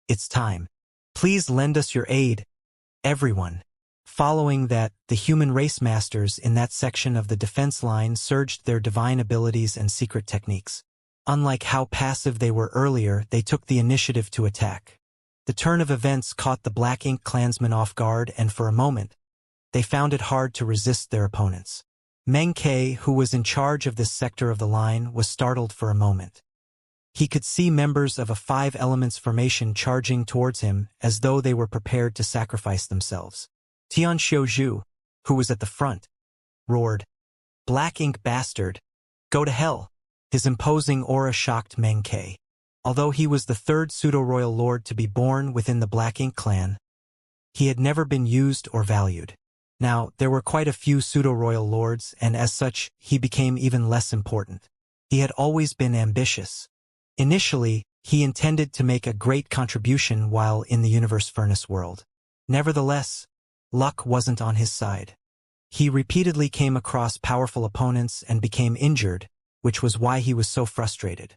"It's time. Please lend us your aid, everyone." Following that, the human race masters in that section of the defense line surged their divine abilities and secret techniques. Unlike how passive they were earlier, they took the initiative to attack. The turn of events caught the Black Ink clansmen off guard, and for a moment, they found it hard to resist their opponents. Meng Ke, who was in charge of this sector of the line, was startled for a moment. He could see members of a 5 elements formation charging towards him as though they were prepared to sacrifice themselves. Xianxia, who was at the front, roared, "Black Ink bastard! Go to hell!" His imposing aura shocked Meng Ke. Although he was the 3rd pseudo-royal lord to be born within the Black Ink clan, he had never been used or valued. Now, there were quite a few pseudo-royal lords, and as such, he became even less important. He had always been ambitious. Initially, he intended to make a great contribution while in the Universe Furnace world. Nevertheless, luck wasn't on his side. He repeatedly came across powerful opponents and became injured, which was why he was so frustrated.